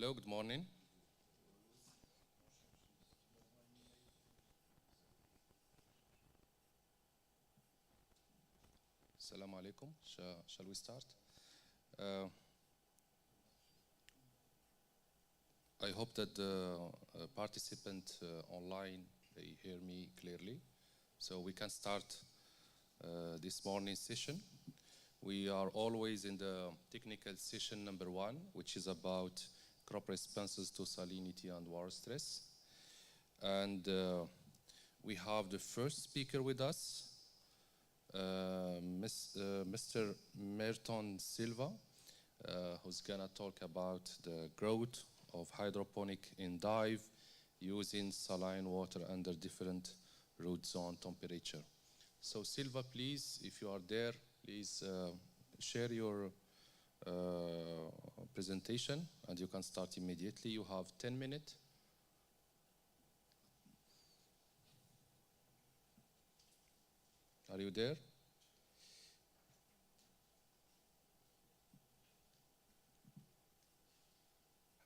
Hello, good morning. Assalamu alaikum. Shall we start? I hope that the participant online, they hear me clearly. So we can start this morning session. We are always in the technical session number 1, which is about crop responses to salinity and water stress. And we have the first speaker with us, Mr. Merton Silva, who's gonna talk about the growth of hydroponic endive using saline water under different root zone temperature. So Silva, please, if you are there, please share your presentation and you can start immediately. You have 10 minutes. Are you there?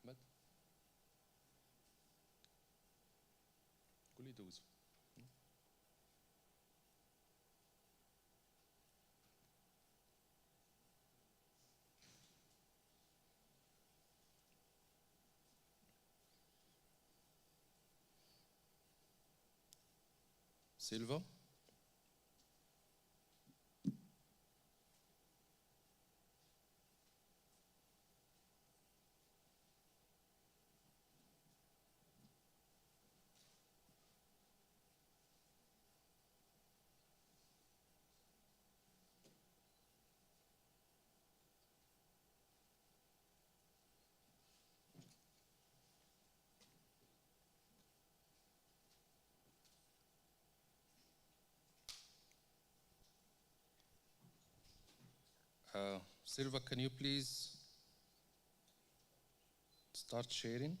Ahmed? قولي دوز. Silva? Silva, can you please start sharing?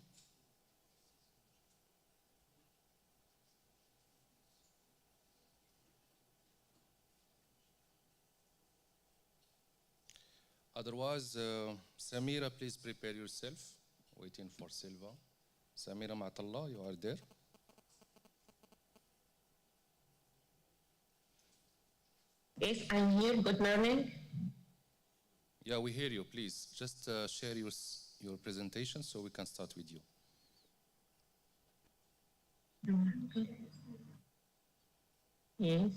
Otherwise, Samira, please prepare yourself. Waiting for Silva. Samira Matallah, you are there? Yes, I'm here. Good morning. Yeah, we hear you. Please, just share your presentation so we can start with you. Yes.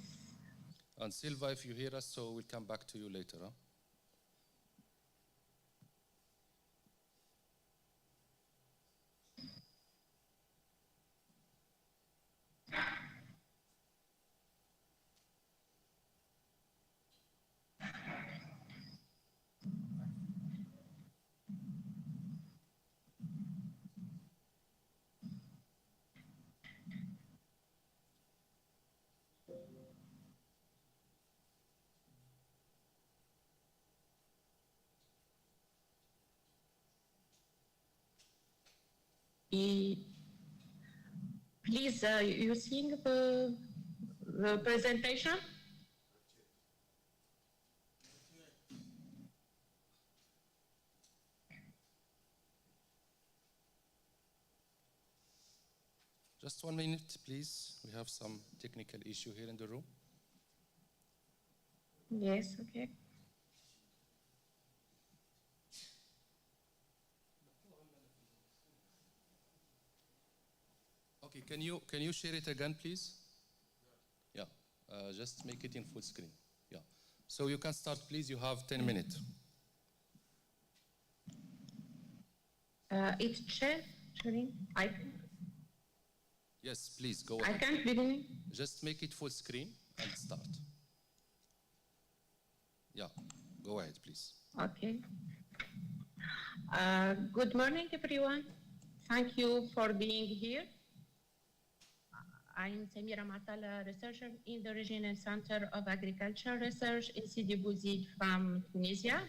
And Silva, if you hear us, so we'll come back to you later. Huh? Please, you seeing the presentation? Just 1 minute, please. We have some technical issue here in the room. Yes, okay. Okay, can you share it again, please? Yeah, just make it in full screen. Yeah. So you can start, please. You have 10 minutes. It's sharing. Yes, please, go ahead. I can't begin. Just make it full screen and start. Yeah, go ahead, please. Okay. Good morning, everyone. Thank you for being here. I'm Samira Matala, researcher in the Regional Center of Agricultural Research in Sidi Bouzid from Tunisia.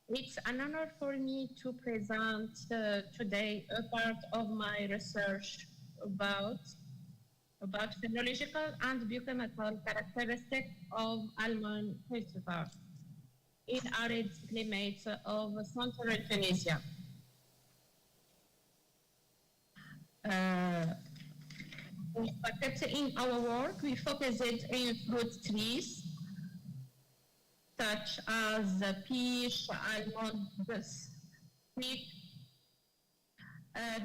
It's an honor for me to present today a part of my research about phenological and biochemical characteristics of almond cultivars in arid climates of central Tunisia. In our work, we focused in fruit trees, such as peach, almonds, fig.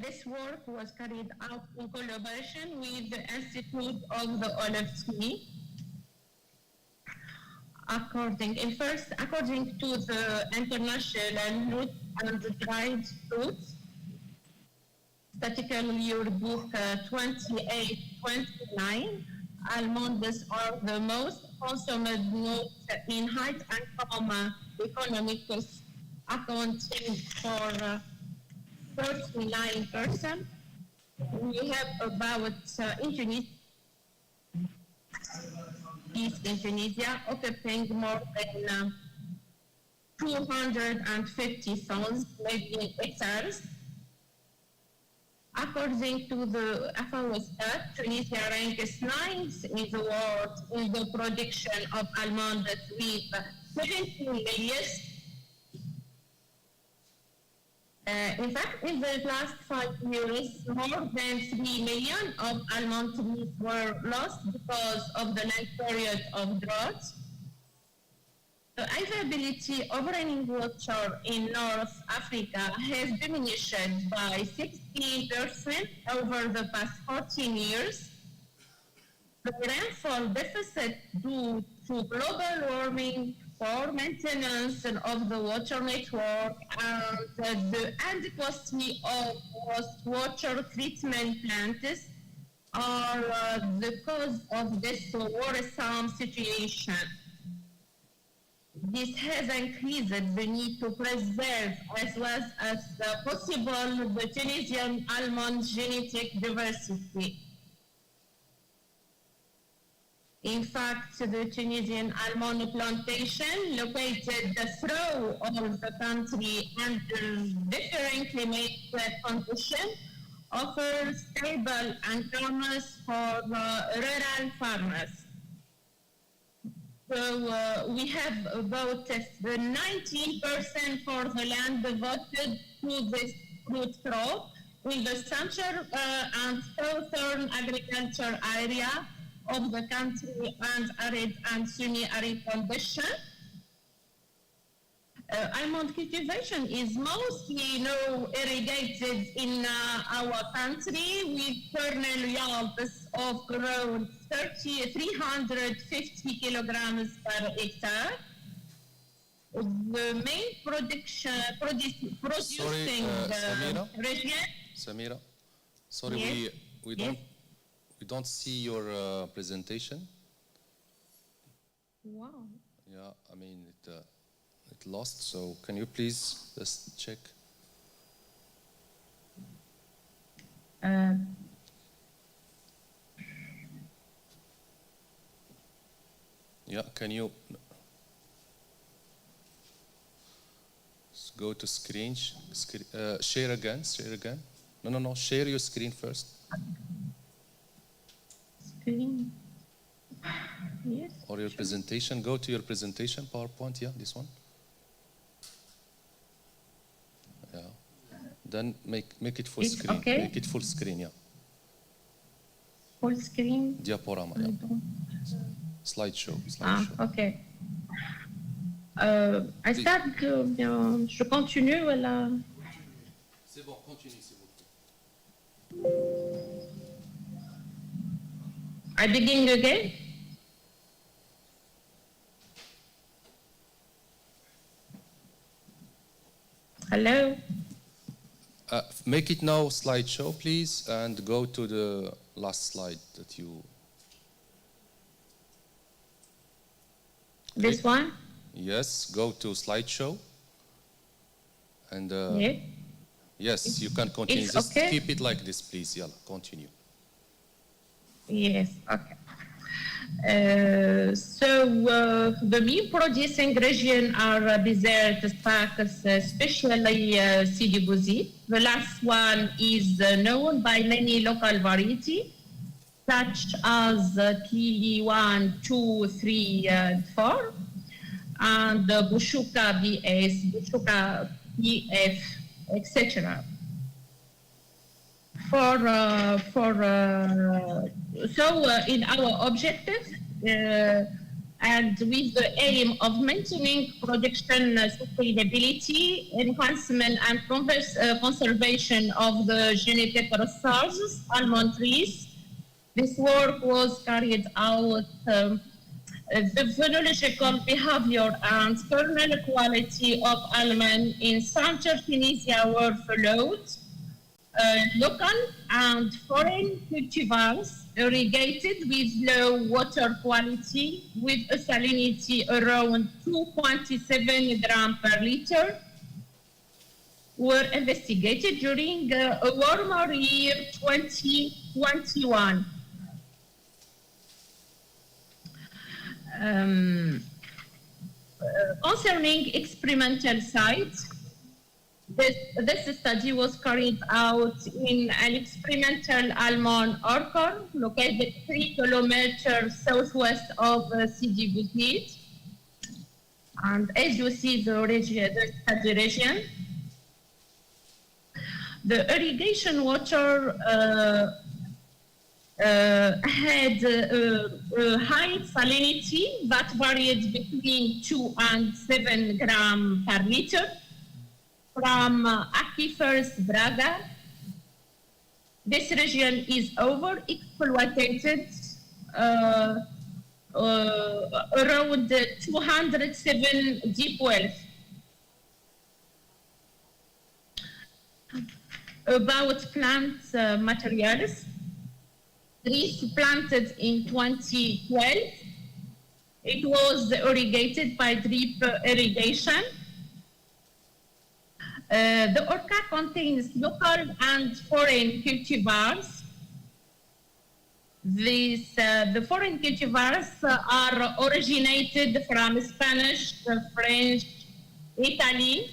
This work was carried out in collaboration with the Institute of the Olive Tree. According to the International Root and Dried Fruits, Statistical Yearbook 28-29, almonds are the most consumed nut in high-income economies, accounting for 39%. We have about in Tunisia, occupying more than 250,000 million hectares. According to the FAO stat, Tunisia ranks 9th in the world in the production of almonds with 17 million. In fact, in the last 5 years, more than 3 million of almond trees were lost because of the long period of drought. The availability of running water in North Africa has diminished by 16% over the past 14 years. The rainfall deficit due to global warming, for maintenance of the water network, and the adequacy of wastewater treatment plants are the cause of this worrisome situation. This has increased the need to preserve as well as possible the Tunisian almond genetic diversity. In fact, the Tunisian almond plantation, located throughout all the country under different climatic conditions, offers stable incomes for rural farmers. So we have about 19% for the land devoted to this fruit crop in the central and southern agriculture area of the country and arid and semi-arid condition. Almond cultivation is mostly irrigated in our country with kernel yields of around 350 kilograms per hectare. The main producing region. Samira, sorry, yes. we don't see your presentation. Wow. Yeah, I mean it lost. So can you please just check? Yeah, can you go to screen? Share again. No. Share your screen first. Screen. Yes. Or your presentation. Go to your presentation, PowerPoint. Yeah, this one. Yeah. Then make it full screen. Okay. Make it full screen. Yeah. Full screen. Diaporama. Yeah. Slideshow. Ok. I start, je continue, voilà. C'est bon, continue, s'il vous plaît. I begin again? Hello? Make it now slideshow, please, and go to the last slide that you... This one? Yes, go to slideshow. And yeah. Yes, you can continue. Just okay? keep it like this, please. Yalla, continue. Yes, okay. The main producing region are desert stacks, especially Sidi Bouzid. The last one is known by many local varieties, such as Kili 1, 2, 3, and 4, and Bushuka BS, Bushuka PF, etc. in our objective, and with the aim of maintaining production sustainability, enhancement and conservation of the genetic resources, almond trees, this work was carried out. The phenological behavior and kernel quality of almond in Central Tunisia were followed. Local and foreign cultivars irrigated with low water quality with a salinity around 2.7 grams per liter were investigated during a warmer year 2021. Concerning experimental sites, this study was carried out in an experimental almond orchard located 3 kilometers southwest of Sidi Bouzid. And as you see the study region, the irrigation water had high salinity that varied between 2 and 7 grams per liter from aquifers Braga. This region is overexploited, around 207 deep wells. About plant materials, trees planted in 2012, it was irrigated by drip irrigation. The orca contains local and foreign cultivars. The foreign cultivars are originated from Spanish, French, Italy.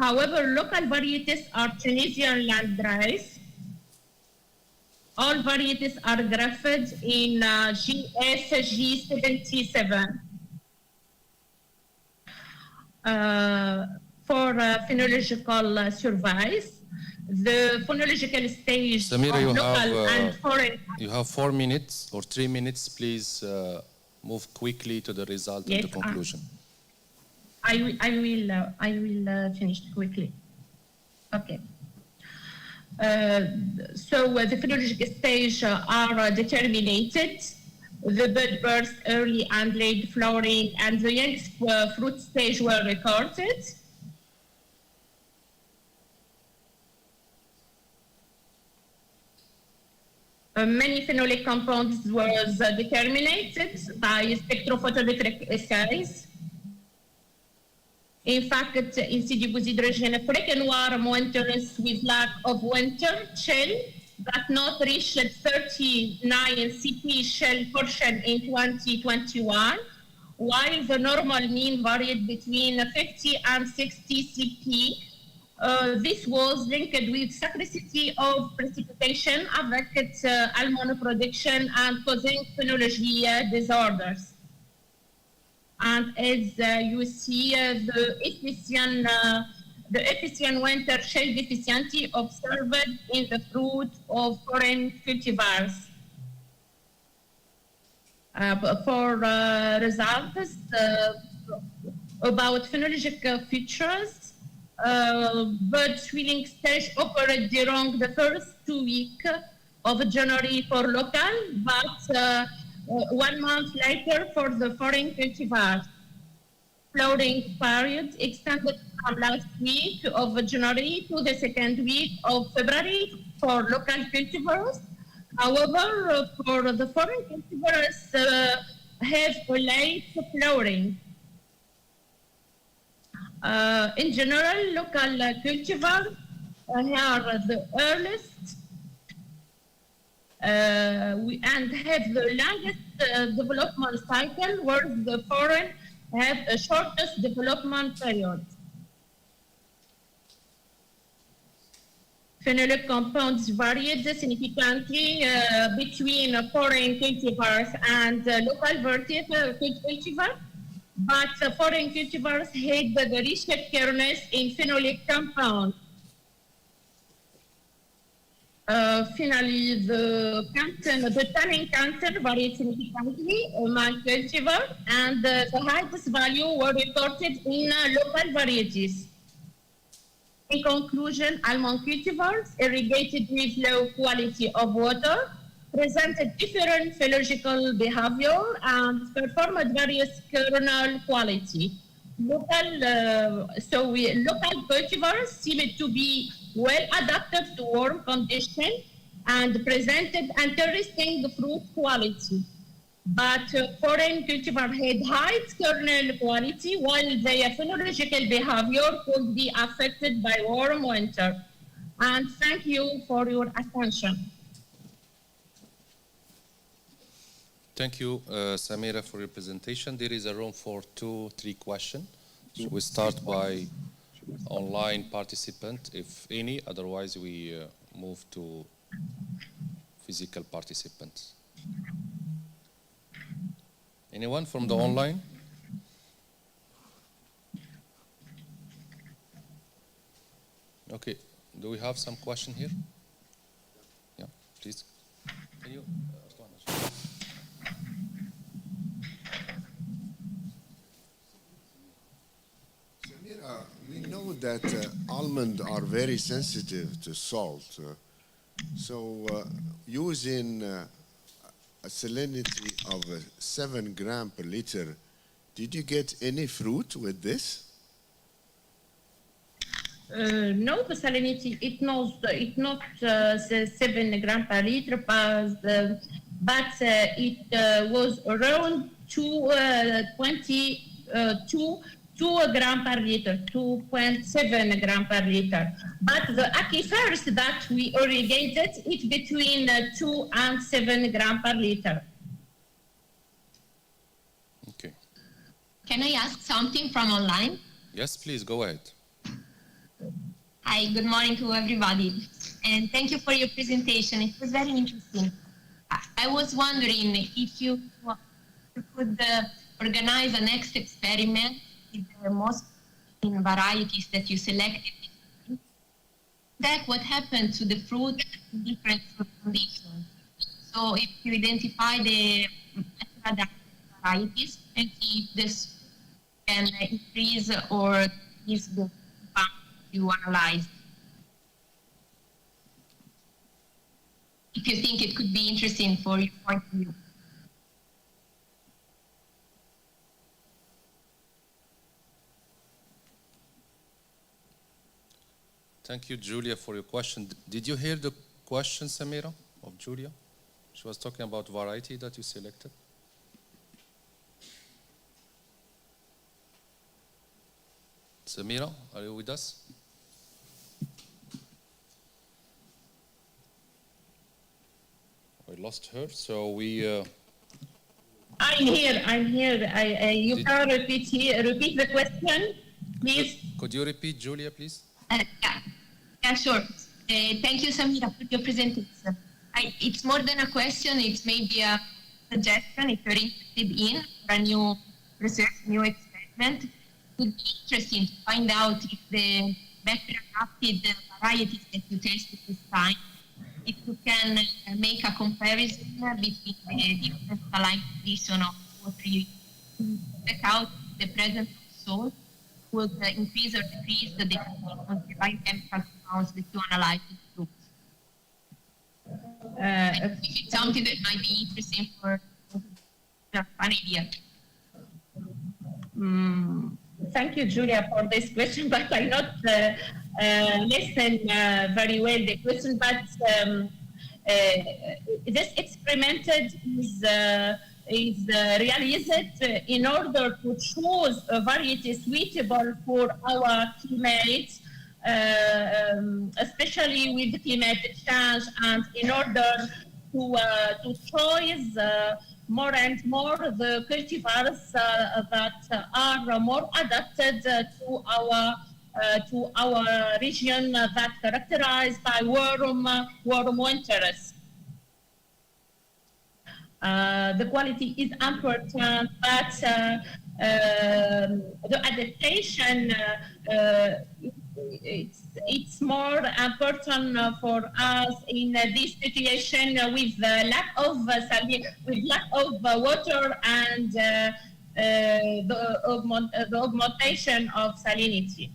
However, local varieties are Tunisian land rice. All varieties are grafted in GSG77. For phenological surveys, the phenological stage Samira, of local and foreign. You have 4 minutes or 3 minutes. Please move quickly to the result and the conclusion. I will finish quickly. Okay. So the phenological stage are determinated. The bud burst early and late flowering, and the young fruit stage were recorded. Many phenolic compounds was determined by spectrophotometric assays. In fact, in Sidi Bouzid region, Noir winters with lack of winter shell that not reached 39 CP shell portion in 2021, while the normal mean varied between 50 and 60 CP. This was linked with scarcity of precipitation, affected almond production and causing phenology disorders. And as you see, the efficient winter shell deficiency observed in the fruit of foreign cultivars. For results about phenologic features, bud swelling stage occurred during the first 2 weeks of January for local, but 1 month later for the foreign cultivars. Flowering period extended from last week of January to the second week of February for local cultivars. However, for the foreign cultivars have a late flowering. In general, local cultivars are the earliest and have the longest development cycle, whereas the foreign have a shortest development period. Phenolic compounds varied significantly between foreign cultivars and local cultivars, but foreign cultivars had the richest kernels in phenolic compounds. Finally, the tannin cancer varied significantly among cultivar, and the highest value were reported in local varieties. In conclusion, almond cultivars irrigated with low quality of water presented different physiological behavior and performed various kernel quality. Local cultivars seemed to be well adapted to warm conditions and presented interesting fruit quality. But foreign cultivar had high kernel quality, while their phenological behavior could be affected by warm winter. And thank you for your attention. Thank you, Samira, for your presentation. There is a room for 2-3 questions. So we start by online participant, if any. Otherwise, we move to physical participants. Anyone from the online? Okay. Do we have some question here? Yeah, please. Can you? We know that almonds are very sensitive to salt. Using a salinity of 7 grams per liter, did you get any fruit with this? No, the salinity, it not 7 grams per liter, but it was around 2 grams per liter, 2.7 grams per liter. But the aquifers that we irrigated, it's between 2 and 7 grams per liter. Okay. Can I ask something from online? Yes, please, go ahead. Hi, good morning to everybody. And thank you for your presentation. It was very interesting. I was wondering if you could organize a next experiment with the most varieties that you selected. Check what happened to the fruit in different fruit conditions. So if you identify the varieties and see if this can increase or decrease the amount you analyze. If you think it could be interesting for your point of view. Thank you, Julia, for your question. Did you hear the question, Samira, of Julia? She was talking about variety that you selected. Samira, are you with us? We lost her, so we... I'm here. You can repeat the question, please. Could you repeat, Julia, please? Yeah, sure. Thank you, Samira, for your presentation. It's more than a question, it's maybe a suggestion if you're interested in a new research, new experiment. It would be interesting to find out if the better adapted varieties that you tested this time, if you can make a comparison between the different saline condition of water you check out the presence of salt would increase or decrease the biochemical compounds that you analyze in fruits. If it's something that might be interesting for just an idea. Thank you, Julia, for this question, but I not listen very well the question, but this experiment is realized in order to choose a variety suitable for our climates, especially with the climate change, and in order to choose more and more the cultivars that are more adapted to our region that characterized by warm winters. The quality is important, but the adaptation it's more important for us in this situation with lack of water and the augmentation of salinity.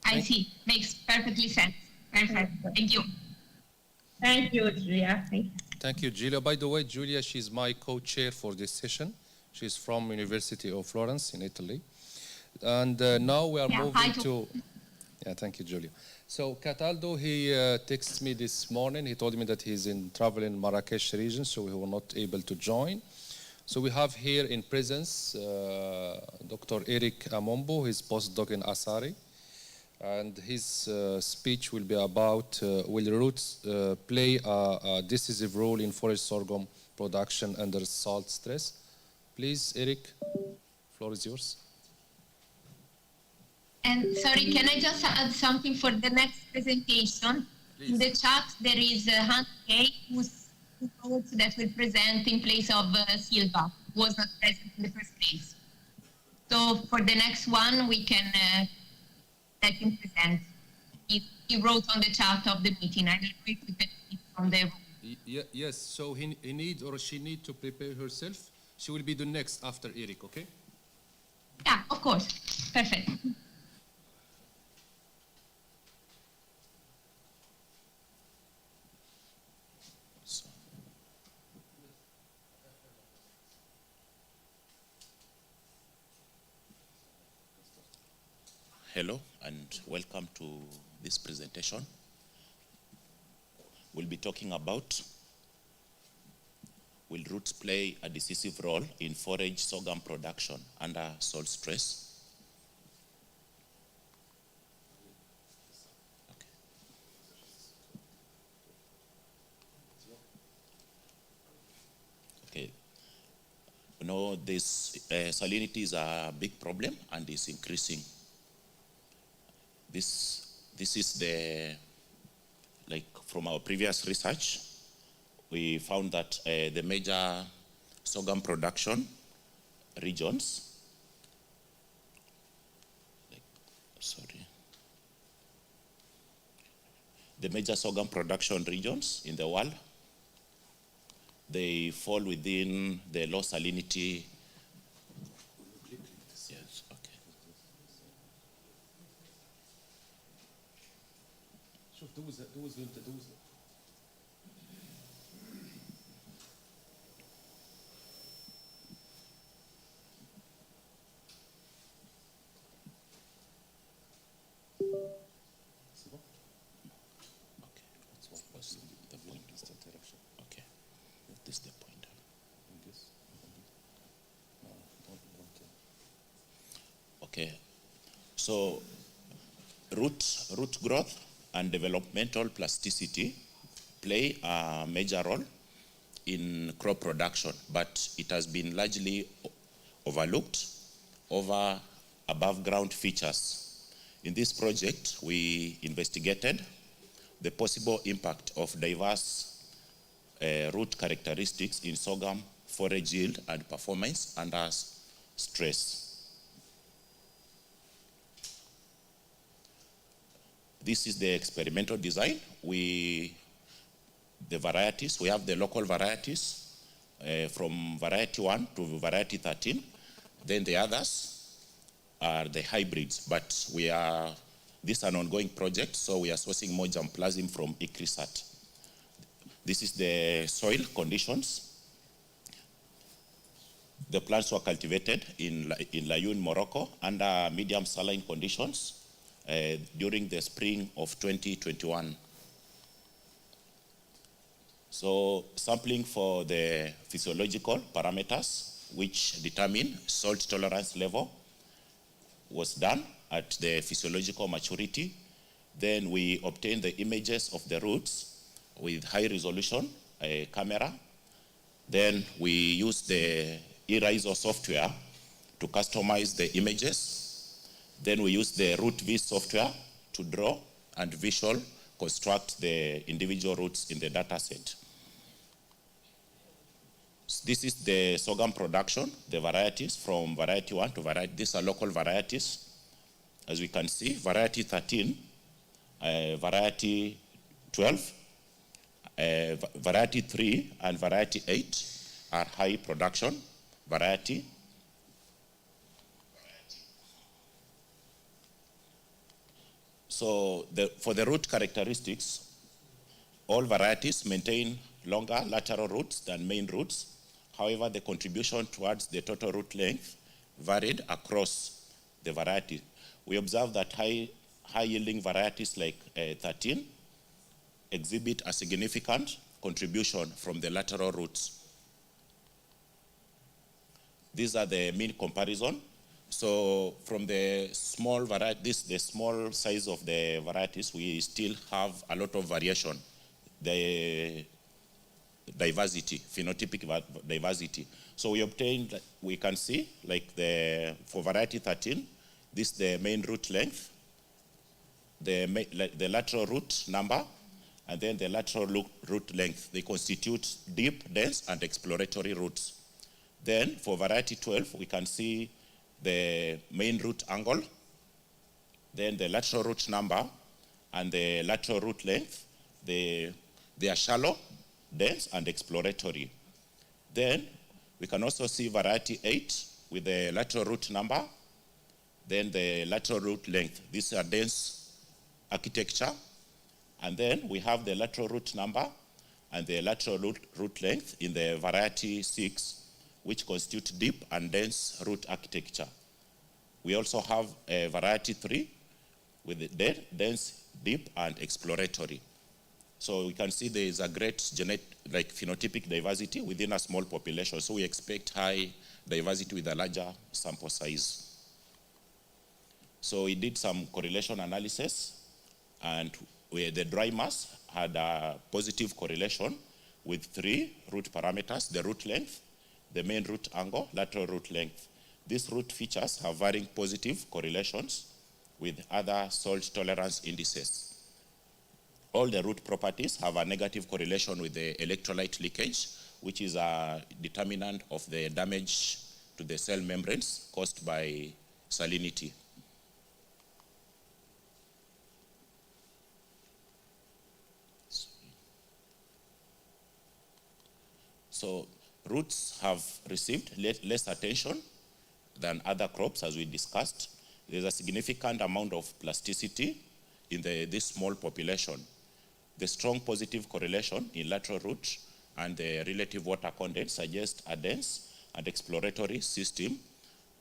I see. Makes perfectly sense. Perfect. Thank you. Thank you, Julia. Thank you, Julia. By the way, Julia, she's my co-chair for this session. She's from University of Florence in Italy. And now we are moving to... Yeah, thank you, Julia. So Cataldo, he texted me this morning. He told me that he's in travel in Marrakesh region, so he was not able to join. So we have here in presence Dr. Eric Amombo, his postdoc in Asari. And his speech will be about will roots play a decisive role in forest sorghum production under salt stress. Please, Eric, floor is yours. And sorry, can I just add something for the next presentation? Please. In the chat, there is Hans K, who wrote that will present in place of Silva, who was not present in the first place. So for the next one, we can let him present. He wrote on the chat of the meeting. I don't know if we can see from the room. Yes, so he need or she need to prepare herself. She will be the next after Eric, okay? Yeah, of course. Perfect. Hello and welcome to this presentation. We'll be talking about will roots play a decisive role in forage sorghum production under salt stress? Okay. You know, this salinity is a big problem and is increasing. This is the, like from our previous research, we found that the major sorghum production regions, the major sorghum production regions in the world, they fall within the low salinity. Yes, okay. Okay, so root growth and developmental plasticity play a major role in crop production, but it has been largely overlooked over above ground features. In this project, we investigated the possible impact of diverse root characteristics in sorghum forage yield and performance under stress. This is the experimental design. The varieties, we have the local varieties from variety 1 to variety 13. Then the others are the hybrids, but this is an ongoing project, so we are sourcing more germplasm from ICRISAT. This is the soil conditions. The plants were cultivated in Laayoune, Morocco, under medium saline conditions during the spring of 2021. So sampling for the physiological parameters which determine salt tolerance level was done at the physiological maturity. Then we obtained the images of the roots with high resolution camera. Then we used the Irrigation software to customize the images. Then we use the RootV software to draw and visual construct the individual roots in the data set. So this is the sorghum production, the varieties from variety 1 to variety. These are local varieties. As we can see, variety 13, variety 12, variety 3 and variety 8 are high production variety. So for the root characteristics, all varieties maintain longer lateral roots than main roots. However, the contribution towards the total root length varied across the variety. We observe that high-yielding varieties like 13 exhibit a significant contribution from the lateral roots. These are the mean comparison. So from the small varieties, the small size of the varieties, we still have a lot of variation. The diversity, phenotypic diversity. So we obtained, we can see, like for variety 13, this is the main root length, the lateral root number, and then the lateral root length. They constitute deep, dense, and exploratory roots. Then for variety 12, we can see the main root angle, then the lateral root number, and the lateral root length. They are shallow, dense, and exploratory. Then we can also see variety 8 with the lateral root number, then the lateral root length. These are dense architecture. And then we have the lateral root number and the lateral root length in the variety 6, which constitute deep and dense root architecture. We also have a variety 3 with the dense, deep, and exploratory. So we can see there is a great phenotypic diversity within a small population. So we expect high diversity with a larger sample size. So we did some correlation analysis, and the dry mass had a positive correlation with 3 root parameters: the root length, the main root angle, lateral root length. These root features have varying positive correlations with other salt tolerance indices. All the root properties have a negative correlation with the electrolyte leakage, which is a determinant of the damage to the cell membranes caused by salinity. So roots have received less attention than other crops, as we discussed. There's a significant amount of plasticity in this small population. The strong positive correlation in lateral root and the relative water content suggests a dense and exploratory system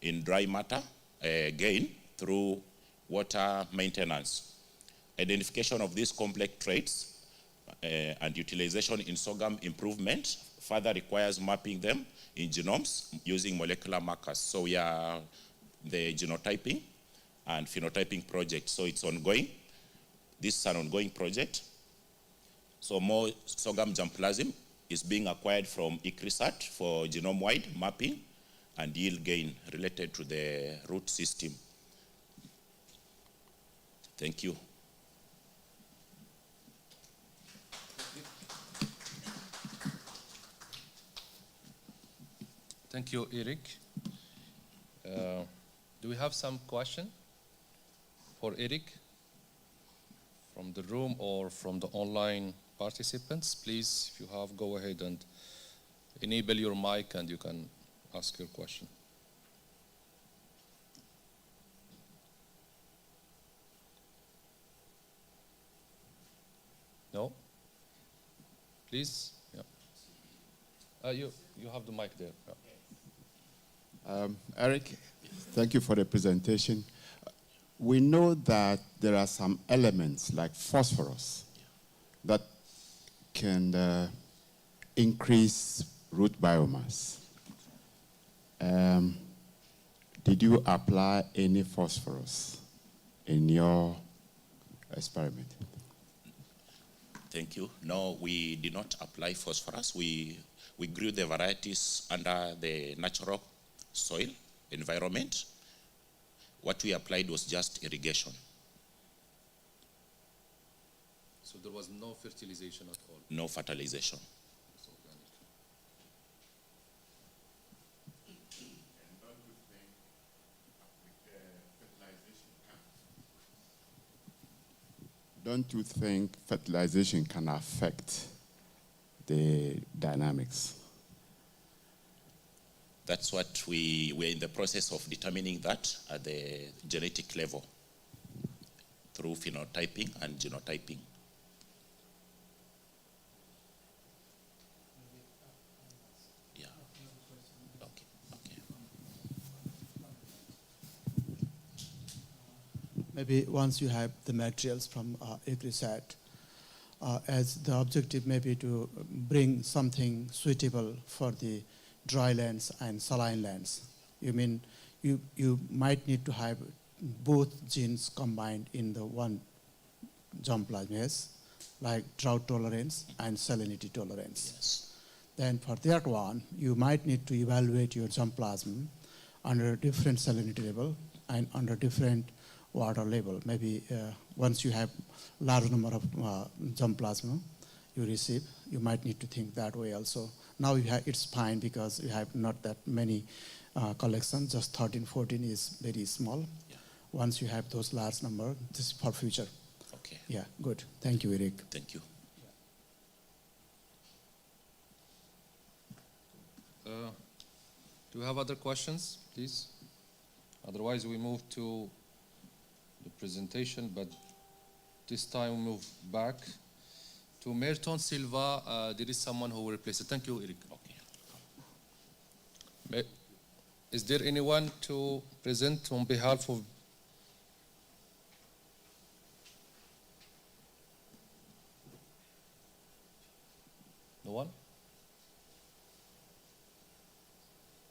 in dry matter gain through water maintenance. Identification of these complex traits and utilization in sorghum improvement further requires mapping them in genomes using molecular markers. So we are the genotyping and phenotyping project. So it's ongoing. This is an ongoing project. So more sorghum germplasm is being acquired from ICRISAT for genome-wide mapping and yield gain related to the root system. Thank you. Thank you, Eric. Do we have some question for Eric from the room or from the online participants? Please, if you have, go ahead and enable your mic and you can ask your question. No? Please? Yeah. You have the mic there. Yeah. Eric, thank you for the presentation. We know that there are some elements like phosphorus that can increase root biomass. Did you apply any phosphorus in your experiment? Thank you. No, we did not apply phosphorus. We grew the varieties under the natural soil environment. What we applied was just irrigation. So there was no fertilization at all? No fertilization. It's organic. And don't you think with fertilization don't you think fertilization can affect the dynamics? That's what we're in the process of determining that at the genetic level through phenotyping and genotyping. Yeah. Okay. Maybe once you have the materials from ECRISAT, as the objective may be to bring something suitable for the dry lands and saline lands. You mean you might need to have both genes combined in the one germplasm, yes? Like drought tolerance and salinity tolerance. Yes. Then for that one, you might need to evaluate your germplasm under different salinity level and under different water level. Maybe once you have large number of germplasm you receive, you might need to think that way also. Now it's fine because you have not that many collections, just 13, 14 is very small. Yeah. Once you have those large number, this is for future. Okay. Yeah, good. Thank you, Eric. Thank you. Do you have other questions, please? Otherwise, we move to the presentation, but this time we move back to Merton Silva. There is someone who will replace it. Thank you, Eric. Okay. Is there anyone to present on behalf of? No one?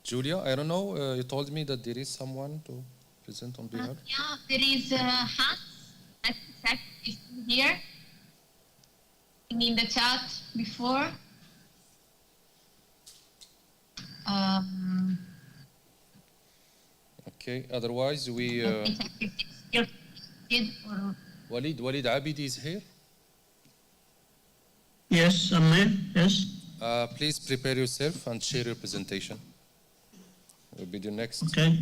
Julia, I don't know. You told me that there is someone to present on behalf. Yeah, there is Hans. That's exactly here. In the chat before. Okay. Otherwise, we. Walid Abidi is here. Yes, I'm here. Yes. Please prepare yourself and share your presentation. Will be the next. Okay.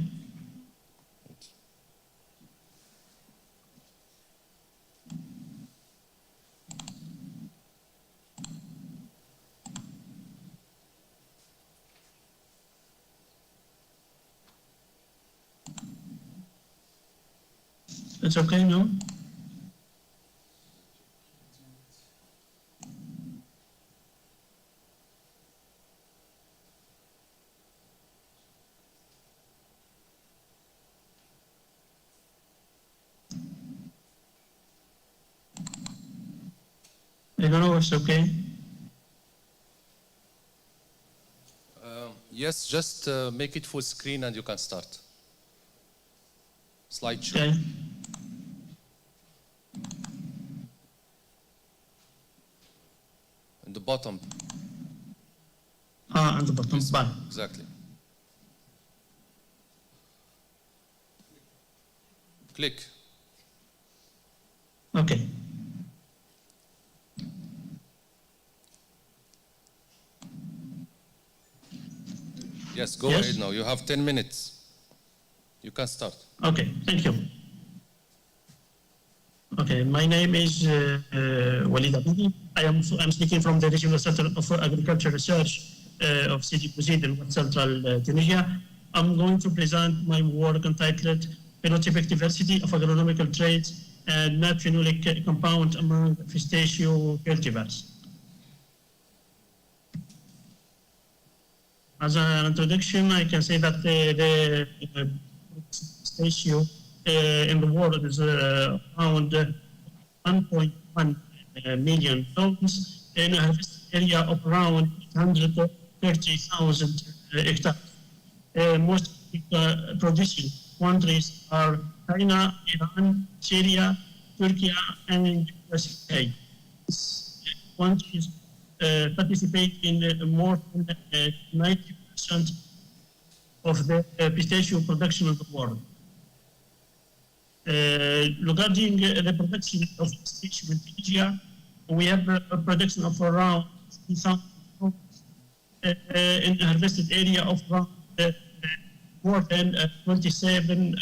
It's okay, no? I don't know if it's okay. Yes, just make it full screen and you can start. Slideshow. Okay. And the bottom. And the bottom. Bye. Exactly. Click. Okay. Yes, go Yes. ahead now. You have 10 minutes. You can start. Okay, thank you. Okay, my name is Walid Abidi. I'm speaking from the Regional Center of Agriculture Research of Sidi Bouzid in Central Tunisia. I'm going to present my work entitled Phenotypic Diversity of Agronomical Traits and Not-Phenolic Compound among Pistachio cultivars. As an introduction, I can say that the pistachio in the world is around 1.1 million tons in a harvest area of around 130,000 hectares. Most producing countries are China, Iran, Syria, Turkey, and USA. Countries participate in more than 90% of the pistachio production in the world. Regarding the production of pistachio in Tunisia, we have a production of around 3,000 tons in a harvested area of around more than 27,000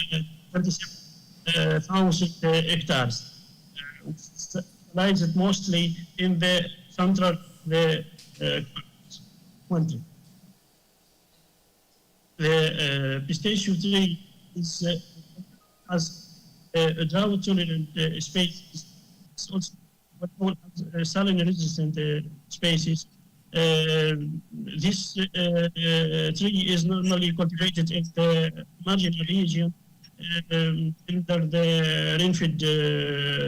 hectares. localized mostly in the central country. The pistachio tree has a drought-tolerant species. It's also what called saline-resistant species. This tree is normally cultivated in the marginal region under the rain-fed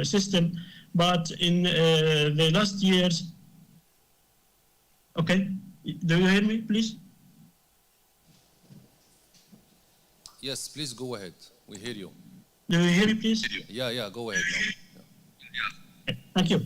system, but in the last years, okay, do you hear me, please? Yes, please go ahead. We hear you. Do you hear me, please? Yeah, go ahead. Okay, thank you.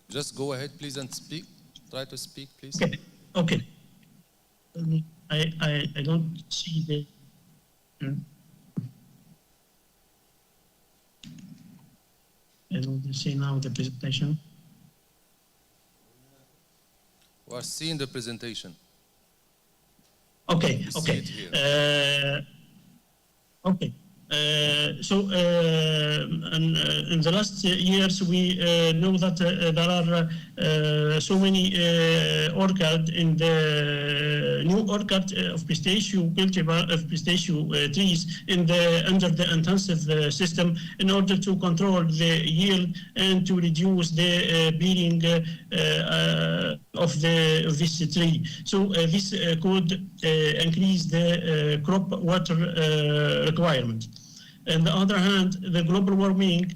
Just go ahead, please, and speak. Try to speak, please. Okay. I don't see the. I don't see now the presentation. We are seeing the presentation. Okay. We see it here. Okay. So in the last years, we know that there are so many orchard in the new orchard of pistachio cultivar of pistachio trees in the under the intensive system in order to control the yield and to reduce the bearing of this tree. So this could increase the crop water requirement. On the other hand, the global warming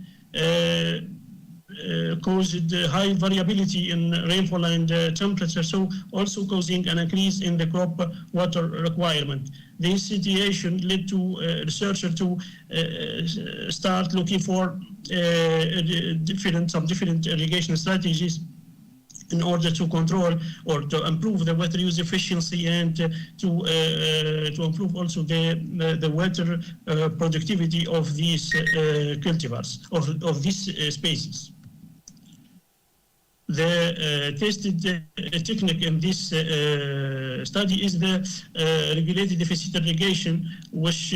caused high variability in rainfall and temperature, so also causing an increase in the crop water requirement. This situation led to researchers to start looking for some different irrigation strategies in order to control or to improve the water use efficiency and to improve also the water productivity of these cultivars, of these species. The tested technique in this study is the regulated deficit irrigation, which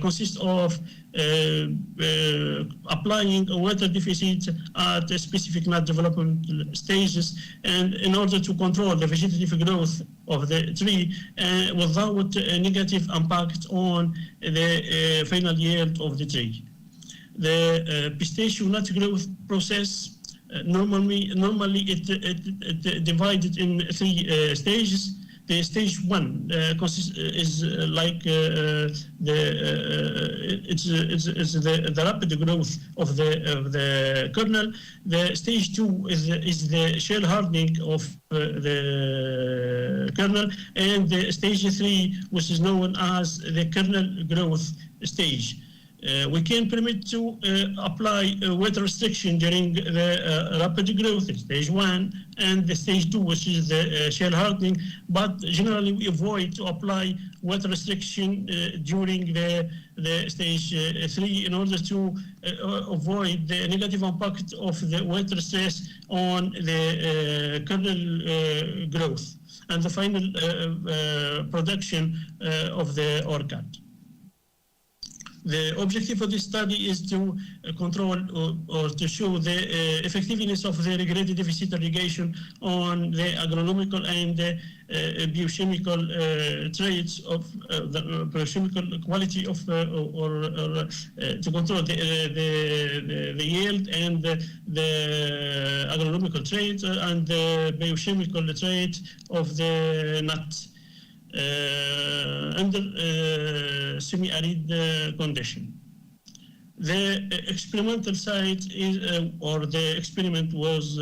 consists of applying a water deficit at specific nut development stages, and in order to control the vegetative growth of the tree without a negative impact on the final yield of the tree. The pistachio nut growth process normally it divided in three stages. The stage one is like the rapid growth of the kernel. The stage two is the shell hardening of the kernel, and the stage three, which is known as the kernel growth stage. We can permit to apply water restriction during the rapid growth, stage one, and the stage two, which is the shell hardening, but generally we avoid to apply water restriction during the stage three in order to avoid the negative impact of the water stress on the kernel growth and the final production of the orchard. The objective of this study is to control or to show the effectiveness of the regulated deficit irrigation on the agronomical and biochemical traits of the biochemical quality of to control the yield and the agronomical trait and the biochemical trait of the nut. Under semi-arid condition. The experimental site is, or the experiment was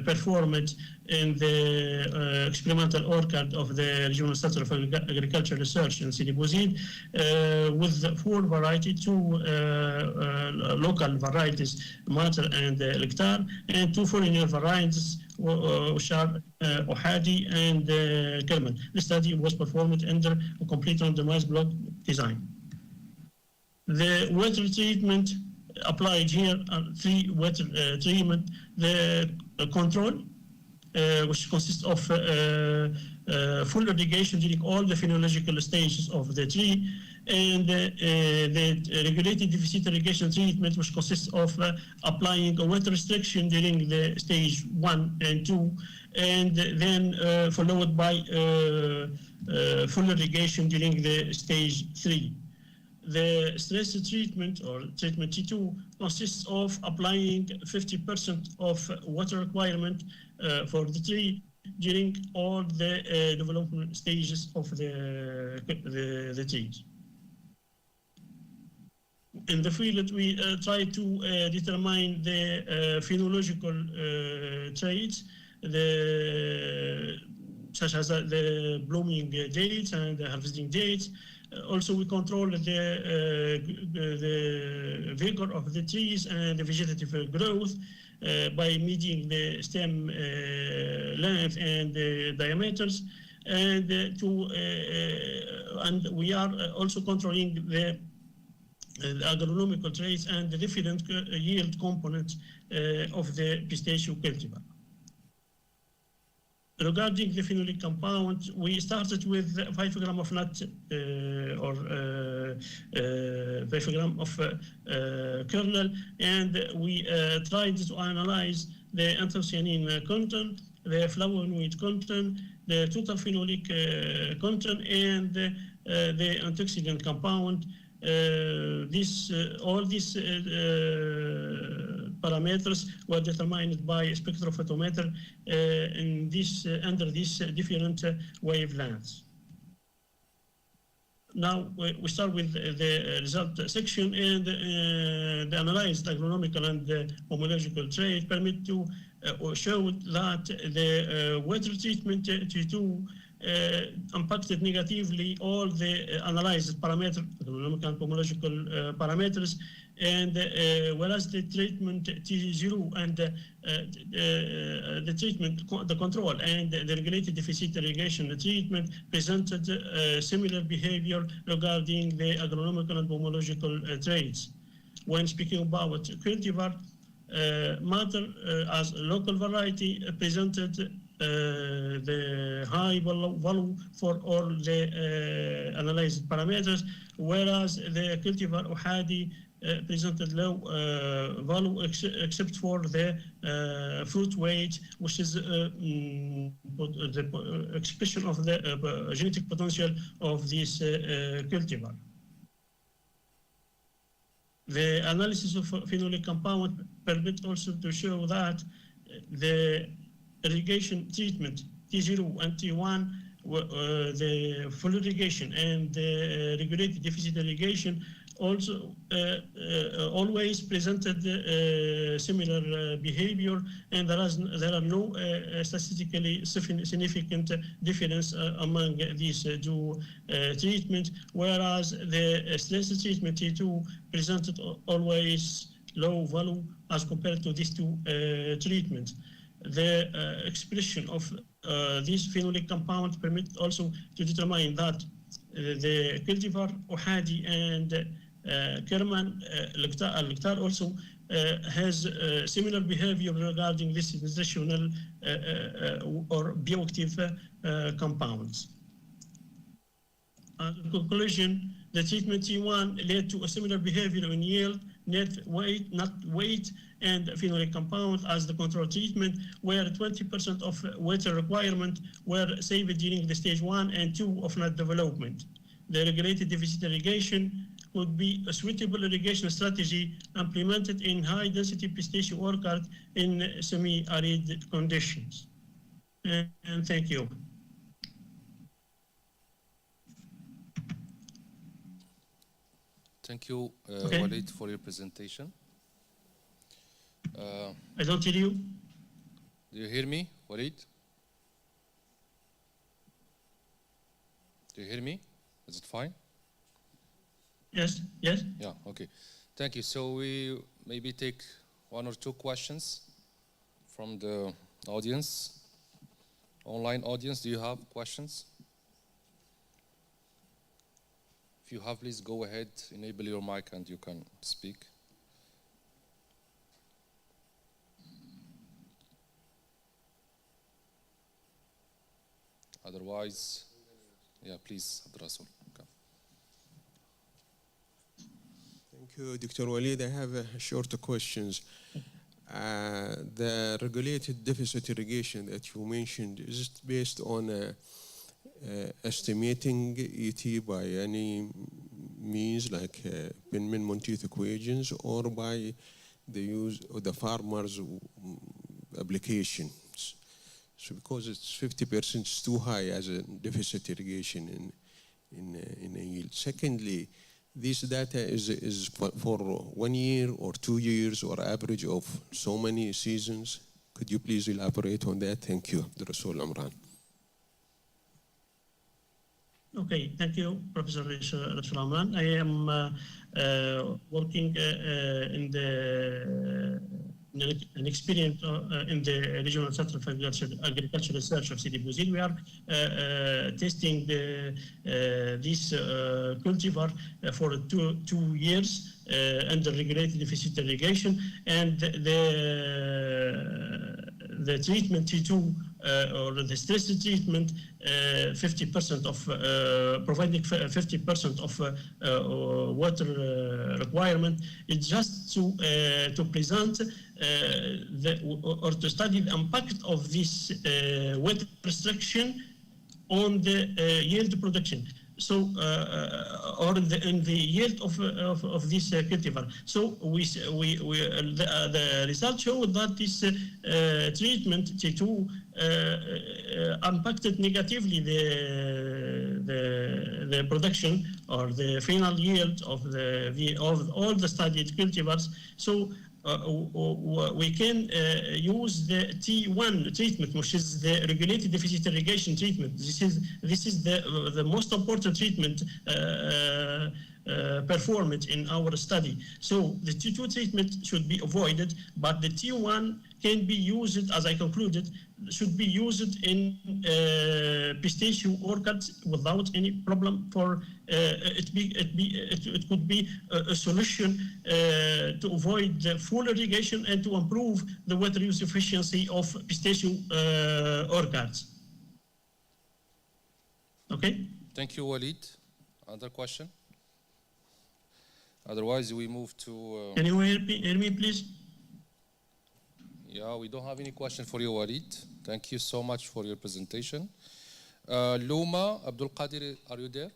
performed in the experimental orchard of the Regional Center of Agricultural Research in Sidi Bouzid with 4 varieties, 2 local varieties, Mater and Lectar, and 2 foreigner varieties, which are Ohadi and Kelman. The study was performed under a complete randomized block design. The water treatment applied here are 3 water treatment. The control which consists of full irrigation during all the phenological stages of the tree, and the regulated deficit irrigation treatment, which consists of applying a water restriction during the stage 1 and 2, and then followed by full irrigation during the stage 3. The stress treatment, or treatment T2, consists of applying 50% of water requirement for the tree during all the development stages of the trees. In the field, we try to determine the phenological traits, such as the blooming dates and the harvesting dates. Also, we control the vigor of the trees and the vegetative growth by measuring the stem length and the diameters, and and we are also controlling the agronomical traits and the different yield components of the pistachio cultivar. Regarding the phenolic compound, we started with 5 grams of nut or 5 grams of kernel, and we tried to analyze the anthocyanin content, the flavonoid content, the total phenolic content, and the antioxidant compound. All these parameters were determined by spectrophotometer under these different wavelengths. Now we start with the result section, and the analyzed agronomical and homological traits permit to show that the water treatment T2 impacted negatively all the analyzed parameters, agronomic and homological parameters, and whereas the treatment T0 and the treatment, the control, and the regulated deficit irrigation treatment presented similar behavior regarding the agronomical and homological traits. When speaking about cultivar, matter as a local variety presented the high value for all the analyzed parameters, whereas the cultivar Uhadi presented low value except for the fruit weight, which is the expression of the genetic potential of this cultivar. The analysis of phenolic compound permit also to show that the irrigation treatment T0 and T1, the full irrigation and the regulated deficit irrigation also always presented similar behavior, and there are no statistically significant difference among these two treatments, whereas the stress treatment T2 presented always low value as compared to these two treatments. The expression of these phenolic compounds permit also to determine that the cultivar Uhadi and Kerman Al-Lektar also has similar behavior regarding this nutritional or bioactive compounds. In conclusion, the treatment T1 led to a similar behavior in yield, net weight, nut weight, and phenolic compound as the control treatment, where 20% of water requirement were saved during the stage 1 and 2 of nut development. The regulated deficit irrigation could be a suitable irrigation strategy implemented in high-density pistachio orchard in semi-arid conditions. And thank you. Thank you, Walid, for your presentation. I don't hear you. Do you hear me, Walid? Do you hear me? Is it fine? Yes, yes. Yeah, okay. Thank you. So we maybe take 1 or 2 questions from the audience, online audience. Do you have questions? If you have, please go ahead, enable your mic and you can speak. Otherwise, yeah, please, Abdul. Okay. Thank you, Dr. Walid. I have short questions. The regulated deficit irrigation that you mentioned, is it based on estimating ET by any means like Penman-Monteith equations, or by the use of the farmer's applications? So because it's 50% is too high as a deficit irrigation in a yield. Secondly, this data is for 1 year or 2 years or average of so many seasons. Could you please elaborate on that? Thank you, Rasul Amran. Okay, thank you, Professor Rasul Amran. I am working in an experience in the Regional Center of Agricultural Research of Sidi Bouzid. We are testing this cultivar for 2 years under regulated deficit irrigation, and the treatment T2 or the stress treatment, 50% of providing 50% of water requirement, is just to present or to study the impact of this water restriction on the yield production. So, or in the yield of this cultivar. So the results show that this treatment T2 impacted negatively the production or the final yield of all the studied cultivars. So we can use the T1 treatment, which is the regulated deficit irrigation treatment. This is the most important treatment performed in our study. So the T2 treatment should be avoided, but the T1 can be used, as I concluded, should be used in pistachio orchards without any problem. For it could be a solution to avoid the full irrigation and to improve the water use efficiency of pistachio orchards. Okay. Thank you, Walid. Other question? Otherwise, we move to... Can you hear me, please? Yeah, we don't have any question for you, Walid. Thank you so much for your presentation. Luma, Abdul Qadir, are you there?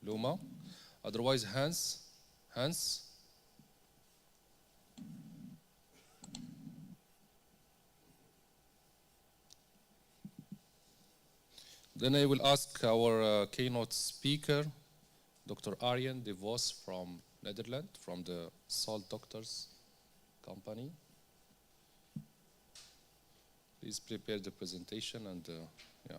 Luma? Otherwise, Hans? Then I will ask our keynote speaker, Dr. Arjen de Vos from Netherlands, from the Salt Doctors company. Please prepare the presentation and yeah.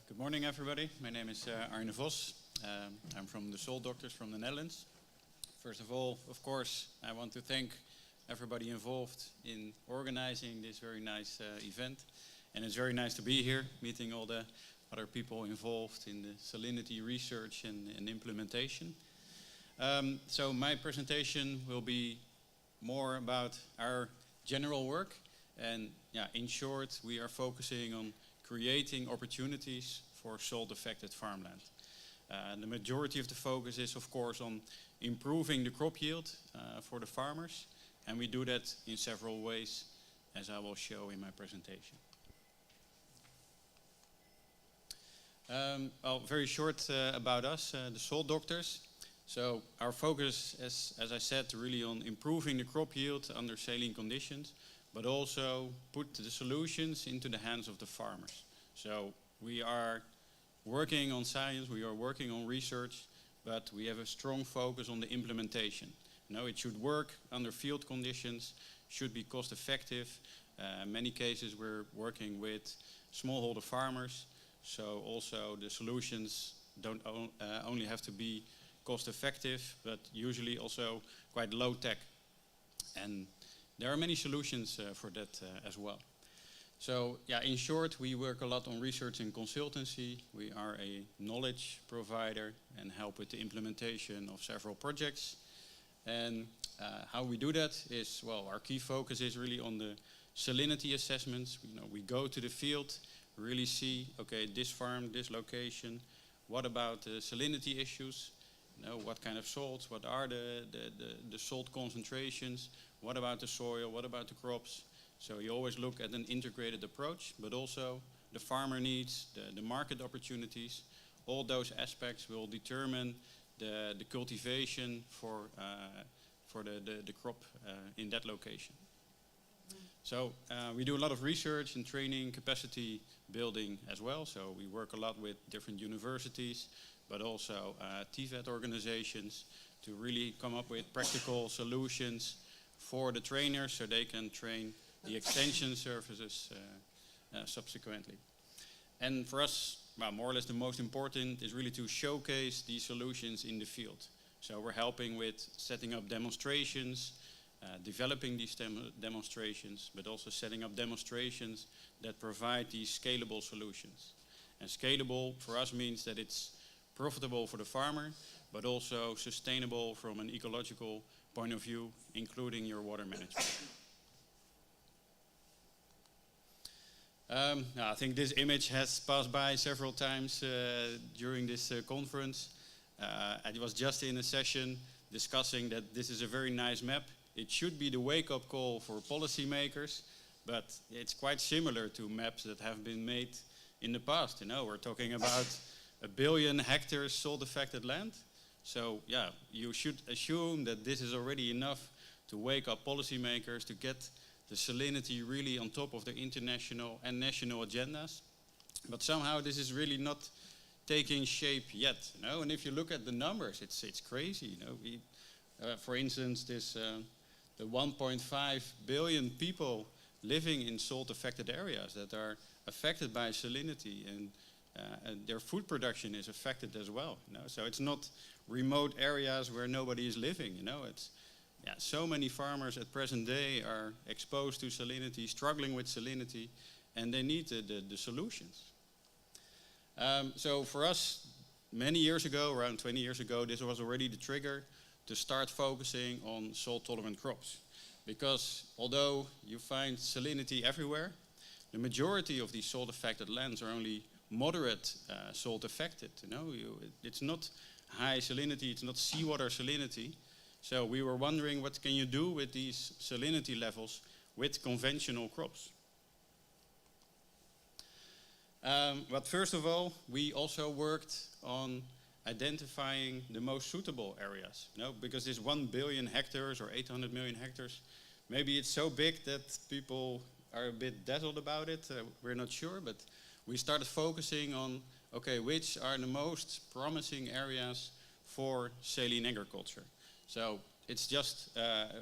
Good morning, everybody. My name is Arne Vos. I'm from the Soil Doctors from the Netherlands. First of all, of course, I want to thank everybody involved in organizing this very nice event. And it's very nice to be here, meeting all the other people involved in the salinity research and implementation. So my presentation will be more about our general work. And yeah, in short, we are focusing on creating opportunities for salt-affected farmland. The majority of the focus is, of course, on improving the crop yield for the farmers. And we do that in several ways, as I will show in my presentation. Well, very short about us, the Soil Doctors. So our focus is, as I said, really on improving the crop yield under saline conditions, but also put the solutions into the hands of the farmers. So we are working on science, we are working on research, but we have a strong focus on the implementation. You know, it should work under field conditions, should be cost effective. In many cases we're working with smallholder farmers, so also the solutions don't only have to be cost effective, but usually also quite low tech. And there are many solutions for that as well. So yeah, in short, we work a lot on research and consultancy. We are a knowledge provider and help with the implementation of several projects. And how we do that is, well, our key focus is really on the salinity assessments. You know, we go to the field, really see, okay, this farm, this location, what about the salinity issues? You know, what kind of salts, what are the salt concentrations? What about the soil? What about the crops? So you always look at an integrated approach, but also the farmer needs, the market opportunities. All those aspects will determine the cultivation for the crop in that location. So we do a lot of research and training, capacity building as well. So we work a lot with different universities, but also TVET organizations to really come up with practical solutions for the trainers so they can train the extension services subsequently. And for us, well, more or less the most important is really to showcase these solutions in the field. So we're helping with setting up demonstrations, developing these demonstrations, but also setting up demonstrations that provide these scalable solutions. And scalable for us means that it's profitable for the farmer, but also sustainable from an ecological point of view, including your water management. I think this image has passed by several times during this conference. I was just in a session discussing that this is a very nice map. It should be the wake-up call for policymakers, but it's quite similar to maps that have been made in the past. You know, we're talking about 1 billion hectares salt-affected land. So yeah, you should assume that this is already enough to wake up policymakers to get the salinity really on top of their international and national agendas. But somehow this is really not taking shape yet. You know? And if you look at the numbers, it's crazy. You know? For instance, the 1.5 billion people living in salt-affected areas that are affected by salinity, and their food production is affected as well. You know? So it's not remote areas where nobody is living. You know? It's so many farmers at present day are exposed to salinity, struggling with salinity, and they need the solutions. So for us, many years ago, around 20 years ago, this was already the trigger to start focusing on salt-tolerant crops. Because although you find salinity everywhere, the majority of these salt-affected lands are only moderate salt-affected. You know, it's not high salinity, it's not seawater salinity. So we were wondering, what can you do with these salinity levels with conventional crops? But first of all, we also worked on identifying the most suitable areas. You know, because this 1 billion hectares or 800 million hectares, maybe it's so big that people are a bit dazzled about it. We're not sure, but we started focusing on, okay, which are the most promising areas for saline agriculture. So it's just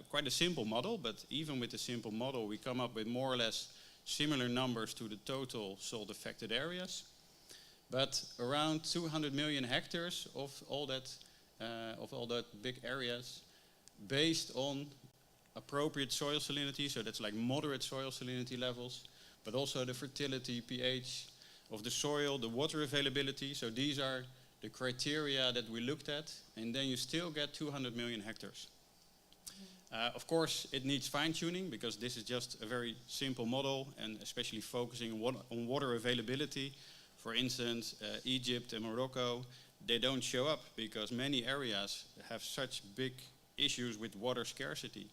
quite a simple model, but even with a simple model, we come up with more or less similar numbers to the total salt-affected areas. but around 200 million hectares of all that big areas, based on appropriate soil salinity, so that's like moderate soil salinity levels, but also the fertility, pH of the soil, the water availability. So these are the criteria that we looked at, and then you still get 200 million hectares. Of course, it needs fine-tuning because this is just a very simple model, and especially focusing on water availability. For instance, Egypt and Morocco, they don't show up because many areas have such big issues with water scarcity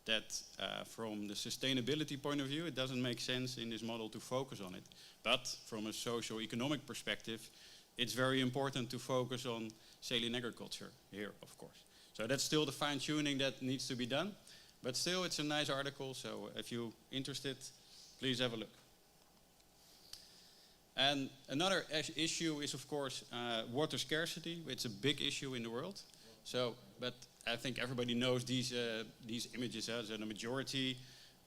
that from the sustainability point of view, it doesn't make sense in this model to focus on it. But from a socio-economic perspective, it's very important to focus on saline agriculture here, of course. So that's still the fine-tuning that needs to be done. But still, it's a nice article, so if you're interested, please have a look. And another issue is, of course, water scarcity. It's a big issue in the world. So, but I think everybody knows these images. So the majority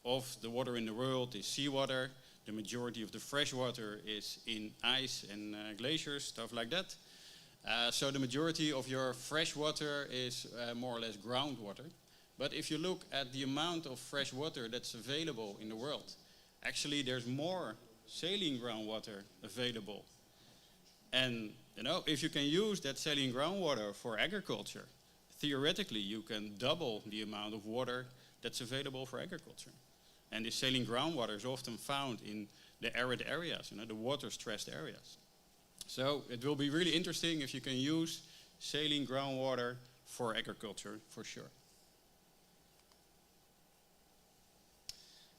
of the water in the world is seawater. The majority of the fresh water is in ice and glaciers, stuff like that. So the majority of your fresh water is more or less groundwater. But if you look at the amount of fresh water that's available in the world, actually there's more saline groundwater available. And if you can use that saline groundwater for agriculture, theoretically you can double the amount of water that's available for agriculture. And this saline groundwater is often found in the arid areas, the water-stressed areas. So it will be really interesting if you can use saline groundwater for agriculture, for sure.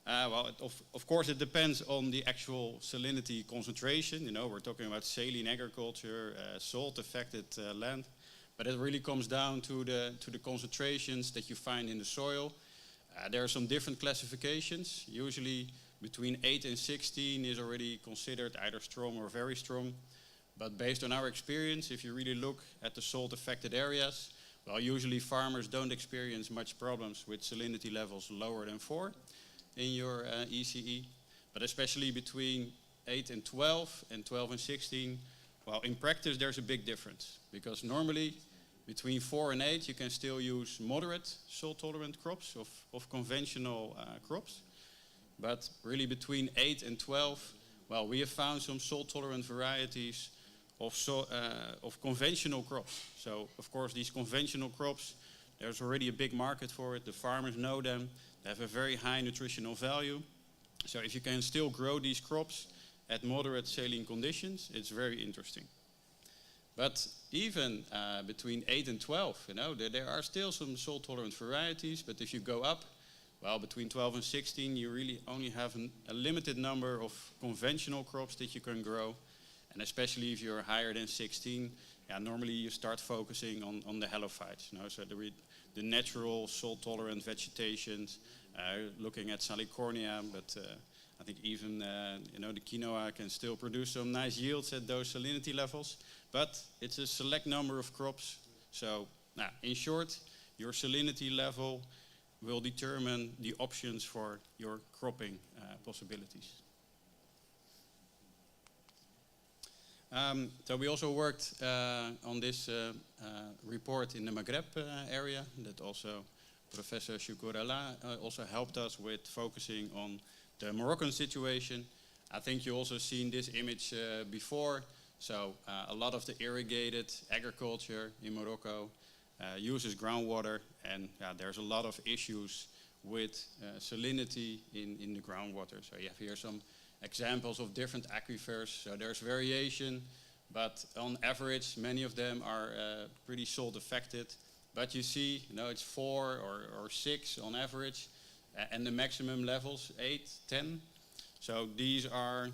Well, of course, it depends on the actual salinity concentration. We're talking about saline agriculture, salt-affected land, but it really comes down to the concentrations that you find in the soil. There are some different classifications. Usually between 8 and 16 is already considered either strong or very strong. But based on our experience, if you really look at the salt-affected areas, well, usually farmers don't experience much problems with salinity levels lower than 4 in your ECE. But especially between 8 and 12 and 12 and 16, well, in practice there's a big difference. Because normally between 4 and 8 you can still use moderate salt-tolerant crops of conventional crops. But really between 8 and 12, well, we have found some salt-tolerant varieties of conventional crops. So, of course, these conventional crops, there's already a big market for it. The farmers know them. They have a very high nutritional value. So if you can still grow these crops at moderate saline conditions, it's very interesting. But even between 8 and 12, there are still some salt-tolerant varieties. But if you go up, well, between 12 and 16, you really only have a limited number of conventional crops that you can grow. And especially if you're higher than 16, normally you start focusing on the halophytes. So the natural salt-tolerant vegetations, looking at Salicornia, but I think even the quinoa can still produce some nice yields at those salinity levels. But it's a select number of crops. So in short, your salinity level will determine the options for your cropping possibilities. So we also worked on this report in the Maghreb area that also Professor Shoukourala also helped us with focusing on the Moroccan situation. I think you also seen this image before. So a lot of the irrigated agriculture in Morocco uses groundwater, and there's a lot of issues with salinity in the groundwater. So you have here some examples of different aquifers. So there's variation, but on average, many of them are pretty salt affected. But you see, it's 4 or 6 on average, and the maximum levels 8, 10. So these are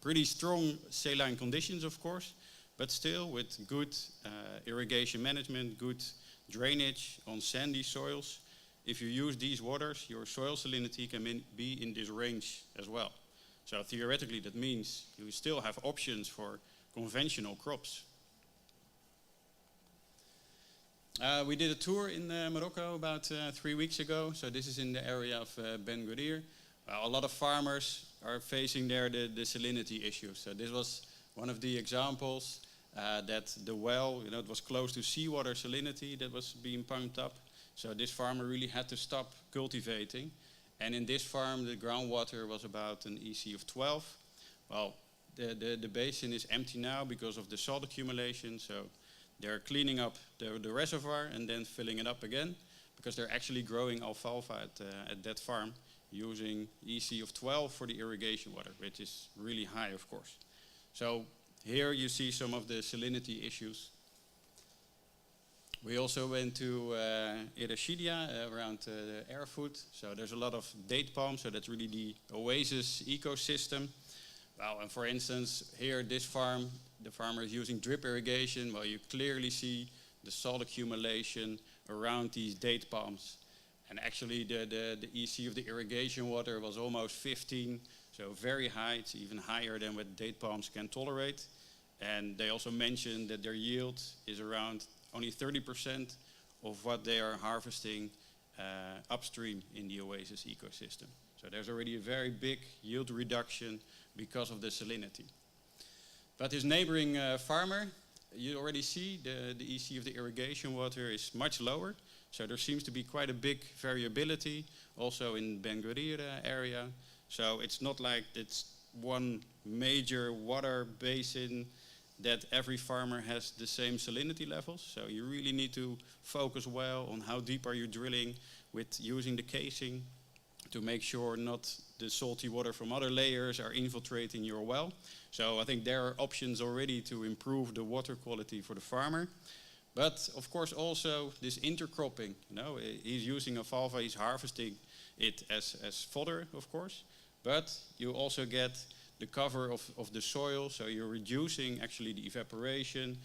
pretty strong saline conditions, of course, but still with good irrigation management, good drainage on sandy soils. If you use these waters, your soil salinity can be in this range as well. So theoretically, that means you still have options for conventional crops. We did a tour in Morocco about 3 weeks ago. So this is in the area of Ben Gourir. A lot of farmers are facing there the salinity issues. So this was one of the examples that the well, it was close to seawater salinity that was being pumped up. So this farmer really had to stop cultivating. And in this farm, the groundwater was about an EC of 12. Well, the basin is empty now because of the salt accumulation. So they're cleaning up the reservoir and then filling it up again, because they're actually growing alfalfa at that farm using EC of 12 for the irrigation water, which is really high, of course. So here you see some of the salinity issues. We also went to Irrigation around Airfood. So there's a lot of date palms, so that's really the oasis ecosystem. Well, and for instance, here this farm, the farmer is using drip irrigation. Well, you clearly see the salt accumulation around these date palms. And actually the EC of the irrigation water was almost 15, so very high. It's even higher than what date palms can tolerate. And they also mentioned that their yield is around only 30% of what they are harvesting upstream in the oasis ecosystem. So there's already a very big yield reduction because of the salinity. But his neighboring farmer, you already see the EC of the irrigation water is much lower. So there seems to be quite a big variability also in Ben Gurir area. So it's not like it's one major water basin that every farmer has the same salinity levels. So you really need to focus well on how deep are you drilling with using the casing to make sure not the salty water from other layers are infiltrating your well. So I think there are options already to improve the water quality for the farmer. But of course also this intercropping, he's using alfalfa, he's harvesting it as fodder, of course. But you also get the cover of the soil, so you're reducing actually the evaporation,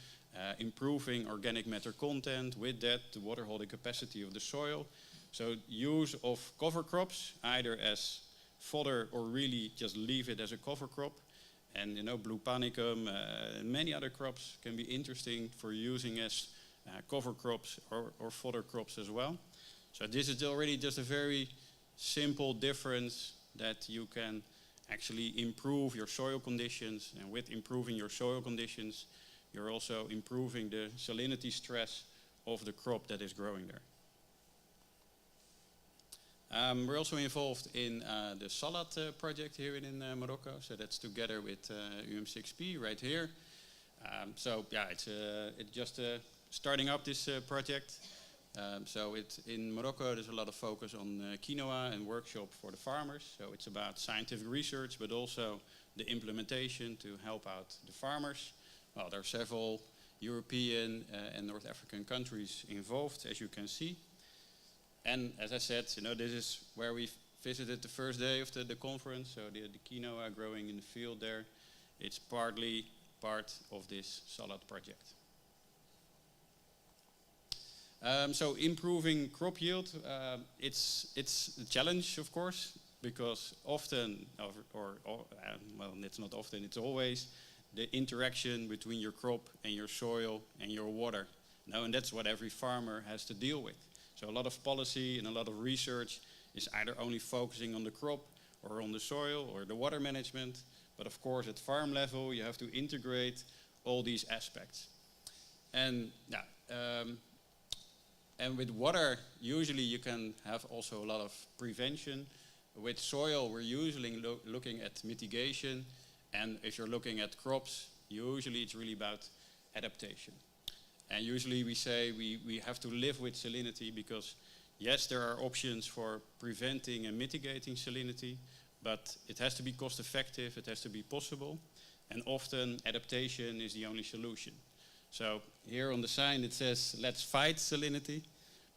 improving organic matter content, with that the water holding capacity of the soil. So use of cover crops, either as fodder or really just leave it as a cover crop. And blue panicum, many other crops can be interesting for using as cover crops or fodder crops as well. So this is already just a very simple difference that you can actually improve your soil conditions. And with improving your soil conditions, you're also improving the salinity stress of the crop that is growing there. We're also involved in the salad project here in Morocco. So that's together with UM6P right here. So yeah, it's just starting up this project. So in Morocco, there's a lot of focus on quinoa and workshop for the farmers. So it's about scientific research, but also the implementation to help out the farmers. Well, there are several European and North African countries involved, as you can see. And as I said, this is where we visited the first day of the conference. So the quinoa growing in the field there, it's partly part of this salad project. So improving crop yield, it's a challenge, of course, because often, well, it's not often, it's always the interaction between your crop and your soil and your water. And that's what every farmer has to deal with. So a lot of policy and a lot of research is either only focusing on the crop or on the soil or the water management. But of course, at farm level, you have to integrate all these aspects. And and with water, usually you can have also a lot of prevention. With soil, we're usually looking at mitigation. And if you're looking at crops, usually it's really about adaptation. And usually we say we have to live with salinity because, yes, there are options for preventing and mitigating salinity, but it has to be cost effective, it has to be possible, and often adaptation is the only solution. So here on the sign it says, let's fight salinity,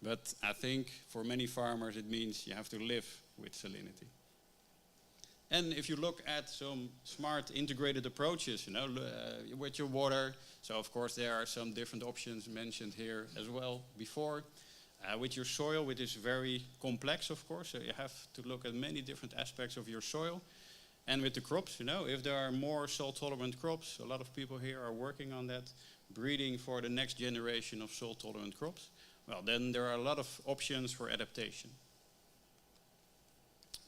but I think for many farmers it means you have to live with salinity. And if you look at some smart integrated approaches, with your water, so of course there are some different options mentioned here as well before. With your soil, which is very complex, of course, so you have to look at many different aspects of your soil. And with the crops, if there are more salt-tolerant crops, a lot of people here are working on that, breeding for the next generation of salt-tolerant crops. Well, then there are a lot of options for adaptation.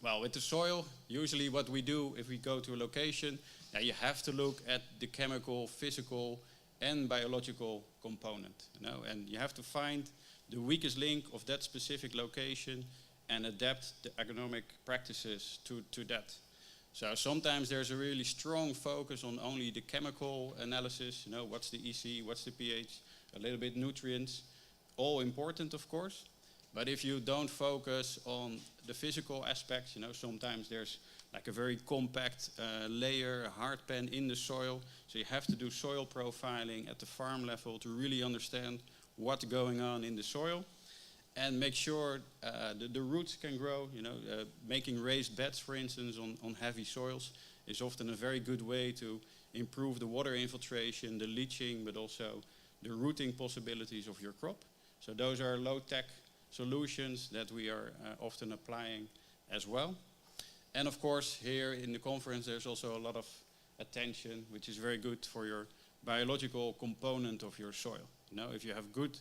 Well, with the soil, usually what we do if we go to a location, you have to look at the chemical, physical, and biological component, and you have to find the weakest link of that specific location and adapt the agronomic practices to that. So sometimes there's a really strong focus on only the chemical analysis, what's the EC, what's the pH, a little bit nutrients, all important of course. But if you don't focus on the physical aspects, sometimes there's like a very compact layer, a hard pan in the soil. So you have to do soil profiling at the farm level to really understand what's going on in the soil and make sure the roots can grow. Making raised beds, for instance, on heavy soils is often a very good way to improve the water infiltration, the leaching, but also the rooting possibilities of your crop. So those are low-tech solutions that we are often applying as well. And of course, here in the conference, there's also a lot of attention, which is very good for your biological component of your soil. If you have good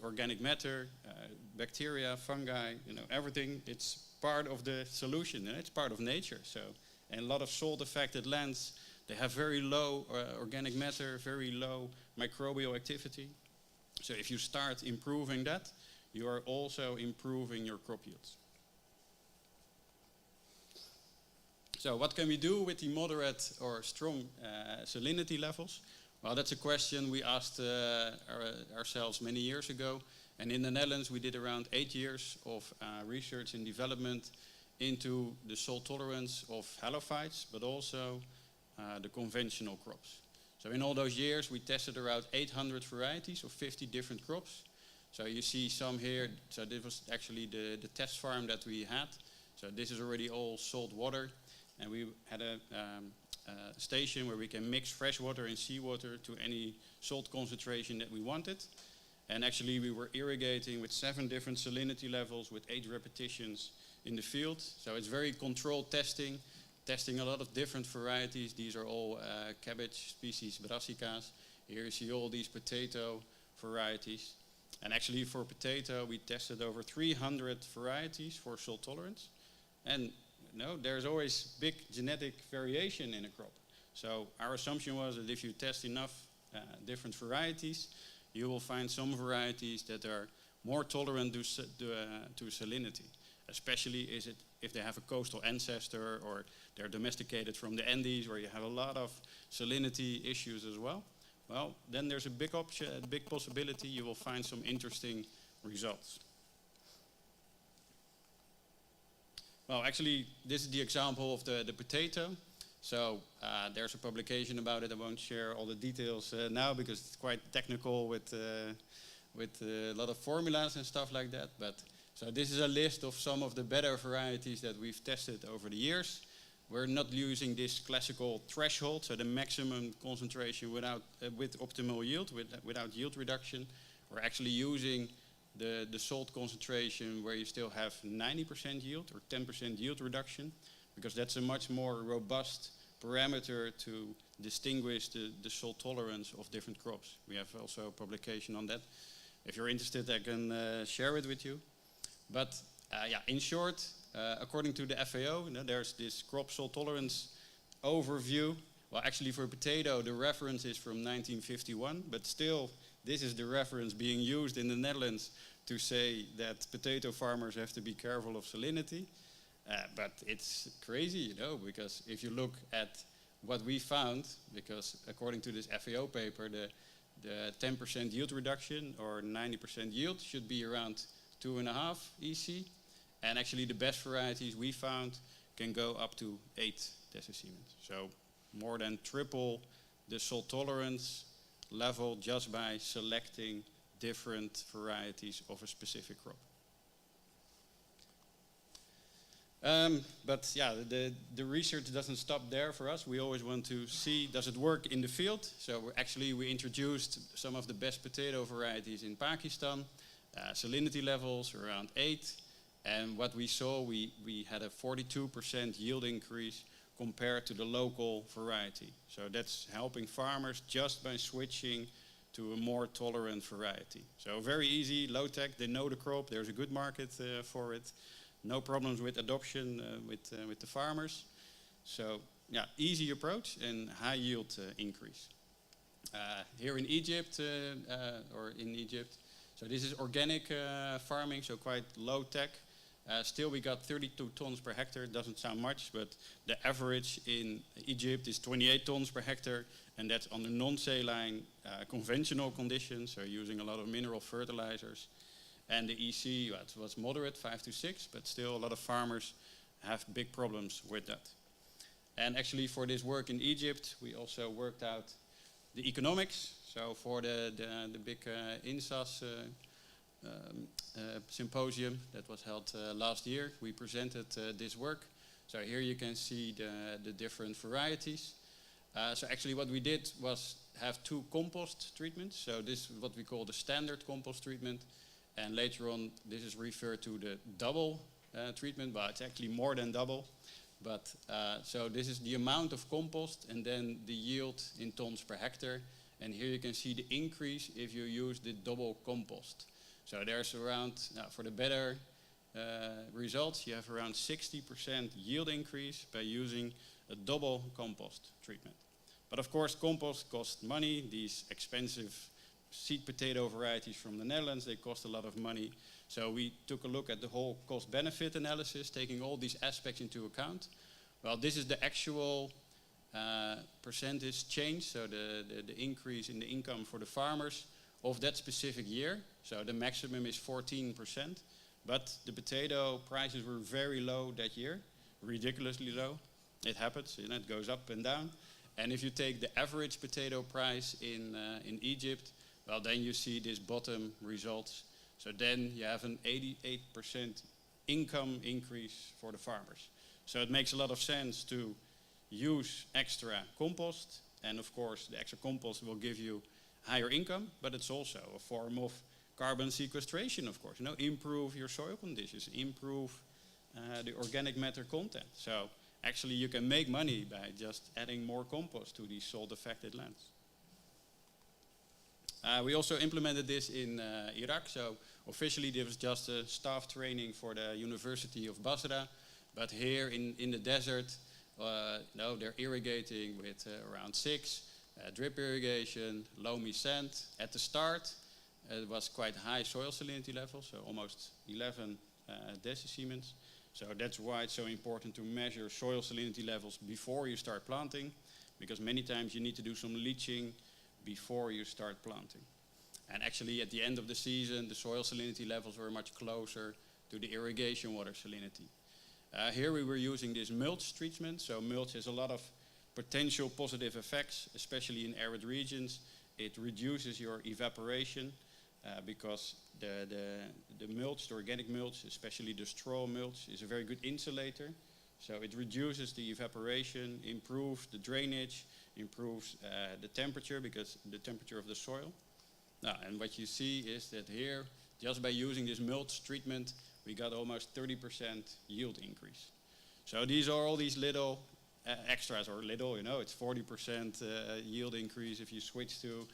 organic matter, bacteria, fungi, everything, it's part of the solution, and it's part of nature. So, and a lot of salt-affected lands, they have very low organic matter, very low microbial activity. So if you start improving that, you are also improving your crop yields. So what can we do with the moderate or strong salinity levels? Well, that's a question we asked ourselves many years ago. And in the Netherlands, we did around 8 years of research and development into the salt tolerance of halophytes, but also the conventional crops. So in all those years, we tested around 800 varieties of 50 different crops. So you see some here. So this was actually the test farm that we had. So this is already all salt water. And we had a station where we can mix fresh water and seawater to any salt concentration that we wanted. And actually we were irrigating with 7 different salinity levels with 8 repetitions in the field. So it's very controlled testing a lot of different varieties. These are all cabbage species, brassicas. Here you see all these potato varieties. And actually for potato, we tested over 300 varieties for salt tolerance. And there's always big genetic variation in a crop. So our assumption was that if you test enough different varieties, you will find some varieties that are more tolerant to salinity. Especially if they have a coastal ancestor or they're domesticated from the Andes where you have a lot of salinity issues as well. Well, then there's a big possibility you will find some interesting results. Well, actually, this is the example of the potato. So there's a publication about it. I won't share all the details now because it's quite technical with a lot of formulas and stuff like that. But so this is a list of some of the better varieties that we've tested over the years. We're not using this classical threshold, so the maximum concentration with optimal yield, without yield reduction. We're actually using the salt concentration where you still have 90% yield or 10% yield reduction, because that's a much more robust parameter to distinguish the salt tolerance of different crops. We have also a publication on that. If you're interested, I can share it with you. But in short, according to the FAO, there's this crop salt tolerance overview. Well, actually for potato, the reference is from 1951, but still, this is the reference being used in the Netherlands to say that potato farmers have to be careful of salinity. But it's crazy, because if you look at what we found, because according to this FAO paper, the 10% yield reduction or 90% yield should be around 2.5 EC. And actually the best varieties we found can go up to 8 decisiemens. So more than triple the salt tolerance level just by selecting different varieties of a specific crop. But yeah, the research doesn't stop there for us. We always want to see, does it work in the field? So we introduced some of the best potato varieties in Pakistan, salinity levels around 8. And what we saw, we had a 42% yield increase compared to the local variety. So that's helping farmers just by switching to a more tolerant variety. So very easy, low tech, they know the crop, there's a good market for it. no problems with adoption with the farmers. So yeah, easy approach and high yield increase. Here in Egypt, so this is organic farming, so quite low tech. Still we got 32 tons per hectare. Doesn't sound much, but the average in Egypt is 28 tons per hectare, and that's under non-saline conventional conditions, so using a lot of mineral fertilizers. And the EC was moderate, 5 to 6, but still a lot of farmers have big problems with that. And actually for this work in Egypt, we also worked out the economics. So for the big INSAS symposium that was held last year, we presented this work. So here you can see the different varieties. So actually what we did was have 2 compost treatments. So this is what we call the standard compost treatment. And later on, this is referred to the double treatment, but it's actually more than double. But so this is the amount of compost and then the yield in tons per hectare. And here you can see the increase if you use the double compost. So there's around, for the better results, you have around 60% yield increase by using a double compost treatment. But of course, compost costs money. These expensive seed potato varieties from the Netherlands, they cost a lot of money. So we took a look at the whole cost-benefit analysis, taking all these aspects into account. Well, this is the actual percentage change, so the increase in the income for the farmers of that specific year. So the maximum is 14%, but the potato prices were very low that year, ridiculously low. It happens, you know, it goes up and down. And if you take the average potato price in Egypt, well, then you see this bottom results. So then you have an 88% income increase for the farmers. So it makes a lot of sense to use extra compost. And of course, the extra compost will give you higher income, but it's also a form of carbon sequestration, of course. You know, improve your soil conditions, improve the organic matter content. So actually you can make money by just adding more compost to these salt-affected lands. We also implemented this in Iraq. So officially there was just a staff training for the University of Basra. But here in the desert, no, they're irrigating with around 6, drip irrigation, loamy sand. At the start, it was quite high soil salinity levels, so almost 11 decisiemens. So that's why it's so important to measure soil salinity levels before you start planting, because many times you need to do some leaching before you start planting. And actually at the end of the season, the soil salinity levels were much closer to the irrigation water salinity. Here we were using this mulch treatment. So mulch has a lot of potential positive effects, especially in arid regions. It reduces your evaporation because the mulch, the organic mulch, especially the straw mulch, is a very good insulator. So it reduces the evaporation, improves the drainage, improves the temperature, because the temperature of the soil. And what you see is that here, just by using this mulch treatment, we got almost 30% yield increase. So these are all these little extras, or little, you know, it's 40% yield increase if you switch to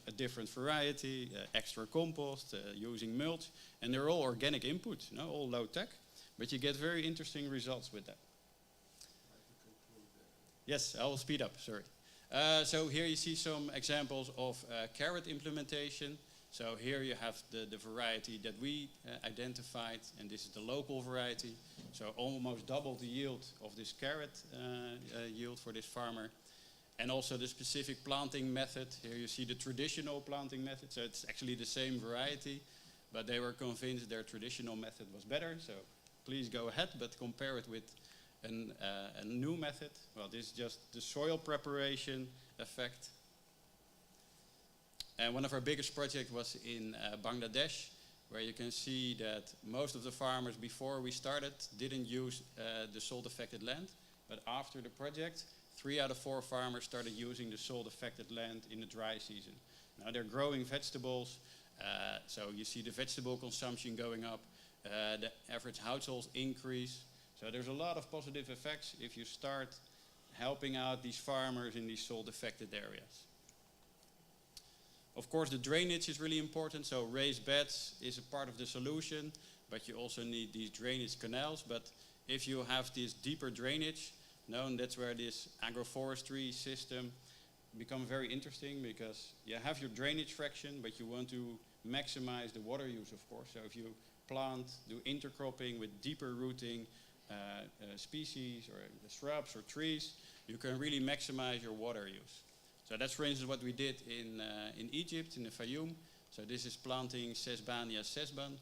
a different variety, extra compost, using mulch, and they're all organic inputs, you know, all low tech, but you get very interesting results with that. Yes, I will speed up, sorry. So here you see some examples of carrot implementation. So here you have the variety that we identified, and this is the local variety. So almost double the yield of this carrot yield for this farmer. And also the specific planting method. Here you see the traditional planting method. So it's actually the same variety, but they were convinced their traditional method was better. So please go ahead, but compare it with a new method. Well, this is just the soil preparation effect. And one of our biggest projects was in Bangladesh, where you can see that most of the farmers before we started didn't use the salt-affected land. But after the project, 3 out of 4 farmers started using the salt-affected land in the dry season. Now they're growing vegetables, so you see the vegetable consumption going up, the average households increase. So there's a lot of positive effects if you start helping out these farmers in these salt-affected areas. Of course, the drainage is really important, so raised beds is a part of the solution, but you also need these drainage canals. But if you have this deeper drainage, that's where this agroforestry system becomes very interesting, because you have your drainage fraction, but you want to maximize the water use, of course. So if you plant, do intercropping with deeper rooting species or shrubs or trees, you can really maximize your water use. So that's, for instance, what we did in Egypt, in the Fayum. So this is planting Sesbania sesban.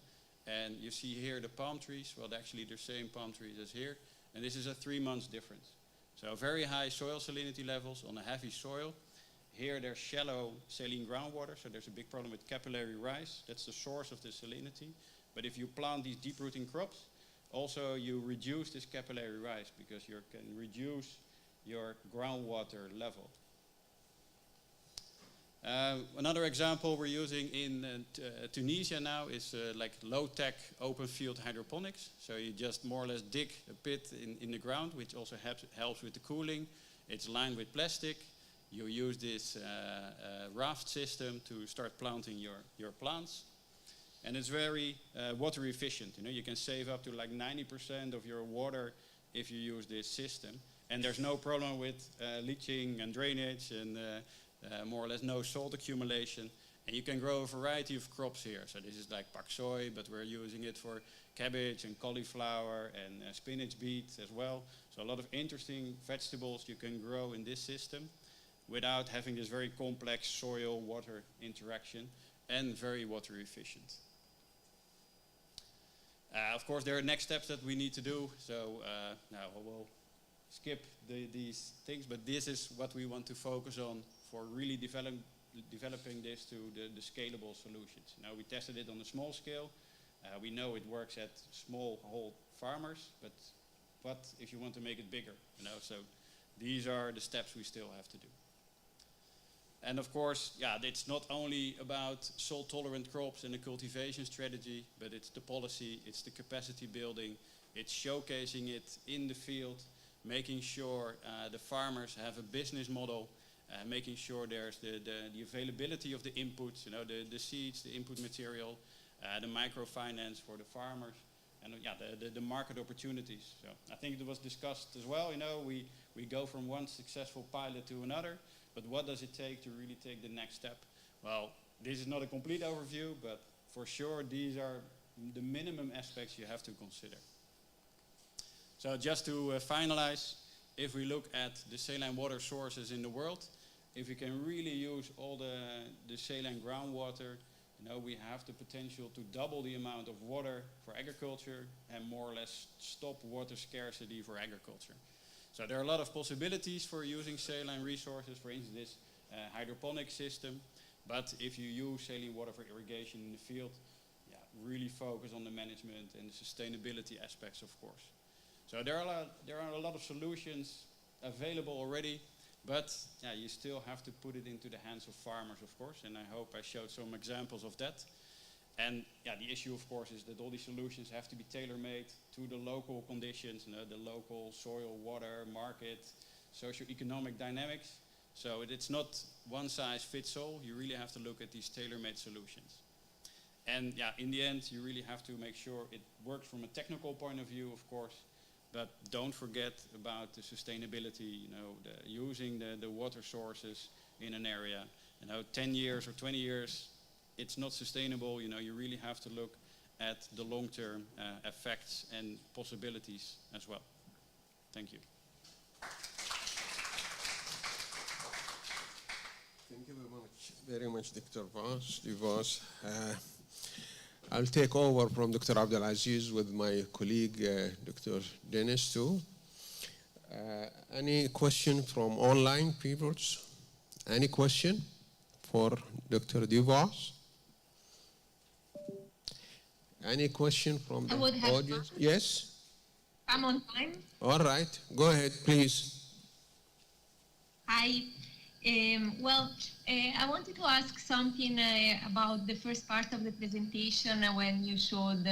And you see here the palm trees. Well, actually, they're the same palm trees as here. And this is a 3 months difference. So very high soil salinity levels on a heavy soil. Here there's shallow saline groundwater, so there's a big problem with capillary rise. That's the source of the salinity. But if you plant these deep rooting crops, also you reduce this capillary rise, because you can reduce your groundwater level. Another example we're using in Tunisia now is like low-tech open field hydroponics. So you just more or less dig a pit in the ground, which also helps with the cooling. It's lined with plastic. You use this raft system to start planting your plants. And it's very water efficient. You can save up to like 90% of your water if you use this system. And there's no problem with leaching and drainage, and more or less no salt accumulation. And you can grow a variety of crops here. So this is like pak soy, but we're using it for cabbage and cauliflower and spinach beets as well. So a lot of interesting vegetables you can grow in this system without having this very complex soil-water interaction, and very water efficient. Of course, there are next steps that we need to do. So now we'll skip these things, but this is what we want to focus on for really developing this to the scalable solutions. Now, we tested it on a small scale. We know it works at smallhold farmers, but what if you want to make it bigger? So these are the steps we still have to do. And of course, it's not only about salt-tolerant crops and the cultivation strategy, but it's the policy, it's the capacity building, it's showcasing it in the field, making sure the farmers have a business model, making sure there's the availability of the inputs, the seeds, the input material, the microfinance for the farmers, and the market opportunities. So I think it was discussed as well. We go from one successful pilot to another. But what does it take to really take the next step? Well, this is not a complete overview, but for sure these are the minimum aspects you have to consider. So just to finalize, if we look at the saline water sources in the world, if we can really use all the saline groundwater, we have the potential to double the amount of water for agriculture and more or less stop water scarcity for agriculture. So there are a lot of possibilities for using saline resources, for instance, this hydroponic system. But if you use saline water for irrigation in the field, really focus on the management and the sustainability aspects, of course. So there are a lot of solutions available already, but you still have to put it into the hands of farmers, of course. And I hope I showed some examples of that. And the issue, of course, is that all these solutions have to be tailor-made to the local conditions, the local soil, water, market, socioeconomic dynamics. So it's not one size fits all. You really have to look at these tailor-made solutions. And in the end, you really have to make sure it works from a technical point of view, of course, but don't forget about the sustainability, using the water sources in an area. 10 years or 20 years, it's not sustainable. You really have to look at the long-term effects and possibilities as well. Thank you. Thank you very much, Dr. Voss. I'll take over from Dr. Abdelaziz with my colleague, Dr. Dennis, too. Any question from online people? Any question for Dr. Voss? Any question from the audience? Yes? I'm on time. All right. Go ahead, please. Hi. I wanted to ask something about the first part of the presentation when you showed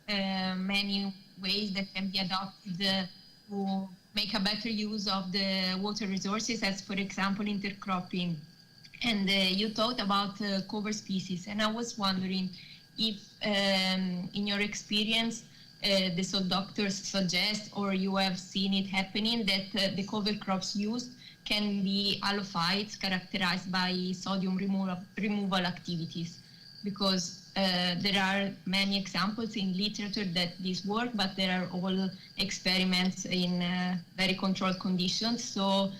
many ways that can be adopted to make a better use of the water resources, as, for example, intercropping. And you talked about cover species. And I was wondering if in your experience the soil doctors suggest or you have seen it happening that the cover crops used can be halophytes characterized by sodium removal activities, because there are many examples in literature that this work, but there are all experiments in very controlled conditions. So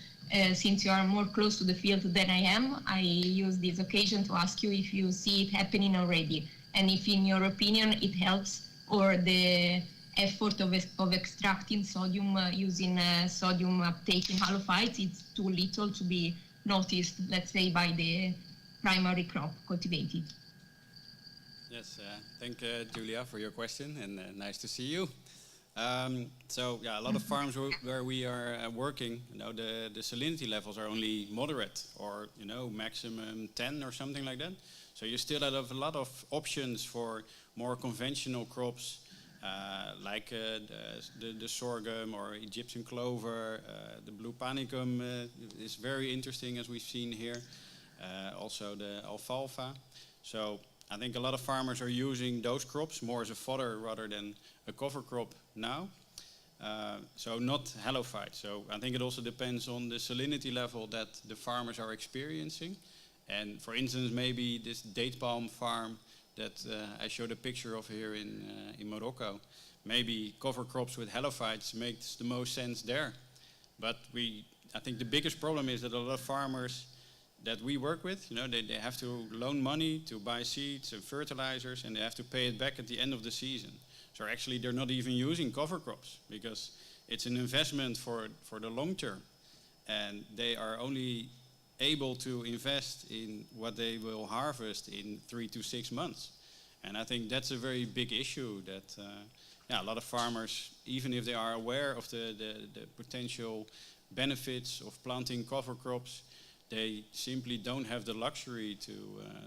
since you are more close to the field than I am, I use this occasion to ask you if you see it happening already, and if in your opinion it helps, or the effort of extracting sodium using sodium uptaking halophytes is too little to be noticed, let's say, by the primary crop cultivated. Yes, thank Julia for your question, and nice to see you. So yeah, a lot of farms where we are working, the salinity levels are only moderate, or maximum 10 or something like that. So you still have a lot of options for more conventional crops, like the sorghum or Egyptian clover. The blue panicum is very interesting, as we've seen here. Also the alfalfa. So I think a lot of farmers are using those crops more as a fodder rather than a cover crop now. So not halophyte. So I think it also depends on the salinity level that the farmers are experiencing. And for instance, maybe this date palm farm that I showed a picture of here in Morocco, maybe cover crops with halophytes makes the most sense there. But I think the biggest problem is that a lot of farmers that we work with, they have to loan money to buy seeds and fertilizers, and they have to pay it back at the end of the season. So actually they're not even using cover crops because it's an investment for the long term. And they are only able to invest in what they will harvest in 3 to 6 months. And I think that's a very big issue that a lot of farmers, even if they are aware of the potential benefits of planting cover crops, they simply don't have the luxury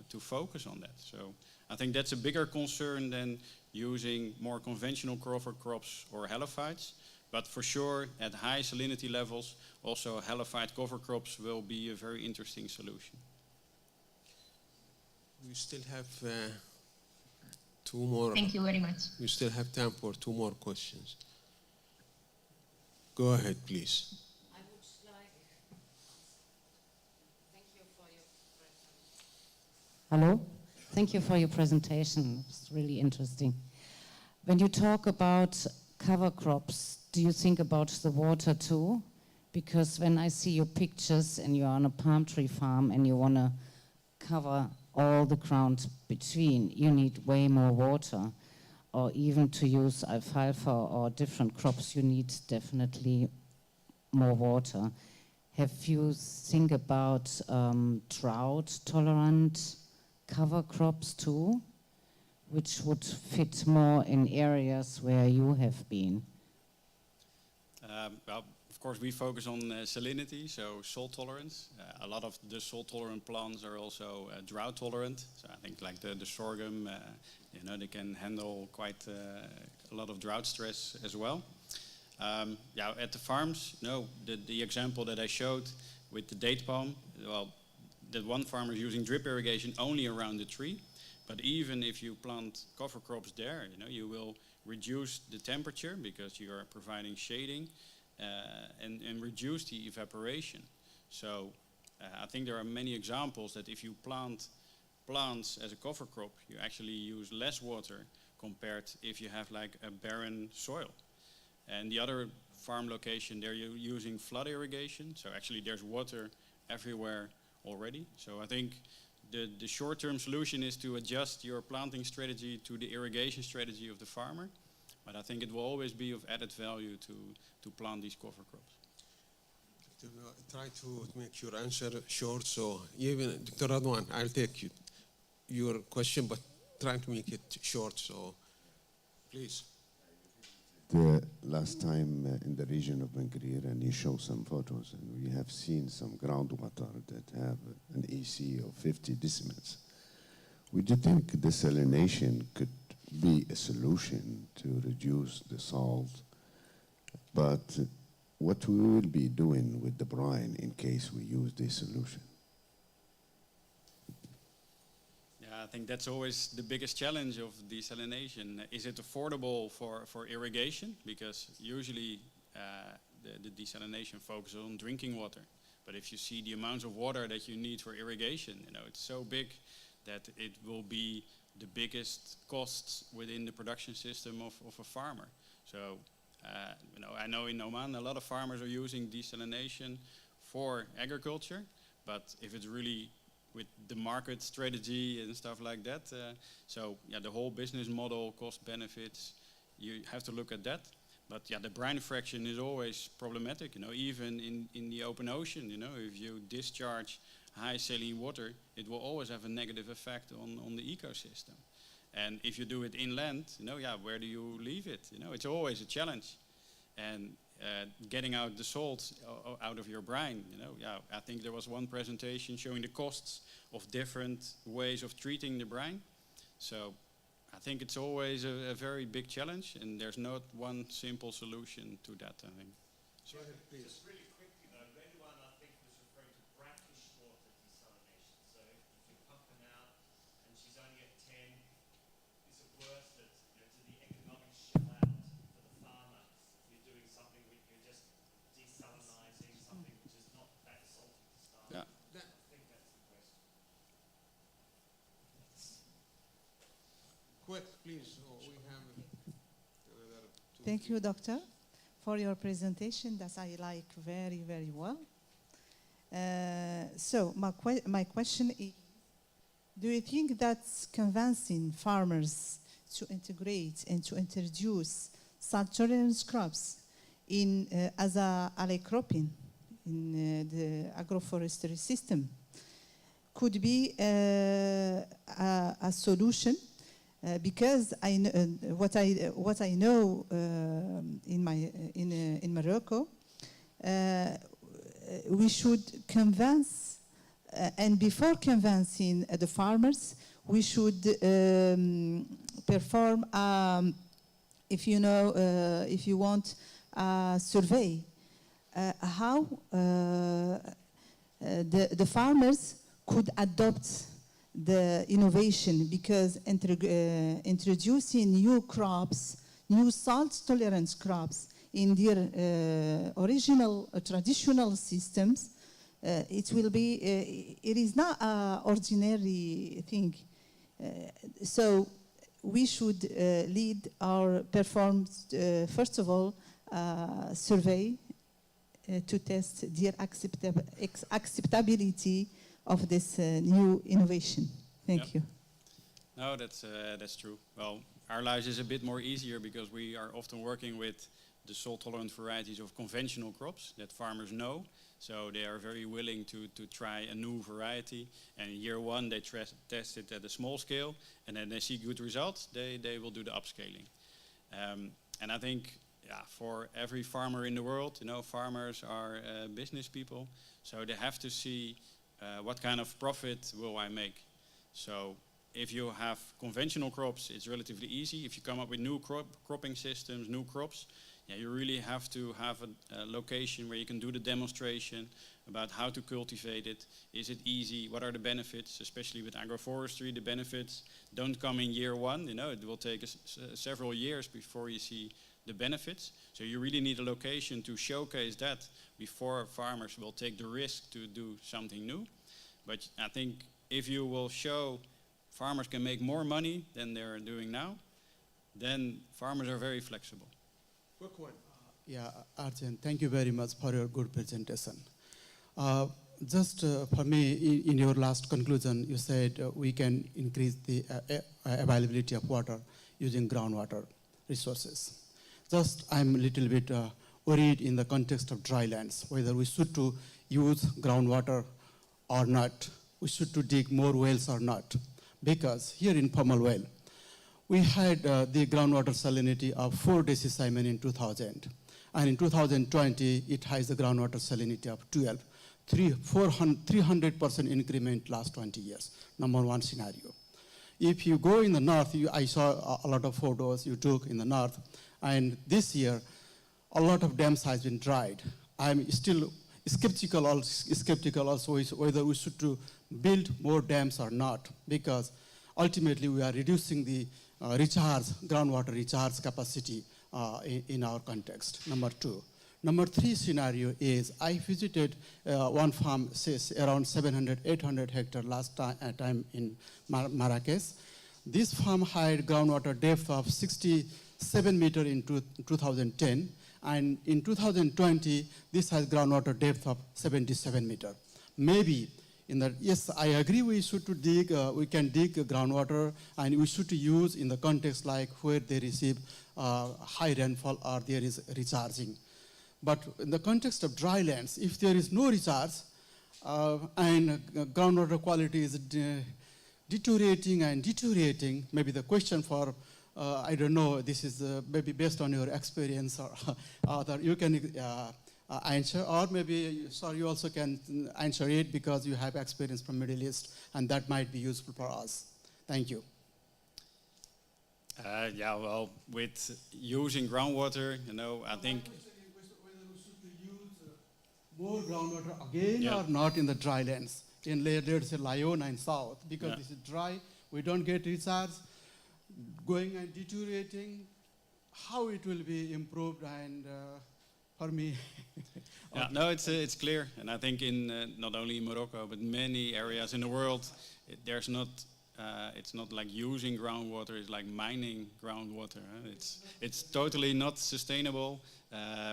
to focus on that. So I think that's a bigger concern than using more conventional cover crops or halophytes. But for sure, at high salinity levels, also halophyte cover crops will be a very interesting solution. We still have 2 more. Thank you very much. We still have time for 2 more questions. Go ahead, please. I would like, thank you for your presentation. Hello? Thank you for your presentation. It's really interesting. When you talk about cover crops, do you think about the water too? Because when I see your pictures and you're on a palm tree farm and you want to cover all the ground between, you need way more water. Or even to use alfalfa or different crops, you need definitely more water. Have you think about drought-tolerant cover crops too, which would fit more in areas where you have been? Well, of course, we focus on salinity, so salt tolerance. A lot of the salt-tolerant plants are also drought-tolerant. So I think like the sorghum, they can handle quite a lot of drought stress as well. At the farms, the example that I showed with the date palm, well, that one farmer is using drip irrigation only around the tree. But even if you plant cover crops there, you will reduce the temperature because you are providing shading and reduce the evaporation. So I think there are many examples that if you plant plants as a cover crop, you actually use less water compared if you have like a barren soil. And the other farm location, they're using flood irrigation. So actually there's water everywhere already. So I think the short-term solution is to adjust your planting strategy to the irrigation strategy of the farmer. But I think it will always be of added value to plant these cover crops. Try to make your answer short. So even Dr. Radwan, I'll take your question, but try to make it short. So please. The last time in the region of Benguir, and you show some photos, and we have seen some groundwater that have an EC of 50 decimals. Would you think desalination could be a solution to reduce the salt? But what we will be doing with the brine in case we use this solution? Yeah, I think that's always the biggest challenge of desalination. Is it affordable for irrigation? Because usually the desalination focuses on drinking water. But if you see the amounts of water that you need for irrigation, it's so big that it will be the biggest costs within the production system of a farmer. So, I know in Oman a lot of farmers are using desalination for agriculture, but if it's really with the market strategy and stuff like that, the whole business model, cost benefits, you have to look at that. But the brine fraction is always problematic, even in the open ocean, if you discharge high saline water, it will always have a negative effect on the ecosystem. And if you do it inland, where do you leave it? It's always a challenge. And getting out the salt out of your brine, I think there was one presentation showing the costs of different ways of treating the brine. So I think it's always a very big challenge, and there's not one simple solution to that, I think. Go ahead, please. Just really quickly though, anyone I think was referring to brackish water desalination. So if you're pumping out and she's only at 10, is it worth it to the economic shell out for the farmer if you're doing something where you're just desalinizing something which is not that salty to start? Yeah. I think that's the question. Quick, please. We have another 2. Thank you, Doctor, for your presentation that I like very, very well. So my question is, do you think that's convincing farmers to integrate and to introduce salt tolerance crops in as a alley cropping in the agroforestry system could be a solution? Because what I know in Morocco, we should convince, and before convincing the farmers, we should perform, if you want, a survey. How the farmers could adopt the innovation, because introducing new crops, new salt tolerance crops in their original traditional systems, it is not an ordinary thing. So we should perform, first of all, a survey to test their acceptability of this new innovation. Thank you. No, that's true. Well, our lives is a bit more easier because we are often working with the salt-tolerant varieties of conventional crops that farmers know. So they are very willing to try a new variety. And in year 1, they test it at a small scale. And then they see good results, they will do the upscaling. And I think, for every farmer in the world, farmers are business people. So they have to see what kind of profit will I make. So if you have conventional crops, it's relatively easy. If you come up with new cropping systems, new crops, you really have to have a location where you can do the demonstration about how to cultivate it. Is it easy? What are the benefits? Especially with agroforestry, the benefits don't come in year 1. It will take several years before you see the benefits. So you really need a location to showcase that before farmers will take the risk to do something new. But I think if you will show farmers can make more money than they're doing now, then farmers are very flexible. Quick one. Arjun, thank you very much for your good presentation. Just for me, in your last conclusion, you said we can increase the availability of water using groundwater resources. Just I'm a little bit worried in the context of dry lands, whether we should to use groundwater or not, we should to dig more wells or not. Because here in Pummel Well, we had the groundwater salinity of 4 decicimane in 2000. And in 2020, it has the groundwater salinity of 12. 300% increment last 20 years, number one scenario. If you go in the north, I saw a lot of photos you took in the north, and this year, a lot of dams has been dried. I'm still skeptical also whether we should to build more dams or not, because ultimately we are reducing the groundwater recharge capacity in our context, number 2. Number 3 scenario is I visited one farm, says around 700, 800 hectare last time in Marrakech. This farm had groundwater depth of 67 meter in 2010, and in 2020, this has groundwater depth of 77 meter. Maybe yes, I agree we should to dig, we can dig groundwater, and we should to use in the context like where they receive high rainfall or there is recharging. But in the context of dry lands, if there is no recharge and groundwater quality is deteriorating, maybe the question for, I don't know, this is maybe based on your experience or other, you can answer, or maybe, sorry, you also can answer it because you have experience from Middle East, and that might be useful for us. Thank you. Yeah, well, with using groundwater, I think more groundwater again or not in the dry lands, in let's say Laayoune and south, because this is dry, we don't get recharge, going and deteriorating, how it will be improved, and for me. Yeah, no, it's clear, and I think in not only in Morocco but many areas in the world, it's not like using groundwater; it's like mining groundwater. It's totally not sustainable.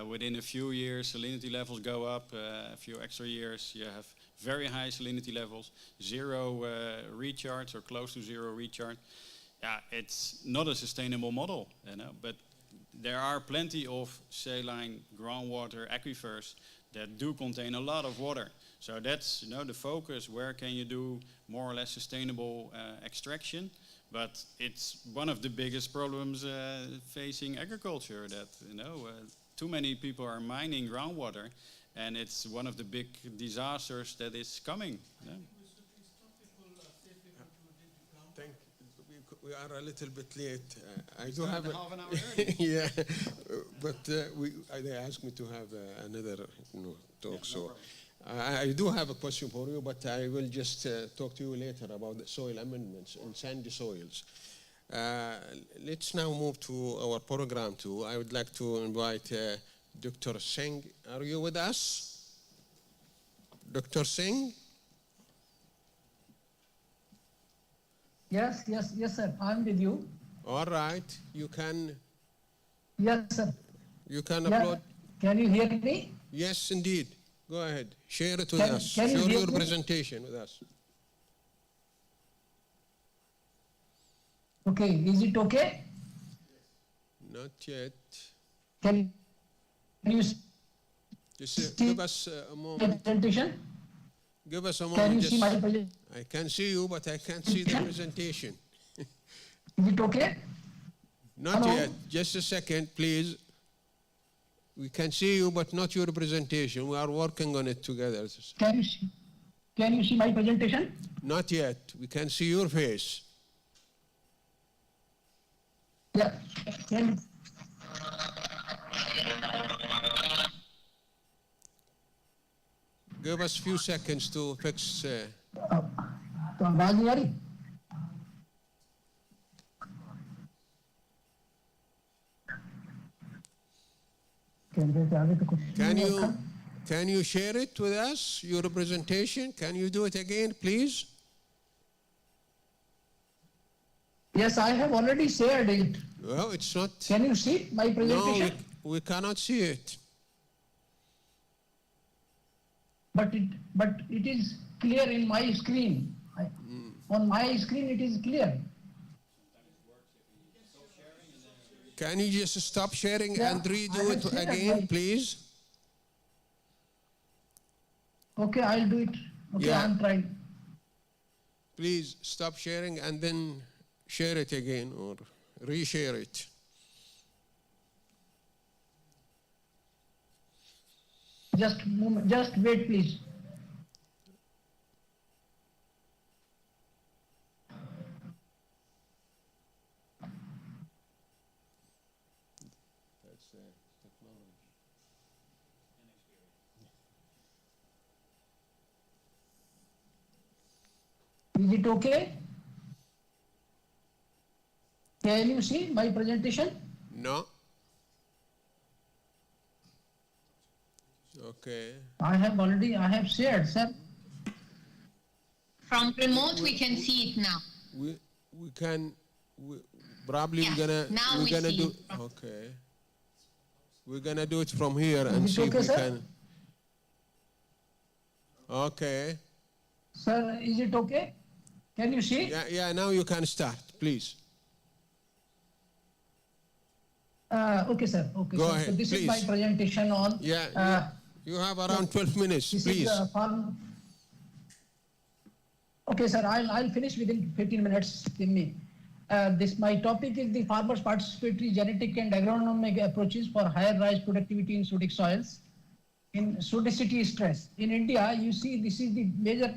Within a few years, salinity levels go up. A few extra years, you have very high salinity levels, zero recharge or close to zero recharge. Yeah, it's not a sustainable model, but there are plenty of saline groundwater aquifers that do contain a lot of water. So that's the focus. Where can you do more or less sustainable extraction? But it's one of the biggest problems facing agriculture. That too many people are mining groundwater, and it's one of the big disasters that is coming. We are a little bit late. I do have half an hour early. yeah, but they asked me to have another talk. So I do have a question for you, but I will just talk to you later about the soil amendments in sandy soils. Let's now move to our program too. I would like to invite Dr. Singh. Are you with us? Dr. Singh? Yes, sir. I'm with you. All right. You can. Yes, sir. You can upload. Can you hear me? Yes, indeed. Go ahead. Share it with us. Can you Share hear your me? presentation with us. Okay. Is it okay? Not yet. Can you Just give us a moment. presentation? Give us a moment. Can you see my presentation? I can see you, but I can't see the presentation. Is it okay? Not yet. Just a second, please. We can see you, but not your presentation. We are working on it together. Can you see my presentation? Not yet. We can see your face. Yeah. Give us a few seconds to fix. तो आवाज नहीं आ रही? Can you share it with us, your presentation? Can you do it again, please? Yes, I have already shared it. Well, it's not. Can you see my presentation? No, we cannot see it. But it is clear in my screen. On my screen, it is clear. Can you just stop sharing and redo it again, please? Okay, I'll do it. Okay, Yeah. I'm trying. Please stop sharing and then share it again or reshare it. Just wait, please. Is it okay? Can you see my presentation? No. Okay. I have shared, sir. From remote, we can see it now. We can, probably Yes, now we're we gonna see do, it. okay. We're gonna do it from here and Is it see if okay, we sir? can. Okay. Sir, is it okay? Can you see? Yeah, now you can start, please. Okay, sir. Okay, Go sir. ahead, So this is my please. presentation on. You have around 12 minutes, This please. is farm. Okay, sir. I'll finish within 15 minutes. Give me. My topic is the farmers' participatory genetic and agronomic approaches for higher rice productivity in sodic soils. In sodicity stress. In India, you see this is the major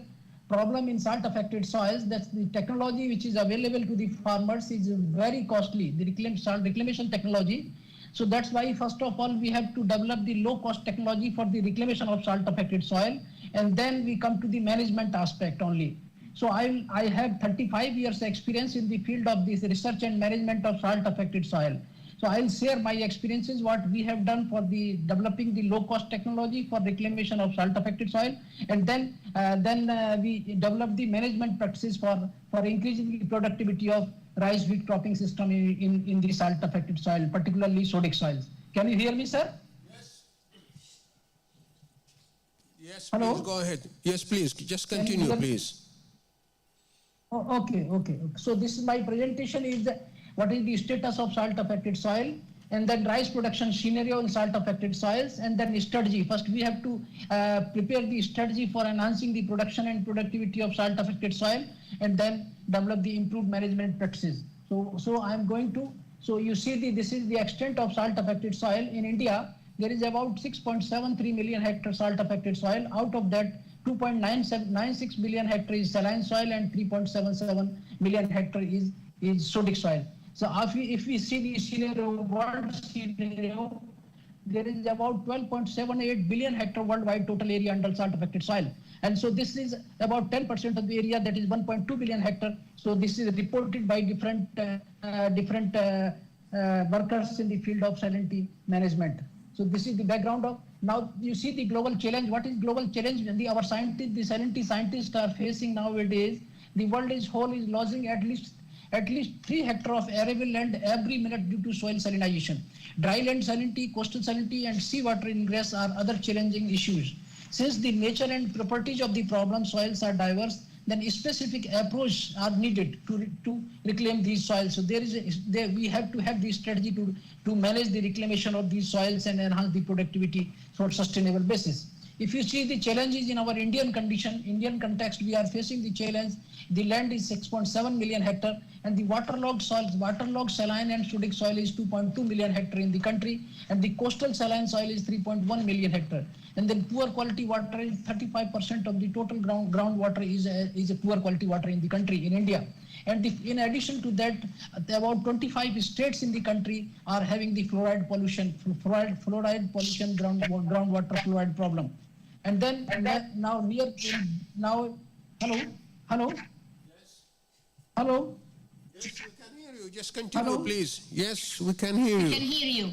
problem in salt affected soils. That the technology which is available to the farmers is very costly, the salt reclamation technology. So that's why first of all we have to develop the low cost technology for the reclamation of salt affected soil, and then we come to the management aspect only. So I have 35 years experience in the field of this research and management of salt affected soil. So I'll share my experiences, what we have done for the developing the low cost technology for reclamation of salt affected soil, and then we develop the management practices for increasing the productivity of rice wheat cropping system in the salt affected soil, particularly sodic soils. Can you hear me, sir? Yes, Hello? please, go ahead. Yes, please, just continue, please. Oh, okay. So this is my presentation is what is the status of salt affected soil, and then rice production scenario in salt affected soils, and then strategy. First we have to prepare the strategy for enhancing the production and productivity of salt affected soil, and then develop the improved management practices. So I'm going to, so you see this is the extent of salt affected soil in India. There is about 6.73 million hectare salt affected soil. Out of that 2.96 million hectare is saline soil and 3.77 million hectare is sodic soil. So if we see the scenario, world scenario, there is about 12.78 billion hectare worldwide total area under salt affected soil. And so this is about 10% of the area, that is 1.2 billion hectare. So this is reported by different workers in the field of salinity management. So this is the background of, now you see the global challenge. What is global challenge? Our scientists, the salinity scientists are facing nowadays. The world as whole is losing at least 3 hectares of arable land every minute due to soil salinization. Dry land salinity, coastal salinity, and seawater ingress are other challenging issues. Since the nature and properties of the problem soils are diverse, then specific approach are needed to reclaim these soils. So we have to have this strategy to manage the reclamation of these soils and enhance the productivity for sustainable basis. If you see the challenges in our Indian context, we are facing the challenge. The land is 6.7 million hectare, and the waterlogged saline and sodic soil is 2.2 million hectare in the country, and the coastal saline soil is 3.1 million hectare. And then poor quality water is 35% of the total groundwater is a poor quality water in the country, in India. And in addition to that, about 25 states in the country are having the fluoride pollution, groundwater fluoride problem. And then hello? Hello? Yes, we can hear you. Just continue, please. Yes, we can hear you. We can hear you.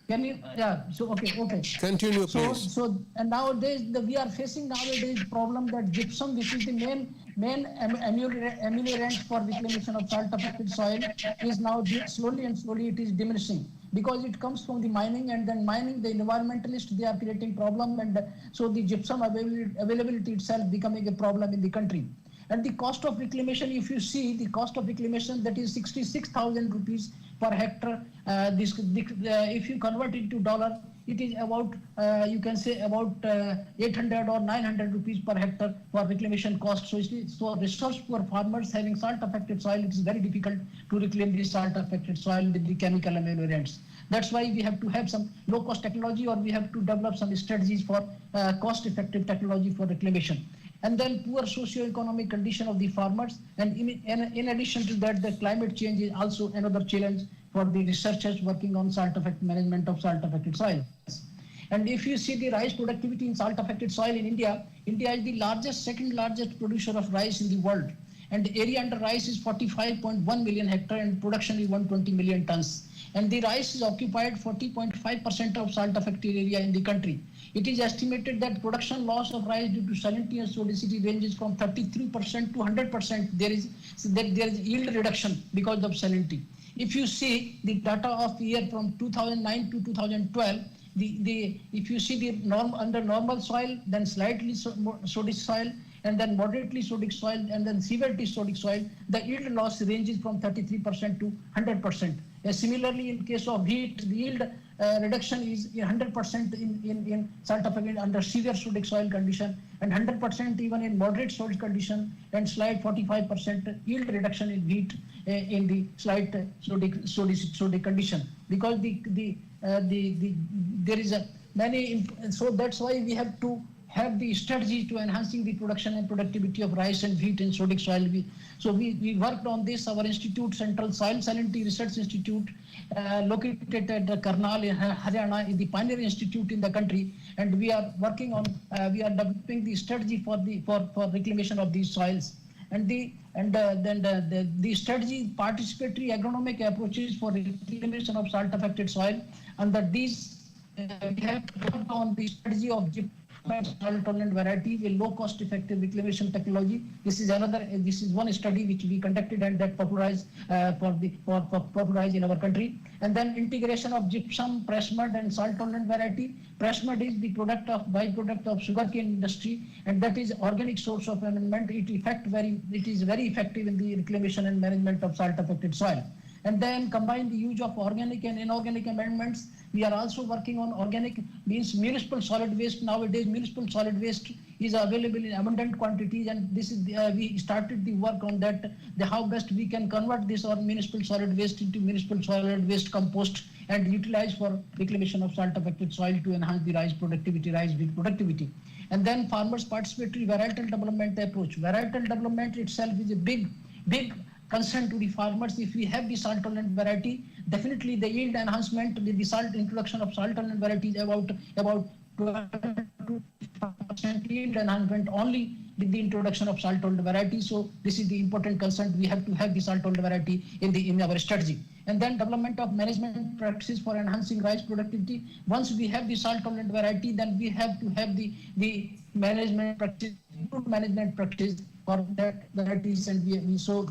Can you? Yeah. So okay. Continue, please. So and nowadays we are facing problem that gypsum, which is the main ameliorant for reclamation of salt affected soil, is now slowly it is diminishing, because it comes from the mining, and then mining, the environmentalists, they are creating problem, and so the gypsum availability itself becoming a problem in the country. And the cost of reclamation, if you see the cost of reclamation, that is 66,000 rupees per hectare. If you convert it to dollar, it is about, you can say about 800 or 900 rupees per hectare for reclamation cost. So resource poor farmers having salt affected soil, it is very difficult to reclaim the salt affected soil with the chemical ameliorants. That's why we have to have some low cost technology, or we have to develop some strategies for cost effective technology for reclamation. And then poor socio-economic condition of the farmers, and in addition to that, the climate change is also another challenge for the researchers working on management of salt affected soils. And if you see the rice productivity in salt affected soil in India, India is the second largest producer of rice in the world. and the area under rice is 45.1 million hectare, and production is 120 million tons. And the rice is occupied 40.5% of salt affected area in the country. It is estimated that production loss of rice due to salinity and sodicity ranges from 33% to 100%. There is yield reduction because of salinity. If you see the data of the year from 2009 to 2012, if you see the under normal soil, then slightly sodic soil, and then moderately sodic soil, and then severely sodic soil, the yield loss ranges from 33% to 100%. Similarly, in case of wheat, the yield reduction is 100% in salt affected under severe sodic soil condition, and 100% even in moderate soil condition, and slight 45% yield reduction in wheat in the slight sodic condition. Because there is a many, so that's why we have to have the strategy to enhancing the production and productivity of rice and wheat in sodic soil. So we worked on this. Our institute, Central Soil Salinity Research Institute, located at Karnal in Haryana, is the pioneer institute in the country, and we are working on, we are developing the strategy for reclamation of these soils. And the strategy, participatory agronomic approaches for reclamation of salt affected soil. Under these, we have worked on the strategy of salt tolerant variety with low cost effective reclamation technology. This is one study which we conducted and that popularized popularized in our country. And then integration of gypsum, press mud and salt tolerant variety. Press mud is the byproduct of sugarcane industry, and that is organic source of amendment. It is very effective in the reclamation and management of salt affected soil. And then combine the use of organic and inorganic amendments. We are also working on organic, means municipal solid waste. Nowadays, municipal solid waste is available in abundant quantities, and this is we started the work on that. How best we can convert this or municipal solid waste into municipal solid waste compost and utilize for reclamation of salt affected soil to enhance the rice wheat productivity. And then farmers' participatory varietal development approach. Varietal development itself is a big concern to the farmers. If we have the salt tolerant variety, definitely the yield enhancement with the introduction of salt tolerant varieties about 12% yield enhancement only with the introduction of salt tolerant variety. So this is the important concern. We have to have the salt tolerant variety in our strategy. And then development of management practices for enhancing rice productivity. Once we have the salt tolerant variety, then we have to have the management practice, improved management practice for that varieties. And so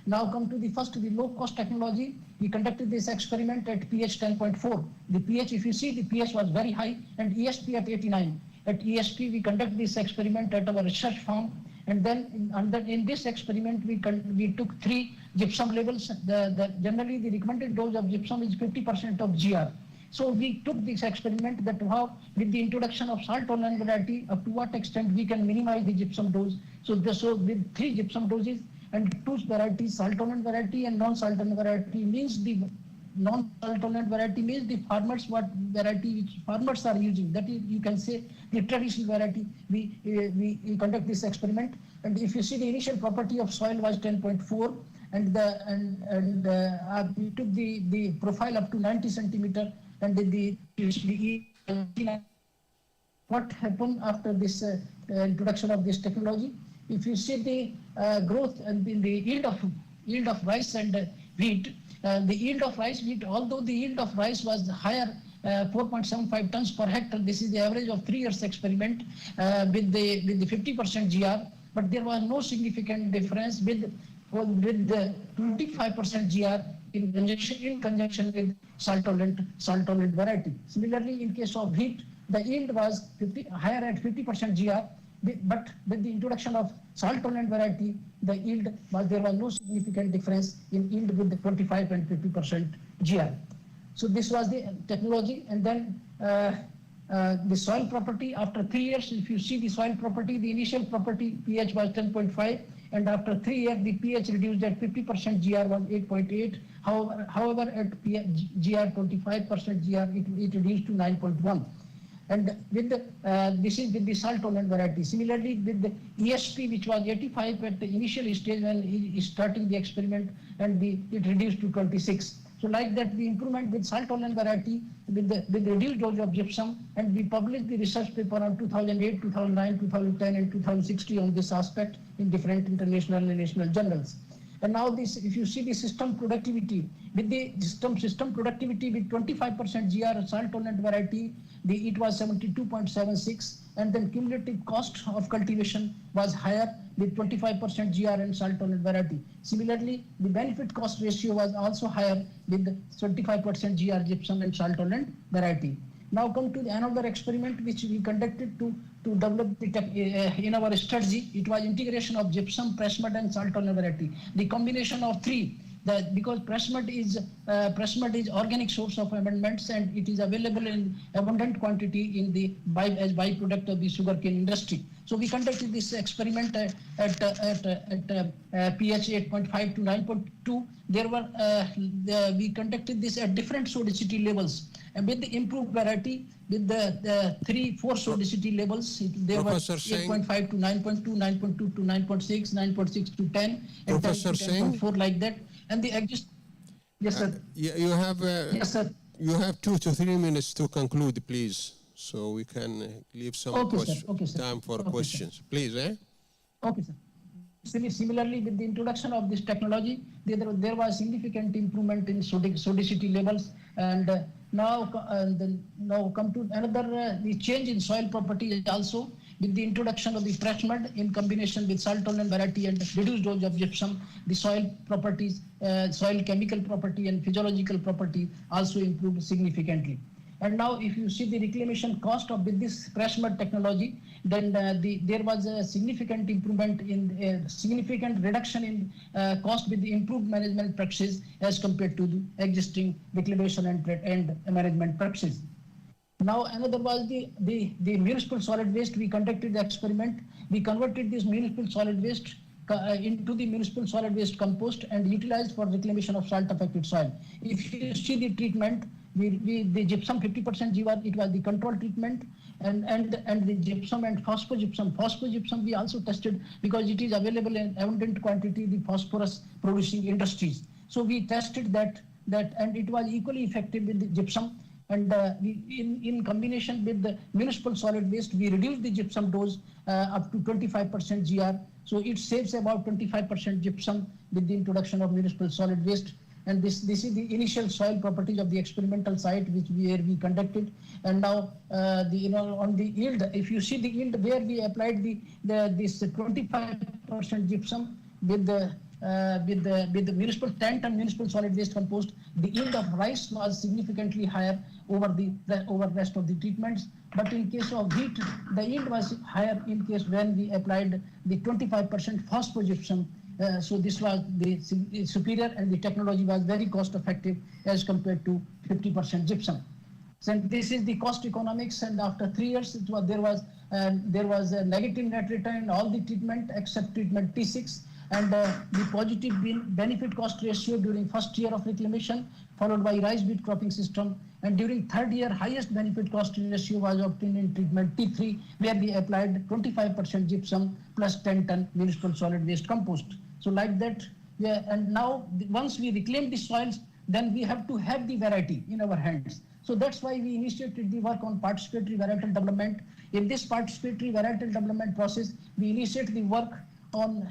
now come to the low cost technology. We conducted this experiment at pH 10.4. The pH, if you see, the pH was very high, and ESP at 89. At ESP, we conducted this experiment at our research farm, and then in this experiment, we took 3 gypsum levels. Generally, the recommended dose of gypsum is 50% of GR. So we took this experiment that how, with the introduction of salt tolerant variety, up to what extent we can minimize the gypsum dose. So with 3 gypsum doses and 2 varieties, salt tolerant variety and non-salt tolerant variety, means the non-salt tolerant variety means the farmers what variety which farmers are using. That is, you can say the traditional variety. We conduct this experiment, and if you see, the initial property of soil was 10.4, and we took the profile up to 90 centimeter, and what happened after this introduction of this technology. If you see the growth and the yield of rice and wheat, the yield of rice wheat, although the yield of rice was higher, 4.75 tons per hectare. This is the average of 3 years experiment with the 50% GR, but there was no significant difference with the 25% GR in conjunction with salt tolerant variety. Similarly, in case of wheat, the yield was higher at 50% GR, but with the introduction of salt tolerant variety, the yield there was no significant difference in yield with the 25 and 50% GR. So this was the technology. And then the soil property, after 3 years, if you see the soil property, the initial property pH was 10.5, and after 3 years, the pH reduced at 50% GR was 8.8. However, at GR 25% GR, it reduced to 9.1. And with this is with the salt tolerant variety. Similarly, with the ESP, which was 85 at the initial stage when he is starting the experiment, and it reduced to 26. So like that, the improvement with salt tolerant variety with the reduced dose of gypsum, and we published the research paper on 2008, 2009, 2010, and 2016 on this aspect in different international and national journals. And now this, if you see the system productivity, with the system productivity with 25% GR salt tolerant variety, it was 72.76, and then cumulative cost of cultivation was higher with 25% GR and salt tolerant variety. Similarly, the benefit cost ratio was also higher with 25% GR gypsum and salt tolerant variety. Now come to another experiment which we conducted to develop the in our strategy. It was integration of gypsum, press mud, and salt tolerant variety. The combination of three. Because press mud is organic source of amendments, and it is available in abundant quantity in the as byproduct of the sugarcane industry. So we conducted this experiment at pH 8.5 to 9.2. There were we conducted this at different sodicity levels, and with the improved variety with the 3-4 sodicity levels, there was 8.5 to 9.2, 9.2 to 9.6, 9.6 to 10, and 10 to 10.4 like that. And the yes, sir. You have yes, sir. You have 2 to 3 minutes to conclude, please, so we can leave some time for questions. Sir. Please, eh? Okay, sir. Similarly, with the introduction of this technology, there was significant improvement in sodicity levels, and now come to another the change in soil properties also. With the introduction of the press mud in combination with salt tolerant variety and reduced dose of gypsum, the soil properties, soil chemical property and physiological property also improved significantly. And now if you see the reclamation cost of with this press mud technology, then there was a significant improvement in significant reduction in cost with the improved management practices as compared to the existing reclamation and management practices. Now another was the municipal solid waste. We conducted the experiment. We converted this municipal solid waste into the municipal solid waste compost and utilized for reclamation of salt affected soil. If you see the treatment, the gypsum 50% GR, it was the control treatment, and the gypsum and phosphogypsum we also tested because it is available in abundant quantity the phosphorus producing industries. So we tested that and it was equally effective with the gypsum. And in combination with the municipal solid waste, we reduced the gypsum dose up to 25% GR. So it saves about 25% gypsum with the introduction of municipal solid waste. And this is the initial soil properties of the experimental site where we conducted. And now on the yield, if you see the yield where we applied this 25% gypsum with the municipal 10 ton municipal solid waste compost, the yield of rice was significantly higher over rest of the treatments. But in case of wheat, the yield was higher in case when we applied the 25% phosphogypsum. So this was the superior, and the technology was very cost effective as compared to 50% gypsum. So this is the cost economics, and after 3 years, there was a negative net return in all the treatment except treatment T6. And the positive benefit cost ratio during first year of reclamation, followed by rice wheat cropping system. And during third year, highest benefit cost ratio was obtained in treatment T3, where we applied 25% gypsum plus 10 ton municipal solid waste compost. So like that, and now once we reclaim the soils, then we have to have the variety in our hands. So that's why we initiated the work on participatory varietal development. In this participatory varietal development process, we initiated the work on,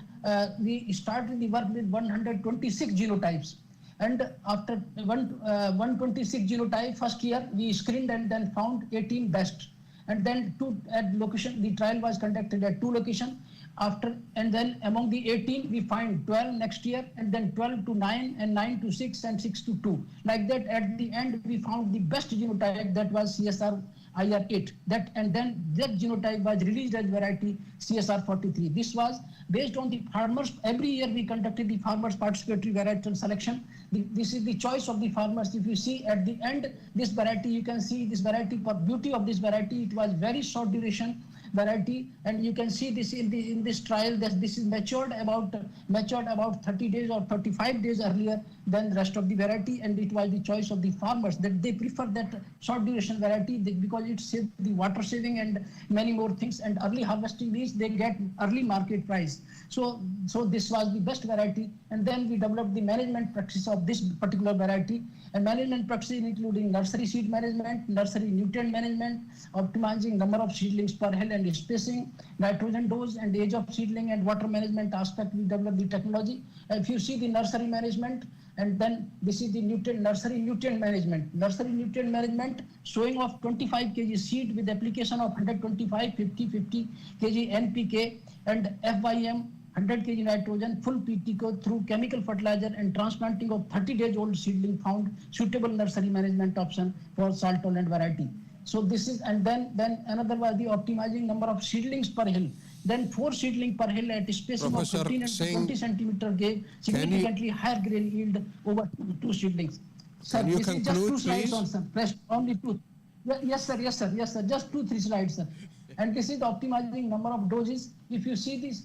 we started the work with 126 genotypes. And after 126 genotype first year, we screened and then found 18 best. And then at location, the trial was conducted at 2 locations. And then among the 18, we find 12 next year, and then 12 to 9, and 9 to 6, and 6 to 2. Like that, at the end, we found the best genotype, that was CSR IR8. And then that genotype was released as variety CSR 43. This was based on the farmers. Every year we conducted the farmers participatory varietal selection. This is the choice of the farmers. If you see at the end, this variety, you can see this variety, for beauty of this variety, it was very short duration. variety, and you can see this in this trial that this is matured about 30 days or 35 days earlier than the rest of the variety, and it was the choice of the farmers that they prefer that short duration variety because it saves the water saving and many more things, and early harvesting means they get early market price. So this was the best variety, and then we developed the management practice of this particular variety, and management practices including nursery seed management, nursery nutrient management, optimizing number of seedlings per hill and spacing, nitrogen dose and age of seedling, and water management aspect. We developed the technology. If you see the nursery management, and then this is the nursery nutrient management. Nursery nutrient management, sowing of 25 kg seed with application of 125, 50, 50 kg NPK and FYM, 100 kg nitrogen, full PTCO through chemical fertilizer, and transplanting of 30 days old seedling found suitable nursery management option for salt tolerant variety. So this is, and then another was the optimizing number of seedlings per hill. Then 4 seedling per hill at a spacing of 15 and 20 centimeter gave significantly higher grain yield over 2 seedlings. Sir, this is just 2 slides on, sir. Press only 2. Yes, sir. Yes, sir. Yes, sir. Just 2-3 slides, sir. And this is the optimizing number of doses. If you see this,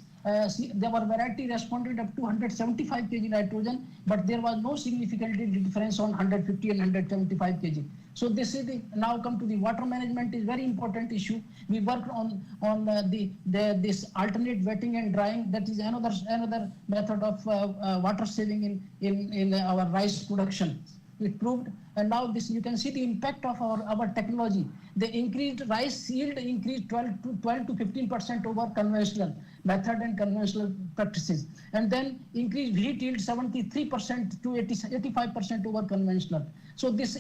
there were variety responded up to 175 kg nitrogen, but there was no significant difference on 150 and 175 kg. So this is the, now come to the water management is very important issue. We worked on this alternate wetting and drying. That is another method of water saving in our rice production. It proved, and now this you can see the impact of our technology. The increased rice yield increased 12 to 15% over conventional method and conventional practices, and then increased wheat yield 73% to 85% over conventional. So this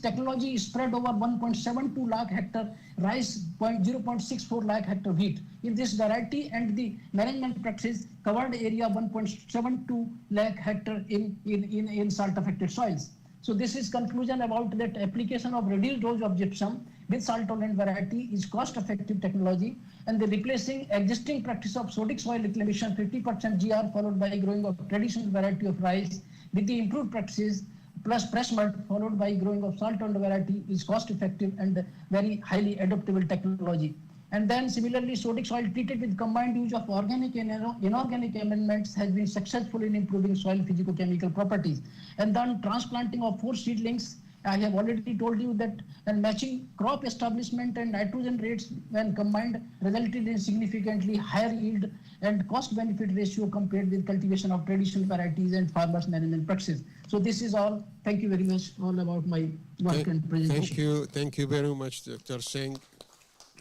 technology is spread over 1.72 lakh hectare rice, 0.64 lakh hectare wheat. In this variety and the management practices covered area 1.72 lakh hectare in salt affected soils. So this is conclusion about that application of reduced dose of gypsum with salt tolerant variety is cost effective technology, and the replacing existing practice of sodic soil reclamation 50% GR followed by growing of traditional variety of rice with the improved practices plus fresh mud followed by growing of salt tolerant variety is cost effective and very highly adaptable technology. And then similarly, sodic soil treated with combined use of organic and inorganic amendments has been successful in improving soil physicochemical properties. And then transplanting of 4 seedlings, I have already told you that, and matching crop establishment and nitrogen rates when combined resulted in significantly higher yield and cost benefit ratio compared with cultivation of traditional varieties and farmers management practices. So this is all. Thank you very much all about my work and presentation. Thank you very much, Dr. Singh.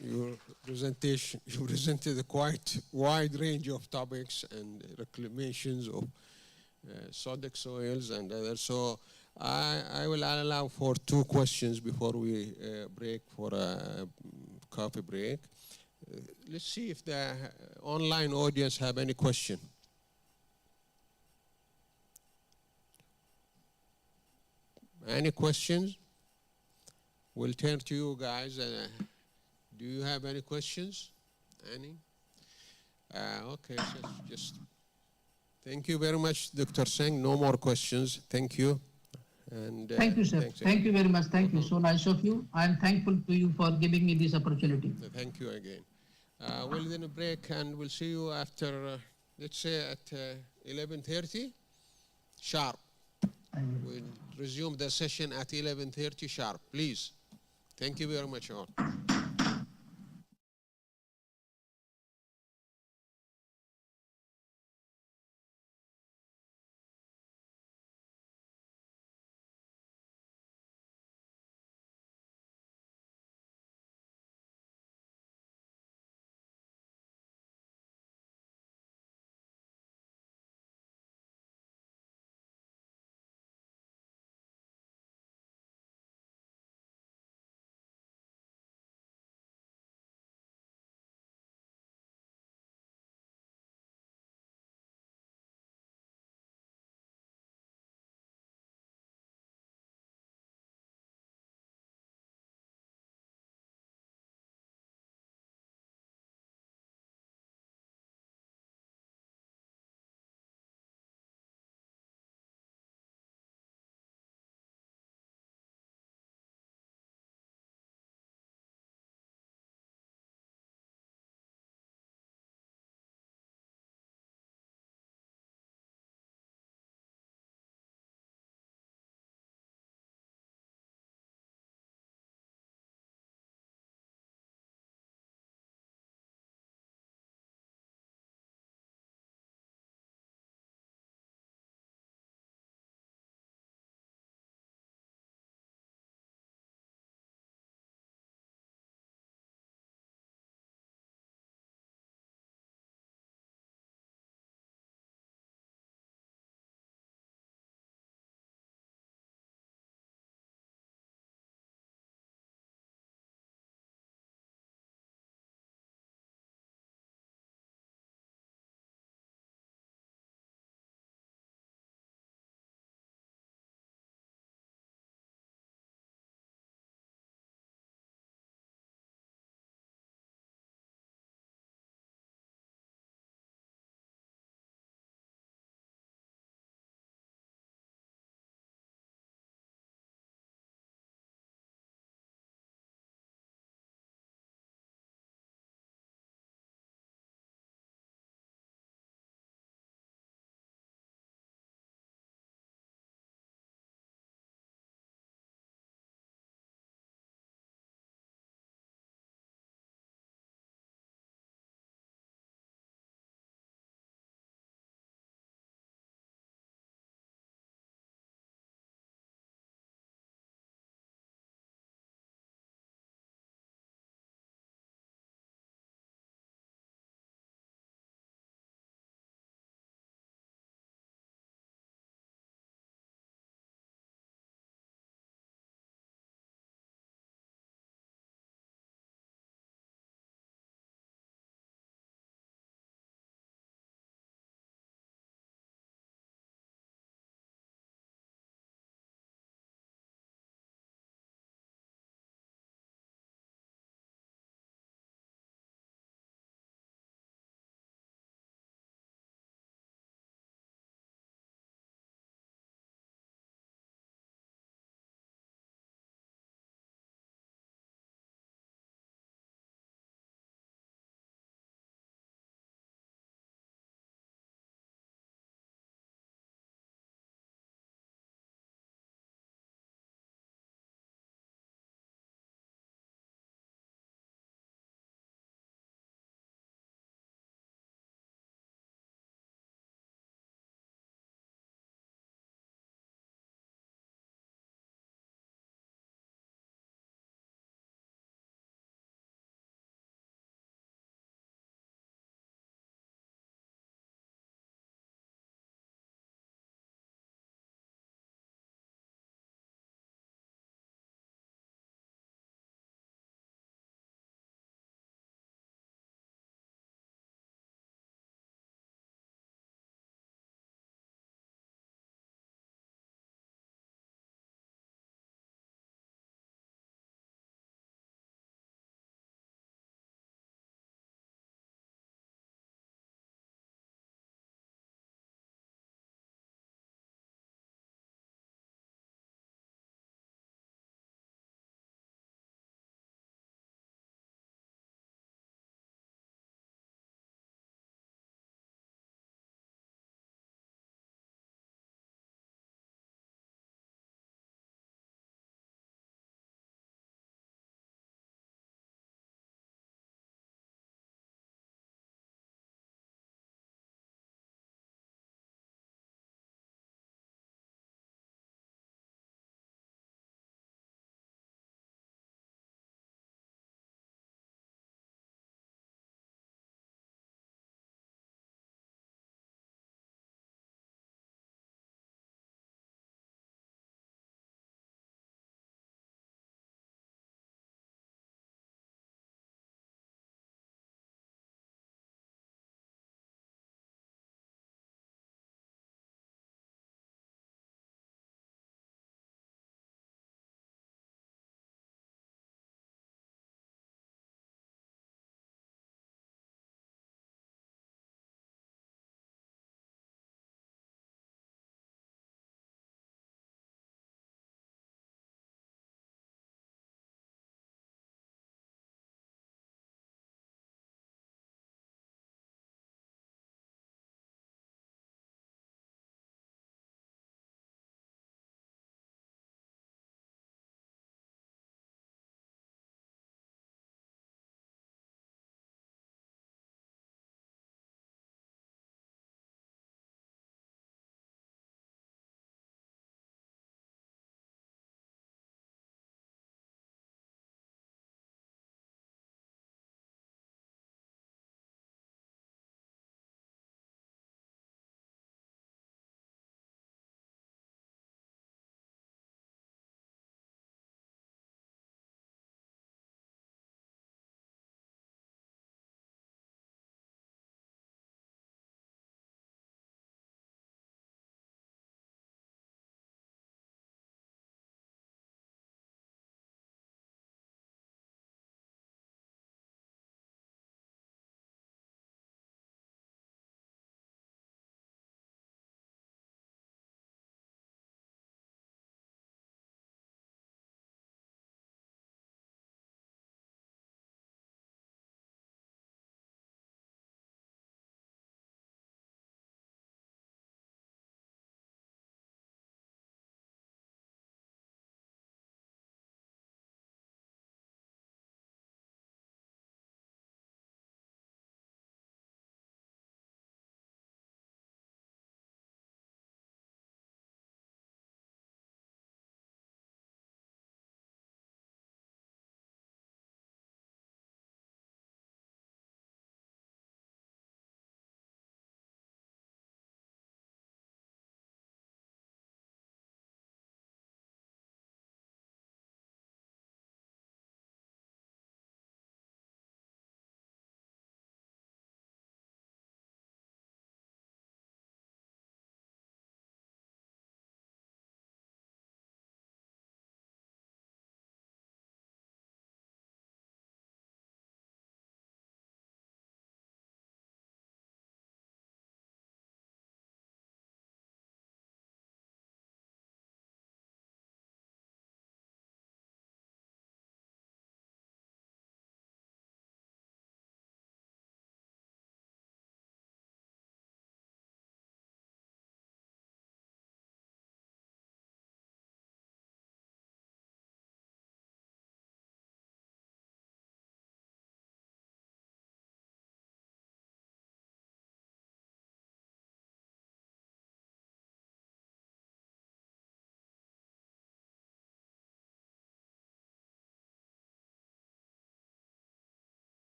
Your presentation, you presented a quite wide range of topics and reclamations of sodic soils and others. So I will allow for 2 questions before we break for a coffee break. Let's see if the online audience have any question. Any questions? We'll turn to you guys. Do you have any questions? Any? Okay, so just thank you very much, Dr. Singh. No more questions. Thank you. And thank you, sir. Thank you very much. Thank you. So nice of you. I am thankful to you for giving me this opportunity. Thank you again. We'll then break, and we'll see you after, let's say, at 11:30 sharp. We'll resume the session at 11:30 sharp. Please. Thank you very much, all.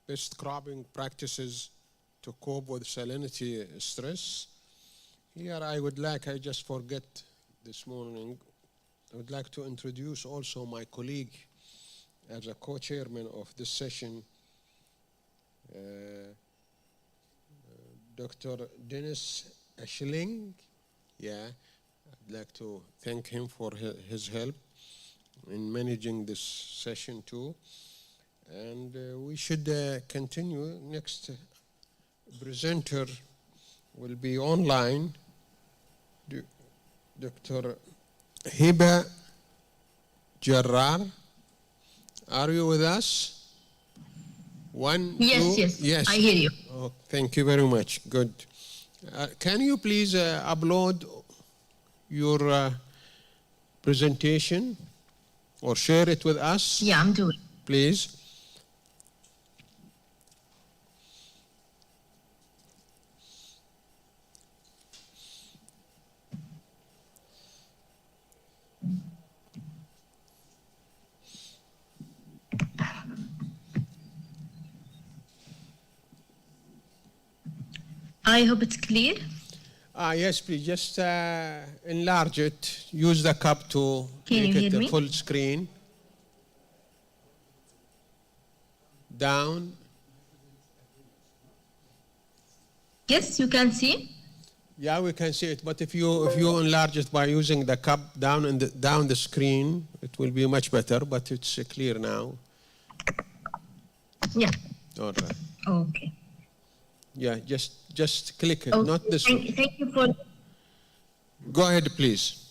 best cropping practices to cope with salinity stress. Here I just forget this morning, I would like to introduce also my colleague as a co-chairman of this session, Dr. Dennis Ashling. Yeah, I'd like to thank him for his help in managing this session too. And we should continue. Next presenter will be online, Dr. Hiba Jarrar. Are you with us? Yes, I hear you. Oh, thank you very much. Good. Can you please upload your presentation or share it with us? Yeah, I'm doing. Please. I hope it's clear. Yes, please. Just enlarge it. Use the cup to make it the full screen. Down. Yes, you can see. Yeah, we can see it. But if you enlarge it by using the cup down the screen, it will be much better. But it's clear now. Yeah. All right. Okay. Yeah, just click it, Okay. not this one. Thank you for. Go ahead, please.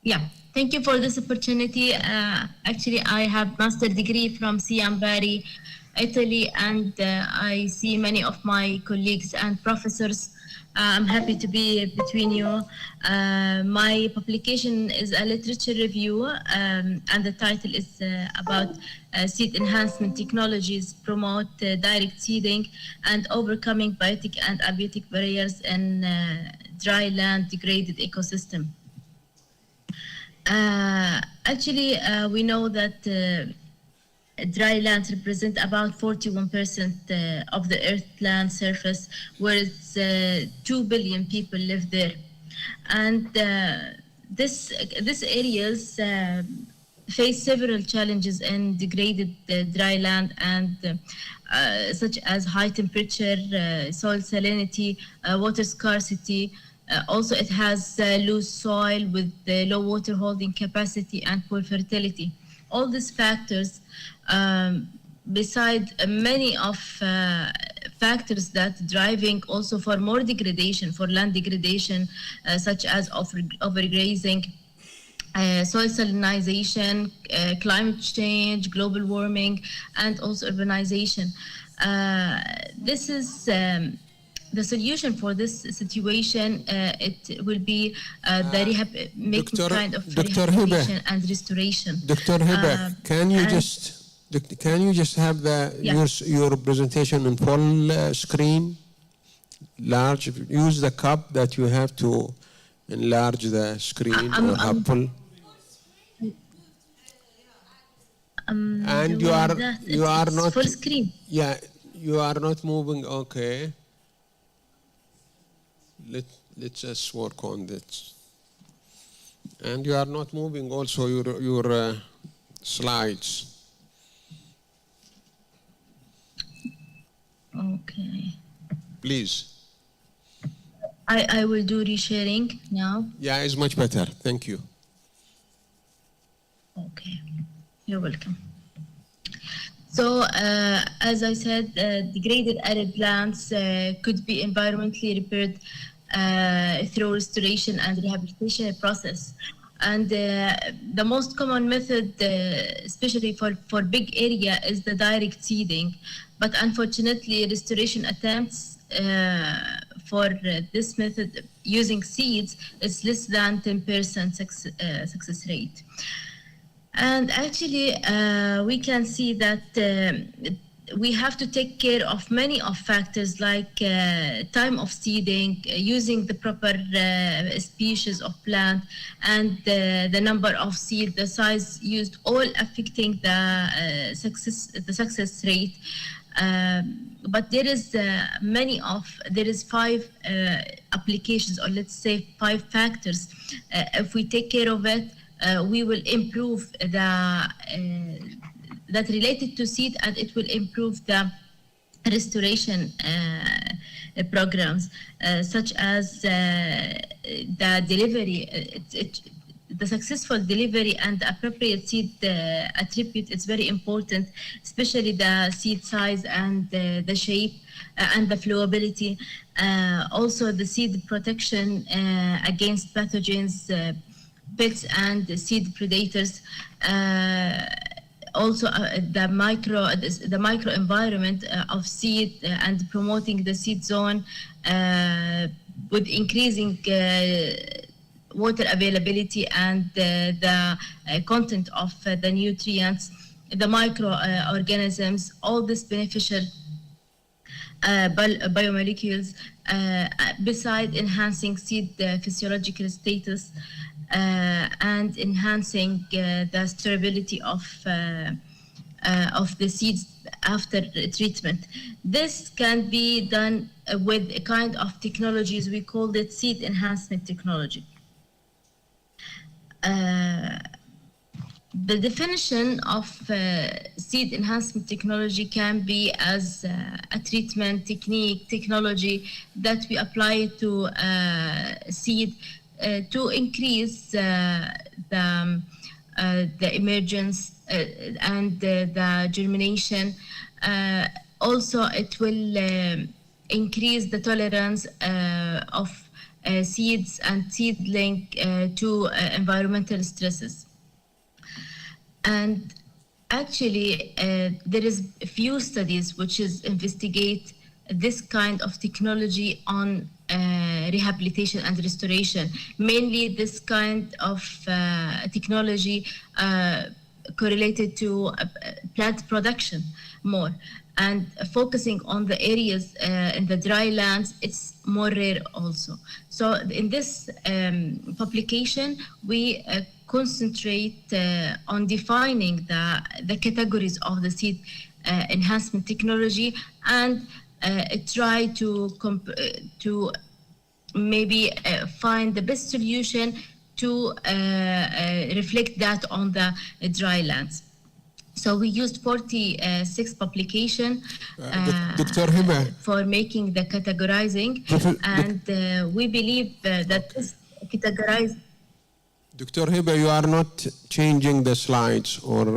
Yeah, thank you for this opportunity. Actually, I have master degree from Ciambari, Italy, and I see many of my colleagues and professors. I'm happy to be between you. My publication is a literature review, and the title is about seed enhancement technologies promote direct seeding and overcoming biotic and abiotic barriers in dry land degraded ecosystem. Actually, we know that dry lands represent about 41% of the Earth land surface, whereas 2 billion people live there. And these areas face several challenges in degraded dry land, and such as high temperature, soil salinity, water scarcity. Also, it has loose soil with low water holding capacity and poor fertility. All these factors, beside many of factors that driving also for more degradation, for land degradation, such as overgrazing, soil salinization, climate change, global warming, and also urbanization. This is the solution for this situation. It will be making kind of rehabilitation and restoration. Dr. Hiba, can you just have your presentation in full screen? Large. Use the cup that you have to enlarge the screen or have full. And you are not full screen. Yeah, you are not moving. Okay. Let's just work on this. And you are not moving also your slides. Okay. Please. I will do resharing now. Yeah, it's much better. Thank you. Okay. You're welcome. So, as I said, degraded arid lands could be environmentally repaired through restoration and rehabilitation process. And the most common method, especially for big area, is the direct seeding. But unfortunately, restoration attempts for this method using seeds is less than 10% success rate. And actually, we can see that we have to take care of many of factors like time of seeding, using the proper species of plant, and the number of seed, the size used, all affecting the success rate. But there is there is 5 applications, or let's say 5 factors. If we take care of it, we will improve that related to seed, and it will improve the restoration programs, such as the delivery. The successful delivery and appropriate seed attribute is very important, especially the seed size and the shape and the flowability. Also, the seed protection against pathogens, pests, and seed predators. Also, the microenvironment of seed and promoting the seed zone with increasing water availability and the content of the nutrients, the microorganisms, all these beneficial biomolecules, beside enhancing seed physiological status and enhancing the storability of the seeds after treatment. This can be done with a kind of technologies, we called it seed enhancement technology. The definition of seed enhancement technology can be as a treatment technology that we apply to seed to increase the emergence and the germination. Also, it will increase the tolerance of seeds and seedling to environmental stresses. And actually, there is a few studies which investigate this kind of technology on rehabilitation and restoration. Mainly this kind of technology correlated to plant production more. And focusing on the areas in the dry lands, it's more rare also. So in this publication, we concentrate on defining the categories of the seed enhancement technology, and try to maybe find the best solution to reflect that on the dry lands. So we used 46 publications for making the categorizing, and we believe that this categorize. Dr. Hiba, you are not changing the slides, or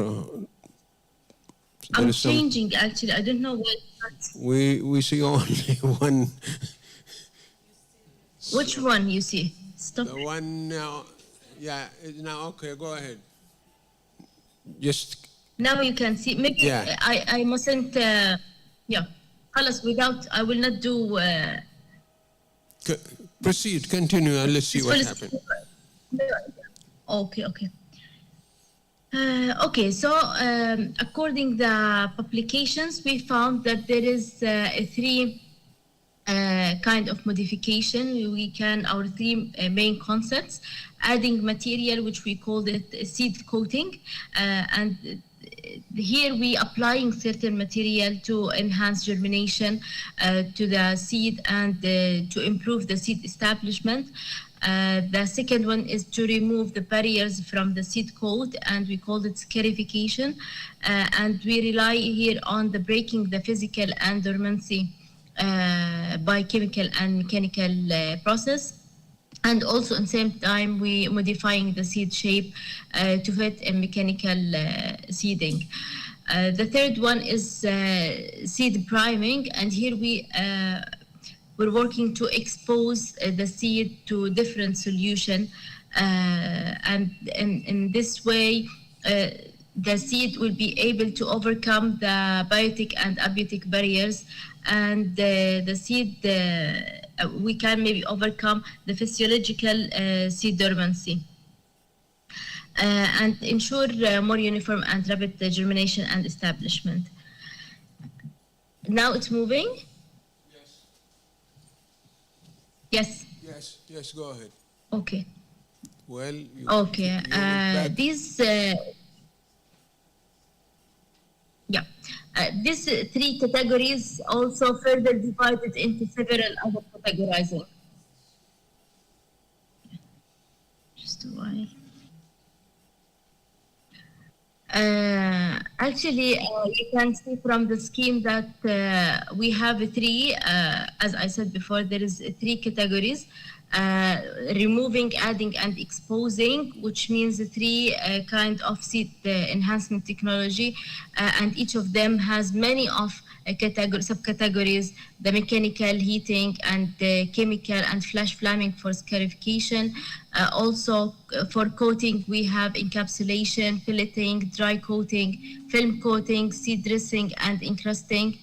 I'm changing actually. I don't know why. We see only one. Which one you see? Stop. The one now. Yeah. Now, okay. Go ahead. Just. Now you can see. Maybe yeah. I mustn't. Yeah. Without, I will not do. Proceed. Continue, and let's see what happens. Okay. Okay, so according to the publications, we found that there is 3 kind of modification. Our 3 main concepts: adding material, which we called it seed coating, and here we applying certain material to enhance germination to the seed and to improve the seed establishment. The second one is to remove the barriers from the seed coat, and we call it scarification. And we rely here on the breaking the physical and dormancy by chemical and mechanical process. And also, at the same time, we modifying the seed shape to fit a mechanical seeding. The third one is seed priming, and here we're working to expose the seed to different solution, and in this way, the seed will be able to overcome the biotic and abiotic barriers, and the seed, we can maybe overcome the physiological seed dormancy, and ensure more uniform and rapid germination and establishment. Now it's moving? Yes. Yes, go ahead. Okay. Well, Okay. These three categories also further divided into several other categorizing. Just a while. Actually, you can see from the scheme that we have three, as I said before, there is three categories. Removing, adding, and exposing, which means the three kind of seed enhancement technology, and each of them has many of subcategories: the mechanical, heating, and chemical and flash flamming for scarification. Also, for coating, we have encapsulation, pelleting, dry coating, film coating, seed dressing, and encrusting.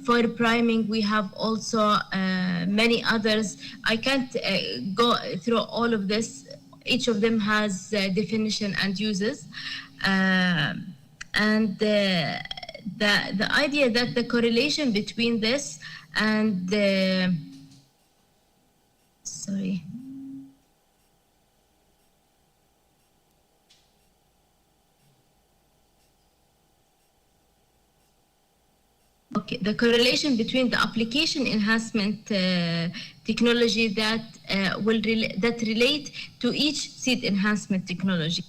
For priming, we have also many others. I can't go through all of this. Each of them has definition and uses. And the idea that the correlation between this and the, sorry. Okay, the correlation between the application enhancement technology that that relate to each seed enhancement technology.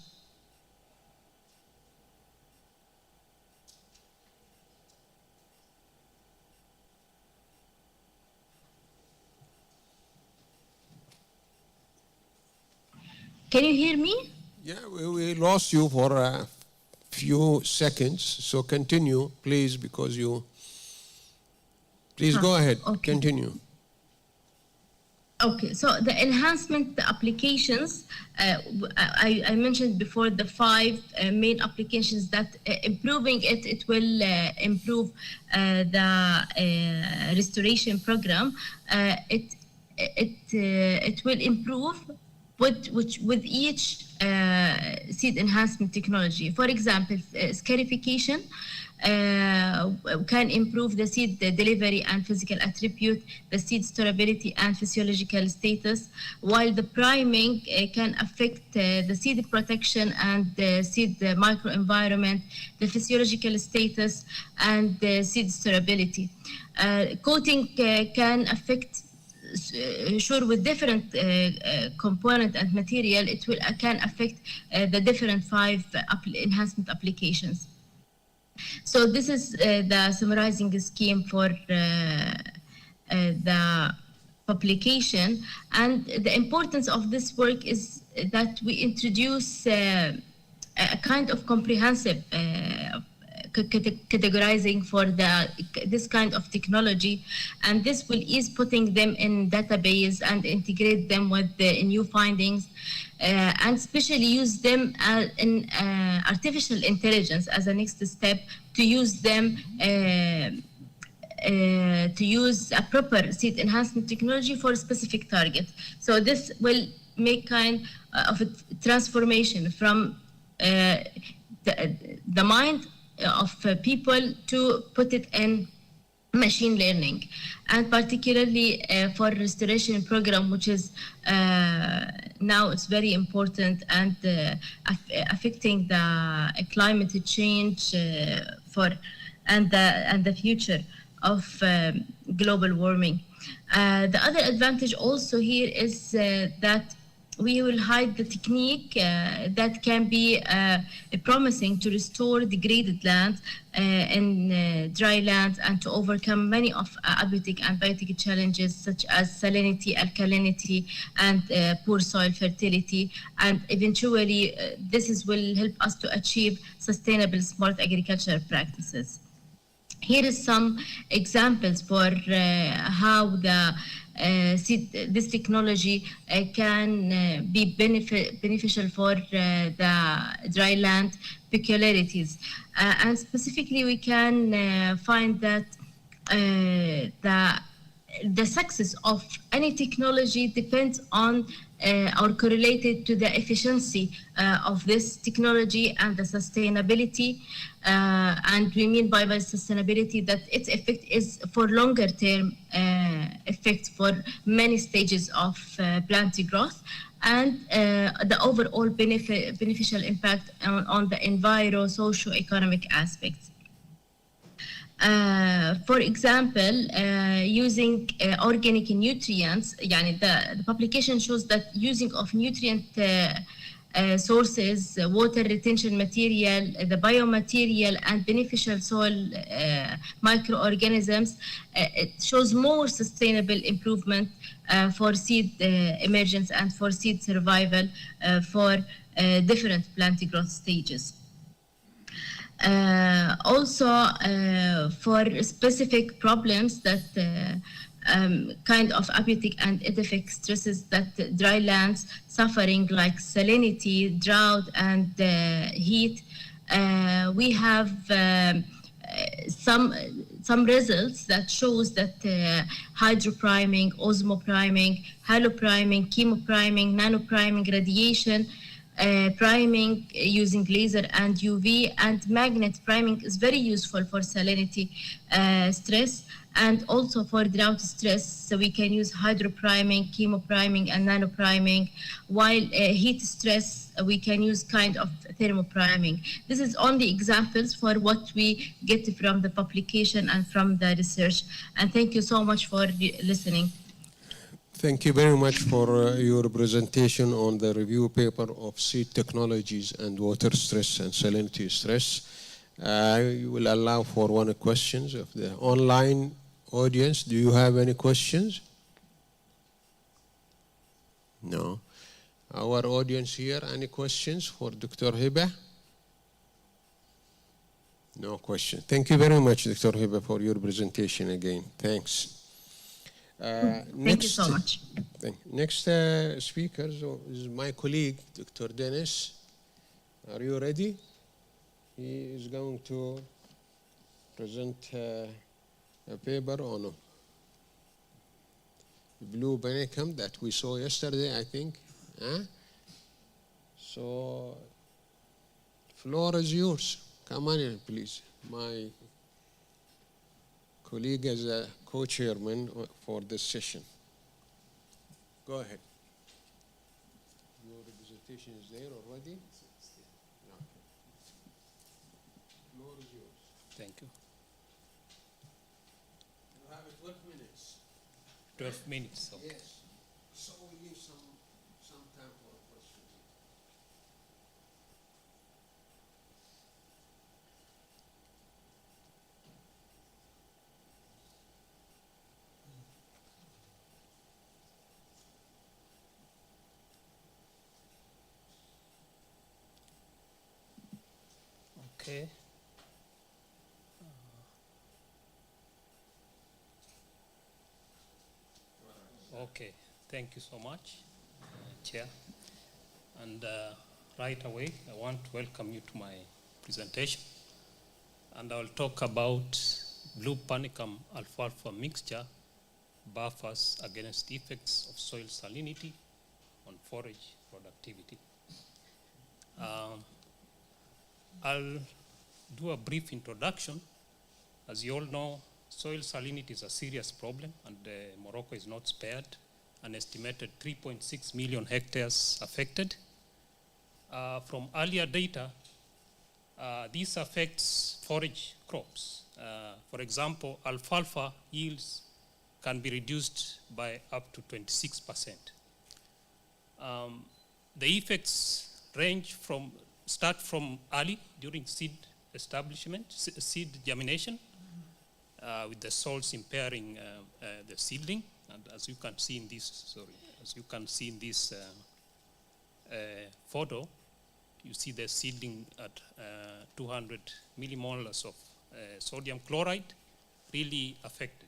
Can you hear me? Yeah, we lost you for a few seconds, so continue, please, because you... Please go ahead, okay. Continue. Okay, so the enhancement applications, I mentioned before the 5 main applications that improving it will improve the restoration program. It will improve with each seed enhancement technology. For example, scarification can improve the seed delivery and physical attribute, the seed storability and physiological status, while the priming can affect the seed protection and the seed microenvironment, the physiological status, and the seed storability. Coating can affect, sure, with different component and material, it can affect the different 5 enhancement applications. So this is the summarizing scheme for the publication, and the importance of this work is that we introduce a kind of comprehensive categorizing for this kind of technology, and this will ease putting them in database and integrate them with the new findings, and especially use them in artificial intelligence as a next step to use them to use a proper seed enhancement technology for a specific target. So this will make kind of a transformation from the mind of people to put it in machine learning, and particularly for restoration program, which is now it's very important and affecting the climate change and the future of global warming. The other advantage also here is that we will hide the technique that can be promising to restore degraded land in dry land and to overcome many of abiotic and biotic challenges such as salinity, alkalinity, and poor soil fertility. And eventually, this will help us to achieve sustainable smart agricultural practices. Here is some examples for how this technology can be beneficial for the dry land peculiarities. And specifically, we can find that the success of any technology depends on are correlated to the efficiency of this technology and the sustainability. And we mean by sustainability that its effect is for longer term effect for many stages of plant growth, and the overall beneficial impact on the socio-economic aspects. For example, using organic nutrients, the publication shows that using of nutrient sources, water retention material, the biomaterial, and beneficial soil microorganisms, it shows more sustainable improvement for seed emergence and for seed survival for different plant growth stages. Also, for specific problems that kind of abiotic and edaphic stresses that dry lands suffering, like salinity, drought, and heat, we have some results that shows that hydropriming, osmopriming, halopriming, chemopriming, nanopriming, radiation, priming using laser and UV, and magnet priming is very useful for salinity stress, and also for drought stress. So we can use hydropriming, chemopriming, and nanopriming, while heat stress, we can use kind of thermopriming. This is only examples for what we get from the publication and from the research. And thank you so much for listening. Thank you very much for your presentation on the review paper of seed technologies and water stress and salinity stress. I will allow for one questions of the online audience. Do you have any questions? No. Our audience here, any questions for Dr. Hiba? No question. Thank you very much, Dr. Hiba, for your presentation again. Thanks. Thank you so much. Next speaker is my colleague, Dr. Dennis. Are you ready? He is going to present a paper on blue panicum that we saw yesterday, I think. So, floor is yours. Come on in, please. My colleague is a co-chairman for this session. Go ahead. Your representation is there already? Okay. Floor is yours. Thank you. You have 12 minutes. 12 minutes, okay. Yes. So we leave some time for questions. Okay. Okay, thank you so much, Chair. And right away, I want to welcome you to my presentation. And I'll talk about blue panicum alfalfa mixture buffers against effects of soil salinity on forage productivity. I'll do a brief introduction. As you all know, soil salinity is a serious problem, and Morocco is not spared. An estimated 3.6 million hectares affected. From earlier data, this affects forage crops. For example, alfalfa yields can be reduced by up to 26%. The effects start from early during seed establishment, seed germination, with the salts impairing the seedling. And as you can see in this, photo, you see the seedling at 200 millimolars of sodium chloride, really affected.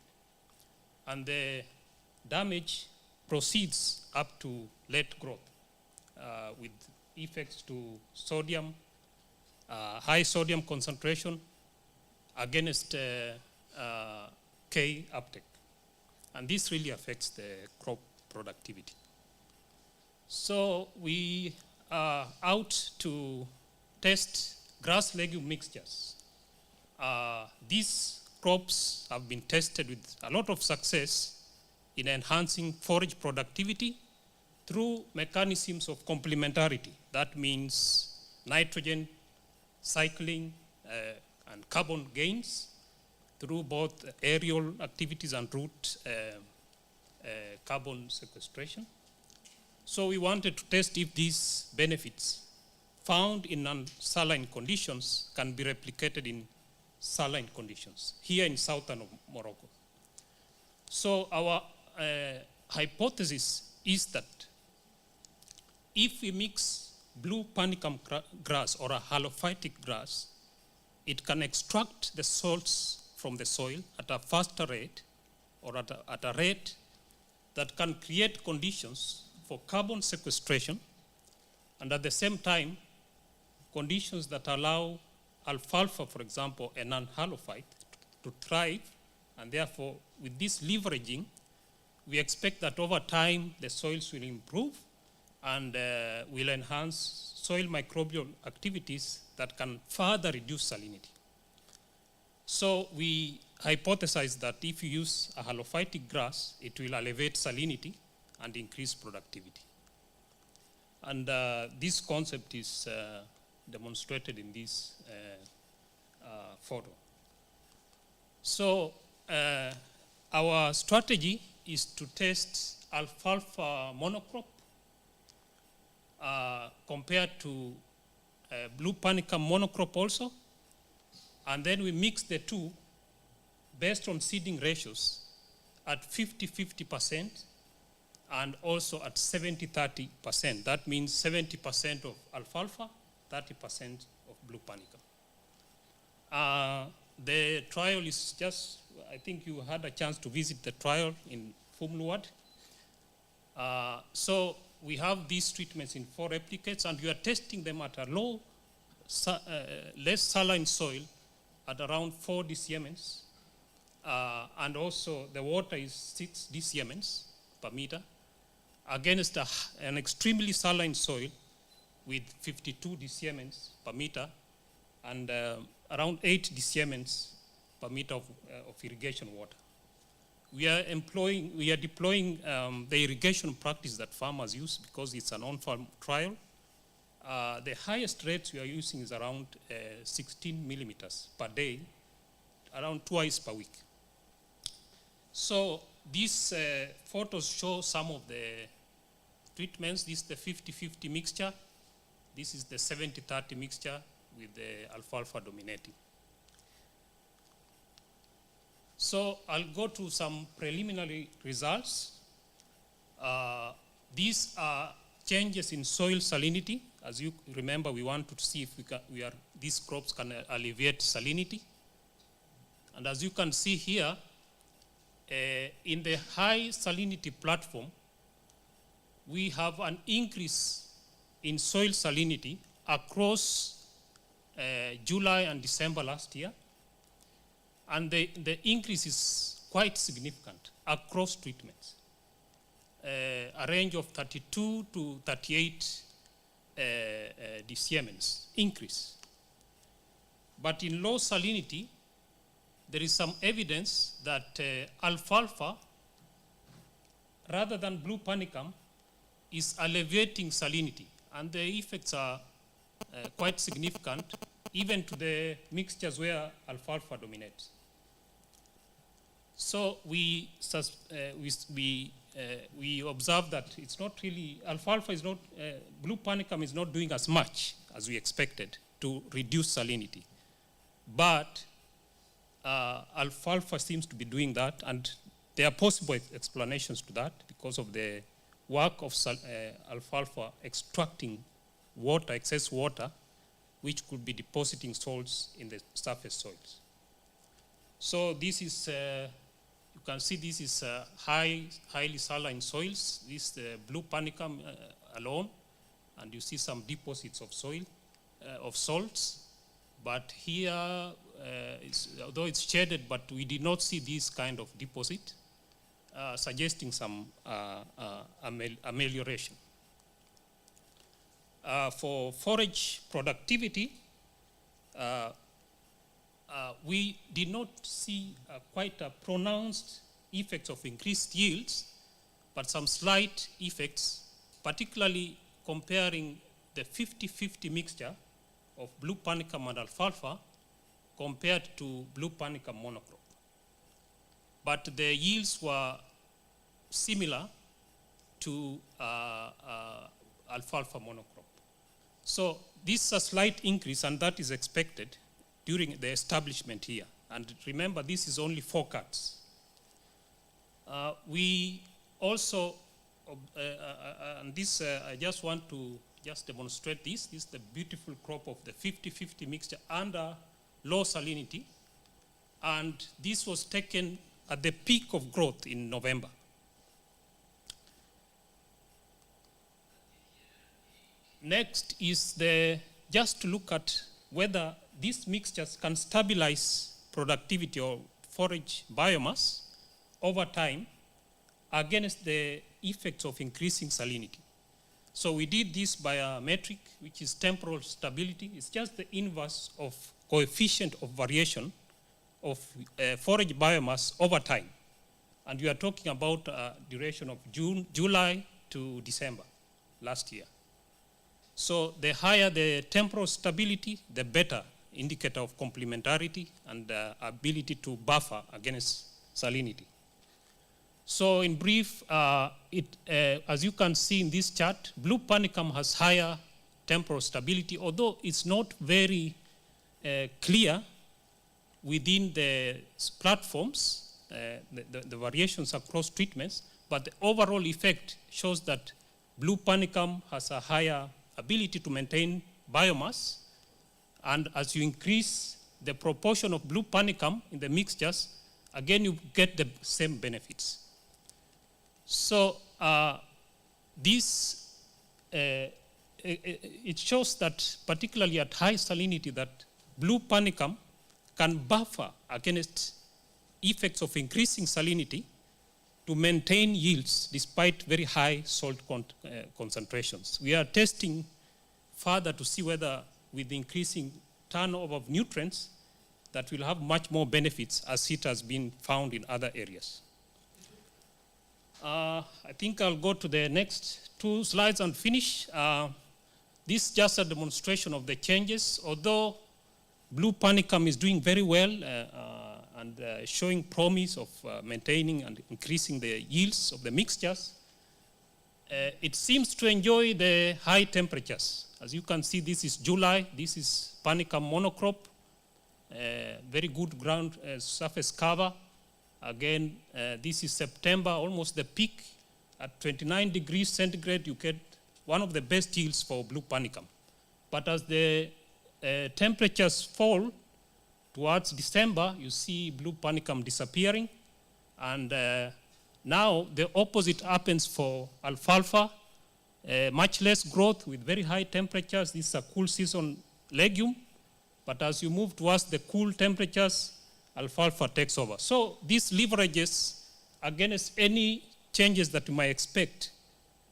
And the damage proceeds up to late growth with effects to sodium, high sodium concentration against K uptake. And this really affects the crop productivity. So we are out to test grass legume mixtures. These crops have been tested with a lot of success in enhancing forage productivity through mechanisms of complementarity. That means nitrogen cycling and carbon gains through both aerial activities and root carbon sequestration. So we wanted to test if these benefits found in non-saline conditions can be replicated in saline conditions here in southern Morocco. So our hypothesis is that if we mix blue panicum grass or a halophytic grass, it can extract the salts from the soil at a faster rate or at a rate that can create conditions for carbon sequestration, and at the same time, conditions that allow alfalfa, for example, a non-halophyte, to thrive, and therefore, with this leveraging, we expect that over time, the soils will improve and will enhance soil microbial activities that can further reduce salinity. So we hypothesize that if you use a halophytic grass, it will elevate salinity and increase productivity. And this concept is demonstrated in this photo. So our strategy is to test alfalfa monocrop compared to blue panicum monocrop also. And then we mix the two based on seeding ratios at 50-50% and also at 70-30%. That means 70% of alfalfa, 30% of blue panicum. The trial is just, I think you had a chance to visit the trial in Fumluad. So we have these treatments in 4 replicates, and we are testing them at a low, less saline soil at around 4 dCm. And also the water is 6 dCm per meter against an extremely saline soil with 52 dCm per meter and around 8 dCm per meter of irrigation water. We are deploying the irrigation practice that farmers use because it's an on-farm trial. The highest rates we are using is around 16 millimeters per day, around twice per week. So these photos show some of the treatments. This is the 50-50 mixture. This is the 70-30 mixture with the alfalfa dominating. So I'll go to some preliminary results. These are changes in soil salinity. As you remember, we want to see if these crops can alleviate salinity. And as you can see here, in the high salinity platform, we have an increase in soil salinity across July and December last year. And the increase is quite significant across treatments, a range of 32 to 38 dCm increase. But in low salinity, there is some evidence that alfalfa, rather than blue panicum, is alleviating salinity. And the effects are quite significant, even to the mixtures where alfalfa dominates. So we observe that it's not really, alfalfa is not, blue panicum is not doing as much as we expected to reduce salinity. But alfalfa seems to be doing that, and there are possible explanations to that because of the work of alfalfa extracting water, excess water, which could be depositing salts in the surface soils. So this is, you can see this is highly saline soils. This is the blue panicum alone, and you see some deposits of soil, of salts. But here, although it's shaded, but we did not see this kind of deposit, suggesting some amelioration. For forage productivity, we did not see quite a pronounced effects of increased yields, but some slight effects, particularly comparing the 50-50 mixture of blue panicum and alfalfa compared to blue panicum monocrop. But the yields were similar to alfalfa monocrop. So this is a slight increase, and that is expected during the establishment here. And remember, this is only 4 cuts. We also, and this, I just want to just demonstrate this. This is the beautiful crop of the 50-50 mixture under low salinity. And this was taken at the peak of growth in November. Next is just to look at whether these mixtures can stabilize productivity or forage biomass over time against the effects of increasing salinity. So we did this by a metric, which is temporal stability. It's just the inverse of coefficient of variation of forage biomass over time. And we are talking about a duration of July to December last year. So the higher the temporal stability, the better indicator of complementarity and ability to buffer against salinity. So in brief, as you can see in this chart, blue panicum has higher temporal stability, although it's not very clear within the platforms, the variations across treatments, but the overall effect shows that blue panicum has a higher ability to maintain biomass, and as you increase the proportion of blue panicum in the mixtures, again you get the same benefits. So this, it shows that particularly at high salinity that blue panicum can buffer against effects of increasing salinity to maintain yields despite very high salt concentrations. We are testing further to see whether with increasing turnover of nutrients that will have much more benefits as it has been found in other areas. I think I'll go to the next 2 slides and finish. This is just a demonstration of the changes. Although blue panicum is doing very well and showing promise of maintaining and increasing the yields of the mixtures, it seems to enjoy the high temperatures. As you can see, this is July. This is panicum monocrop, very good ground surface cover. Again, this is September, almost the peak. At 29 degrees centigrade, you get one of the best yields for blue panicum. But as the temperatures fall towards December, you see blue panicum disappearing. And now the opposite happens for alfalfa. Much less growth with very high temperatures. This is a cool season legume. But as you move towards the cool temperatures, alfalfa takes over. So this leverages against any changes that you might expect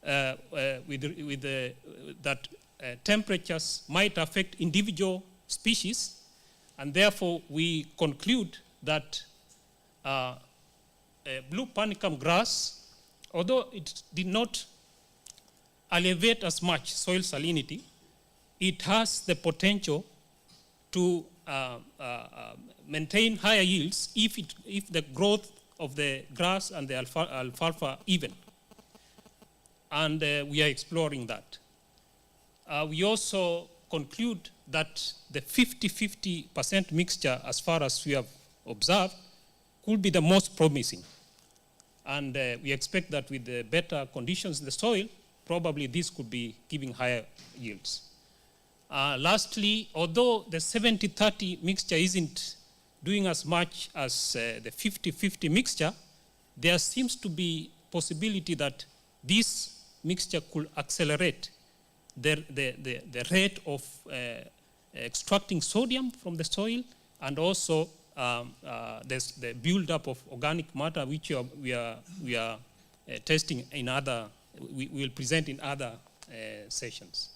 that temperatures might affect individual species. And therefore, we conclude that blue panicum grass, although it did not elevate as much soil salinity, it has the potential to maintain higher yields if the growth of the grass and the alfalfa even. And we are exploring that. We also conclude that the 50-50% mixture, as far as we have observed, could be the most promising. And we expect that with the better conditions in the soil, probably this could be giving higher yields. Lastly, although the 70-30 mixture isn't doing as much as the 50-50 mixture, there seems to be possibility that this mixture could accelerate the rate of extracting sodium from the soil, and also there's the buildup of organic matter, which we are testing in other, we will present in other sessions.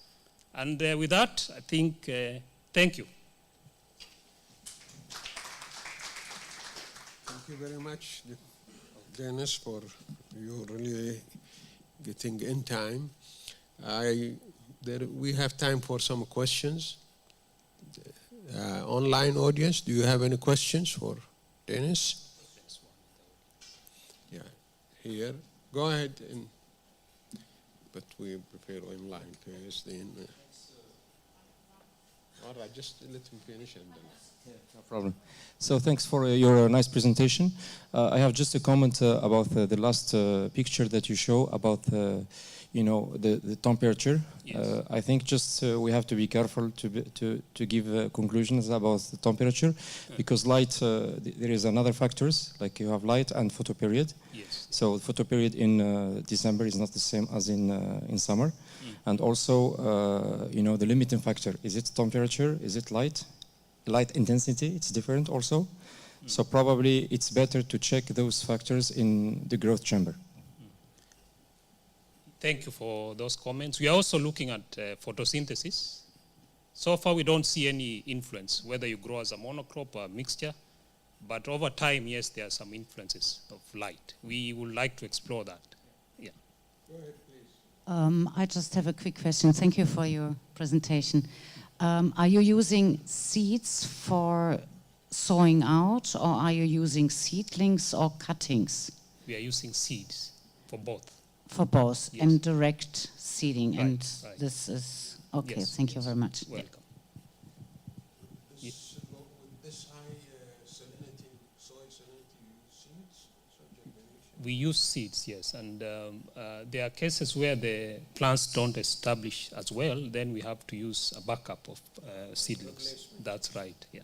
And with that, I think, thank you. Thank you very much, Dennis, for you really getting in time. We have time for some questions. Online audience, do you have any questions for Dennis? Yeah, here. Go ahead. But we prefer online first. All right, just let him finish and then. Yeah, no problem. So thanks for your nice presentation. I have just a comment about the last picture that you show about the temperature. Yes. I think just we have to be careful to give conclusions about the temperature, because light, there is another factors, like you have light and photoperiod. Yes. So photoperiod in December is not the same as in summer. And also, the limiting factor, is it temperature, is it light? Light intensity, it's different also. So probably it's better to check those factors in the growth chamber. Thank you for those comments. We are also looking at photosynthesis. So far, we don't see any influence, whether you grow as a monocrop or a mixture. But over time, yes, there are some influences of light. We would like to explore that. Yeah. Go ahead, please. I just have a quick question. Thank you for your presentation. Are you using seeds for sowing out, or are you using seedlings or cuttings? We are using seeds for both. For both, yes. And direct seeding, right, and right. This is, okay, yes, thank you very much. Welcome. With this high soil salinity, you use seeds? We use seeds, yes, and there are cases where the plants don't establish as well, then we have to use a backup of seedlings. That's right, yeah.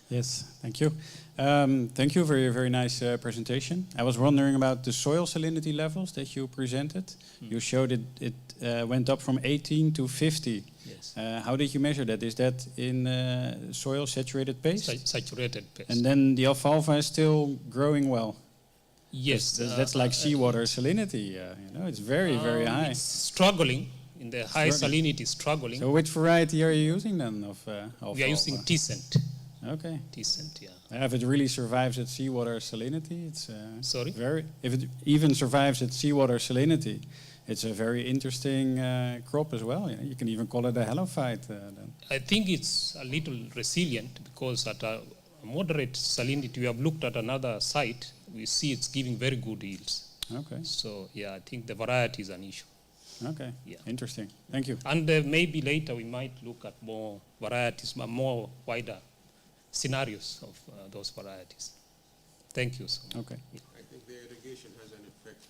Yes, thank you. Thank you for your very nice presentation. I was wondering about the soil salinity levels that you presented. You showed it went up from 18 to 50. Yes. How did you measure that? Is that in soil saturated paste? Saturated paste. And then the alfalfa is still growing well? Yes. That's like seawater salinity. It's very, very high. It's struggling. In the high salinity, struggling. So which variety are you using then of alfalfa? We are using decent. Okay. Decent, yeah. If it really survives at seawater salinity, it's sorry. If it even survives at seawater salinity, it's a very interesting crop as well. You can even call it a halophyte. Then. I think it's a little resilient because at a moderate salinity, we have looked at another site. We see it's giving very good yields. Okay. So yeah, I think the variety is an issue. Okay. Yeah. Interesting. Thank you. And maybe later we might look at more varieties, more wider scenarios of those varieties. Thank you so much. Okay. Yeah. I think the irrigation has an effect,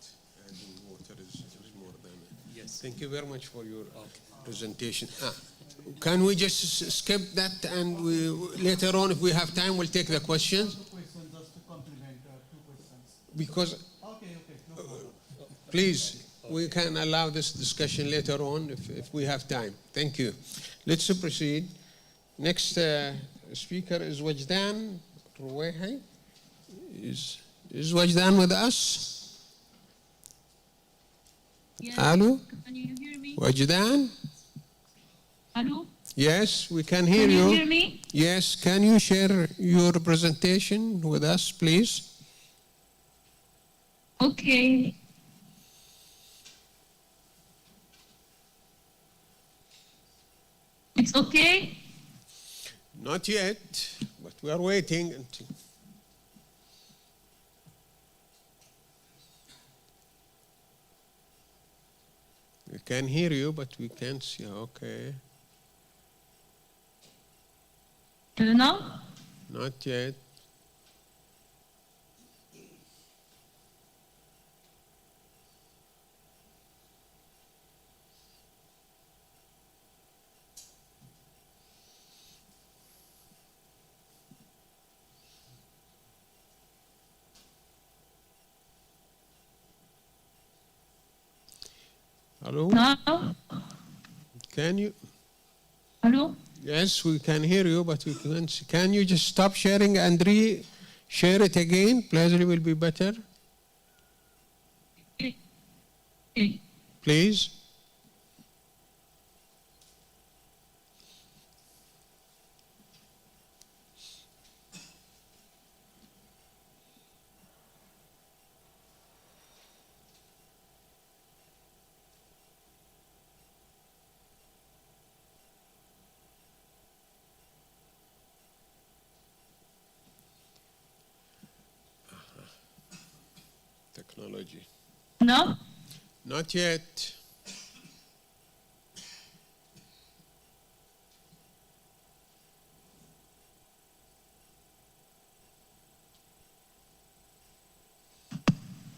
and water is more than it. Yes. Thank you very much for your presentation. Can we just skip that, and later on, if we have time, we'll take the questions? Just to complement two questions. Because, okay, no problem. Please. We can allow this discussion later on if we have time. Thank you. Let's proceed. Next speaker is Wajdan Ruwaihi. Is Wajdan with us? Yes. Hello? Can you hear me? Wajdan? Hello? Yes, we can hear you. Can you hear me? Yes, can you share your presentation with us, please? Okay. It's okay? Not yet, but we are waiting until. We can hear you, but we can't see. Okay. Now? Not yet. Hello? Now? Can you? Hello? Yes, we can hear you, but we can't see. Can you just stop sharing and share it again? Pleasure will be better. Okay. Please. technology. No? Not yet.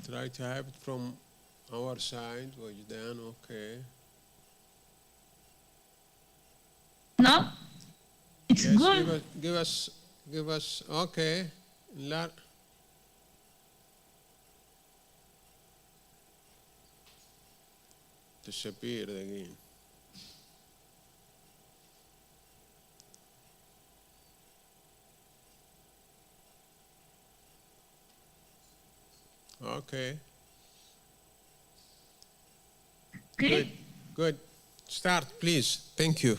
Try to have it from our side, Wajdan, okay. No? It's yes, good. Give us, okay. Disappeared again. Okay. Good. Good. Start, please. Thank you.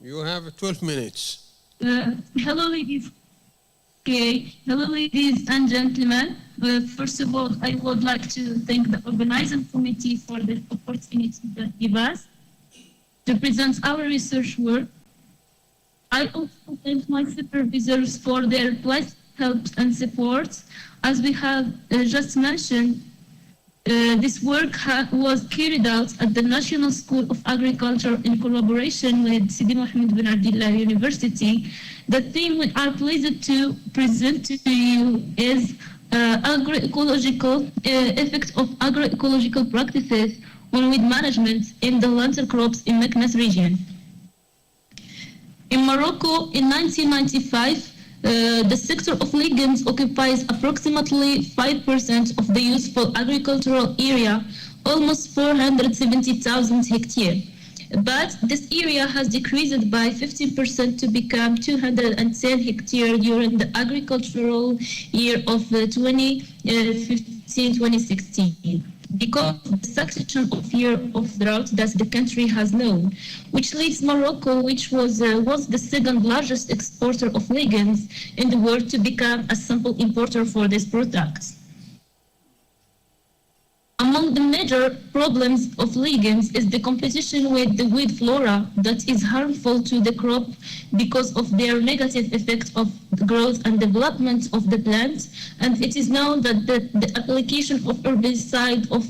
You have 12 minutes. Hello, ladies. Okay. Hello, ladies and gentlemen. First of all, I would like to thank the organizing committee for the opportunity that give us to present our research work. I also thank my supervisors for their pleasant help and support. As we have just mentioned, this work was carried out at the National School of Agriculture in collaboration with Sidi Mohammed bin Abdullah University. The theme we are pleased to present to you is agroecological effect of agroecological practices on weed management in the lentil crops in Mcnas region. In Morocco, in 1995, the sector of legumes occupies approximately 5% of the useful agricultural area, almost 470,000 hectares. But this area has decreased by 15% to become 210 hectares during the agricultural year of 2015-2016. Because of the succession of years of drought that the country has known, which leads Morocco, which was once the second largest exporter of legumes in the world, to become a simple importer for this product. Among the major problems of legumes is the competition with the weed flora that is harmful to the crop because of their negative effect of the growth and development of the plant. And it is known that the application of herbicide or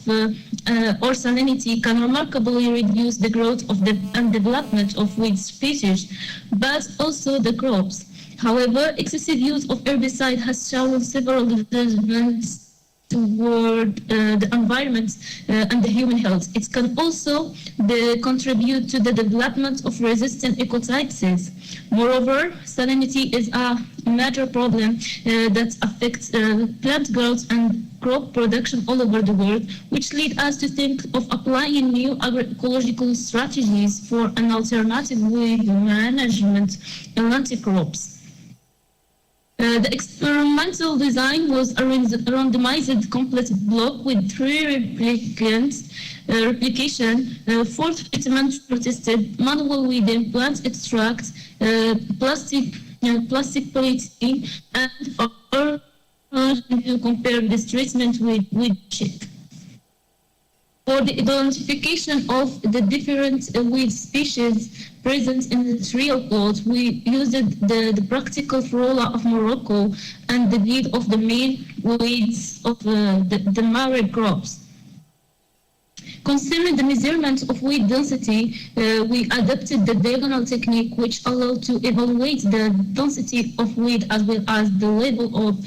salinity can remarkably reduce the growth of and development of weed species, but also the crops. However, excessive use of herbicide has shown several developments toward the environment and the human health. It can also contribute to the development of resistant ecotoxins. Moreover, salinity is a major problem that affects plant growth and crop production all over the world, which lead us to think of applying new agroecological strategies for an alternative weed management in lentil crops. The experimental design was a randomized complete block with 3 replication, 4 treatments were tested: manual weeding, plant extract, plastic polyethylene, and to compare this treatment with chip. For the identification of the different weed species present in the trial plot, we used the practical flora of Morocco and the bleed of the main weeds of the Maghreb crops. Concerning the measurement of weed density, we adopted the diagonal technique, which allowed to evaluate the density of weed as well as the level of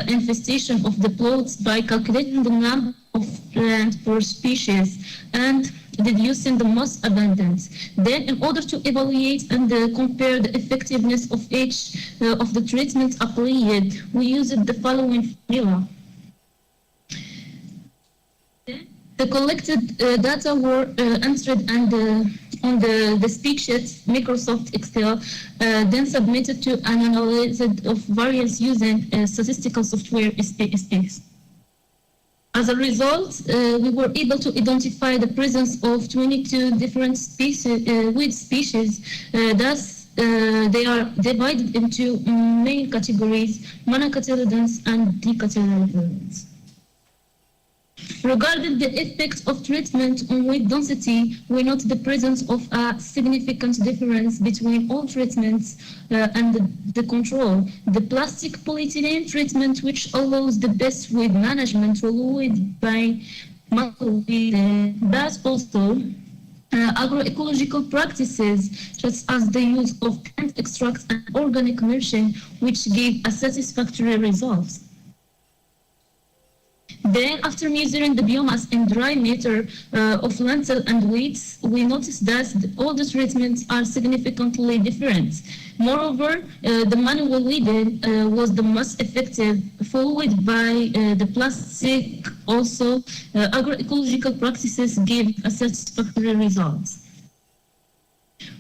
infestation of the plots by calculating the number of plants per species and deducing the most abundant. Then, in order to evaluate and compare the effectiveness of each of the treatments applied, we used the following formula. The collected data were entered on the speedsheet Microsoft Excel, then submitted to an analysis of various using statistical software SPSS. As a result, we were able to identify the presence of 22 different species, weed species. Thus, they are divided into main categories: monocotyledons and dicotyledons. Regarding the effect of treatment on weight density, we note the presence of a significant difference between all treatments and the control. The plastic polyethylene treatment, which allows the best weight management, followed by but also agroecological practices such as the use of plant extracts and organic mulching, which gave a satisfactory result. Then, after measuring the biomass in dry matter of lentil and wheat, we noticed that all the treatments are significantly different. Moreover, the manual weeding was the most effective, followed by the plastic. Also, agroecological practices gave a satisfactory result.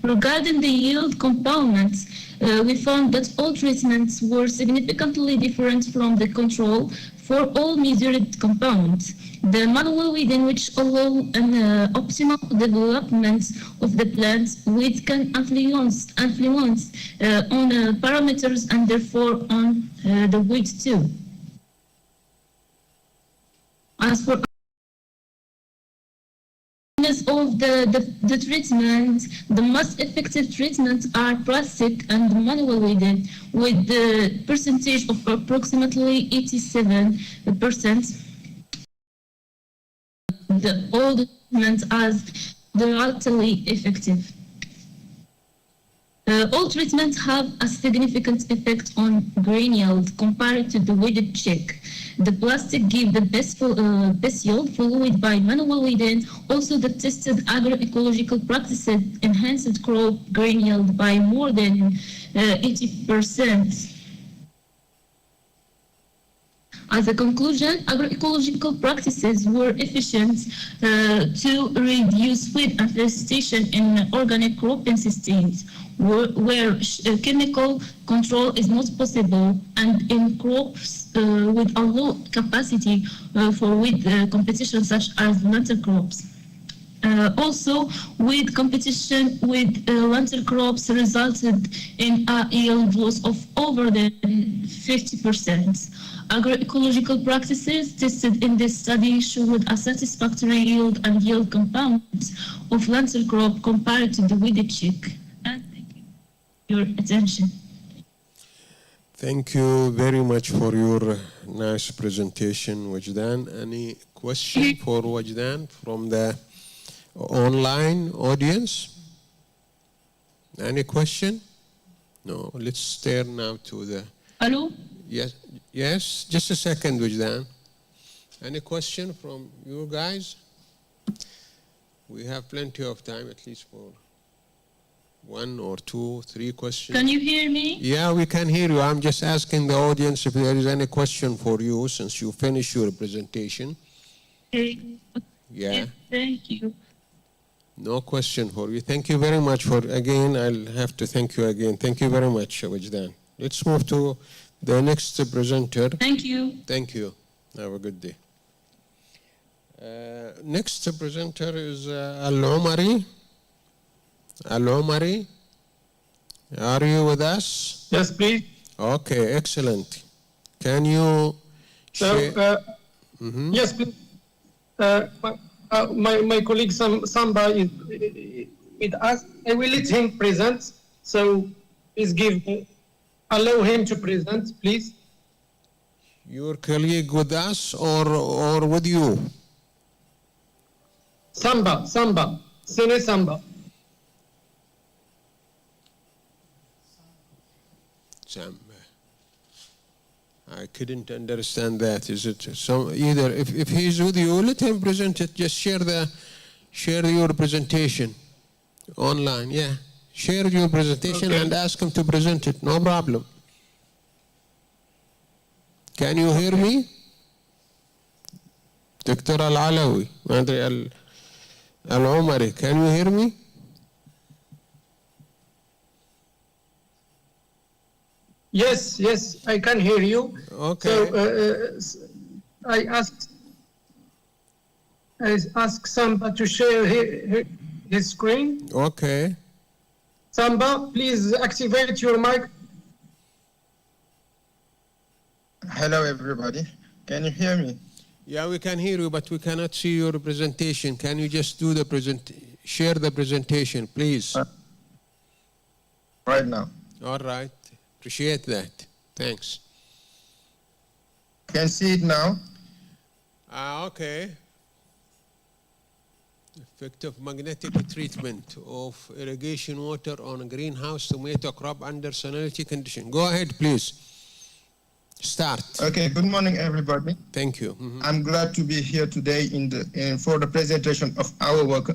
Regarding the yield components, we found that all treatments were significantly different from the control for all measured compounds. The manual weeding, which allow an optimal development of the plant, which can influence on parameters and therefore on the weight too. As for of the treatment, the most effective treatments are plastic and manual weeding, with the percentage of approximately 87%. All the treatments as relatively effective. All treatments have a significant effect on grain yield compared to the weighted check. The plastic gives the best yield, followed by manual weeding. Also, the tested agroecological practices enhanced crop grain yield by more than 80%. As a conclusion, agroecological practices were efficient to reduce weed infestation in organic cropping systems, where chemical control is not possible, and in crops with a low capacity for weed competition, such as lentil crops. Also, weed competition with lentil crops resulted in a yield loss of over than 50%. Agroecological practices tested in this study showed a satisfactory yield and yield compounds of lentil crop compared to the weeded check. And thank you for your attention. Thank you very much for your nice presentation, Wajdan. Any question for Wajdan from the online audience? Any question? No, let's turn now to the... Hello? Yes, just a second, Wajdan. Any question from you guys? We have plenty of time, at least for 1 or 2, 3 questions. Can you hear me? Yeah, we can hear you. I'm just asking the audience if there is any question for you since you finished your presentation. Okay. Yeah. Yes, thank you. No question for you. Thank you very much for, again, I'll have to thank you again. Thank you very much, Wajdan. Let's move to the next presenter. Thank you. Thank you. Have a good day. Next presenter is Al-Omari. Al-Omari, are you with us? Yes, please. Okay, excellent. Can you share? Yes, please. My colleague Samba is with us. I will let him present. So please allow him to present, please. Your colleague with us or with you? Samba, Sene Samba. I couldn't understand that. Is it some either if he's with you, let him present it. Just share your presentation online. Yeah, share your presentation and ask him to present it. No problem. Can you hear me, Dr. Al-Alawi, Al-Omari? Can you hear me? Yes, I can hear you. Okay. So I ask Samba to share his screen. Okay. Samba, please activate your mic. Hello, everybody. Can you hear me? Yeah, we can hear you, but we cannot see your presentation. Can you just do the share the presentation, please? Right now. All right. Appreciate that. Thanks. Can see it now? Okay. Effect of magnetic treatment of irrigation water on a greenhouse tomato crop under salinity condition. Go ahead, please. Start. Okay, good morning, everybody. Thank you. I'm glad to be here today for the presentation of our work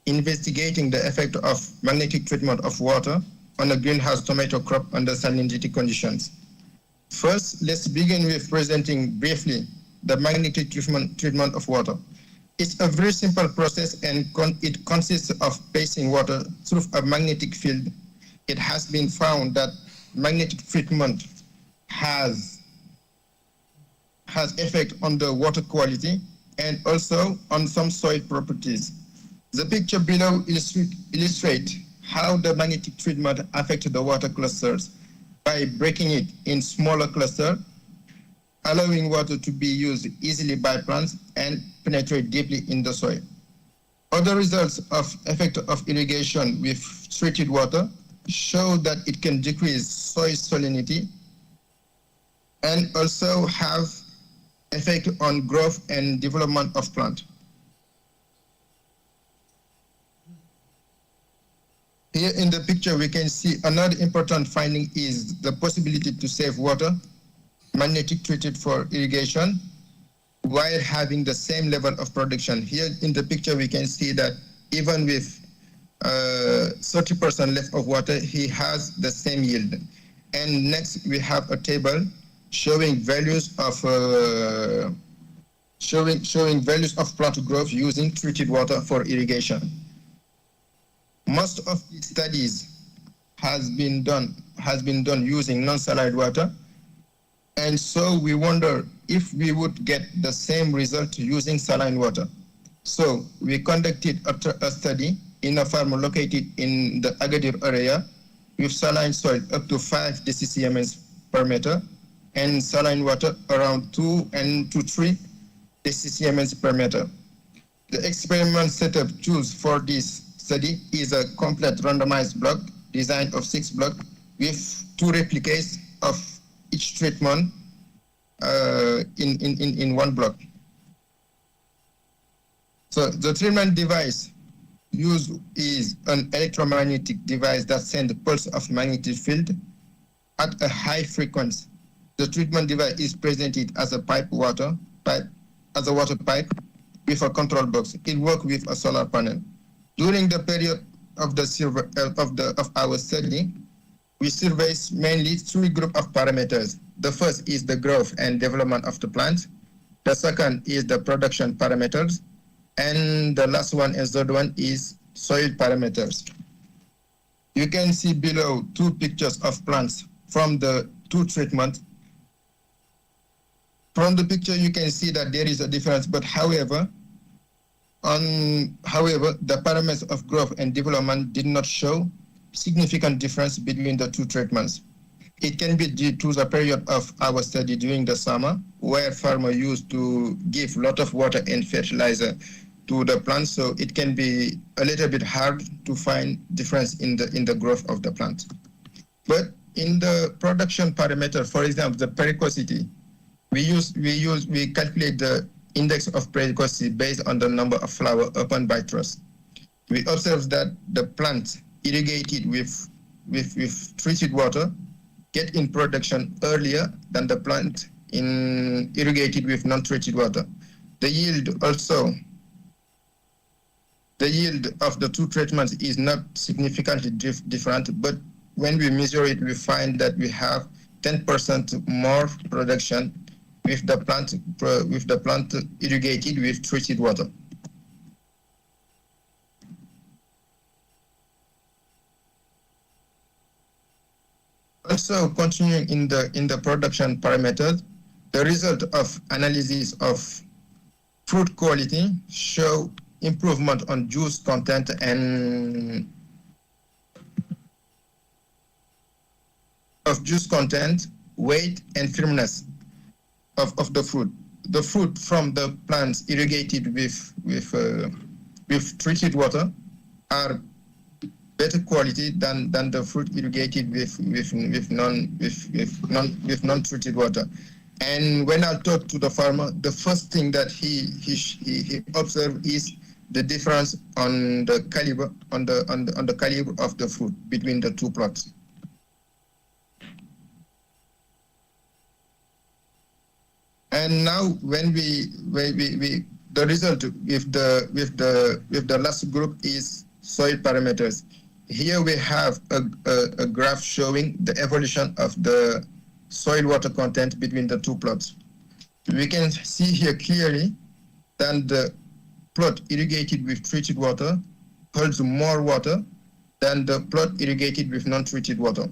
investigating the effect of magnetic treatment of water on a greenhouse tomato crop under salinity conditions. First, let's begin with presenting briefly the magnetic treatment of water. It's a very simple process, and it consists of passing water through a magnetic field. It has been found that magnetic treatment has effect on the water quality and also on some soil properties. The picture below illustrates how the magnetic treatment affects the water clusters by breaking it in smaller clusters, allowing water to be used easily by plants and penetrate deeply in the soil. Other results of effect of irrigation with treated water show that it can decrease soil salinity and also have effect on growth and development of plant. Here in the picture, we can see another important finding is the possibility to save water, magnetic treated for irrigation, while having the same level of production. Here in the picture, we can see that even with 30% left of water, he has the same yield. And next, we have a table showing values of values of plant growth using treated water for irrigation. Most of these studies has been done using non-saline water, and so we wonder if we would get the same result using saline water. So we conducted a study in a farm located in the Agadir area with saline soil up to 5 dcCMs per meter and saline water around 2 to 3 dcCMs per meter. The experiment setup chosen for this study is a complete randomized block designed of 6 blocks with 2 replicates of each treatment in one block. So the treatment device used is an electromagnetic device that sends a pulse of magnetic field at a high frequency. The treatment device is presented as a water pipe with a control box. It works with a solar panel. During the period of our study, we surveyed mainly 3 groups of parameters. The first is the growth and development of the plant. The second is the production parameters. And the last one and third one is soil parameters. You can see below 2 pictures of plants from the 2 treatments. From the picture, you can see that there is a difference, but however, the parameters of growth and development did not show significant difference between the 2 treatments. It can be due to the period of our study during the summer, where farmers used to give a lot of water and fertilizer to the plants, so it can be a little bit hard to find difference in the growth of the plant. But in the production parameter, for example, the precocity, we calculate the index of precocity based on the number of flowers opened by truss. We observe that the plant irrigated with treated water get in production earlier than the plant irrigated with non-treated water. The yield of the 2 treatments is not significantly different, but when we measure it, we find that we have 10% more production with the plant irrigated with treated water. Also, continuing in the production parameters, the result of analysis of fruit quality show improvement on juice content and weight and firmness of the fruit. the fruit from the plants irrigated with treated water are better quality than the fruit irrigated with non-treated water. And when I talk to the farmer, the first thing that he observed is the difference on the caliber on the caliber of the fruit between the two plots. And now when we the result with the last group is soil parameters. Here we have a graph showing the evolution of the soil water content between the two plots. We can see here clearly that the plot irrigated with treated water holds more water than the plot irrigated with non-treated water.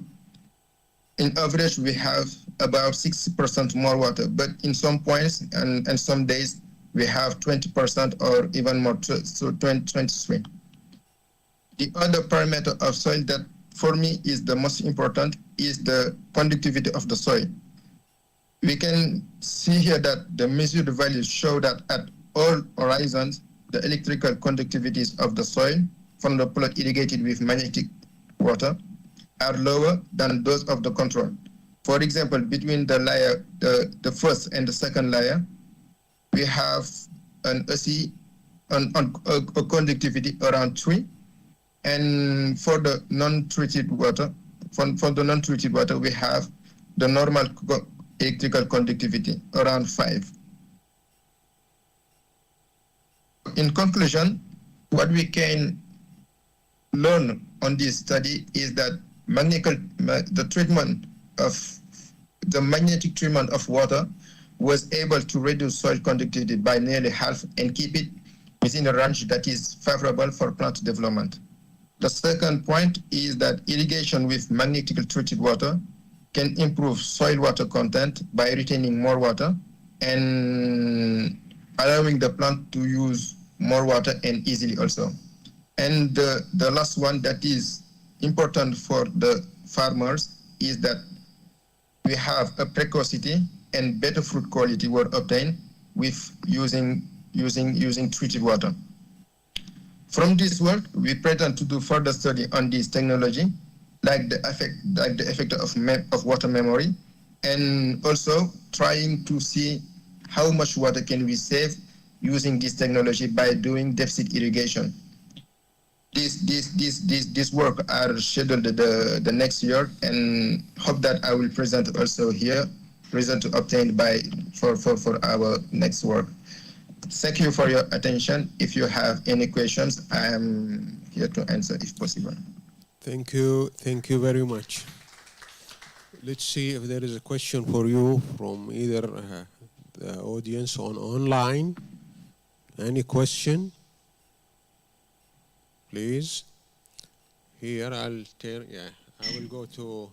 In average, we have about 60% more water, but in some points and some days, we have 20% or even more, so 23. The other parameter of soil that for me is the most important is the conductivity of the soil. We can see here that the measured values show that at all horizons, the electrical conductivities of the soil from the plot irrigated with magnetic water are lower than those of the control. For example, between the layer, the first and the second layer, we have an AC, a conductivity around 3. And for the non-treated water, for the non-treated water, we have the normal electrical conductivity around 5. In conclusion, what we can learn on this study is that the treatment of the magnetic treatment of water was able to reduce soil conductivity by nearly half and keep it within a range that is favorable for plant development. The second point is that irrigation with magnetically treated water can improve soil water content by retaining more water and allowing the plant to use more water and easily also. And the last one that is important for the farmers is that we have a precocity and better fruit quality were obtained with using treated water. From this work, we plan to do further study on this technology, like the effect of water memory, and also trying to see how much water can we save using this technology by doing deficit irrigation. This work are scheduled the next year, and hope that I will present also here result obtained for our next work. Thank you for your attention. If you have any questions, I am here to answer if possible. Thank you very much. Let's see if there is a question for you from either the audience on online. Any question? Please. Here I'll turn, I will go to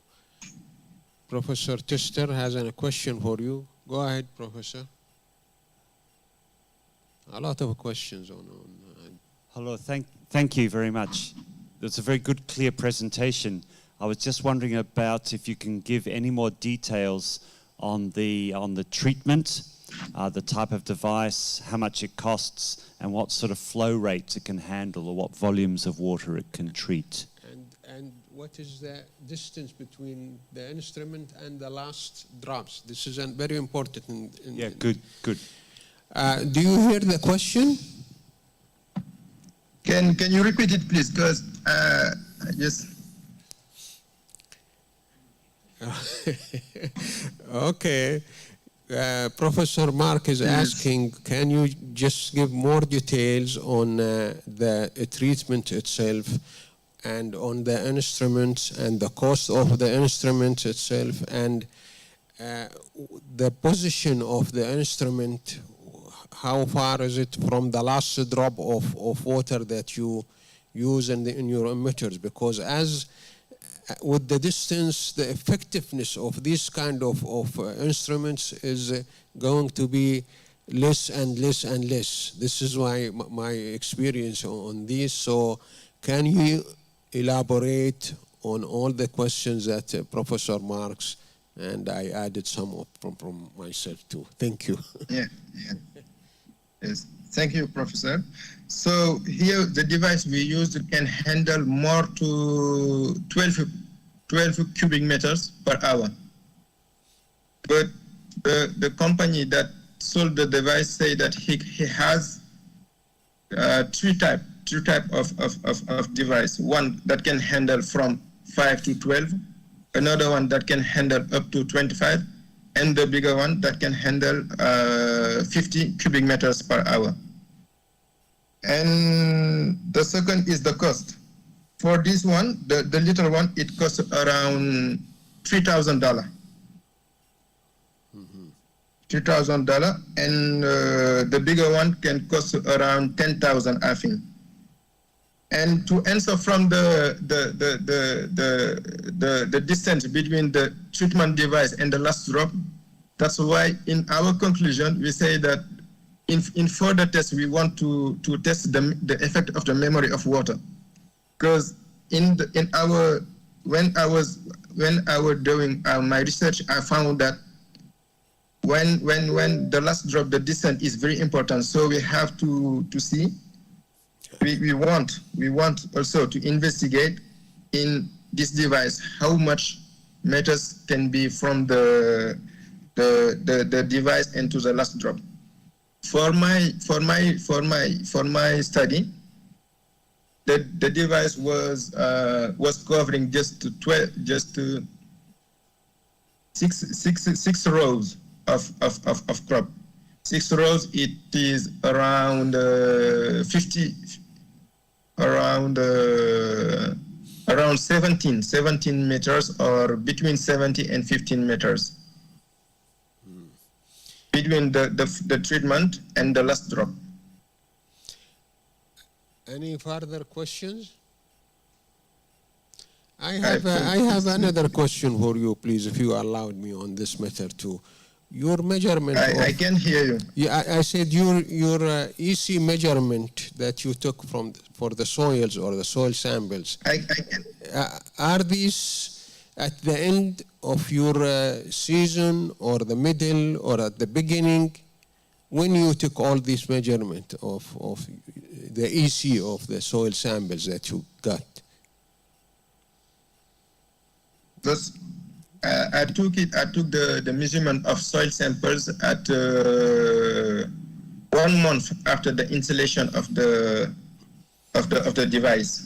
Professor Tester has a question for you. Go ahead, Professor. A lot of questions on. Hello, thank you very much. That's a very good, clear presentation. I was just wondering about if you can give any more details on the treatment, the type of device, how much it costs, and what sort of flow rates it can handle, or what volumes of water it can treat. And what is the distance between the instrument and the last drops? This is very important. Yeah, good. Do you hear the question? Can you repeat it, please? Because yes. Okay. Professor Mark is asking, can you just give more details on the treatment itself and on the instruments and the cost of the instrument itself and the position of the instrument? How far is it from the last drop of water that you use in your emitters? Because as with the distance, the effectiveness of this kind of instruments is going to be less and less and less. This is my experience on this. So can you elaborate on all the questions that Professor Marks and I added some up from myself too. Thank you. Yeah. Yes. Thank you, Professor. So here the device we used can handle more to 12 cubic meters per hour. But the company that sold the device say that he has three type of device. One that can handle from 5 to 12, another one that can handle up to 25, and the bigger one that can handle 50 cubic meters per hour. And the second is the cost. For this one, the little one, it costs around $3,000. $3,000, and the bigger one can cost around 10,000, I think. And to answer from the distance between the treatment device and the last drop, that's why in our conclusion we say that in further tests we want to test the effect of the memory of water, because when I was doing my research, I found that when the last drop, the descent is very important. So we have to see. We want also to investigate in this device how much meters can be from the device into the last drop. For my study, the device was covering just 6 rows of crop. 6 rows, it is around 17 meters, or between 70 and 15 meters between the treatment and the last drop. Any further questions? I have another question for you, please, if you allowed me on this method too. Your measurement. I can hear you. Yeah, I said your EC measurement that you took for the soils or the soil samples. I can. Are these at the end of your season, or the middle, or at the beginning, when you took all these measurements of the EC of the soil samples that you got? I took the measurement of soil samples at 1 month after the installation of the device.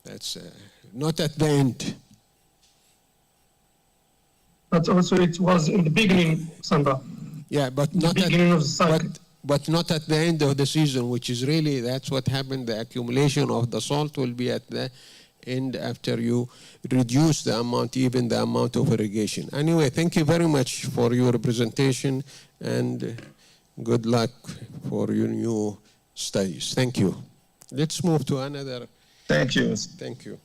That's not at the end. But also it was in the beginning, Sandra. Yeah, but not at beginning of the cycle. But not at the end of the season, which is really, that's what happened. The accumulation of the salt will be at the end after you reduce the amount, even the amount of irrigation. Anyway, thank you very much for your presentation, and good luck for your new studies. Thank you. Let's move to another. Thank you. Thank you.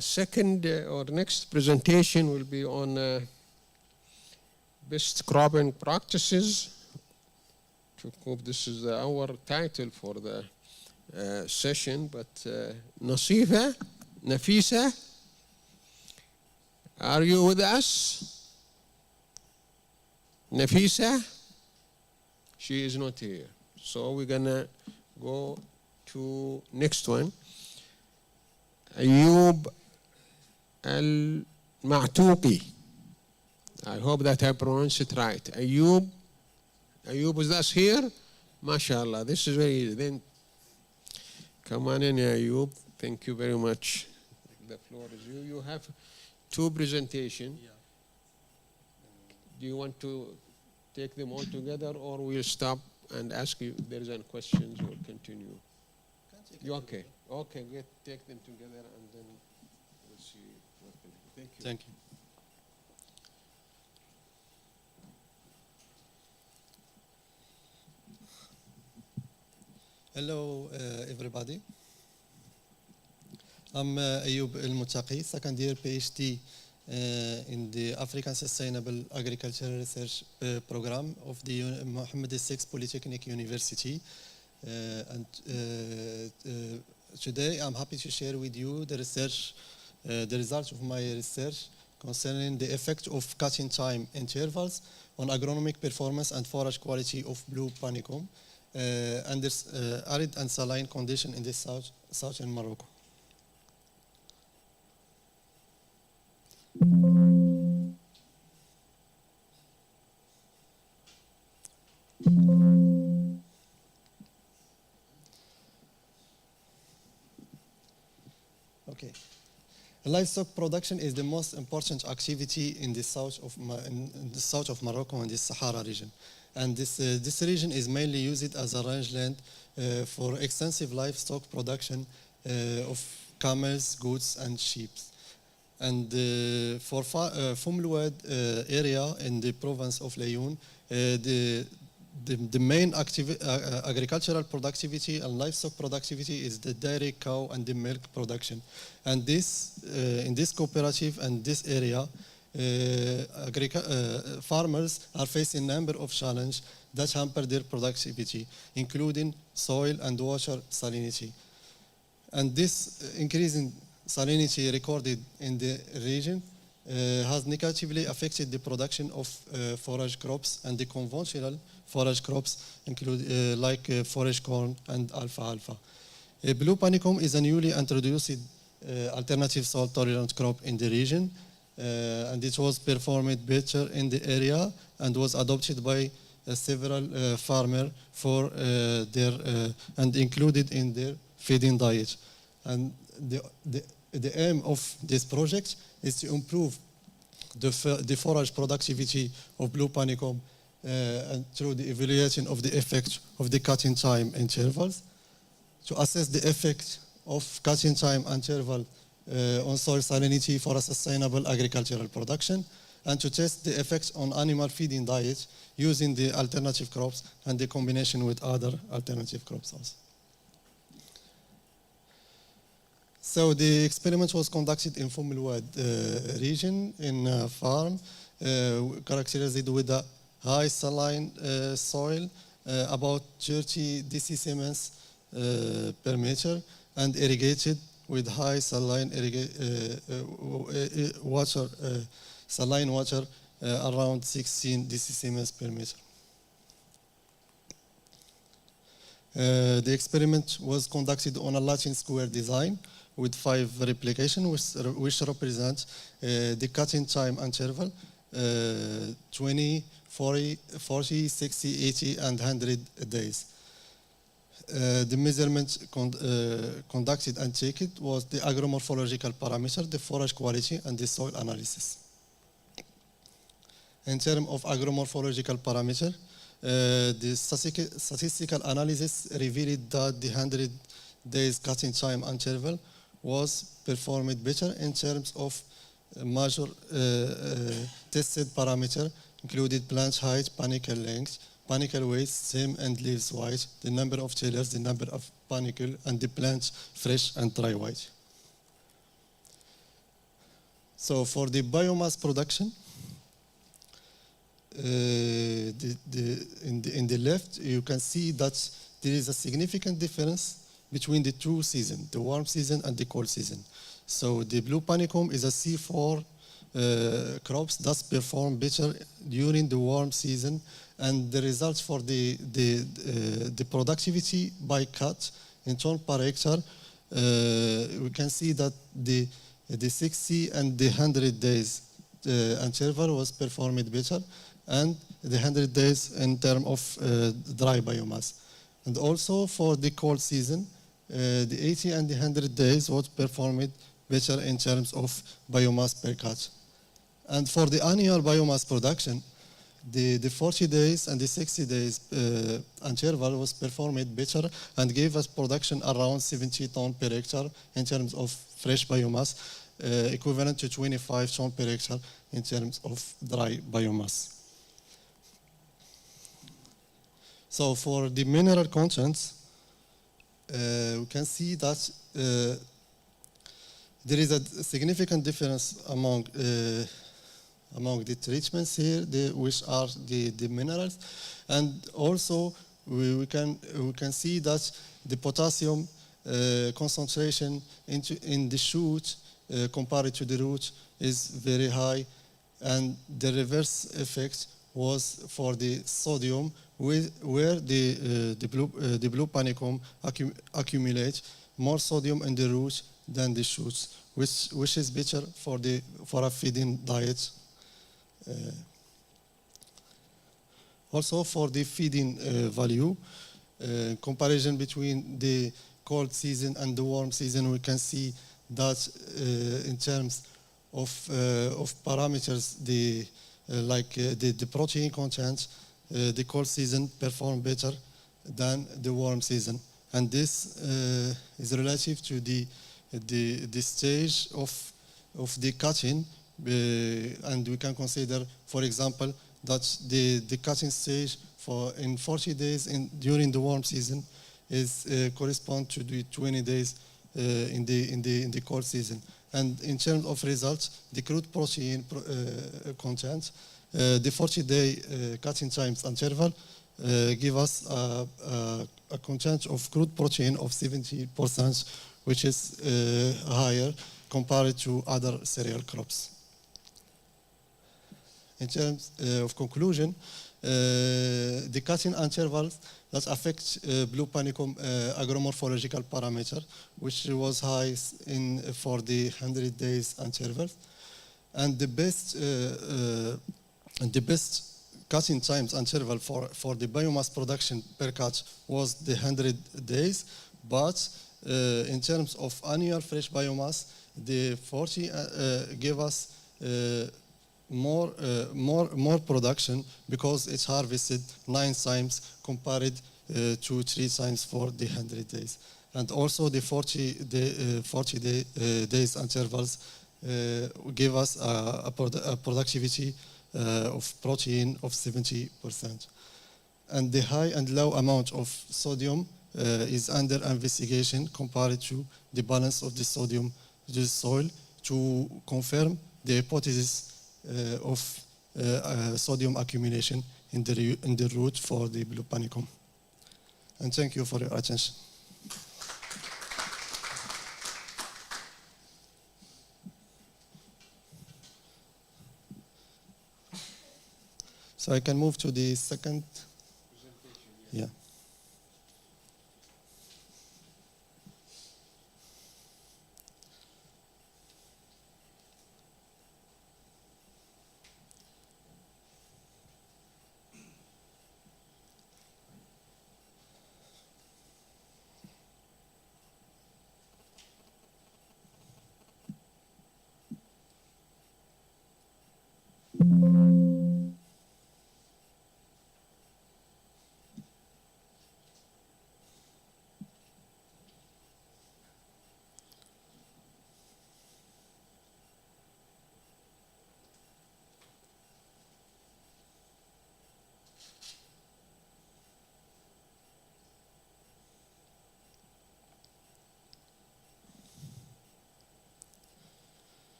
Second or next presentation will be on best cropping practices. I hope this is our title for the session, but Nafisa, are you with us? Nafisa? She is not here. So we're gonna go to next one. Ayub Al-Ma'tuqi. I hope that I pronounced it right. Ayub is us here? MashaAllah, this is very easy. Then come on in, Ayub. Thank you very much. The floor is you. You have 2 presentations. Yeah. Do you want to take them all together, or we'll stop and ask you if there is any questions, or continue? You okay? Okay, take them together, and then we'll see what can do. Thank you. Thank you. Hello, everybody. I'm Ayub El-Mutaqi, second year PhD in the African Sustainable Agricultural Research Program of the Mohammed VI Polytechnic University. Today I'm happy to share with you the results of my research concerning the effect of cutting time intervals on agronomic performance and forage quality of blue panicum under arid and saline condition in the southern Morocco. Okay. Livestock production is the most important activity in the south of Morocco and the Sahara region. And this region is mainly used as a rangeland for extensive livestock production of camels, goats, and sheep. And for Fumluad area in the province of Laayoune, the main agricultural productivity and livestock productivity is the dairy cow and the milk production. And this, in this cooperative and this area, farmers are facing a number of challenges that hamper their productivity, including soil and water salinity. And this increase in salinity recorded in the region has negatively affected the production of forage crops and the conventional forage crops, like forage corn and alfalfa. Blue panicum is a newly introduced alternative salt-tolerant crop in the region, and it was performed better in the area and was adopted by several farmers for and included in their feeding diet. And the aim of this project is to improve the forage productivity of blue panicum and through the evaluation of the effect of the cutting time intervals, to assess the effect of cutting time interval on soil salinity for a sustainable agricultural production, and to test the effects on animal feeding diet using the alternative crops and the combination with other alternative crops also. So the experiment was conducted in Fumluad region in a farm characterized with a high saline soil, about 30 decisiemens per meter, and irrigated with high saline water, saline water around 16 decisiemens per meter. The experiment was conducted on a Latin square design with 5 replications, which represent the cutting time interval 20, 40, 60, 80, and 100 days. The measurement conducted and checked was the agromorphological parameter, the forage quality, and the soil analysis. In terms of agromorphological parameter, the statistical analysis revealed that the 100 days cutting time interval was performed better in terms of major tested parameter, included plant height, panicle length, panicle weight, stem and leaves weight, the number of tillers, the number of panicle, and the plant's fresh and dry weight. So for the biomass production, in the left, you can see that there is a significant difference between the two seasons, the warm season and the cold season. So the blue panicum is a C4 crops that perform better during the warm season, and the results for the productivity by cut in ton per hectare, we can see that the 60 and the 100 days interval was performed better, and the 100 days in terms of dry biomass. And also for the cold season, the 80 and the 100 days was performed better in terms of biomass per cut. And for the annual biomass production, the 40 days and the 60 days interval was performed better and gave us production around 70 tons per hectare in terms of fresh biomass, equivalent to 25 tons per hectare in terms of dry biomass. So for the mineral contents, we can see that there is a significant difference among the treatments here, which are the minerals, and also we can see that the potassium concentration in the shoot compared to the root is very high, and the reverse effect was for the sodium, where the blue panicum accumulates more sodium in the root than the shoots, which is better for a feeding diet. Also for the feeding value, comparison between the cold season and the warm season, we can see that in terms of parameters, the protein content, the cold season perform better than the warm season, and this is relative to the stage of the cutting, and we can consider, for example, that the cutting stage in 40 days during the warm season is correspond to the 20 days in the cold season. And in terms of results, the crude protein content, the 40-day cutting times interval give us a content of crude protein of 70%, which is higher compared to other cereal crops. In terms of conclusion, the cutting intervals that affect blue panicum agromorphological parameter, which was high for the 100 days interval, and the best cutting times interval for the biomass production per cut was the 100 days, but in terms of annual fresh biomass, the 40 gave us more production because it's harvested 9 times compared to 3 times for the 100 days. And also the 40 days intervals give us a productivity of protein of 70%. And the high and low amount of sodium is under investigation compared to the balance of the sodium in the soil to confirm the hypothesis of sodium accumulation in the root for the blue panicum. And thank you for your attention. So I can move to the second presentation. Yeah.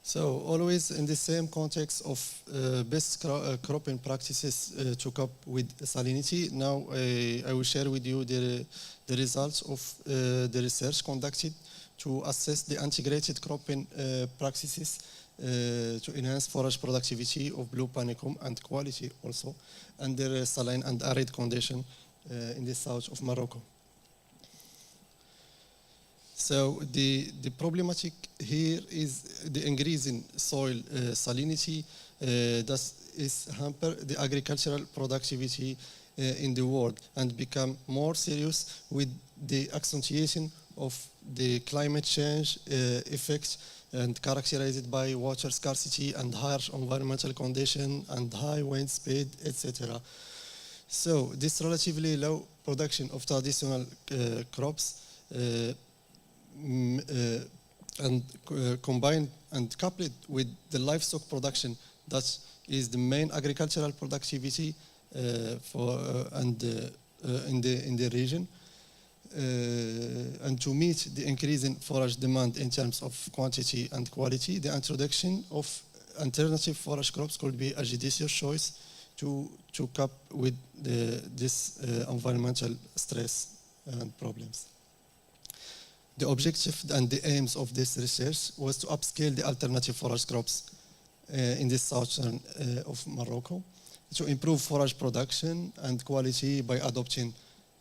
So always in the same context of best cropping practices to cope with salinity, now I will share with you the results of the research conducted to assess the integrated cropping practices to enhance forage productivity of blue panicum and quality also under saline and arid condition in the south of Morocco. So the problematic here is the increase in soil salinity that is hamper the agricultural productivity in the world and become more serious with the accentuation of the climate change effects and characterized by water scarcity and harsh environmental conditions and high wind speed, etc. So this relatively low production of traditional crops and combined and coupled with the livestock production that is the main agricultural productivity in the region, and to meet the increasing forage demand in terms of quantity and quality, the introduction of alternative forage crops could be a judicious choice to cope with this environmental stress and problems. The objective and the aims of this research was to upscale the alternative forage crops in the southern of Morocco, to improve forage production and quality by adopting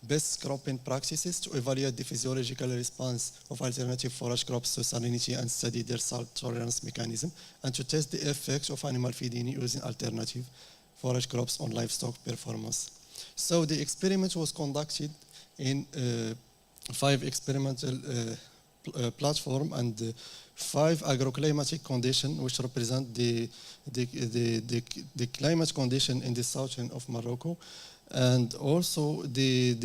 best cropping practices, to evaluate the physiological response of alternative forage crops to salinity and study their salt tolerance mechanism, and to test the effects of animal feeding using alternative forage crops on livestock performance. So the experiment was conducted in 5 experimental platforms and 5 agroclimatic conditions, which represent the climate condition in the southern of Morocco. And also the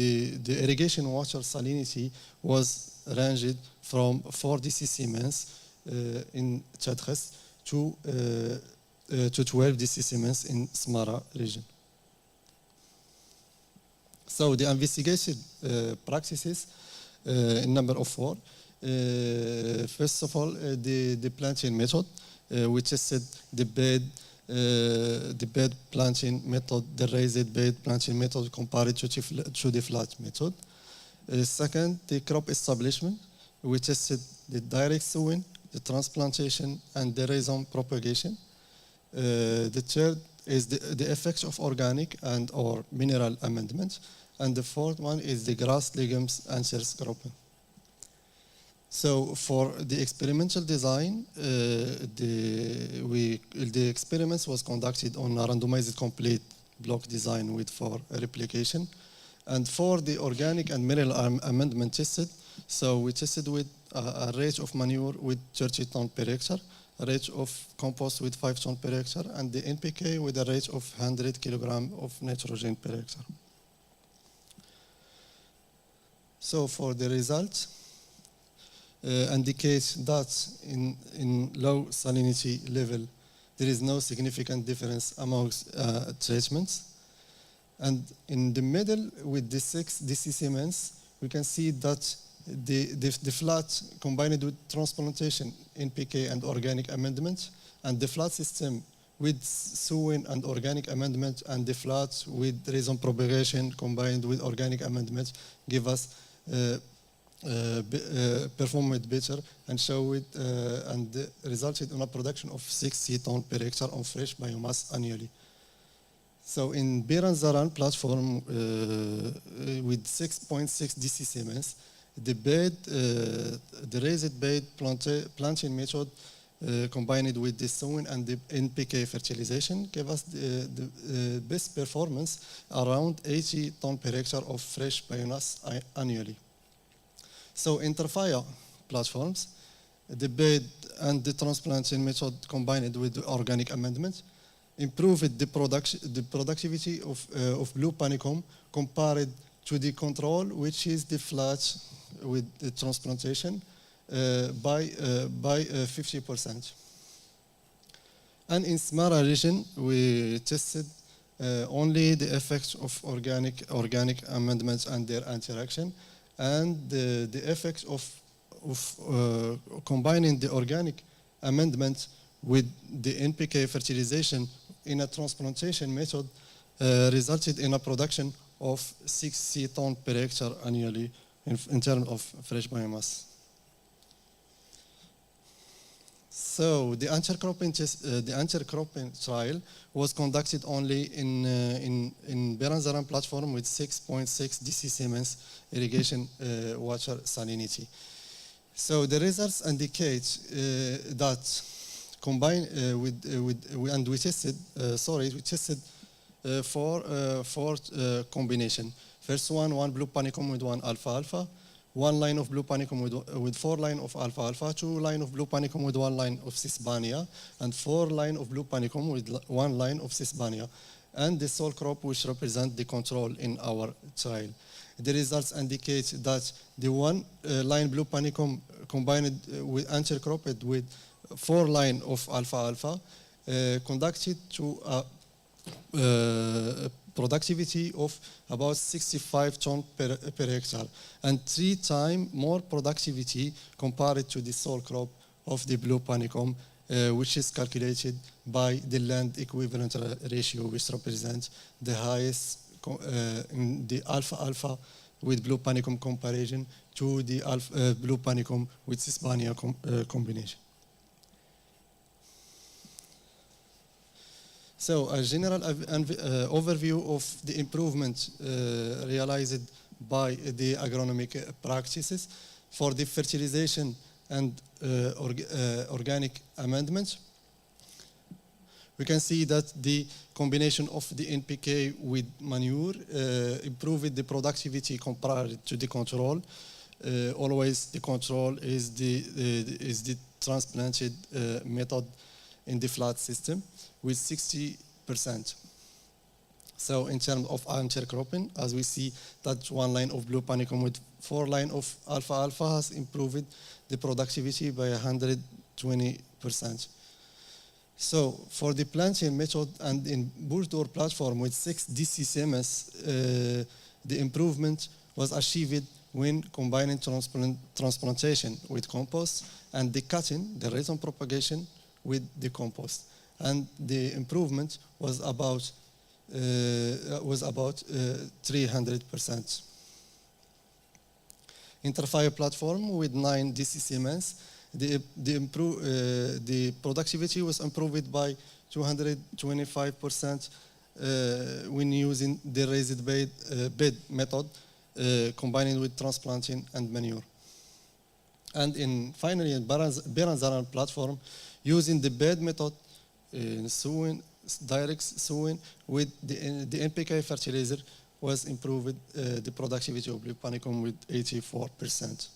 irrigation water salinity was ranged from 4 dcc in Chadres to 12 dcc in Smara region. So the investigated practices in number of 4. First of all, the planting method, we tested the bed planting method, the raised bed planting method compared to the flat method. Second, the crop establishment, we tested the direct sowing, the transplantation, and the rhizome propagation. The third is the effects of organic and or mineral amendments. And the fourth one is the grass, legumes, and sharecropping. So for the experimental design, the experiments was conducted on a randomized complete block design with 4 replication. And for the organic and mineral amendment tested, so we tested with a rate of manure with 30 tons per hectare, a rate of compost with 5 tons per hectare, and the NPK with a rate of 100 kilogram of nitrogen per hectare. So for the results, indicates that in low salinity level, there is no significant difference amongst treatments. And in the middle with the 6 dcc, we can see that the flat combined with transplantation, NPK and organic amendment, and the flat system with sowing and organic amendment, and the flat with rhizome propagation combined with organic amendment give us perform it better and show it and resulted in a production of 60 tons per hectare on fresh biomass annually. So in Bir and Zaran platform with 6.6 dcc, the raised bed planting method combined with the sowing and the NPK fertilization gave us the best performance around 80 tons per hectare of fresh biomass annually. So interfire platforms, the bed and the transplanting method combined with the organic amendment improved the productivity of blue panicum compared to the control, which is the flat with the transplantation by 50%. And in Smara region, we tested only the effects of organic amendments and their interaction, and the effects of combining the organic amendment with the NPK fertilization in a transplantation method resulted in a production of 60 tons per hectare annually in terms of fresh biomass. So the intercropping trial was conducted only in Bir and Zaran platform with 6.6 dcc irrigation water salinity. So the results indicate that combined we tested four combination. First one blue panicum with 1 alpha-alpha, 1 line of blue panicum with 4 line of alpha-alpha, 2 line of blue panicum with 1 line of cisbania, and 4 line of blue panicum with 1 line of cisbania, and the sole crop which represent the control in our trial. The results indicate that the 1 line blue panicum combined with intercropped with 4 line of alpha-alpha conducted to a productivity of about 65 tons per hectare, and 3 times more productivity compared to the sole crop of the blue panicum, which is calculated by the land equivalent ratio, which represents the highest in the alpha-alpha with blue panicum comparison to the blue panicum with Hispania combination. So a general overview of the improvement realized by the agronomic practices for the fertilization and organic amendments. We can see that the combination of the NPK with manure improved the productivity compared to the control. Always the control is the transplanted method in the flat system with 60%. So in terms of intercropping, as we see that one line of blue panicum with 4 lines of alfalfa has improved the productivity by 120%. So for the planting method and in bush-door platform with 6 DCCMS, the improvement was achieved when combining transplantation with compost and the cutting, the rhizome propagation with the compost. And the improvement was about 300%. Interfire platform with 9 DCCMS, the productivity was improved by 225% when using the raised bed method combining with transplanting and manure. And finally, in Beranzaran platform, using the bed method in sowing, direct sowing with the NPK fertilizer was improved the productivity of blue panicum with 84%.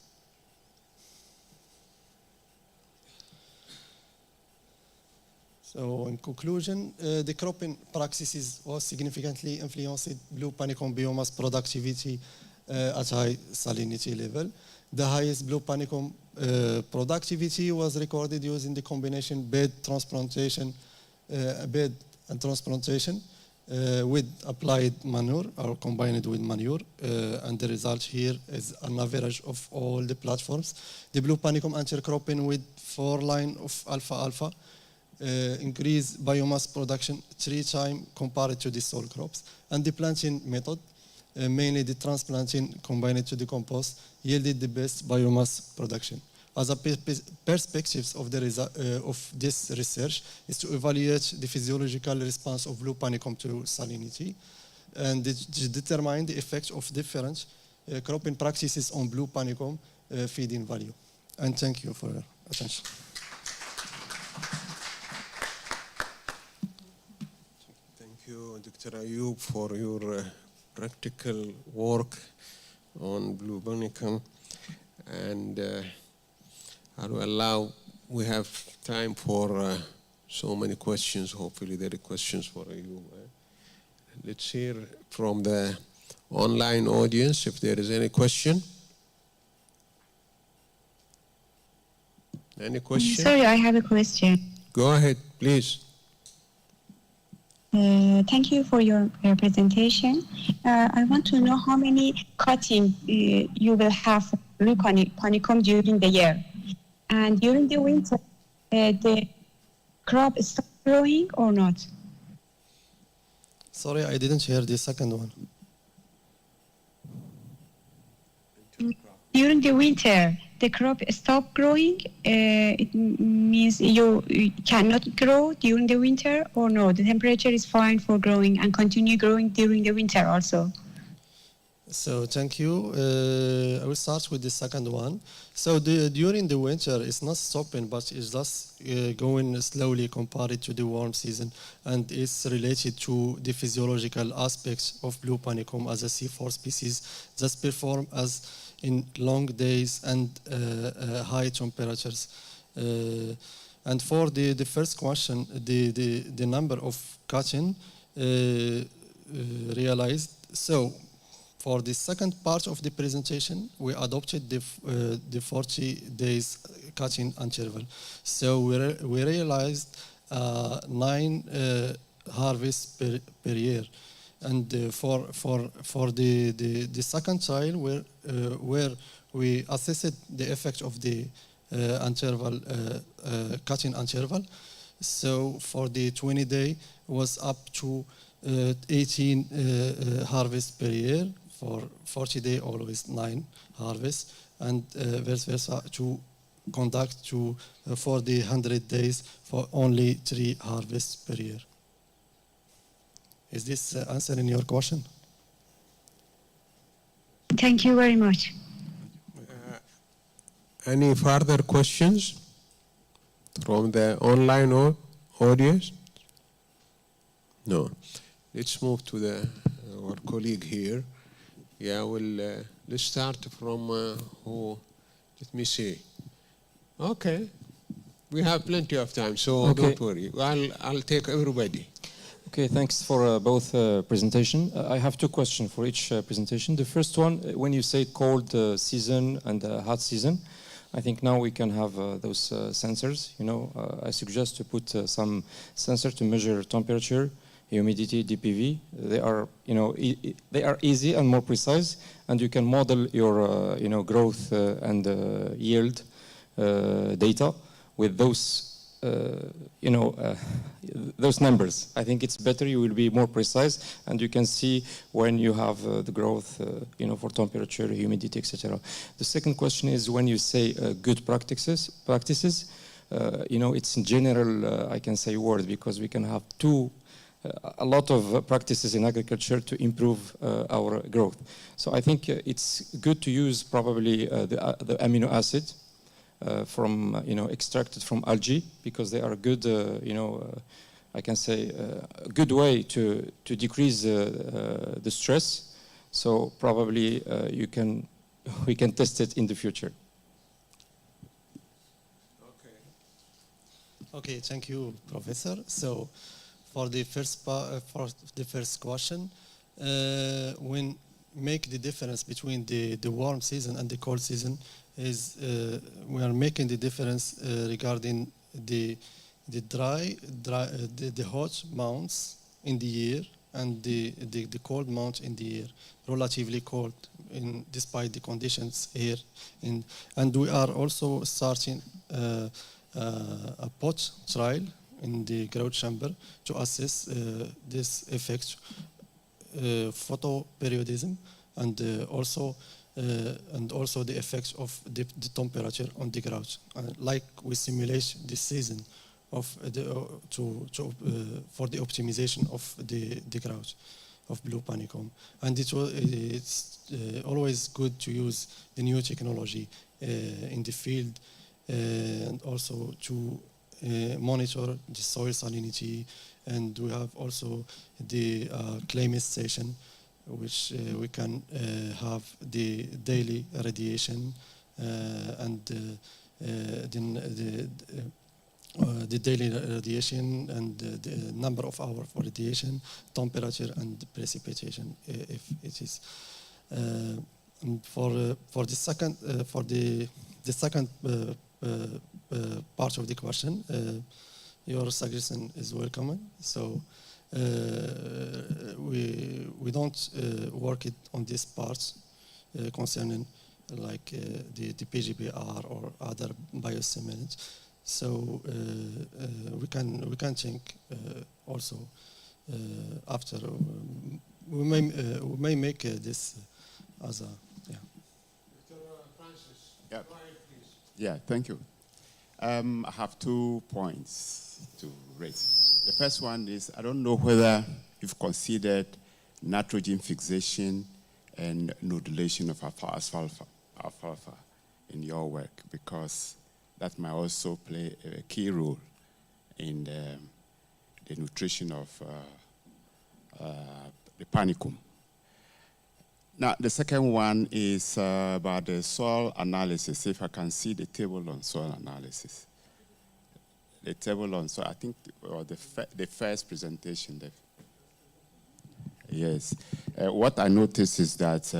So in conclusion, the cropping practices was significantly influenced blue panicum biomass productivity at high salinity level. The highest blue panicum productivity was recorded using the combination bed and transplantation with applied manure or combined with manure. And the result here is an average of all the platforms. The blue panicum intercropping with 4 lines of alfalfa increase biomass production 3 times compared to the soil crops. And the planting method, mainly the transplanting combined to the compost, yielded the best biomass production. As a perspectives of this research is to evaluate the physiological response of blue panicum to salinity and to determine the effect of different cropping practices on blue panicum feeding value. And thank you for your attention. Thank you, Dr. Ayoub, for your practical work on blue panicum. And we have time for so many questions. Hopefully there are questions for you. Let's hear from the online audience if there is any question. Any question? Sorry, I have a question. Go ahead, please. Thank you for your presentation. I want to know how many cutting you will have blue panicum during the year. And during the winter, the crop stops growing or not? Sorry, I didn't hear the second one. During the winter, the crop stops growing. It means you cannot grow during the winter or no? The temperature is fine for growing and continue growing during the winter also. So thank you. I will start with the second one. So during the winter, it's not stopping, but it's just going slowly compared to the warm season, and it's related to the physiological aspects of blue panicum as a C4 species, just perform as in long days and high temperatures. And for the first question, the number of cutting realized. So for the second part of the presentation, we adopted the 40 days cutting interval. So we realized 9 harvests per year. And for the second trial, where we assessed the effect of the cutting interval. So for the 20-day was up to 18 harvests per year. for 40 days, always 9 harvests, and vice versa to conduct for the 100 days for only 3 harvests per year. Is this answering your question? Thank you very much. Any further questions from the online audience? No. Let's move to our colleague here. Yeah, let's start from who? Let me see. Okay. We have plenty of time, so don't worry. I'll take everybody. Okay, thanks for both presentation. I have 2 questions for each presentation. The first one, when you say cold season and hot season, I think now we can have those sensors. You know, I suggest to put some sensor to measure temperature, humidity, DPV. They are, you know, they are easy and more precise, and you can model your, you know, growth and yield data with those. You know, those numbers. I think it's better, you will be more precise, and you can see when you have the growth, you know, for temperature, humidity, etc. The second question is when you say good practices, you know, it's in general, I can say word, because we can have a lot of practices in agriculture to improve our growth. So I think it's good to use probably the amino acid from, you know, extracted from algae, because they are good, you know, I can say a good way to decrease the stress. So probably we can test it in the future. Okay, thank you, Professor. So for the first question, when make the difference between the warm season and the cold season is we are making the difference regarding the hot months in the year and the cold months in the year, relatively cold despite the conditions here. And we are also starting a pot trial in the growth chamber to assess this effect, photoperiodism, and also the effects of the temperature on the growth, like we simulate the season of for the optimization of the growth of blue panicum. And it's always good to use the new technology in the field, and also to monitor the soil salinity. And we have also the climate station, which we can have the daily radiation and the daily radiation and the number of hours for radiation, temperature, and precipitation, if it is. For the second part of the question, your suggestion is welcome. So we don't work it on this part concerning like the PGBR or other biosimilars. So we can think also after we may make this as a Yeah. Yeah, thank you. I have 2 points to raise. The first one is, I don't know whether you've considered nitrogen fixation and nodulation of alfalfa in your work, because that might also play a key role in the nutrition of the panicum. Now, the second one is about the soil analysis. If I can see the table on soil analysis. The table on soil, I think, or the first presentation. Yes. What I noticed is that,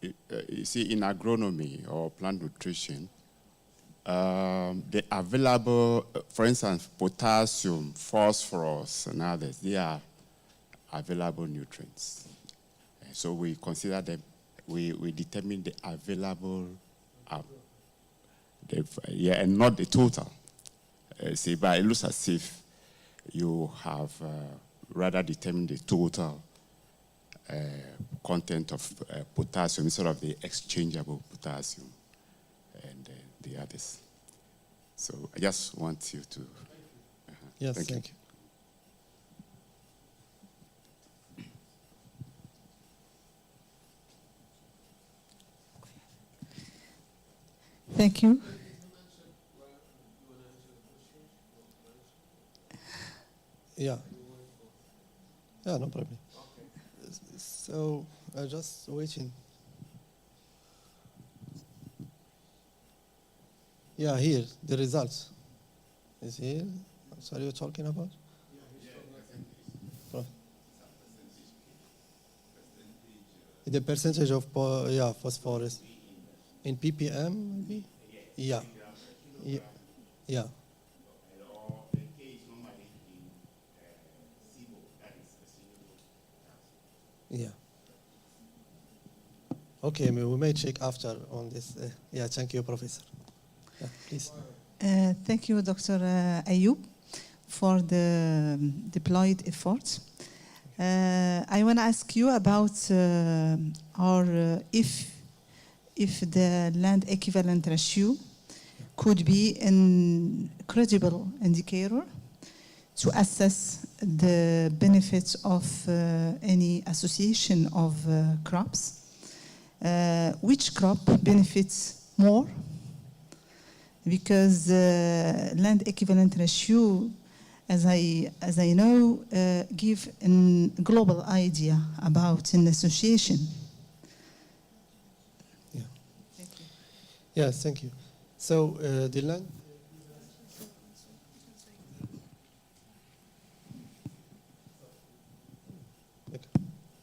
you see, in agronomy or plant nutrition, the available, for instance, potassium, phosphorus, and others, they are available nutrients. So we consider them, we determine the available, and not the total. See, but it looks as if you have rather determined the total content of potassium instead of the exchangeable potassium and the others. So I just want you to... Yes, thank you. Thank you. Yeah. Yeah, no problem. So I just waiting. Yeah, here the results is here. So are you talking about? The percentage of phosphorus in ppm maybe. Yeah. Yeah. Yeah. Yeah. Okay, we may check after on this. Yeah, thank you, Professor. Yeah, please. Thank you, Dr. Ayub, for the deployed efforts. I want to ask you about if the land equivalent ratio could be an credible indicator to assess the benefits of any association of crops. Which crop benefits more? Because land equivalent ratio, as I know, give a global idea about an association. Yeah. Thank you. Yes, thank you. So the land.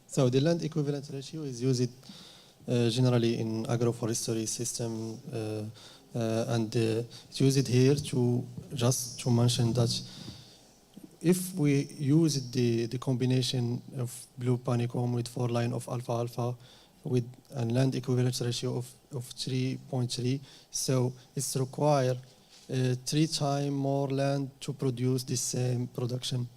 So the land equivalent ratio is used generally in agroforestry system, and it's used here just to mention that if we use the combination of blue panicum with 4 line of alfalfa with a land equivalent ratio of 3.3, so it's required 3 times more land to produce the same production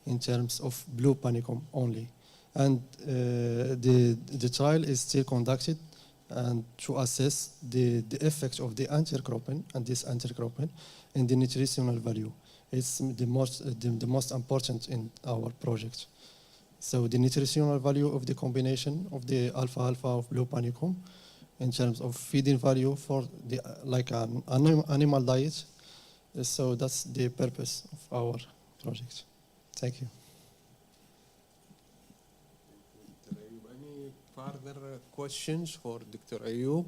in terms of blue panicum only. And the trial is still conducted and to assess the effect of the intercropping and this intercropping in the nutritional value. It's the most important in our project. So the nutritional value of the combination of the alfalfa of blue panicum in terms of feeding value for the like an animal diet. So that's the purpose of our project. Thank you. Any further questions for Dr. Ayub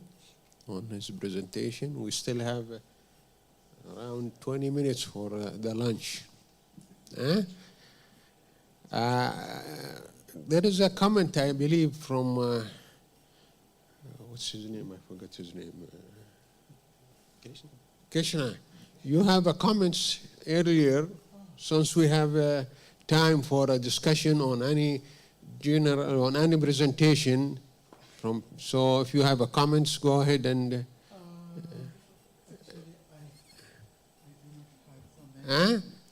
on his presentation? We still have around 20 minutes for the lunch. There is a comment, I believe, from what's his name? I forgot his name. Krishna. You have a comments earlier, since we have time for a discussion on any presentation. So if you have a comments, go ahead and.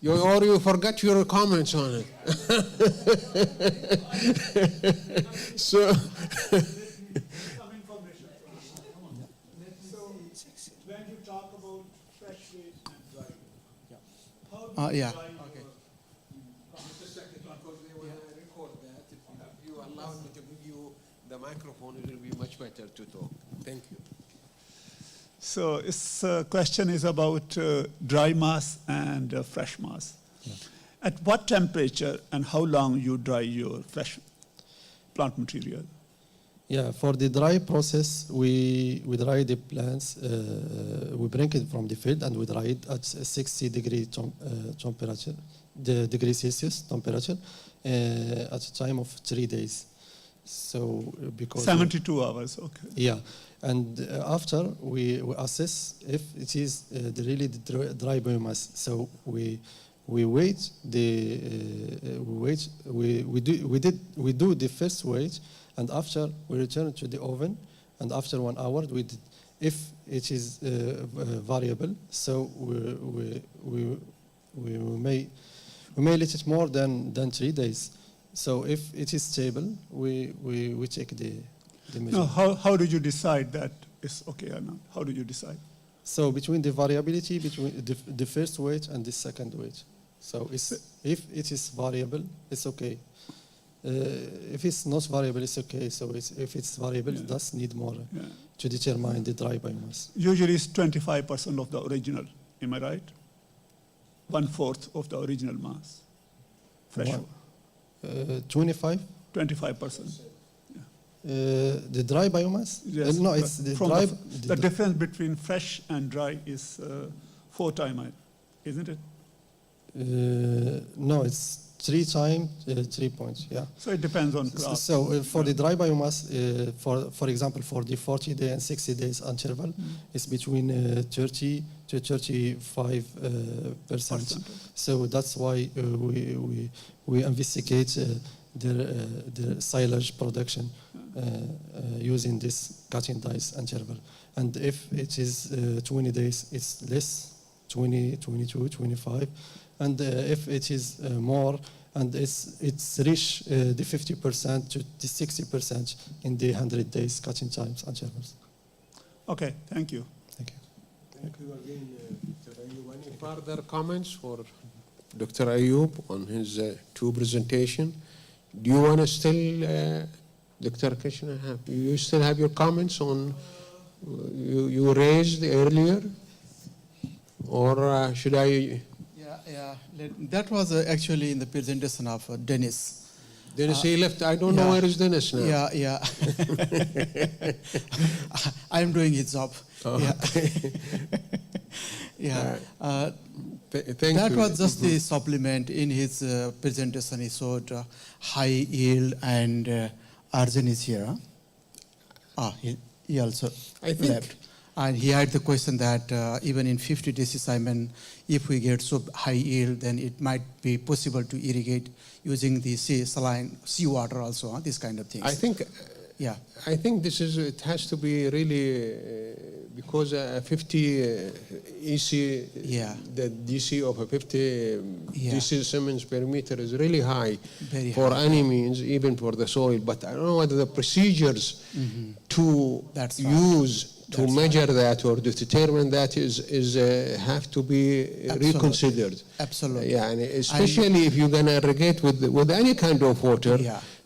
Or you forgot your comments on it. So. When you talk about fresh waste and dry waste, how do you yeah. dry Okay. Just a second, because they will record that. If you allow me to give you the microphone, it will be much better to talk. Thank you. So this question is about dry mass and fresh mass. Yeah. At what temperature and how long you dry your fresh plant material? Yeah, for the dry process, we dry the plants. We bring it from the field and we dry it at 60 degree temperature, the degree Celsius temperature, at a time of 3 days. So because 72 hours, okay. Yeah, and after we assess if it is really the dry biomass. So we wait we do the first wait, and after we return to the oven, and after 1 hour if it is variable, so we may let it more than 3 days. So if it is stable, we check the measurement. No, how do you decide that it's okay or not? How do you decide? So between the variability between the first weight and the second weight. So if it is variable, it's okay. If it's not variable, it's okay. So if it's variable, it does need more to determine the dry biomass. Usually it's 25% of the original, am I right? 1/4 of the original mass. Fresh. 25? 25%. The dry biomass? Yes. No, it's the From dry. the difference between fresh and dry is 4 times, isn't it? No, it's 3 times 3 points. Yeah. So it depends on crop. So for the dry biomass, for example, for the 40-day and 60 days interval, it's between 30 to 35%. So that's why we investigate the silage production using this cutting dice interval. And if it is 20 days, it's less, 20, 22, 25. And if it is more, and it's reached the 50% to the 60% in the 100 days cutting times intervals. Okay, thank you. Thank you. Thank you again, Dr. Ayub. Any further comments for Dr. Ayub on his 2 presentation? Do you want to still, Dr. Krishna, you still have your comments on you raised earlier, or should I? Yeah. That was actually in the presentation of Dennis. Dennis, he left. I don't know where is Dennis now. Yeah. I'm doing his job. Oh, Yeah. Thank that you. was just the supplement in his presentation. He showed high yield and arsen is here. He also left. And he had the question that even in 50 days assignment, if we get so high yield, then it might be possible to irrigate using the saline seawater also, this kind of things. I think this is, it has to be really, because 50 EC, the DC of a 50 DC Siemens per meter is really high for any means, even for the soil. But I don't know whether the procedures to use to measure that or to determine that is have to be reconsidered. Absolutely. Yeah, and especially if you're going to irrigate with any kind of water.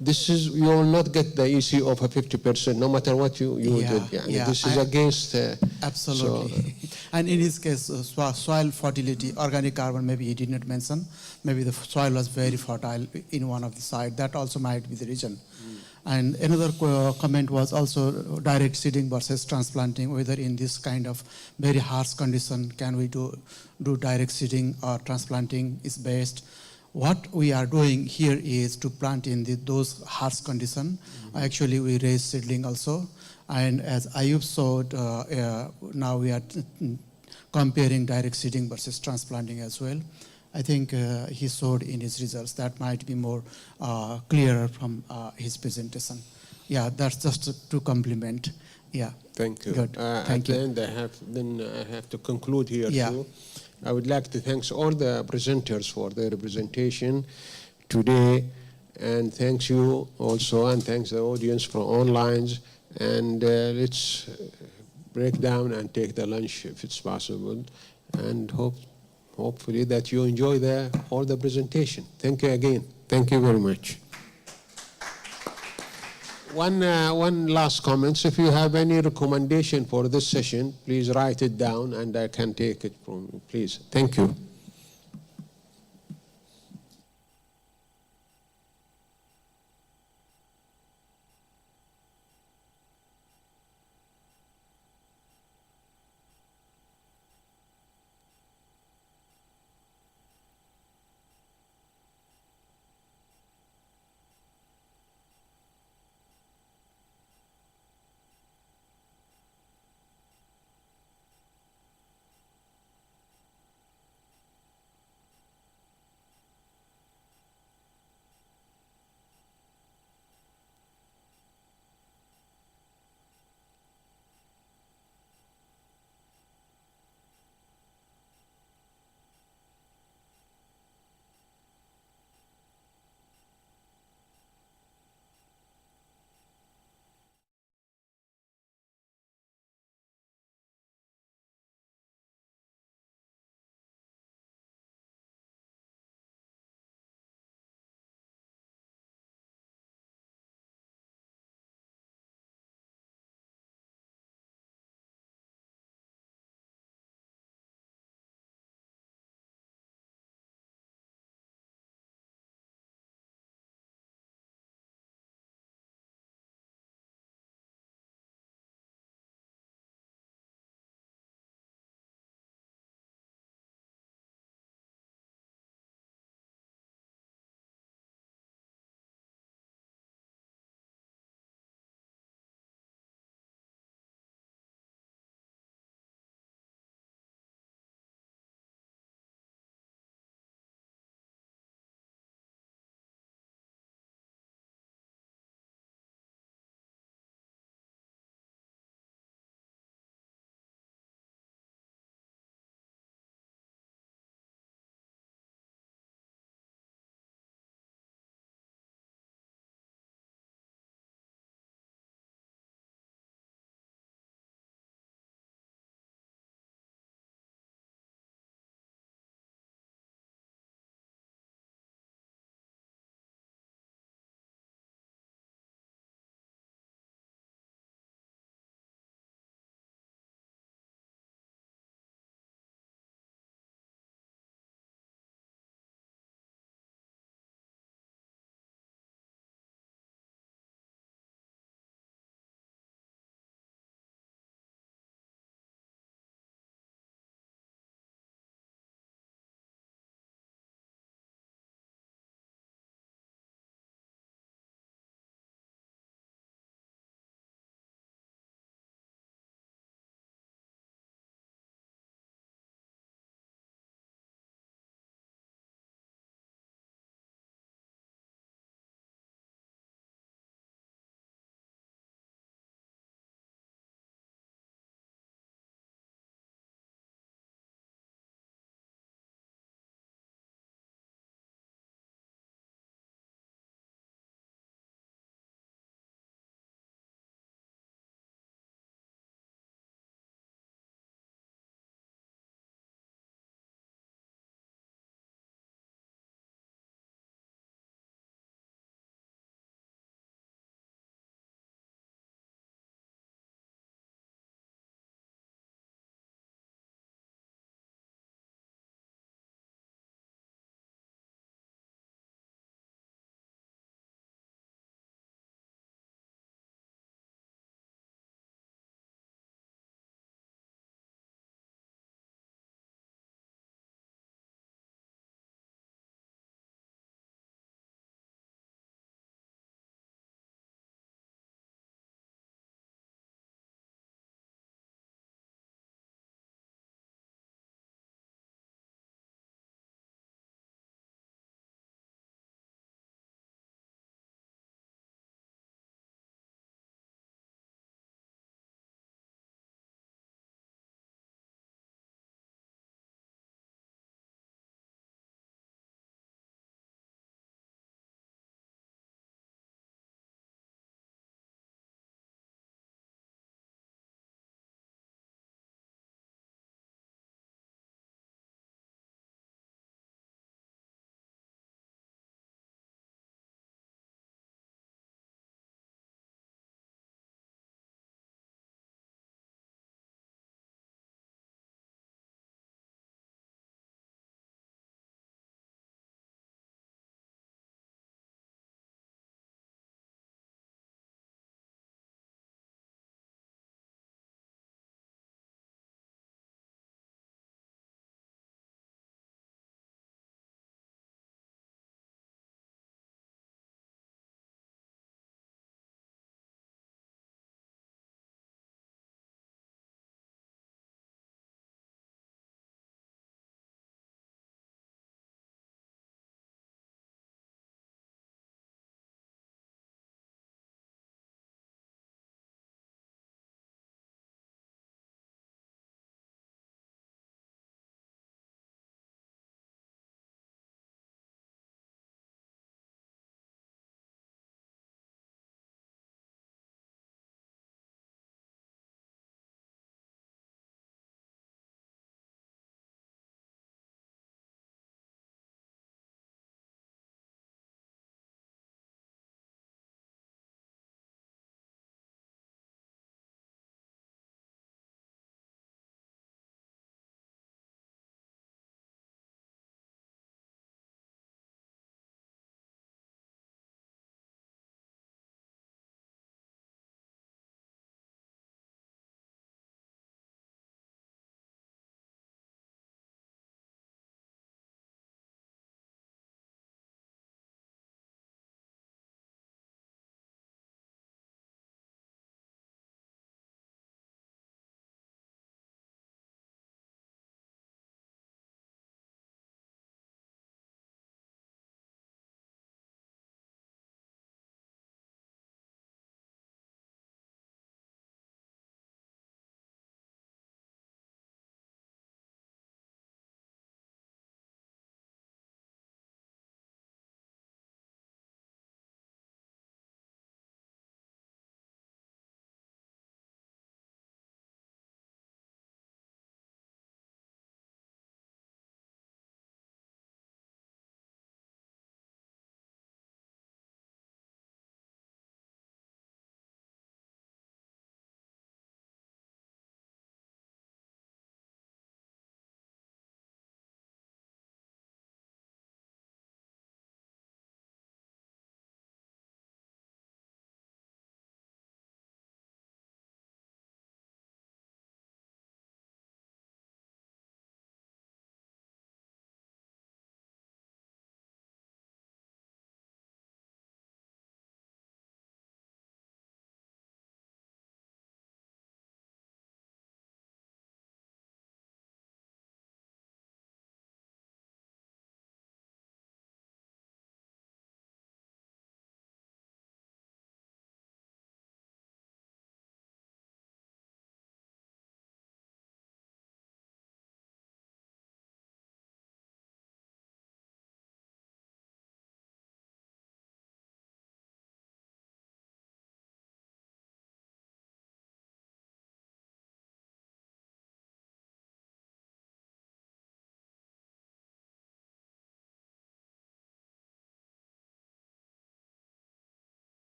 This is, you will not get the EC of a 50%, no matter what you did. This is against. Absolutely. And in his case, soil fertility, organic carbon, maybe he did not mention. Maybe the soil was very fertile in one of the sites. That also might be the reason. And another comment was also direct seeding versus transplanting, whether in this kind of very harsh condition, can we do direct seeding or transplanting is best. What we are doing here is to plant in those harsh conditions. Actually, we raise seedling also. And as Ayub showed, now we are comparing direct seeding versus transplanting as well. I think he showed in his results that might be more clearer from his presentation. Yeah, that's just to complement. Yeah. Thank you. Good. Thank you. you. And I have to conclude here too. I would like to thank all the presenters for their presentation today, and thanks you also, and thanks the audience for online. And let's break down and take the lunch if it's possible, and hopefully that you enjoy all the presentation. Thank you again. Thank you very much. One last comment. If you have any recommendation for this session, please write it down and I can take it from you, please. Thank you.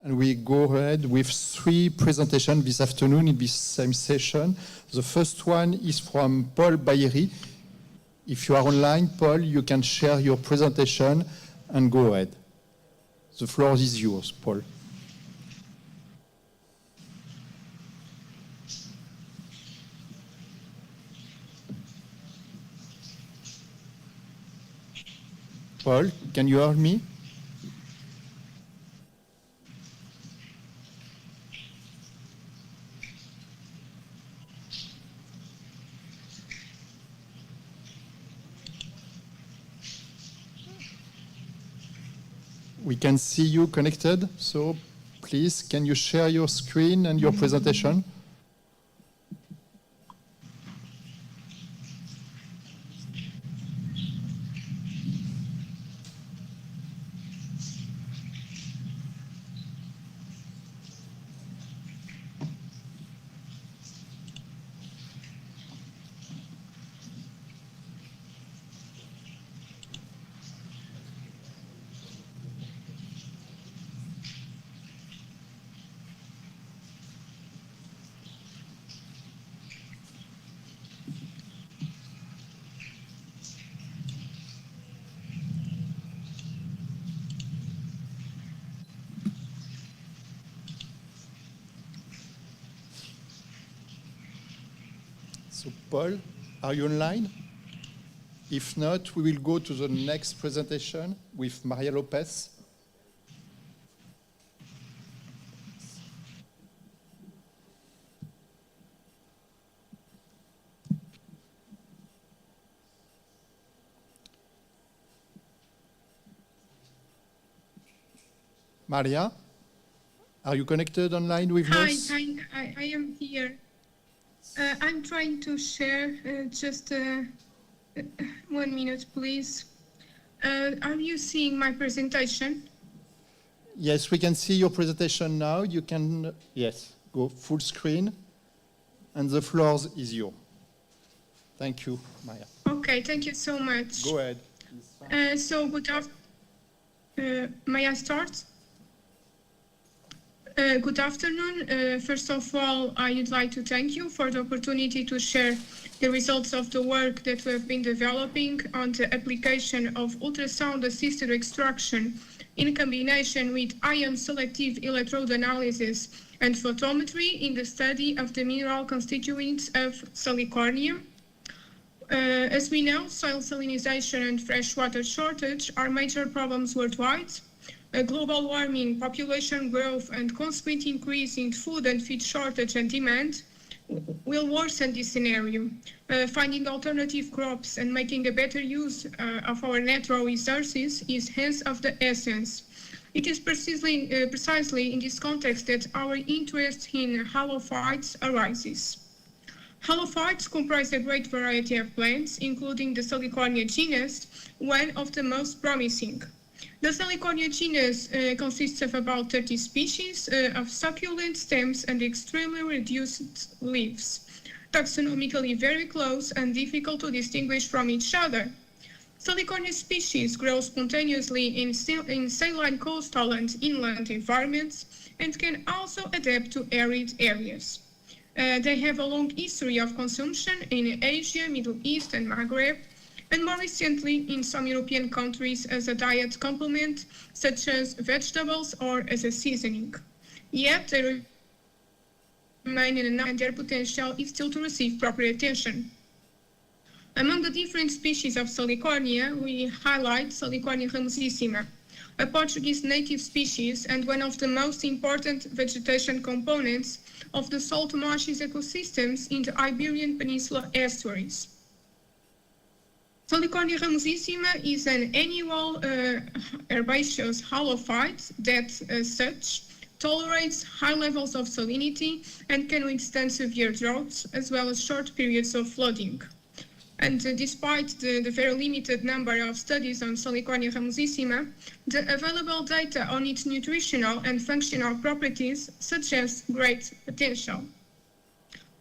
And we go ahead with 3 presentations this afternoon in this same session. The first one is from Paul Bailly. If you are online, Paul, you can share your presentation and go ahead. The floor is yours, Paul. Paul, can you hear me? We can see you connected, so please, can you share your screen and your presentation? So Paul, are you online? If not, we will go to the next presentation with Maria Lopez. Maria, are you connected online with us? Hi, I am here. I'm trying to share just 1 minute, please. Are you seeing my presentation? Yes, we can see your presentation now. You can, yes, go full screen. And the floor is yours. Thank you, Maya. Okay, thank you so much. Go ahead. So good afternoon. May I start? Good afternoon. First of all, I would like to thank you for the opportunity to share the results of the work that we have been developing on the application of ultrasound-assisted extraction in combination with ion-selective electrode analysis and photometry in the study of the mineral constituents of Salicornia. As we know, soil salinization and freshwater shortage are major problems worldwide. Global warming, population growth, and consequent increase in food and feed shortage and demand will worsen this scenario. Finding alternative crops and making a better use of our natural resources is hence of the essence. It is precisely in this context that our interest in halophytes arises. Halophytes comprise a great variety of plants, including the Salicornia genus, one of the most promising. The Salicornia genus consists of about 30 species of succulent stems and extremely reduced leaves, taxonomically very close and difficult to distinguish from each other. Salicornia species grow spontaneously in saline coastal and inland environments and can also adapt to arid areas. They have a long history of consumption in Asia, Middle East, and Maghreb, and more recently in some European countries as a diet complement, such as vegetables or as a seasoning. Yet they remain in and their potential is still to receive proper attention. Among the different species of Salicornia, we highlight Salicornia ramosissima, a Portuguese native species and one of the most important vegetation components of the salt marshes ecosystems in the Iberian Peninsula estuaries. Salicornia ramosissima is an annual herbaceous halophyte that, as such, tolerates high levels of salinity and can withstand severe droughts, as well as short periods of flooding. And despite the very limited number of studies on Salicornia ramosissima, the available data on its nutritional and functional properties suggest great potential.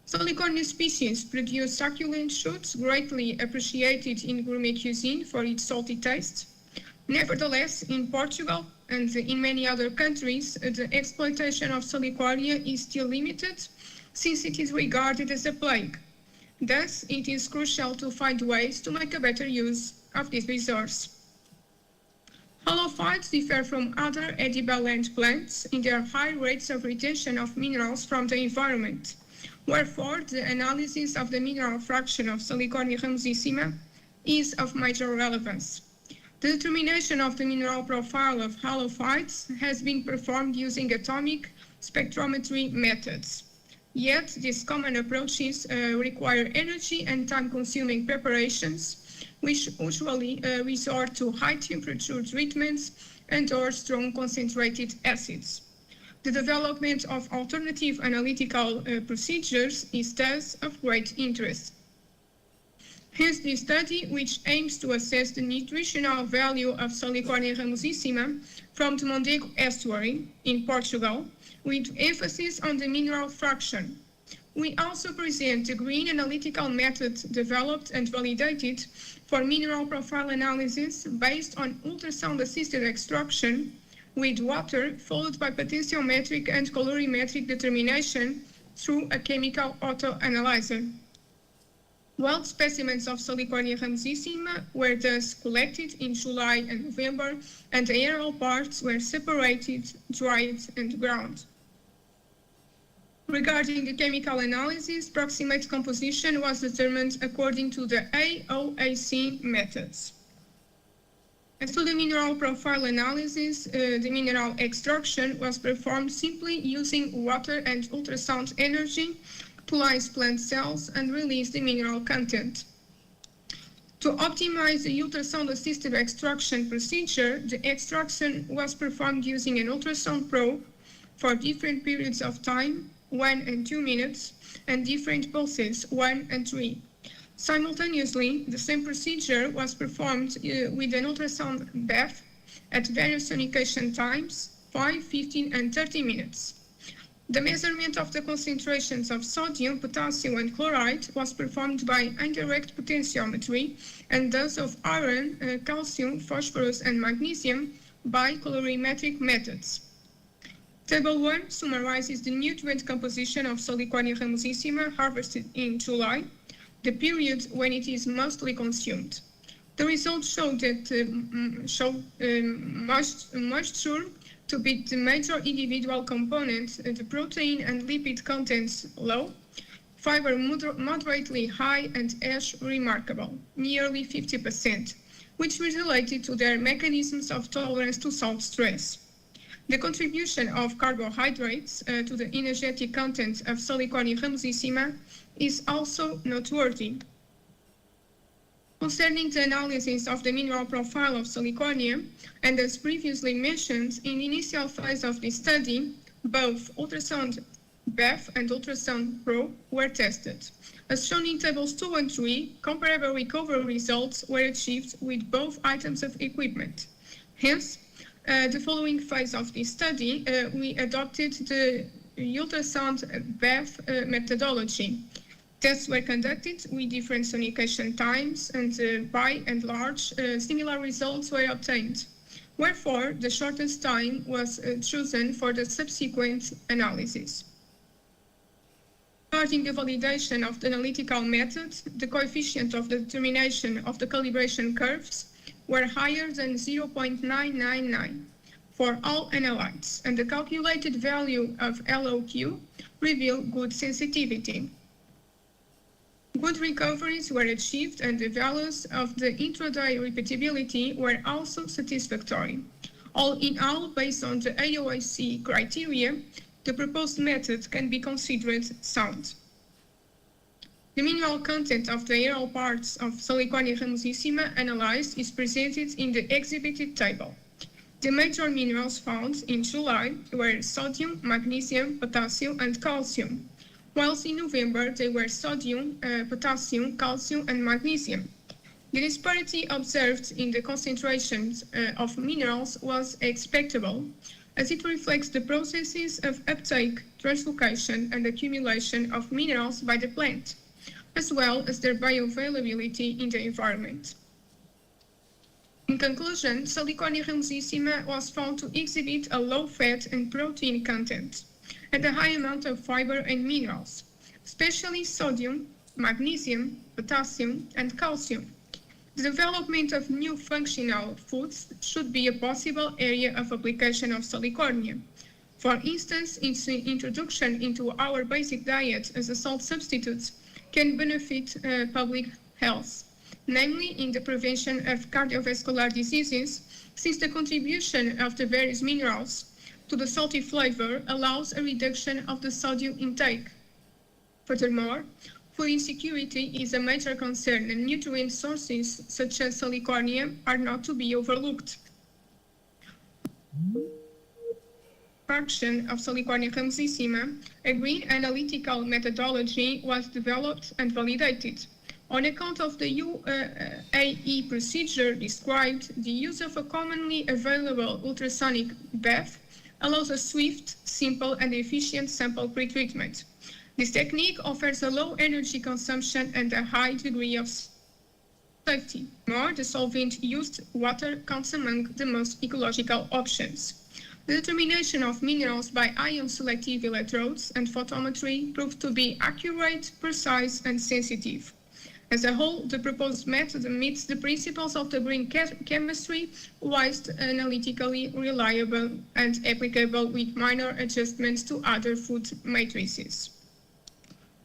Salicornia species produce succulent shoots greatly appreciated in gourmet cuisine for its salty taste. Nevertheless, in Portugal and in many other countries, the exploitation of Salicornia is still limited since it is regarded as a plague. Thus, it is crucial to find ways to make a better use of this resource. Halophytes differ from other edible land plants in their high rates of retention of minerals from the environment. Wherefore, the analysis of the mineral fraction of Salicornia ramosissima is of major relevance. The determination of the mineral profile of halophytes has been performed using atomic spectrometry methods. Yet, these common approaches require energy and time-consuming preparations, which usually resort to high-temperature treatments and/or strong concentrated acids. The development of alternative analytical procedures is thus of great interest. Hence, this study, which aims to assess the nutritional value of Salicornia ramosissima from the Mondego estuary in Portugal, with emphasis on the mineral fraction. We also present the green analytical method developed and validated for mineral profile analysis based on ultrasound-assisted extraction with water, followed by potentiometric and colorimetric determination through a chemical autoanalyzer. Wild specimens of Salicornia ramosissima were thus collected in July and November, and the aerial parts were separated, dried, and ground. Regarding the chemical analysis, proximate composition was determined according to the AOAC methods. As to the mineral profile analysis, the mineral extraction was performed simply using water and ultrasound energy to lyse plant cells and release the mineral content. To optimize the ultrasound-assisted extraction procedure, the extraction was performed using an ultrasound probe for different periods of time, 1 and 2 minutes, and different pulses, 1 and 3. Simultaneously, the same procedure was performed with an ultrasound bath at various sonication times, 5, 15, and 30 minutes. The measurement of the concentrations of sodium, potassium, and chloride was performed by indirect potentiometry, and those of iron, calcium, phosphorus, and magnesium by colorimetric methods. Table 1 summarizes the nutrient composition of Salicornia ramosissima harvested in July, the period when it is mostly consumed. The results show that moisture to be the major individual component, the protein and lipid contents low, fiber moderately high, and ash remarkable, nearly 50%, which is related to their mechanisms of tolerance to salt stress. The contribution of carbohydrates to the energetic content of Salicornia ramosissima is also noteworthy. Concerning the analysis of the mineral profile of Salicornia, and as previously mentioned, in the initial phase of this study, both ultrasound BEF and ultrasound probe were tested. As shown in tables 2 and 3, comparable recovery results were achieved with both items of equipment. Hence, the following phase of this study, we adopted the ultrasound BEF methodology. Tests were conducted with different sonication times, and by and large, similar results were obtained. Wherefore, the shortest time was chosen for the subsequent analysis. Regarding the validation of the analytical method, the coefficient of the determination of the calibration curves were higher than 0.999 for all analytes, and the calculated value of LOQ revealed good sensitivity. Good recoveries were achieved, and the values of the intraday repeatability were also satisfactory. All in all, based on the AOAC criteria, the proposed method can be considered sound. The mineral content of the aerial parts of Salicornia ramosissima analyzed is presented in the exhibited table. The major minerals found in July were sodium, magnesium, potassium, and calcium, whilst in November they were sodium, potassium, calcium, and magnesium. The disparity observed in the concentrations of minerals was expectable, as it reflects the processes of uptake, translocation, and accumulation of minerals by the plant, as well as their bioavailability in the environment. In conclusion, Salicornia ramosissima was found to exhibit a low fat and protein content and a high amount of fiber and minerals, especially sodium, magnesium, potassium, and calcium. The development of new functional foods should be a possible area of application of Salicornia. For instance, its introduction into our basic diet as a salt substitute can benefit public health, namely in the prevention of cardiovascular diseases, since the contribution of the various minerals to the salty flavor allows a reduction of the sodium intake. Furthermore, food insecurity is a major concern, and nutrient sources such as Salicornia are not to be overlooked. Production of Salicornia ramosissima, a green analytical methodology was developed and validated. On account of the UAE procedure described, the use of a commonly available ultrasonic bath allows a swift, simple, and efficient sample pretreatment. This technique offers a low energy consumption and a high degree of safety. More, the solvent used, water, counts among the most ecological options. The determination of minerals by ion selective electrodes and photometry proved to be accurate, precise, and sensitive. As a whole, the proposed method meets the principles of the green chemistry, whilst analytically reliable and applicable with minor adjustments to other food matrices.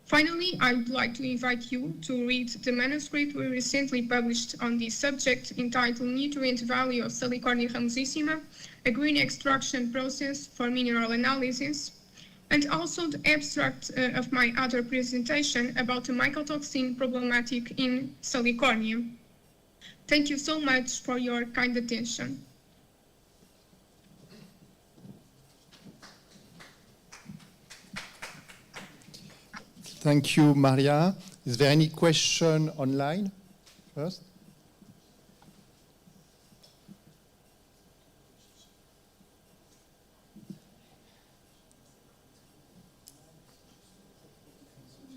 Finally, I would like to invite you to read the manuscript we recently published on this subject entitled Nutrient Value of Salicornia ramosissima, a green extraction process for mineral analysis, and also the abstract of my other presentation about the mycotoxin problematic in Salicornia. Thank you so much for your kind attention. Thank you, Maria. Is there any question online first?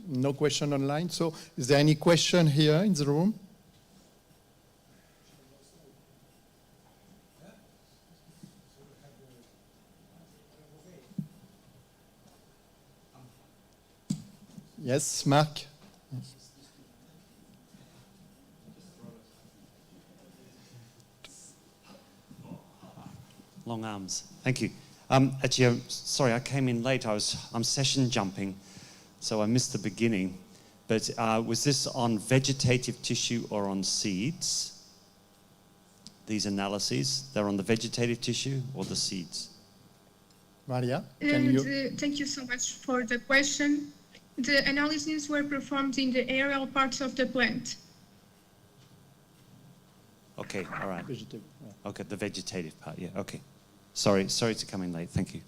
No question online. So is there any question here in the room? Yes, Mark. Long arms. Thank you. Actually, sorry, I came in late. I'm session jumping, so I missed the beginning. But was this on vegetative tissue or on seeds? These analyses, they're on the vegetative tissue or the seeds? Maria, can you? Thank you so much for the question. The analyses were performed in the aerial parts of the plant. Okay, all right. Vegetative, yeah. Okay, the vegetative part, yeah, okay. Sorry to come in late, thank you.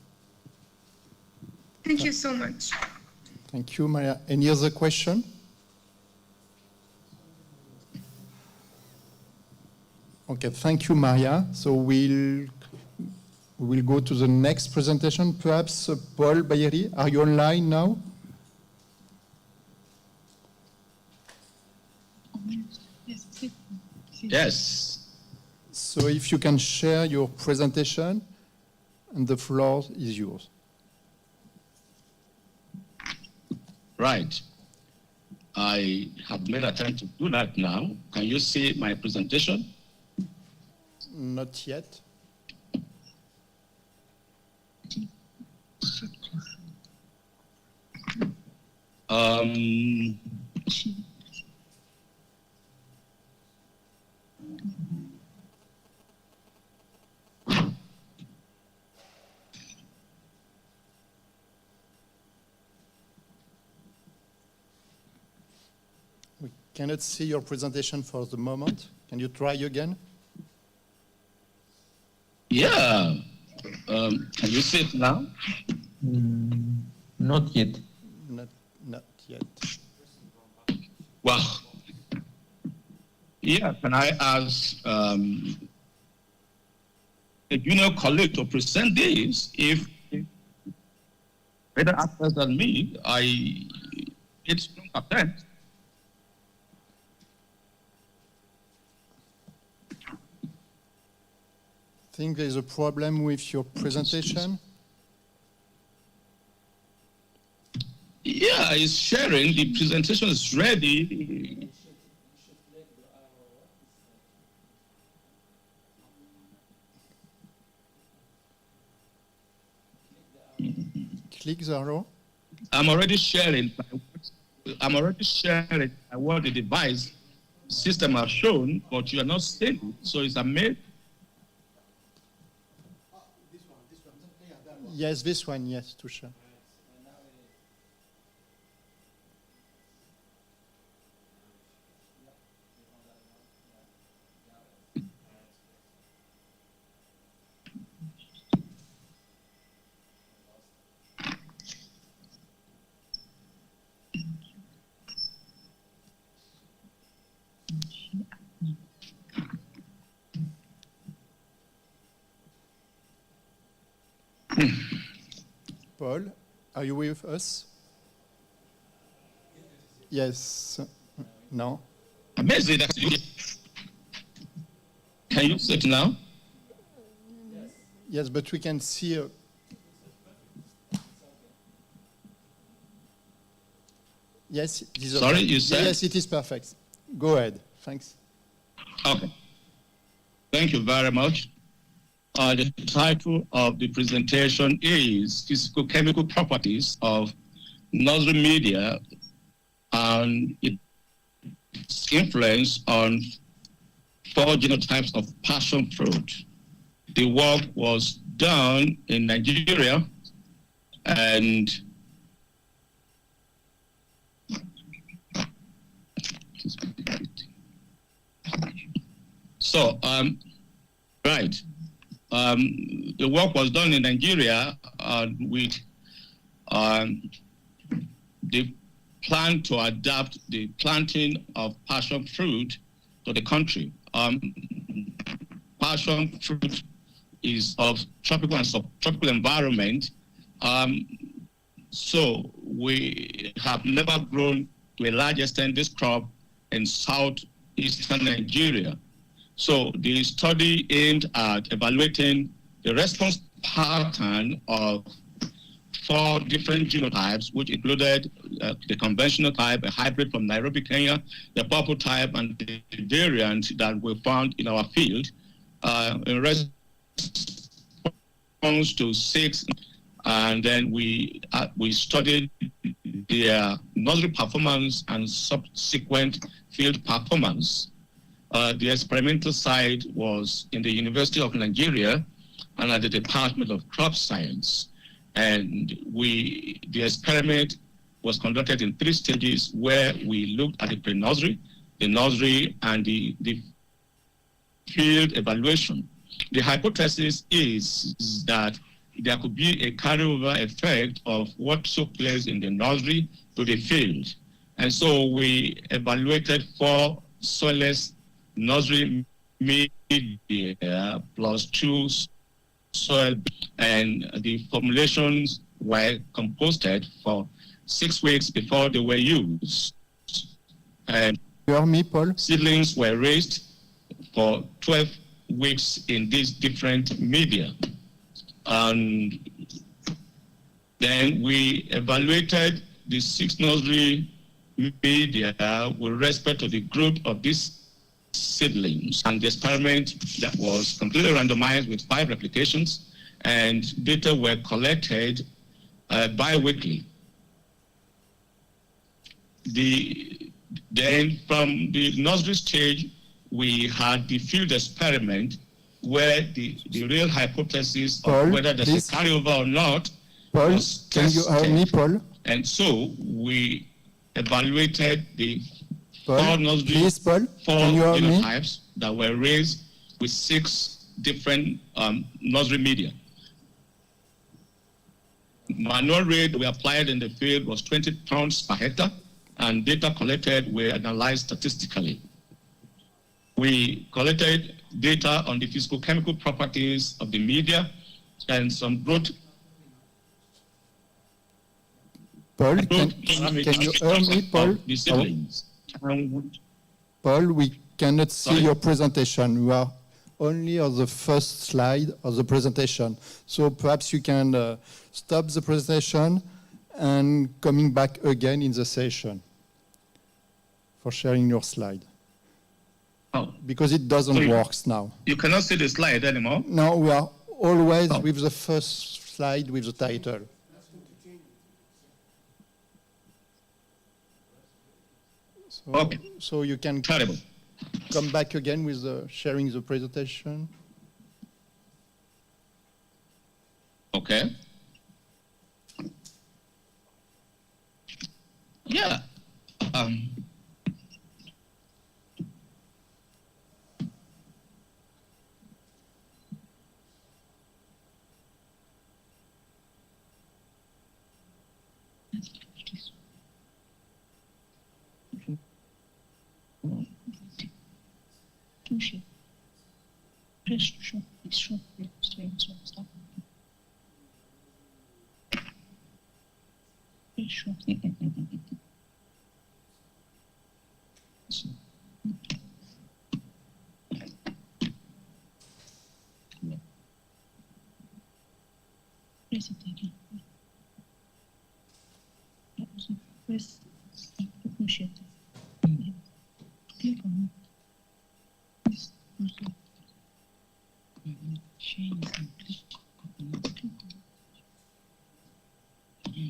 Thank you so much. Thank you, Maria. Any other question? Okay, thank you, Maria. So we'll go to the next presentation. Perhaps Paul Bayeri, are you online now? Yes. So if you can share your presentation, and the floor is yours. Right. I have made a attempt to do that now. Can you see my presentation? Not yet. We cannot see your presentation for the moment. Can you try again? Yeah. Can you see it now? Not yet. Not yet. Well, yeah, can I ask a junior colleague to present this? If better answers than me, it's strong attempt. think there's a problem with your presentation. Yeah, it's sharing. The presentation is ready. Click the arrow. I'm already sharing what the device system has shown, but you are not seeing it. So it's a myth. Yes, this one, yes, to share. Paul, are you with us? Yes. No? Amazing. Can you see it now? Yes, but we can see. Yes, it is. Sorry, okay. you said? Yes, it is perfect. Go ahead. Thanks. Okay. Thank you very much. The title of the presentation is Physical-Chemical Properties of Nursery Media and its Influence on 4 Genotypes of Passion Fruit. The work was done in Nigeria, and so, right. The work was done in Nigeria with the plan to adapt the planting of passion fruit to the country. Passion fruit is of tropical and subtropical environment, so we have never grown to a large extent this crop in southeastern Nigeria. So the study aimed at evaluating the response pattern of 4 different genotypes, which included the conventional type, a hybrid from Nairobi, Kenya, the purple type, and the variant that we found in our field in response to 6. And then we studied their nursery performance and subsequent field performance. The experimental site was in the University of Nigeria and at the Department of Crop Science. And the experiment was conducted in 3 stages where we looked at the pre-nursery, the nursery, and the field evaluation. The hypothesis is that there could be a carryover effect of what took place in the nursery to the field. And so we evaluated 4 soilless nursery media plus 2 soil, and the formulations were composted for 6 weeks before they were used. And you hear me, Paul? Seedlings were raised for 12 weeks in these different media. And then we evaluated the 6 nursery media with respect to the group of these seedlings, and the experiment that was completely randomized with 5 replications, and data were collected bi-weekly. Then from the nursery stage, we had the field experiment where the real hypothesis Paul, of whether there's please. a carryover or not Paul, was can you hear me, Paul? And so we evaluated the Paul, 4 nursery, please, Paul, 4 can you hear me? genotypes that were raised with 6 different nursery media. Manual rate we applied in the field was 20 pounds per hectare, and data collected were analyzed statistically. We collected data on the physical-chemical properties of the media and some growth. Paul, can you hear me, Paul? The seedlings. Paul, we cannot see Sorry? your presentation. only on the first slide of the presentation. So perhaps you can stop the presentation and coming back again in the session for sharing your slide. Oh. Because it doesn't work now. You cannot see the slide anymore? No, we are always with the first slide with the title. So, okay. So you can come back again with sharing the presentation. Okay. Yeah.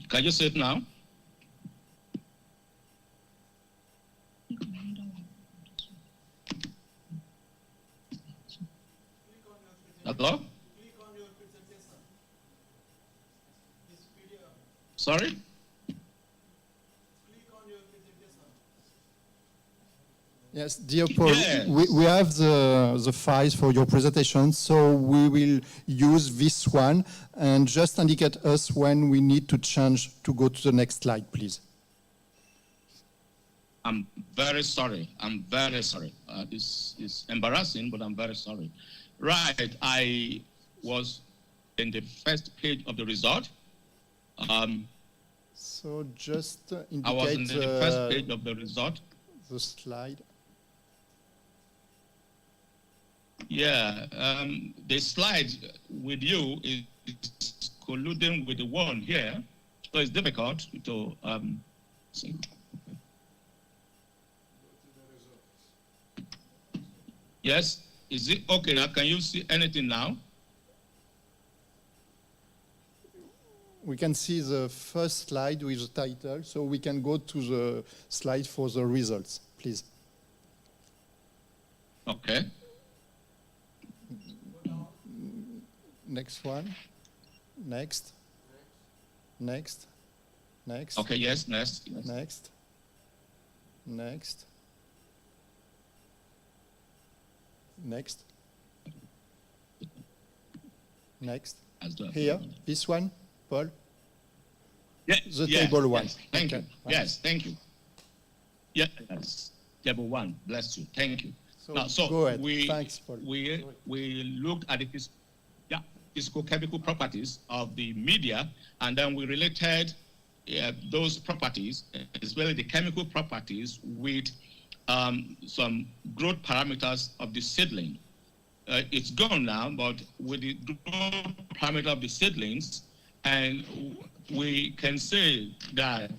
Can you see it now? Hello? Sorry? Yes, dear Paul, we have the files for your presentation, so we will use this one and just indicate us when we need to change to go to the next slide, please. I'm very sorry. I'm very sorry. This is embarrassing, but I'm very sorry. Right, I was in the first page of the result. So just indicate I was in the first page of the result. The slide. Yeah, the slide with you is colluding with the one here, so it's difficult to see. Yes, is it okay now? Can you see anything now? We can see the first slide with the title, so we can go to the slide for the results, please. Okay. Next one. Next. Next. Next. Okay, yes, next. Yes. Next. Next. Next. Next. Here, this one, Paul. Yeah, the table one. Yes, thank you. Right. Yes, thank you. Yes, table one. Bless you. Thank you. So, now, so go ahead. we Thanks, Paul. we looked at the physicochemical properties of the media, and then we related those properties, especially the chemical properties, with some growth parameters of the seedling. It's gone now, but with the growth parameter of the seedlings, and we can say that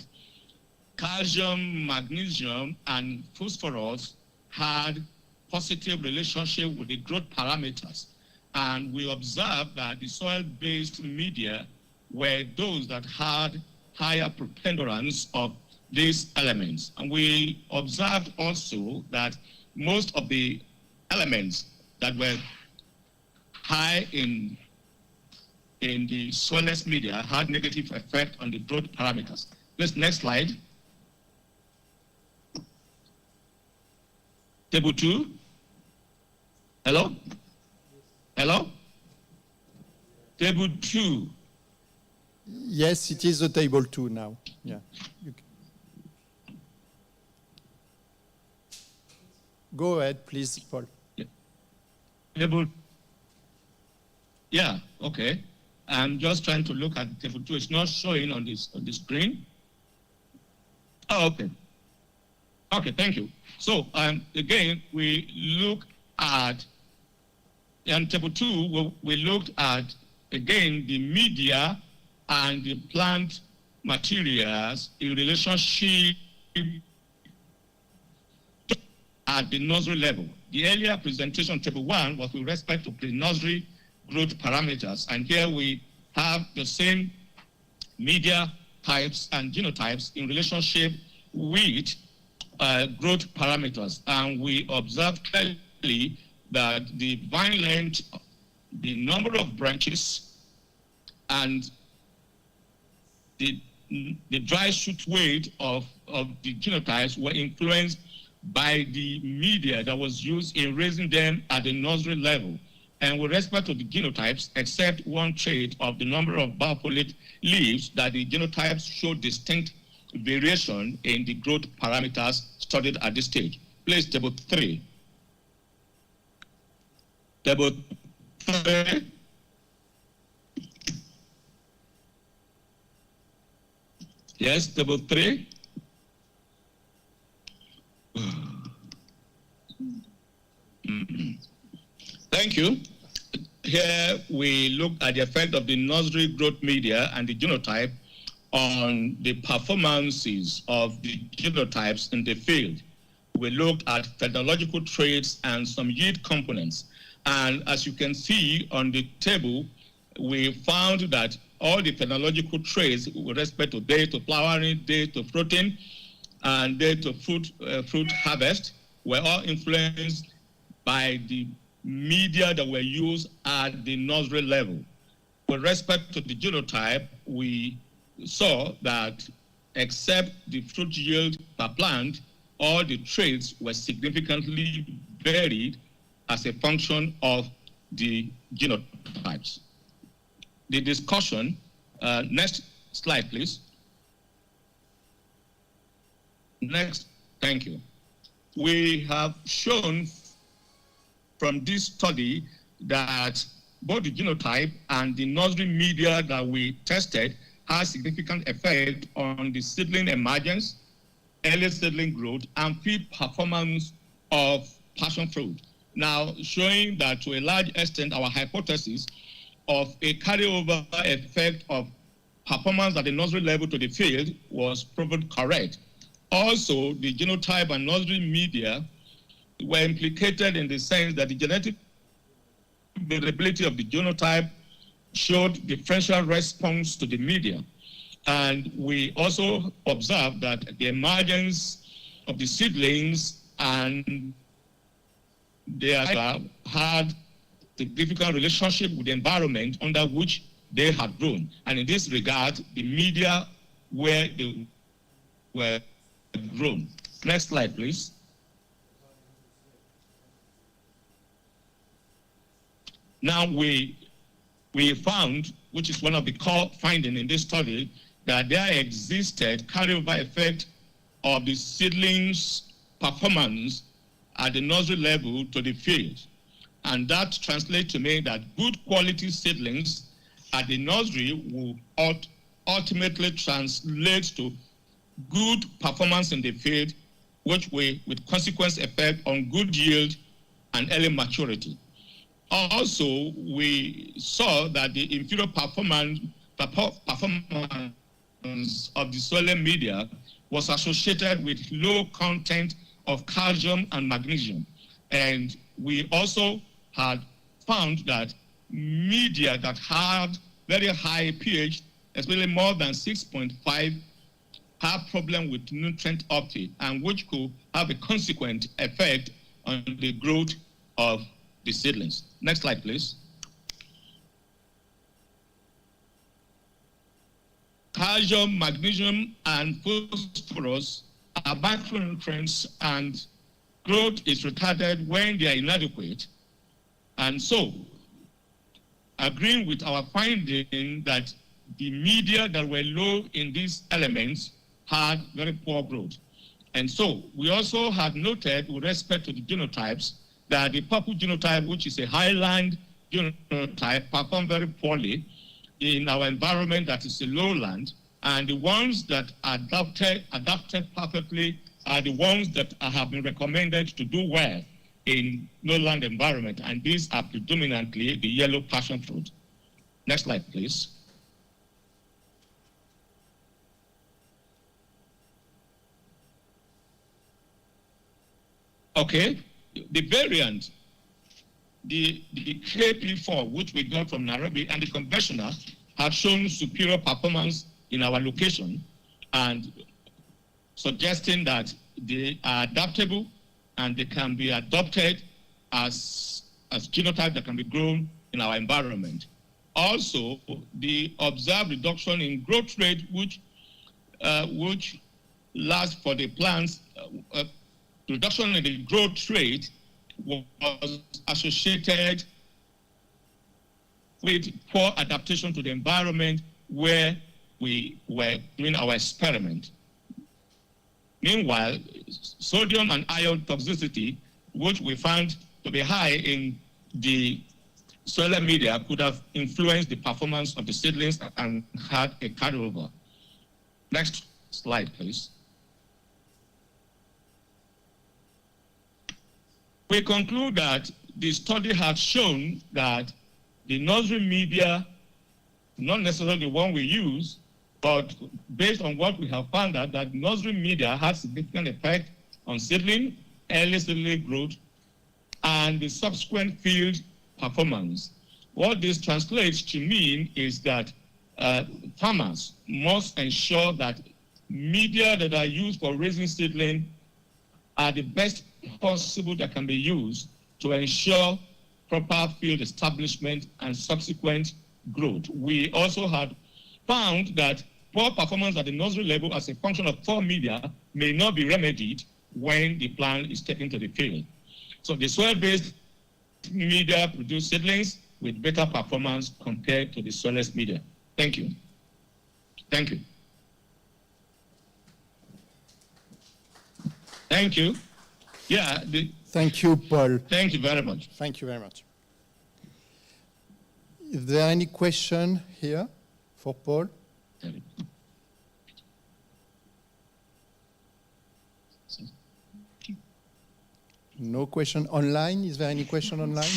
calcium, magnesium, and phosphorus had positive relationship with the growth parameters. And we observed that the soil-based media were those that had higher preponderance of these elements. And we observed also that most of the elements that were high in the soilless media had negative effect on the growth parameters. Please, next slide. Table 2. Hello? Hello? Table 2. Yes, it is the table 2 now. Yeah. Go ahead, please, Paul. Table. Yeah, okay. I'm just trying to look at table 2. It's not showing on the screen. Oh, okay. Okay, thank you. So again, we look at In table 2, we looked at, again, the media and the plant materials in relationship at the nursery level. The earlier presentation, table 1, was with respect to pre-nursery growth parameters. And here we have the same media types and genotypes in relationship with growth parameters. And we observed clearly that the vine length, the number of branches, and the dry shoot weight of the genotypes were influenced by the media that was used in raising them at the nursery level. And with respect to the genotypes, except one trait of the number of biopolate leaves, that the genotypes show distinct variation in the growth parameters studied at this stage. Please, table 3. Table 3. Yes, table 3. Thank you. Here we look at the effect of the nursery growth media and the genotype on the performances of the genotypes in the field. We looked at phenological traits and some yield components. And as you can see on the table, we found that all the phenological traits with respect to day to flowering, day to fruiting, and day to fruit harvest were all influenced by the media that were used at the nursery level. With respect to the genotype, we saw that except the fruit yield per plant, all the traits were significantly varied as a function of the genotypes. The discussion, next slide, please. Next, thank you. We have shown from this study that both the genotype and the nursery media that we tested has significant effect on the seedling emergence, early seedling growth, and field performance of passion fruit. Now, showing that to a large extent our hypothesis of a carryover effect of performance at the nursery level to the field was proven correct. Also, the genotype and nursery media were implicated in the sense that the genetic variability of the genotype showed differential response to the media. And we also observed that the emergence of the seedlings and their had significant relationship with the environment under which they had grown. And in this regard, the media where they were grown. Next slide, please. Now we found, which is one of the core findings in this study, that there existed carryover effect of the seedlings' performance at the nursery level to the field. And that translates to mean that good quality seedlings at the nursery will ultimately translate to good performance in the field, which will, with consequence effect on good yield and early maturity. Also, we saw that the inferior performance of the soil media was associated with low content of calcium and magnesium. And we also had found that media that had very high pH, especially more than 6.5, have problem with nutrient uptake, and which could have a consequent effect on the growth of the seedlings. Next slide, please. Calcium, magnesium, and phosphorus are macronutrients, and growth is retarded when they are inadequate. And so, agreeing with our finding that the media that were low in these elements had very poor growth. And so, we also had noted with respect to the genotypes that the purple genotype, which is a highland genotype, performed very poorly in our environment that is a lowland, and the ones that adapted perfectly are the ones that have been recommended to do well in lowland environment, and these are predominantly the yellow passion fruit. Next slide, please. Okay, the variant, the KP4, which we got from Nairobi, and the conventional have shown superior performance in our location, and suggesting that they are adaptable and they can be adopted as genotype that can be grown in our environment. Also, the observed reduction in growth rate, which lasts for the plants, reduction in the growth rate was associated with poor adaptation to the environment where we were doing our experiment. Meanwhile, sodium and iron toxicity, which we found to be high in the soil media, could have influenced the performance of the seedlings and had a carryover. Next slide, please. We conclude that the study has shown that the nursery media, not necessarily the one we use, but based on what we have found out, that nursery media has significant effect on seedling, early seedling growth, and the subsequent field performance. What this translates to mean is that farmers must ensure that media that are used for raising seedling are the best possible that can be used to ensure proper field establishment and subsequent growth. We also had found that poor performance at the nursery level as a function of poor media may not be remedied when the plant is taken to the field. So the soil-based media produce seedlings with better performance compared to the soilless media. Thank you. Thank you. Thank you. Yeah. Thank you, Paul. Thank you very much. Thank you very much. Is there any question here for Paul? No question online. Is there any question online?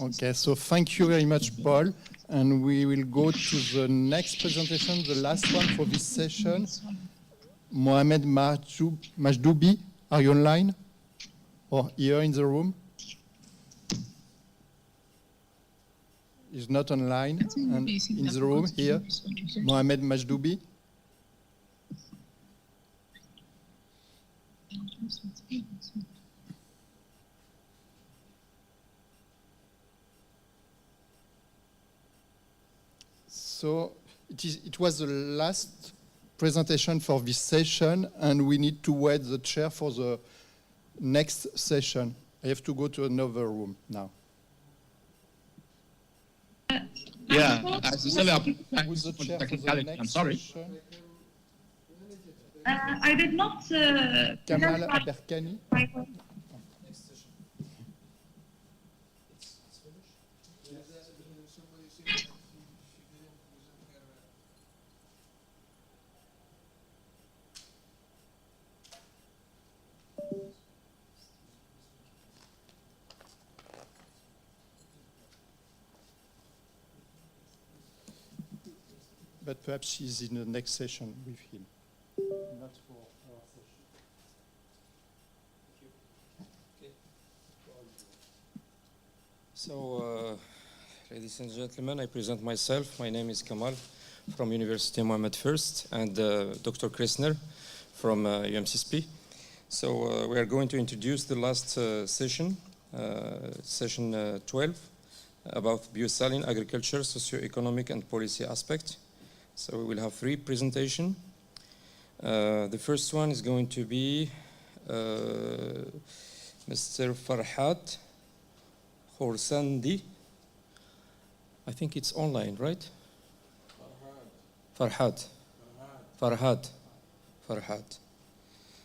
Okay, so thank you very much, Paul. And we will go to the next presentation, the last one for this session. Mohamed Majdoubi, are you online? Or here in the room? Is not online. And in the room here, Mohamed Majdoubi. So it was the last presentation for this session, and we need to wait the chair for the next session. I have to go to another room now. Yeah, Who's the chair for the next I'm sorry. session? I did not. Kamal Aberkani. But perhaps she's in the next session with him. Not for our session. So, ladies and gentlemen, I present myself. My name is Kamal from University Mohammed First, and Dr. Kressner from UM6P. So we are going to introduce the last session, session 12, about Biosaline agriculture, socio-economic and policy aspect. So we will have 3 presentations. The first one is going to be Mr. Farhad Khorsandi. I think it's online, right? Farhad.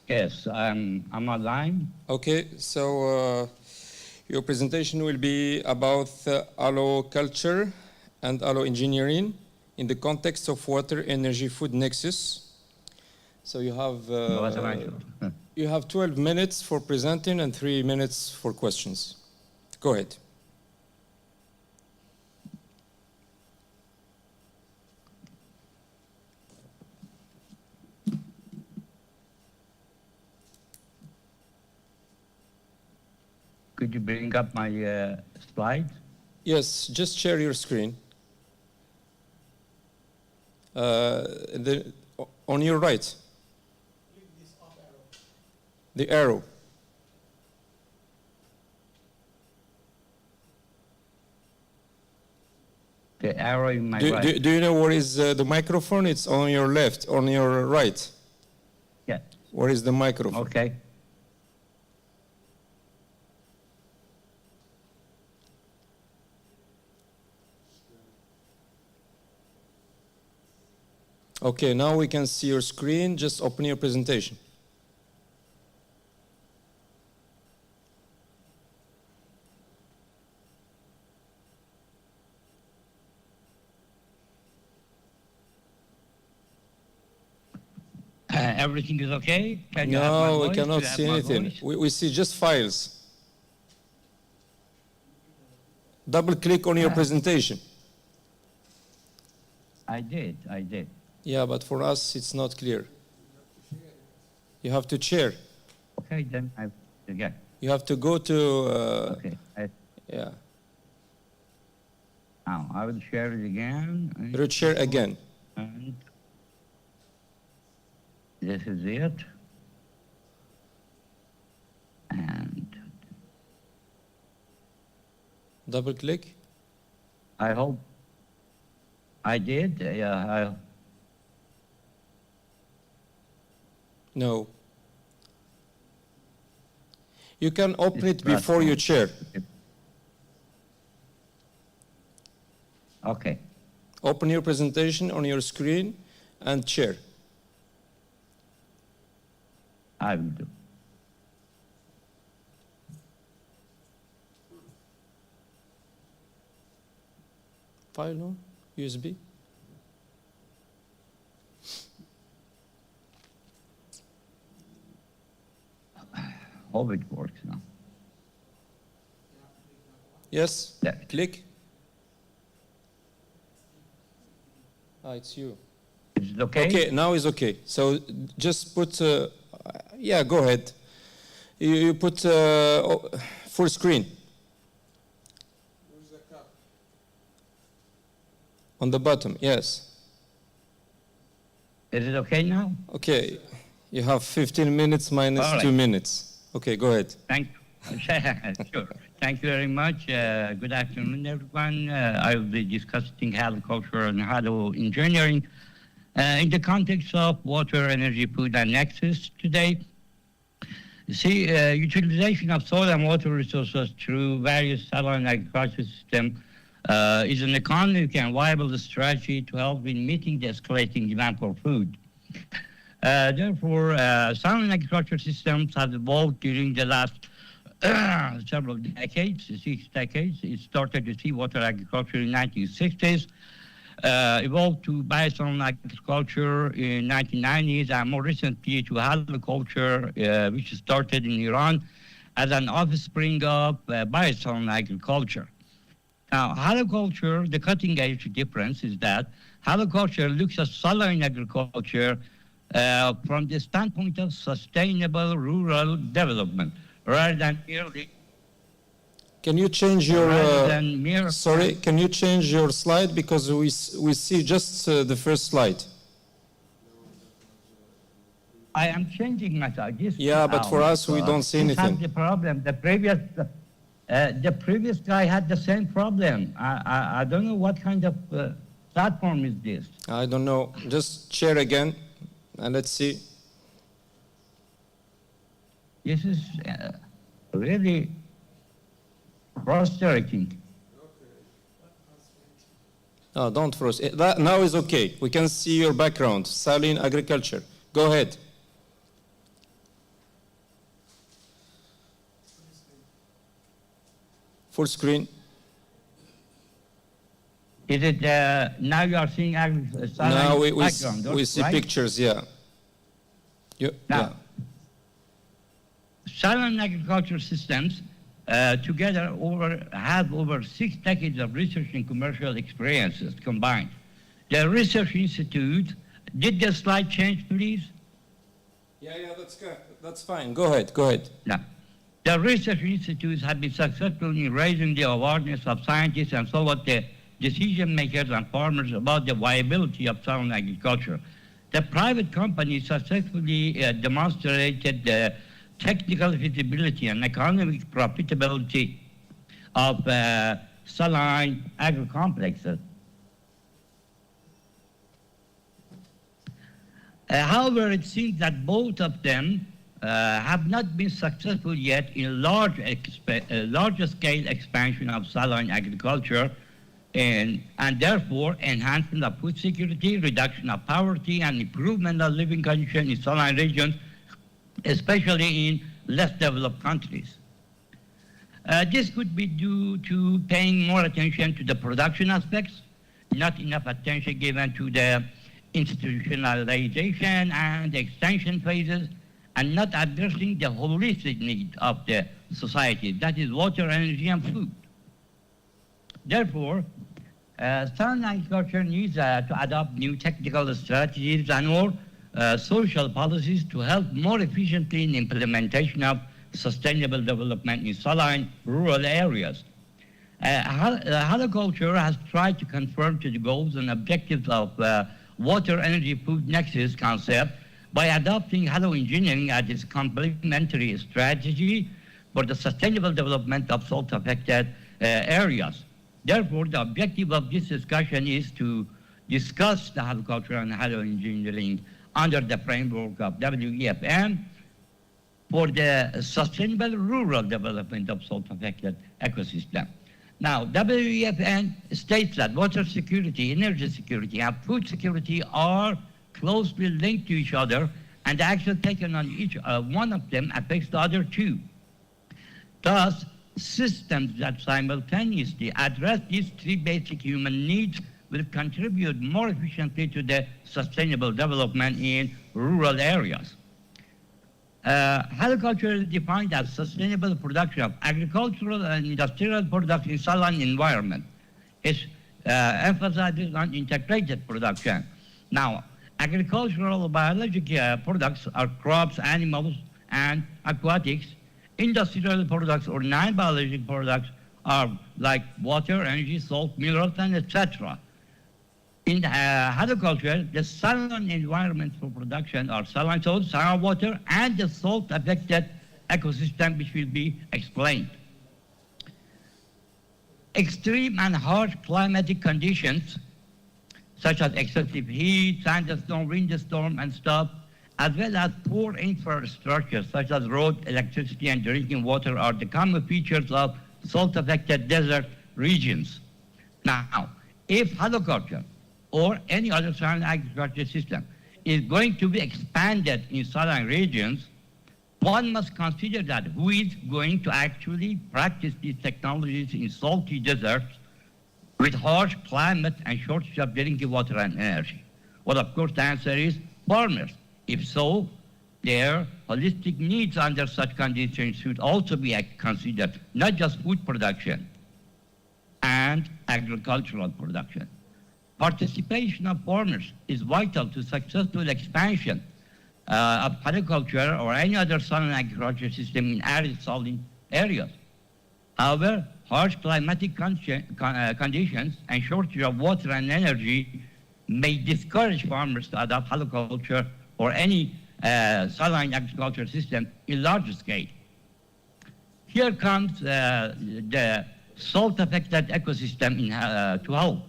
Yes, I'm online. Okay, so your presentation will be about allo culture and allo engineering in the context of water, energy, food nexus. So you have 12 minutes for presenting and 3 minutes for questions. Go ahead. Could you bring up my slides? Yes, just share your screen. On your right. The arrow. The arrow in my right. Do you know where is the microphone? It's on your left, on your right. Yeah. Where is the microphone? Okay. Okay, now we can see your screen. Just open your presentation. Everything is okay? Can you have my No, we voice? cannot Do you see have my anything. voice? We see just files. Double click on your presentation. I did. Yeah, but for us it's not clear. You have to share. Okay, then again. You have to go to. Okay. Yeah. Now I will share it again. Share again. And this is it. And double click. I hope I did. Yeah. No. You can open it before you share. Okay. Open your presentation on your screen and share. I will do. File no? USB? Hope it works now. Yes? Yeah. Click. Ah, it's you. Is it okay? Okay, now it's okay. So just put, yeah, go ahead. You put full screen. On the bottom, yes. Is it okay now? Okay, you have 15 minutes minus All right. 2 minutes. Okay, go ahead. Thank you. Sure. Thank you very much. Good afternoon, everyone. I will be discussing hydroculture and hydroengineering in the context of water, energy, food, and nexus today. You see, utilization of soil and water resources through various saline agriculture systems is an economic and viable strategy to help in meeting the escalating demand for food. Therefore, saline agriculture systems have evolved during the last several decades, 6 decades. It started with seawater agriculture in the 1960s, evolved to biosaline agriculture in 1990s, and more recently to hydroculture, which started in Iran as an offspring of biosaline agriculture. Now, hydroculture, the cutting edge difference is that hydroculture looks at saline agriculture from the standpoint of sustainable rural development, rather than merely. Can you change your, rather than mere. sorry, can you change your slide because we see just the first slide. I am changing my slide. Yeah, but for us, we don't see anything. The problem, the previous guy had the same problem. I don't know what kind of platform is this. I don't know. Just share again and let's see. This is really frustrating. No, don't frost. That now is okay. We can see your background, saline agriculture. Go ahead. Full screen. Is it, now you are seeing saline Now background, we see right? pictures, yeah. Now, saline agriculture systems together have over 6 decades of research and commercial experiences combined. The Research Institute, did the slide change, please? Yeah, that's good. That's fine. Go ahead. Now, the Research Institutes have been successful in raising the awareness of scientists and so what the decision makers and farmers about the viability of saline agriculture. The private companies successfully demonstrated the technical feasibility and economic profitability of saline agro-complexes. However, it seems that both of them have not been successful yet in larger scale expansion of saline agriculture and therefore enhancement of food security, reduction of poverty, and improvement of living conditions in saline regions, especially in less developed countries. This could be due to paying more attention to the production aspects, not enough attention given to the institutionalization and the extension phases, and not addressing the holistic need of the society, that is water, energy, and food. Therefore, saline agriculture needs to adopt new technical strategies and more social policies to help more efficiently in implementation of sustainable development in saline rural areas. Horticulture has tried to conform to the goals and objectives of water, energy, food nexus concept by adopting engineering as its complementary strategy for the sustainable development of salt-affected areas. Therefore, the objective of this discussion is to discuss the horticulture and engineering under the framework of WEFN for the sustainable rural development of salt-affected ecosystem. Now, WEFN states that water security, energy security, and food security are closely linked to each other, and the action taken on each one of them affects the other two. Thus, systems that simultaneously address these 3 basic human needs will contribute more efficiently to the sustainable development in rural areas. Horticulture is defined as sustainable production of agricultural and industrial products in saline environment. It emphasizes on integrated production. Now, agricultural biological products are crops, animals, and aquatics. Industrial products or non-biological products are like water, energy, salt, minerals, and etc. In horticulture, the saline environment for production are saline soils, saline water, and the salt-affected ecosystem, which will be explained. Extreme and harsh climatic conditions, such as excessive heat, sandstorm, windstorm, and stuff, as well as poor infrastructure, such as road, electricity, and drinking water, are the common features of salt-affected desert regions. Now, if horticulture or any other saline agriculture system is going to be expanded in saline regions, one must consider that who is going to actually practice these technologies in salty deserts with harsh climate and shortage of drinking water and energy. Well, of course, the answer is farmers. If so, their holistic needs under such conditions should also be considered, not just food production and agricultural production. Participation of farmers is vital to successful expansion of horticulture or any other saline agriculture system in arid saline areas. However, harsh climatic conditions and shortage of water and energy may discourage farmers to adopt horticulture or any saline agriculture system in large scale. Here comes the salt-affected ecosystem to help.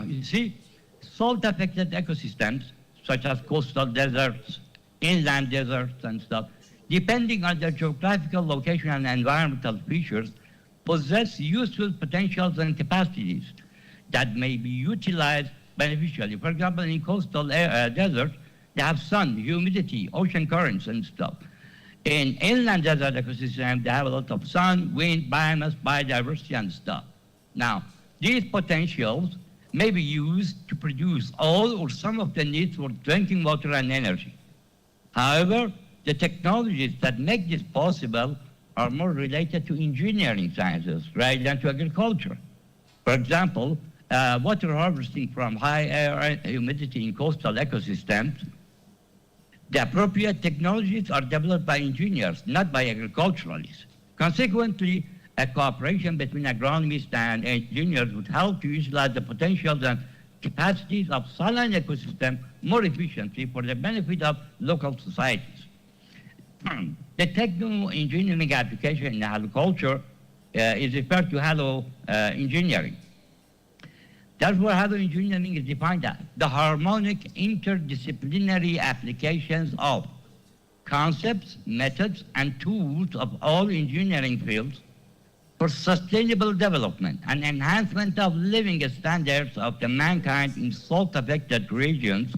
You see, salt-affected ecosystems, such as coastal deserts, inland deserts and stuff, depending on their geographical location and environmental features, possess useful potentials and capacities that may be utilized beneficially. For example, in coastal deserts, they have sun, humidity, ocean currents and stuff. In inland desert ecosystem, they have a lot of sun, wind, biomass, biodiversity and stuff. Now, These potentials may be used to produce all or some of the needs for drinking water and energy. However, the technologies that make this possible are more related to engineering sciences rather than to agriculture. For example, water harvesting from high air and humidity in coastal ecosystems, the appropriate technologies are developed by engineers, not by agriculturalists. Consequently, a cooperation between agronomists and engineers would help to utilize the potentials and capacities of saline ecosystem more efficiently for the benefit of local societies. The techno-engineering application in agriculture is referred to halo engineering. Therefore, halo engineering is defined as the harmonic interdisciplinary applications of concepts, methods, and tools of all engineering fields for sustainable development and enhancement of living standards of the mankind in salt-affected regions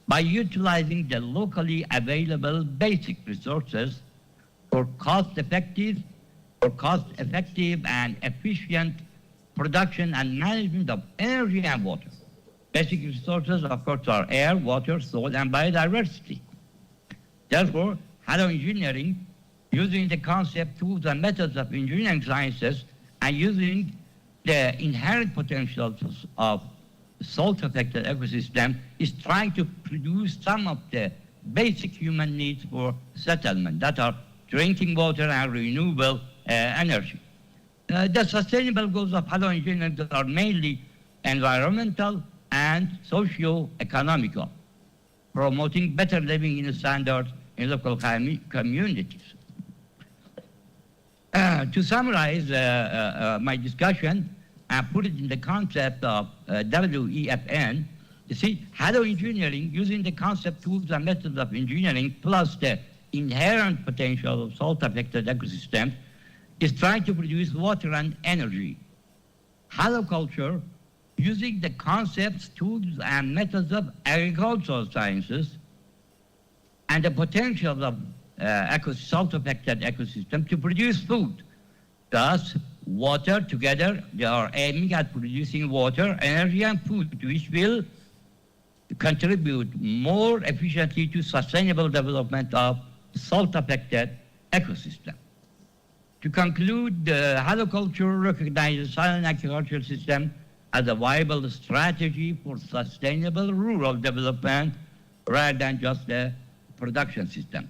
by utilizing the locally available basic resources for cost-effective and efficient production and management of energy and water. Basic resources, of course, are air, water, soil, and biodiversity. Therefore, halo engineering, using the concept, tools, and methods of engineering sciences, and using the inherent potentials of salt-affected ecosystem, is trying to produce some of the basic human needs for settlement, that are drinking water and renewable energy. The sustainable goals of halo engineering are mainly environmental and socio-economical, promoting better living standards in local communities. To summarize my discussion and put it in the concept of WEFN, you see, halo engineering, using the concept, tools, and methods of engineering, plus the inherent potential of salt-affected ecosystems, is trying to produce water and energy. Haloculture, using the concepts, tools, and methods of agricultural sciences, and the potential of salt-affected ecosystem to produce food. Thus, water together, they are aiming at producing water, energy, and food, which will contribute more efficiently to sustainable development of salt-affected ecosystem. To conclude, haloculture recognizes saline agricultural system as a viable strategy for sustainable rural development rather than just a production system,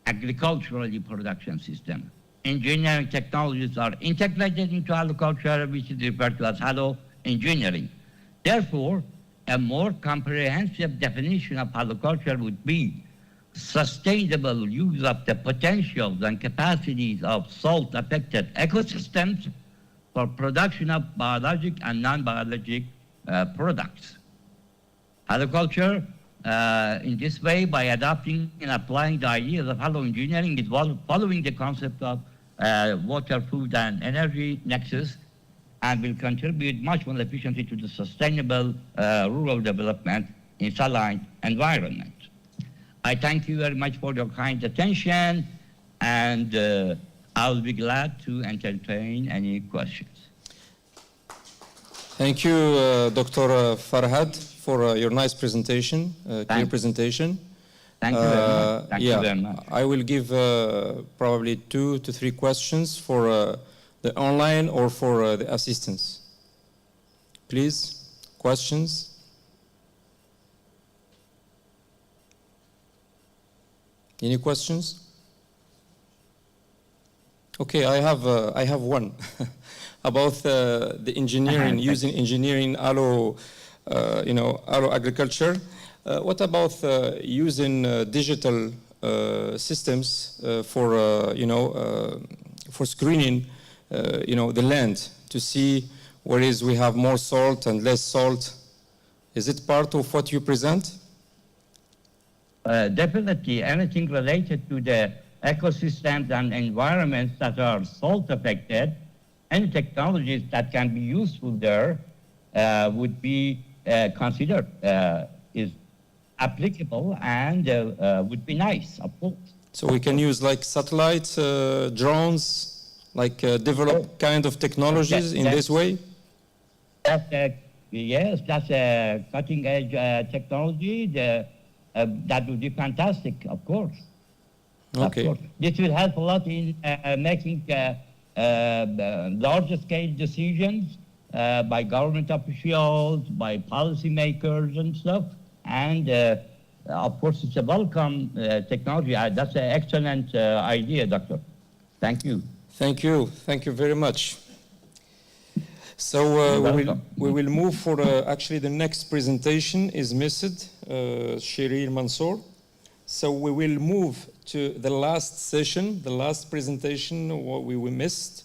agriculturally production system. Engineering technologies are integrated into haloculture, which is referred to as halo engineering. Therefore, a more comprehensive definition of haloculture would be sustainable use of the potentials and capacities of salt-affected ecosystems for production of biologic and non-biologic products. Haloculture, in this way, by adopting and applying the ideas of halo engineering, is following the concept of water, food, and energy nexus, and will contribute much more efficiently to the sustainable rural development in saline environment. I thank you very much for your kind attention, and I'll be glad to entertain any questions. Thank you, Dr. Farhad, for your nice presentation, clear presentation. Thank you very much. Thank you very much. I will give probably 2 to 3 questions for the online or for the assistants. Please, questions? Any questions? Okay, I have one about the engineering, using engineering alo agriculture. What about using digital systems for screening the land to see where is we have more salt and less salt? Is it part of what you present? Definitely, anything related to the ecosystems and environments that are salt affected, any technologies that can be useful there would be considered is applicable and would be nice, of course. So we can use like satellite, drones, Like develop kind of technologies in this way? Yes, that's a cutting edge technology. That would be fantastic, of course. Okay. Of course. This will help a lot in making larger scale decisions by government officials, by policymakers and stuff. And of course, it's a welcome technology. That's an excellent idea, Doctor. Thank you. Thank you. Thank you very much. So we will move for actually the next presentation is missed, Shirin Mansour. So we will move to the last session, the last presentation, what we missed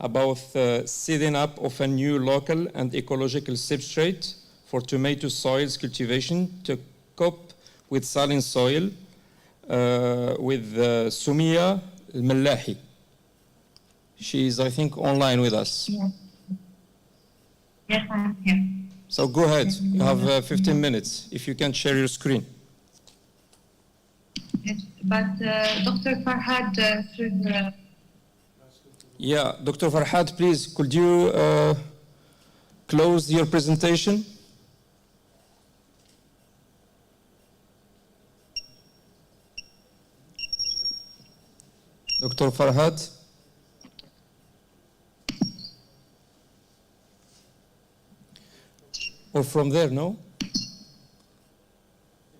about setting up of a new local and ecological substrate for tomato soils cultivation to cope with saline soil with Sumia Al-Mallahi. She is, I think, online with us. Yes, yes, I am here. So go ahead. You have 15 minutes if you can share your screen. Yes, but Dr. Farhad should... Yeah, Dr. Farhad, please, could you close your presentation? Dr. Farhad? Or from there, no?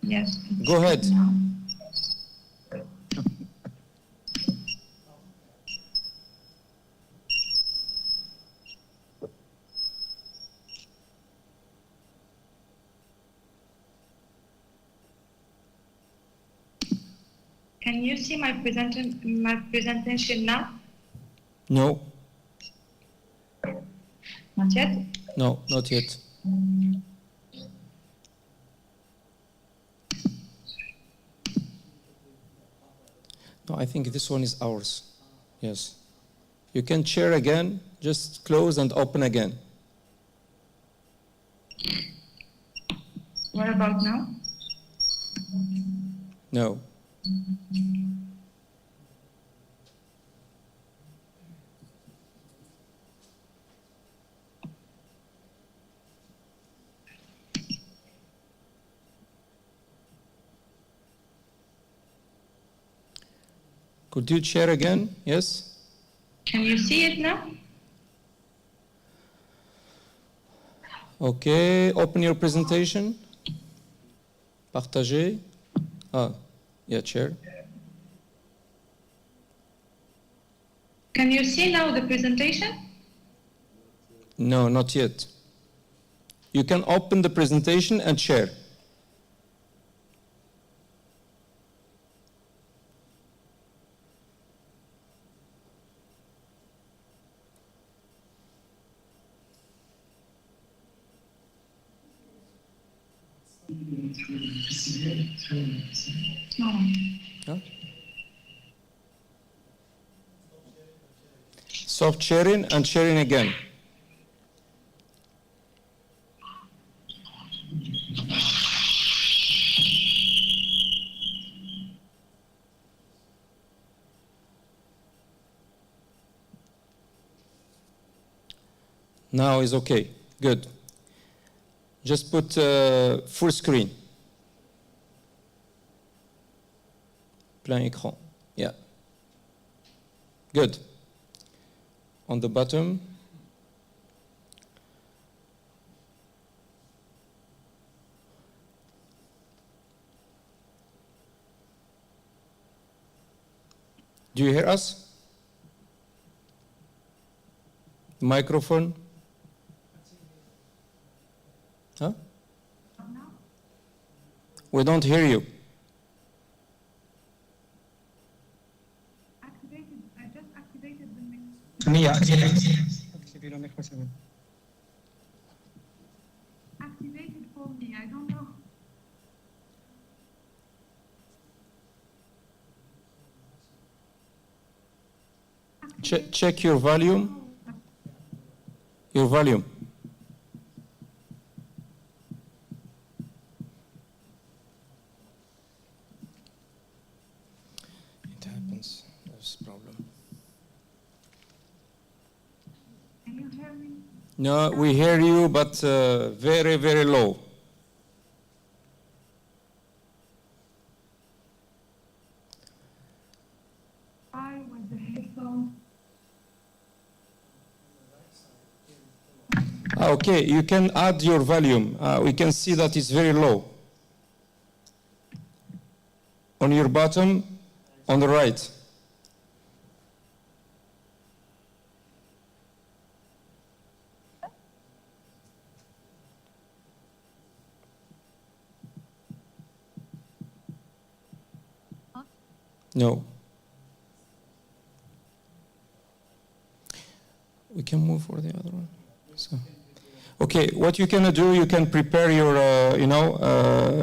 Yes. Go ahead. Can you see my presentation now? No. Not yet? No, not yet. No, I think this one is ours. Yes. You can share again, just close and open again. What about now? No. Could you share again? Yes? Can you see it now? Okay, open your presentation. Partager. Ah, yeah, share. Can you see now the presentation? No, not yet. You can open the presentation and share. No. Huh? Soft sharing and sharing again. Now is okay. Good. Just put full screen. Plein écran. Yeah. Good. On the bottom. Do you hear us? Microphone? Huh? We don't hear you. I just activated the mix. Activated for me, I don't know. Check your volume. Your volume. It happens. There's a problem. No, we hear you, but very, very low. I with the headphone. Okay, you can add your volume. We can see that it's very low. On your bottom, on the right. No. We can move for the other one. So. Okay, what you can do, you can prepare your,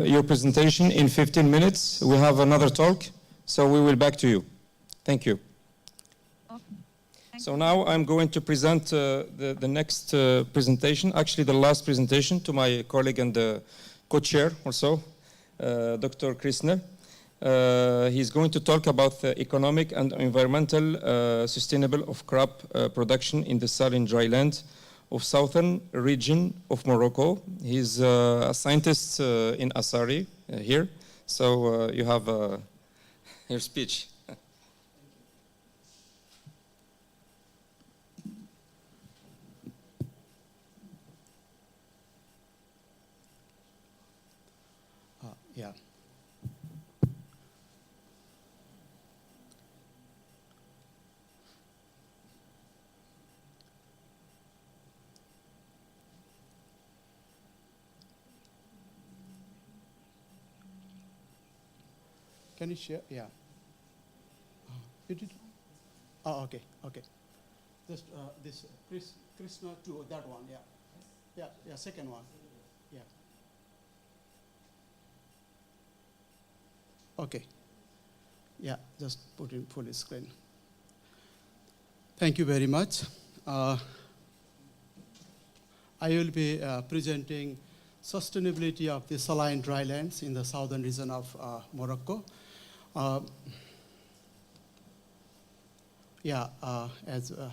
your presentation in 15 minutes. We have another talk, so we will back to you. Thank you. So now I'm going to present the next presentation, actually the last presentation, to my colleague and co-chair also, Dr. Krisner. He's going to talk about the economic and environmental sustainable of crop production in the saline dryland of southern region of Morocco. He's a scientist in Asari here. So you have your speech. Yeah. Can you share? Yeah. You did? Oh, okay, okay. Just this Krishna 2, that one, yeah. Yeah, yeah, second one. Yeah. Okay. Yeah, just put in full screen. Thank you very much. I will be presenting sustainability of the saline drylands in the southern region of Morocco. As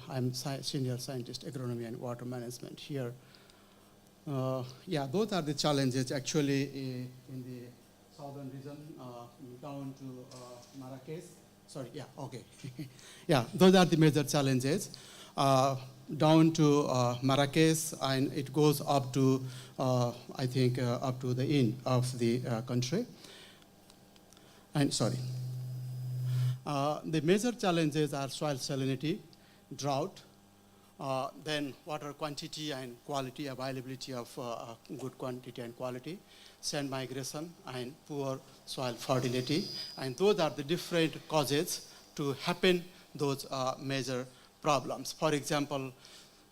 I'm senior scientist, agronomy and water management here. Those are the challenges actually in the southern region down to Marrakesh. Sorry, yeah, okay. Those are the major challenges. Down to Marrakesh, and it goes up to, I think, up to the end of the country. And sorry. The major challenges are soil salinity, drought, then water quantity and quality, availability of good quantity and quality, sand migration, and poor soil fertility. And those are the different causes to happen those major problems. For example,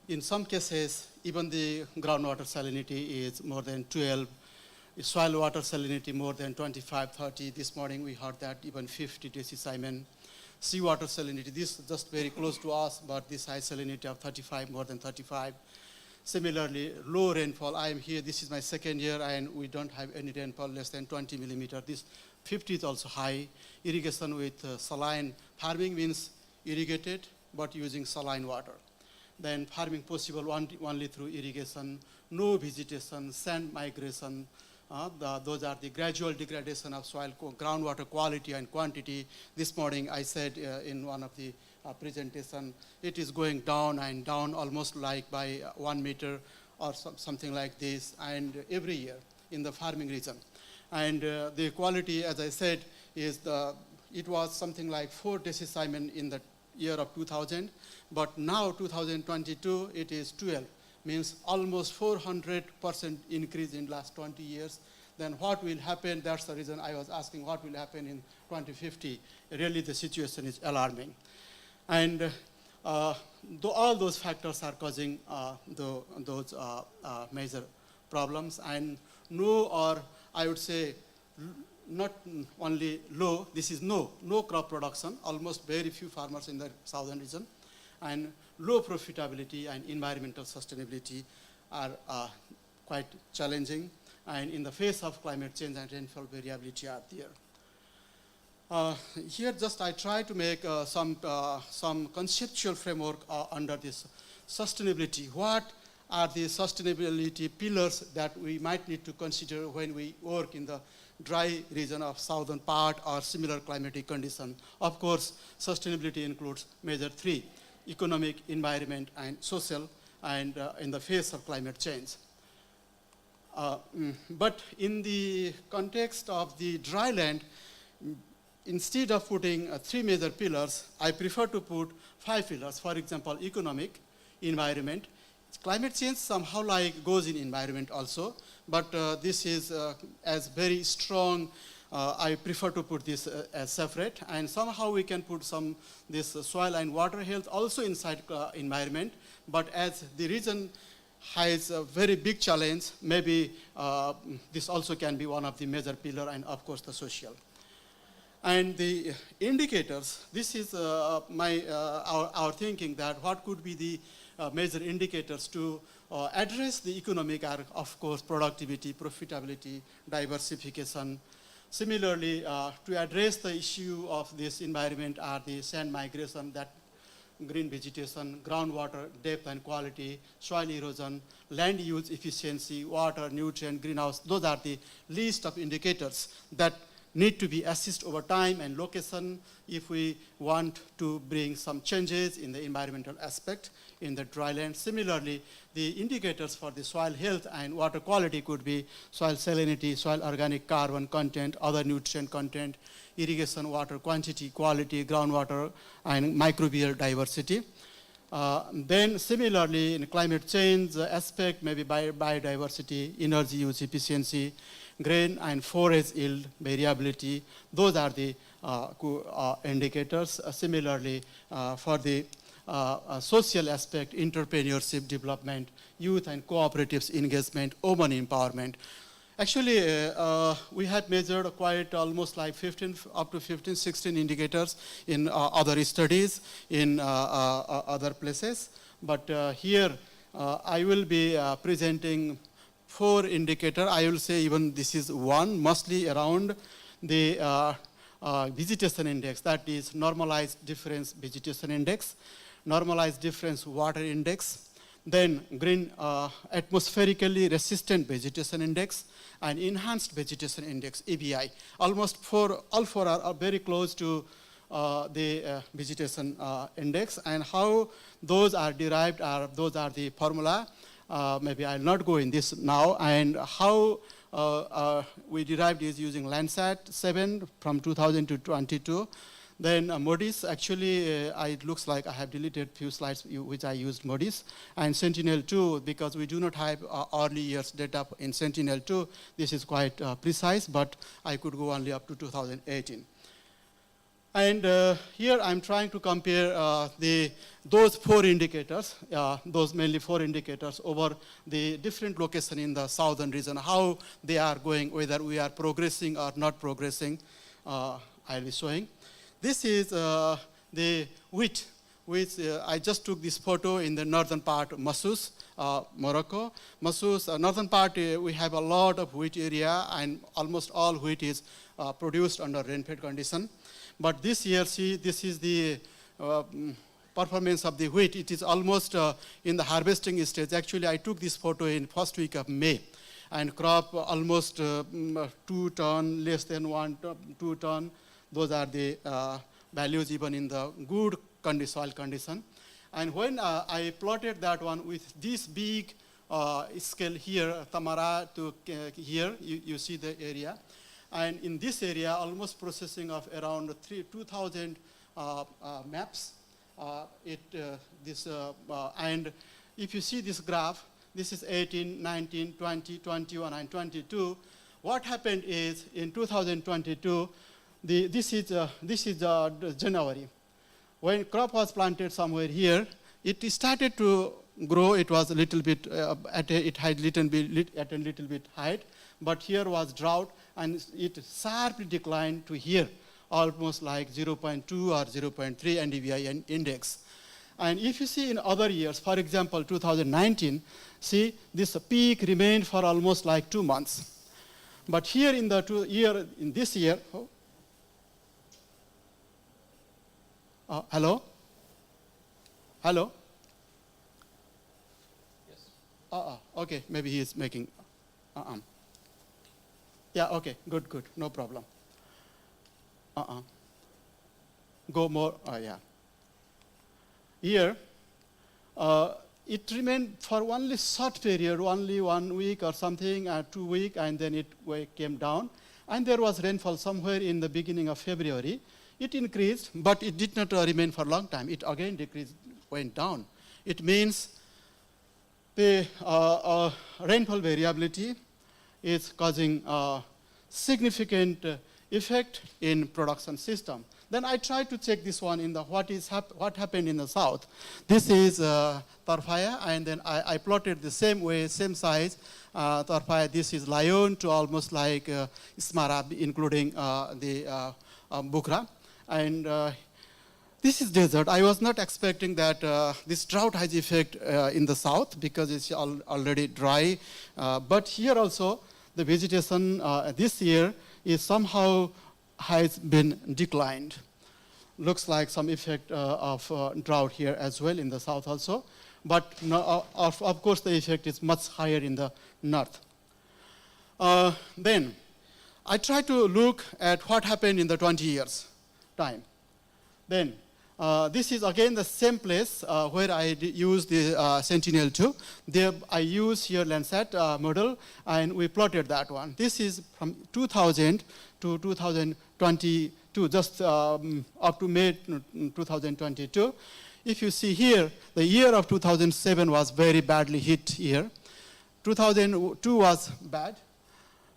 in some cases, even the groundwater salinity is more than 12, soil water salinity more than 25, 30. This morning we heard that even 50 decicimane. Seawater salinity, this is just very close to us, but this high salinity of 35, more than 35. Similarly, low rainfall. I am here, this is my second year, and we don't have any rainfall less than 20 millimeter. This 50 is also high. Irrigation with saline farming means irrigated, but using saline water. Then farming possible only through irrigation, no vegetation, sand migration. Those are the gradual degradation of soil, groundwater quality and quantity. This morning I said in one of the presentation, it is going down and down almost like by 1 meter or something like this, and every year in the farming region. And the quality, as I said, is it was something like 4 decicimane in the year of 2000, but now 2022 it is 12. Means almost 400% increase in last 20 years. Then what will happen? That's the reason I was asking what will happen in 2050. Really the situation is alarming. And all those factors are causing those major problems. And no, or I would say not only low, this is no crop production, almost very few farmers in the southern region. And low profitability and environmental sustainability are quite challenging, and in the face of climate change and rainfall variability are there. Here just I try to make some conceptual framework under this sustainability. What are the sustainability pillars that we might need to consider when we work in the dry region of southern part or similar climatic condition. Of course, sustainability includes measure 3, economic, environment, and social, and in the face of climate change. But in the context of the dry land, instead of putting 3 major pillars, I prefer to put 5 pillars. For example, economic, environment. Climate change somehow like goes in environment also, but this is as very strong. I prefer to put this as separate, and somehow we can put this soil and water health also inside environment. But as the region has a very big challenge, maybe this also can be one of the major pillar, and of course the social. And the indicators, this is our thinking that what could be the major indicators to address the economic, of course, productivity, profitability, diversification. Similarly, to address the issue of this environment are the sand migration, that green vegetation, groundwater depth and quality, soil erosion, land use efficiency, water, nutrient, greenhouse. Those are the list of indicators that need to be assessed over time and location if we want to bring some changes in the environmental aspect in the dry land. Similarly, the indicators for the soil health and water quality could be soil salinity, soil organic carbon content, other nutrient content, irrigation water quantity, quality, groundwater, and microbial diversity. Then similarly, in climate change aspect, maybe biodiversity, energy use efficiency, grain and forage yield variability. Those are the indicators. Similarly, for the social aspect, entrepreneurship development, youth and cooperatives engagement, women empowerment. Actually, we had measured quite almost like up to 15, 16 indicators in other studies in other places. But here, I will be presenting 4 indicators. I will say even this is one, mostly around the vegetation index, that is normalized difference vegetation index, normalized difference water index, then green atmospherically resistant vegetation index, and enhanced vegetation index, EVI. Almost all four are very close to the vegetation index, and how those are derived those are the formula. Maybe I'll not go in this now, and how we derived is using Landsat 7 from 2000 to 22. Then Moody's, actually, it looks like I have deleted few slides which I used Moody's, and Sentinel-2, because we do not have early years data in Sentinel-2. This is quite precise, but I could go only up to 2018. And here I'm trying to compare those 4 indicators, those mainly 4 indicators over the different location in the southern region, how they are going, whether we are progressing or not progressing. I'll be showing. This is the wheat, which I just took this photo in the northern part of Mcnas, Morocco. Mcnas, northern part, we have a lot of wheat area, and almost all wheat is produced under rainfed condition. But this year, see, this is the performance of the wheat. It is almost in the harvesting stage. Actually, I took this photo in first week of May, and crop almost 2 ton, less than 2 ton. Those are the values even in the good soil condition. And when I plotted that one with this big scale here, Tamara to here, you see the area. And in this area, almost processing of around 2,000 maps. And if you see this graph, this is 18, 19, 20, 21, and 22. What happened is in 2022, this is January. When crop was planted somewhere here, it started to grow. It was a little bit, it had at a little bit height, but here was drought, and it sharply declined to here, almost like 0.2 or 0.3 NDVI index. And if you see in other years, for example, 2019, see, this peak remained for almost like 2 months. But here in this year, hello? Hello? Yes. Okay, maybe he is making. Yeah, okay, good, no problem. Go more, yeah. Here, it remained for only short period, only 1 week or something, 2 weeks, and then it came down. And there was rainfall somewhere in the beginning of February. It increased, but it did not remain for a long time. It again decreased, went down. It means the rainfall variability is causing significant effect in production system. Then I tried to check this one in the what happened in the south. This is Tarfaya, and then I plotted the same way, same size. Tarfaya, this is Laayoune to almost like Smara, including the Bukra. And this is desert. I was not expecting that this drought has effect in the south because it's already dry. But here also, the vegetation this year is somehow has been declined. Looks like some effect of drought here as well in the south also. But no, of course, the effect is much higher in the north. Then I try to look at what happened in the 20 years time. Then this is again the same place where I used the Sentinel-2. There I use here Landsat model, and we plotted that one. This is from 2000 to 2022, just up to May 2022. If you see here, the year of 2007 was very badly hit year. 2002 was bad.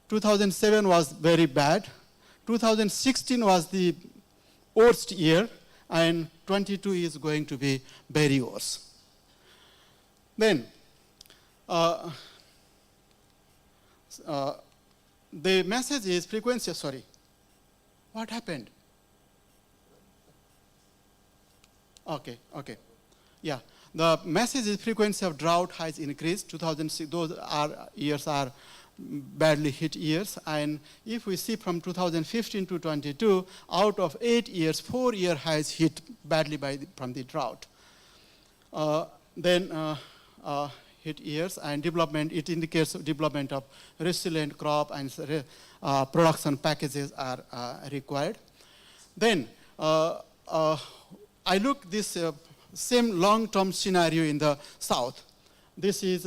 2007 was very bad. 2016 was the worst year, and 22 is going to be very worse. Then, the message is frequency, sorry. What happened? Okay. Yeah, the message is frequency of drought has increased. 2006, those years are badly hit years. And if we see from 2015 to 22, out of 8 years, 4 years has hit badly from the drought. Then hit years and development, it indicates development of resilient crop and production packages are required. Then I look this same long-term scenario in the south. This is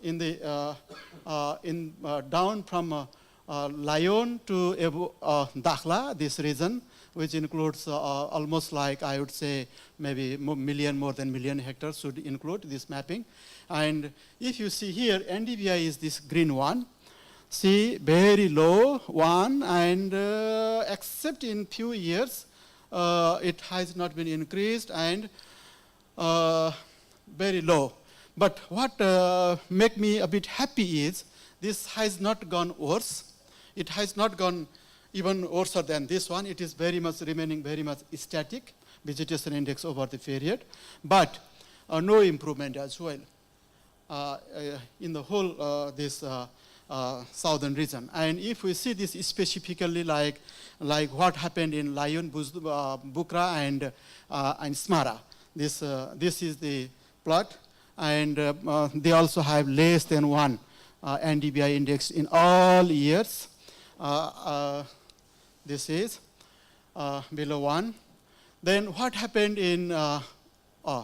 in the down from Laayoune to Dakhla, this region, which includes almost like, I would say, maybe more than million hectares should include this mapping. And if you see here, NDVI is this green one. See, very low one, and except in few years, it has not been increased and very low. But what make me a bit happy is this has not gone worse. It has not gone even worse than this one. It is very much remaining very much static, vegetation index over the period, but no improvement as well in the whole this southern region. And if we see this specifically like what happened in Laayoune, Bukra and Smara, this is the plot, and they also have less than 1 NDVI index in all years. This is below 1. Then what happened in,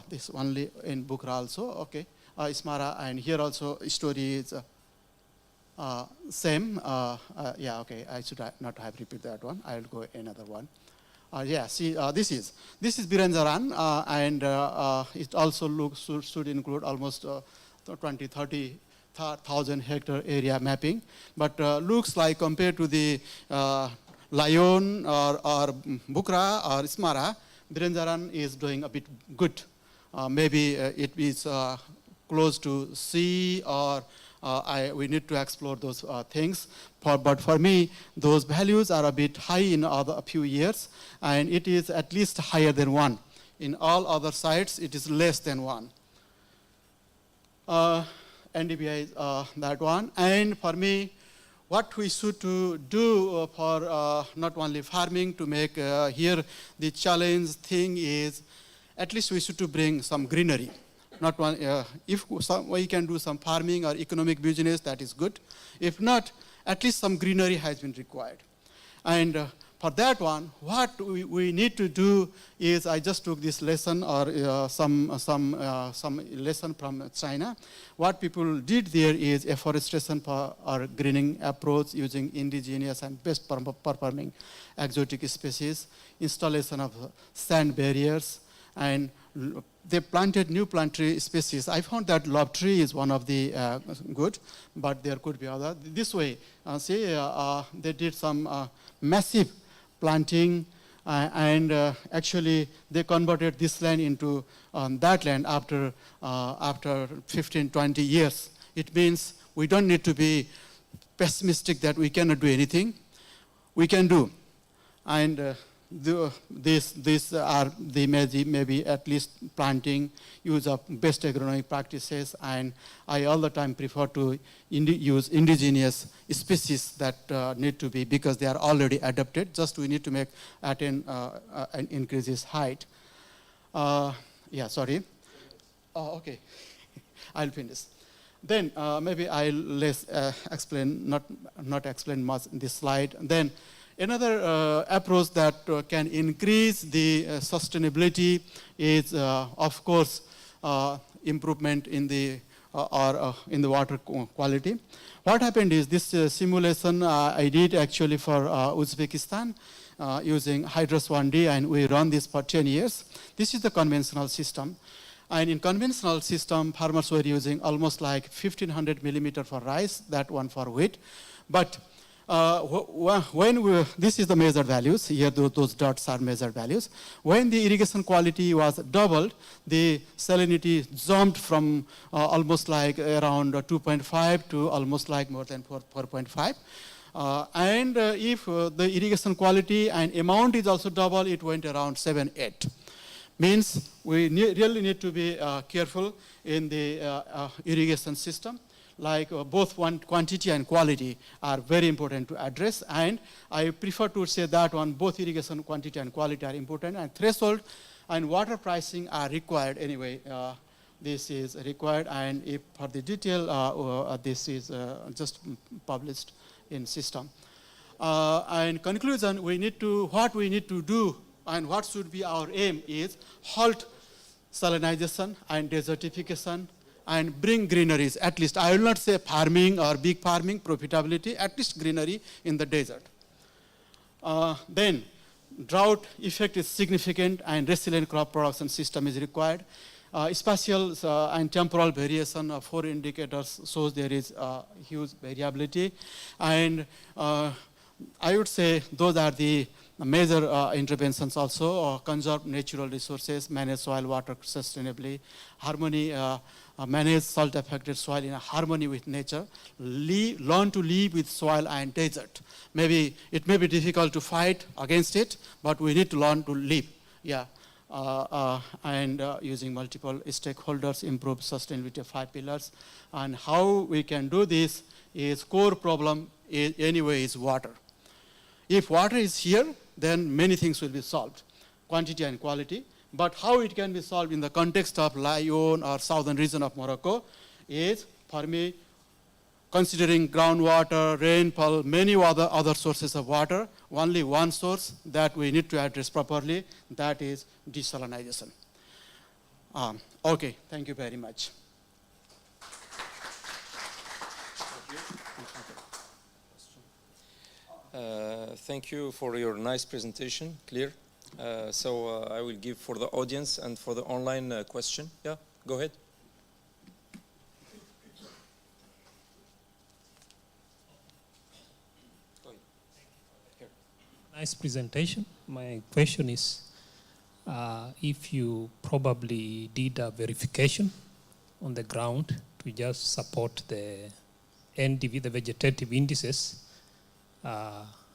this only in Bukra also, okay, Smara, and here also story is same. Yeah, okay, I should not have repeated that one. I will go another one. Yeah, see, this is Biranjaran, and it also should include almost 30,000 hectare area mapping. But looks like compared to the Laayoune or Bukra or Smara, Biranjaran is doing a bit good. Maybe it is close to sea, or we need to explore those things. But for me, those values are a bit high in a few years, and it is at least higher than 1. In all other sites, it is less than 1. NDVI is that one. And for me, what we should do for not only farming to make here the challenge thing is, at least we should to bring some greenery. not one. If we can do some farming or economic business, that is good. If not, at least some greenery has been required. And for that one, what we need to do is, I just took this lesson or some lesson from China. What people did there is afforestation or greening approach using indigenous and best performing exotic species, installation of sand barriers, and they planted new plant tree species. I found that love tree is one of the good, but there could be other. This way, they did some massive planting, and actually they converted this land into that land after 15, 20 years. It means we don't need to be pessimistic that we cannot do anything. We can do. And these are the maybe at least planting, use of best agronomic practices, and I all the time prefer to use indigenous species that need to be, because they are already adapted, just we need to make and increase its height. Yeah, sorry. Okay, I'll finish. Then maybe I'll explain, not explain much in this slide. Then another approach that can increase the sustainability is, of course, improvement in the in the water quality. What happened is this simulation I did actually for Uzbekistan using Hydros 1D, and we run this for 10 years. This is the conventional system. And in conventional system, farmers were using almost like 1500 millimeter for rice, that one for wheat. But this is the measured values, here those dots are measured values. When the irrigation quality was doubled, the salinity jumped from almost like around 2.5 to almost like more than 4.5. And if the irrigation quality and amount is also double, it went around 7, 8. Means we really need to be careful in the irrigation system. Like both quantity and quality are very important to address, and I prefer to say that one, both irrigation quantity and quality are important, and threshold and water pricing are required anyway. This is required, and if for the detail, this is just published in system. And conclusion, what we need to do and what should be our aim is halt salinization and desertification, and bring greeneries, at least. I will not say farming or big farming, profitability, at least greenery in the desert. Then drought effect is significant, and resilient crop production system is required. Spatial and temporal variation of 4 indicators shows there is huge variability. And I would say those are the major interventions also. Conserve natural resources, manage soil water sustainably, harmony, manage salt-affected soil in a harmony with nature, learn to live with soil and desert. Maybe it may be difficult to fight against it, but we need to learn to live. Yeah, and using multiple stakeholders, improve sustainability of 5 pillars. And how we can do this is core problem anyway is water. If water is here, then many things will be solved, quantity and quality. But how it can be solved in the context of Laayoune or southern region of Morocco is, for me, considering groundwater, rainfall, many other sources of water, only one source that we need to address properly, that is desalinization. Okay, thank you very much. Thank you for your nice presentation, clear. So I will give for the audience and for the online question. Yeah, go ahead. Nice presentation. My question is, if you probably did a verification on the ground to just support the NDV, the vegetative indices,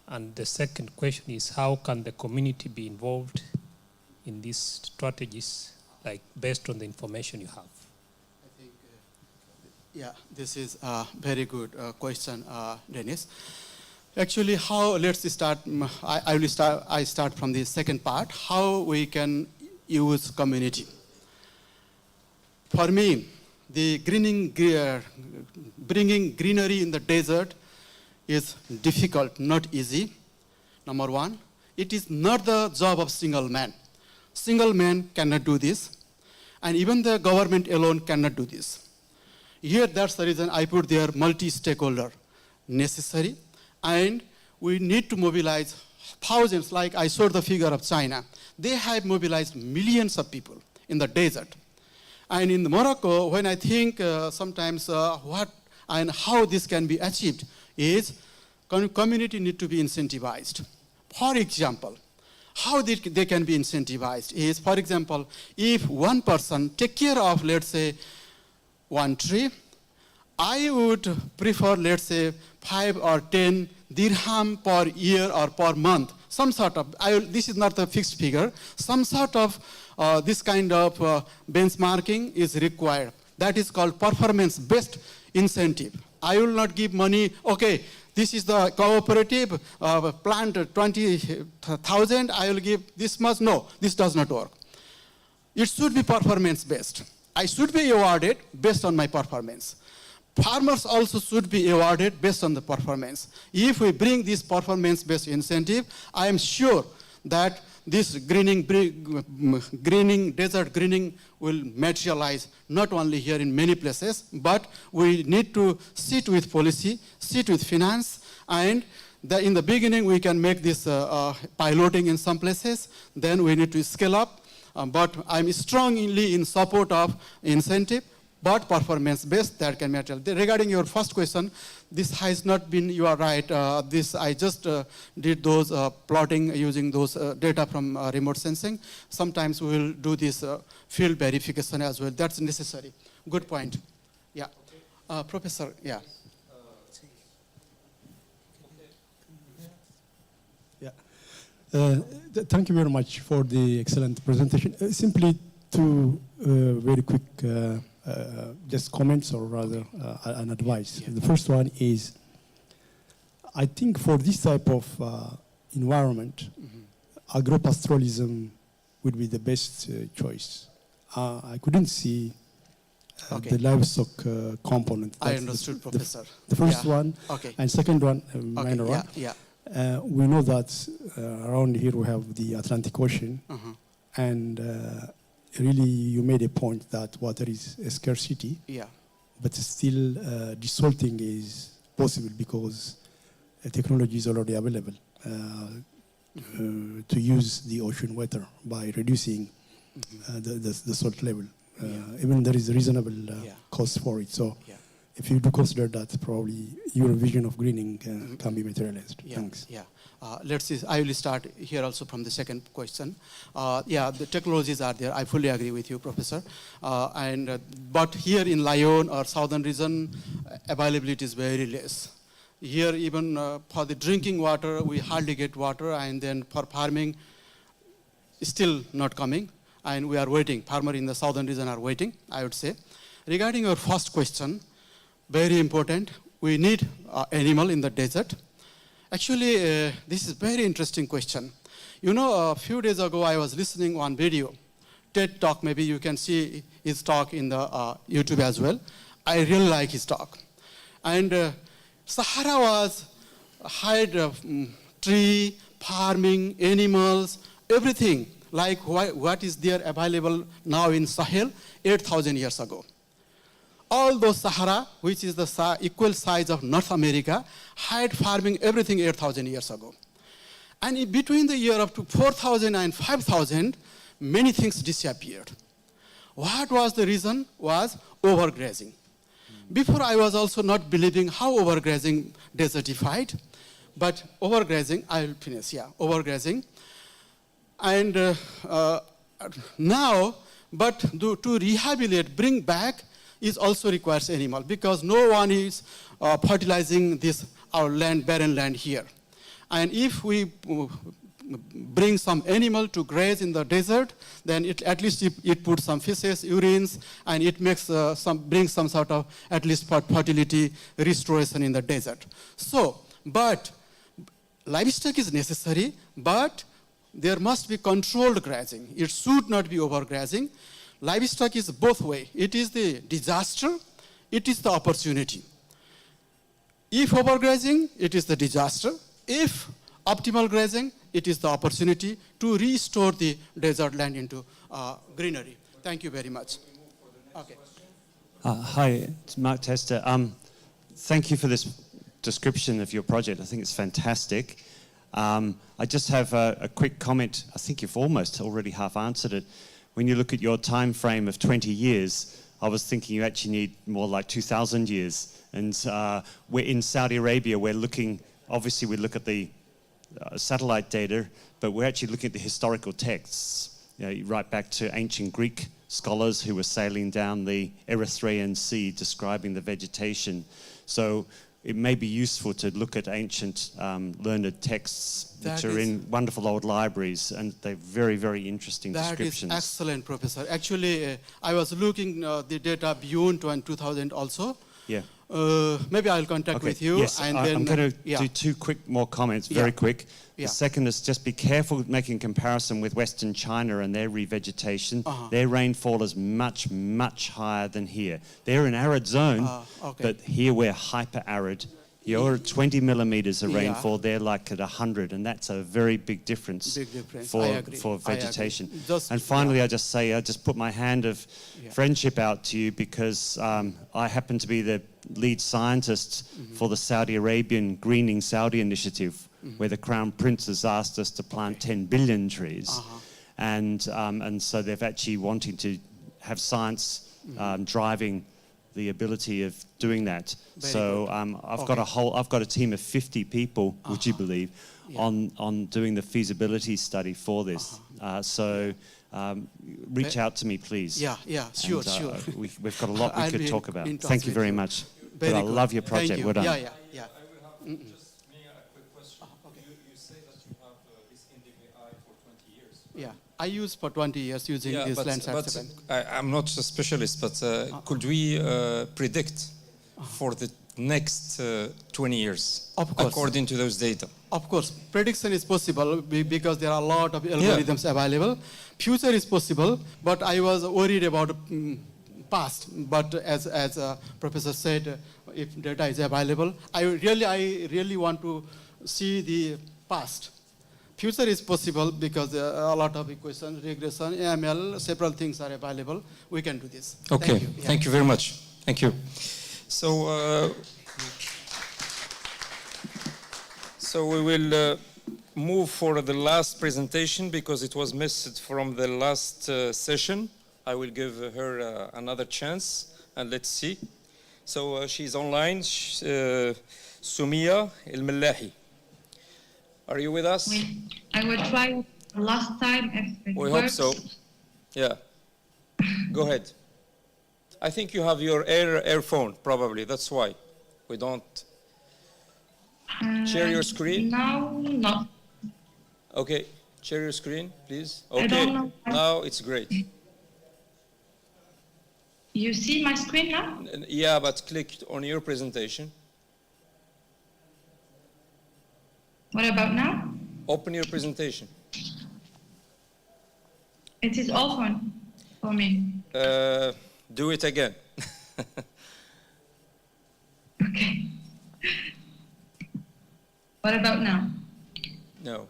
and the second question is, how can the community be involved in these strategies, like based on the information you have? I think, yeah, this is a very good question, Dennis. Actually, let's start, I start from the second part, how we can use community. For me, the bringing greenery in the desert is difficult, not easy. Number one, it is not the job of single man. Single man cannot do this, and even the government alone cannot do this. Here, that's the reason I put there multi-stakeholder necessary, and we need to mobilize thousands, like I showed the figure of China. They have mobilized millions of people in the desert. And in Morocco, when I think sometimes what and how this can be achieved is community need to be incentivized. For example, how they can be incentivized is, for example, if one person take care of, let's say, one tree, I would prefer, let's say, 5 or 10 dirham per year or per month. Some sort of, this is not a fixed figure, some sort of this kind of benchmarking is required. That is called performance-based incentive. I will not give money, okay, this is the cooperative plant 20,000, I will give this much. No, this does not work. It should be performance-based. I should be awarded based on my performance. Farmers also should be awarded based on the performance. If we bring this performance-based incentive, I am sure that this desert greening will materialize not only here in many places, but we need to sit with policy, sit with finance, and in the beginning we can make this piloting in some places, then we need to scale up, but I'm strongly in support of incentive, but performance-based, that can matter. Regarding your first question, this has not been, you are right, I just did those plotting using those data from remote sensing. Sometimes we will do this field verification as well. That's necessary. Good point. Yeah. Professor, yeah. Thank you very much for the excellent presentation. Simply two very quick just comments, or rather an advice. Yeah. The first one is, I think for this type of environment, agropastoralism would be the best choice. I couldn't see the livestock component. I understood, Professor. The first one, and second one, minor one. We know that around here we have the Atlantic Ocean, and really you made a point that water is a scarcity, but still desalting is possible because technology is already available to use the ocean water by reducing the salt level. Even there is a reasonable cost for it. So if you do consider that, probably your vision of greening can be materialized. Thanks. Let's see, I will start here also from the second question. The technologies are there. I fully agree with you, Professor. But here in Laayoune or southern region, availability is very less. Here even for the drinking water, we hardly get water, and then for farming, still not coming. And we are waiting. Farmers in the southern region are waiting, I would say. Regarding your first question, very important, we need animal in the desert. Actually, this is a very interesting question. You know, a few days ago, I was listening one video, TED Talk, maybe you can see his talk in the YouTube as well. I really like his talk. And Sahara was hide tree, farming, animals, everything, like what is there available now in Sahel 8,000 years ago. All those Sahara, which is the equal size of North America, had farming everything 8,000 years ago. And in between the year up to 4,000 and 5,000, many things disappeared. What was the reason? Was overgrazing. Before I was also not believing how overgrazing desertified, but overgrazing, I will finish, overgrazing. And now, but to rehabilitate, bring back, is also requires animal, because no one is fertilizing this our land, barren land here. And if we bring some animal to graze in the desert, then at least it puts some feces, urines, and it makes brings some sort of at least fertility restoration in the desert. So, but livestock is necessary, but there must be controlled grazing. It should not be overgrazing. livestock is both way. It is the disaster, it is the opportunity. If overgrazing, it is the disaster. If optimal grazing, it is the opportunity to restore the desert land into greenery. Thank you very much. Okay. Hi, it's Mark Tester. Thank you for this description of your project. I think it's fantastic. I just have a quick comment. I think you've almost already half answered it. When you look at your time frame of 20 years, I was thinking you actually need more like 2,000 years. And we're in Saudi Arabia, we're looking, obviously we look at the satellite data, but we're actually looking at the historical texts, right back to ancient Greek scholars who were sailing down the Erythraean Sea describing the vegetation. So it may be useful to look at ancient learned texts which are in wonderful old libraries, and they're very, very interesting descriptions. That is excellent, Professor. Actually, I was looking the data beyond 2000 also. Yeah. Maybe I'll contact with you. Yes, and I'm then, going to do two quick more comments, very quick. The second is just be careful making comparison with Western China and their revegetation. Their rainfall is much, much higher than here. They're an arid zone, but here we're hyper-arid. You're at 20 millimeters of rainfall, they're like at 100, and that's a very big difference, for vegetation. And finally, I just put my hand of friendship out to you because I happen to be the lead scientist for the Saudi Arabian Greening Saudi Initiative, where the Crown Prince has asked us to plant 10 billion trees. And so they've actually wanting to have science driving the ability of doing that. I've got a team of 50 people, would you believe, on doing the feasibility study for this. Reach out to me, please. Sure. We've got a lot we could talk about. Thank you very much. But I love your project. Well done. Yeah. Just me a quick question. You say that you have this NDVI for 20 years. Yeah, I use for 20 years using this Landsat 7. I'm not a specialist, but could we predict for the next 20 years, of course, according to those data? Of course, prediction is possible because there are a lot of algorithms available. Future is possible, but I was worried about past. But as Professor said, if data is available, I really want to see the past. Future is possible because a lot of equations, regression, AML, several things are available. We can do this. Okay, thank you very much. Thank you. So we will move for the last presentation because it was missed from the last session. I will give her another chance, and let's see. So she's online, Sumia El-Mellahi. Are you with us? I will try last time if it We works. hope so. Yeah. Go ahead. I think you have your earphone, probably. That's why we don't. Share your screen. No, no. Okay. Share your screen, please. I Okay. don't know. Now it's great. You see my screen now? Yeah, but click on your presentation. What about now? Open your presentation. It is open for me. Do it again. Okay. What about now? No.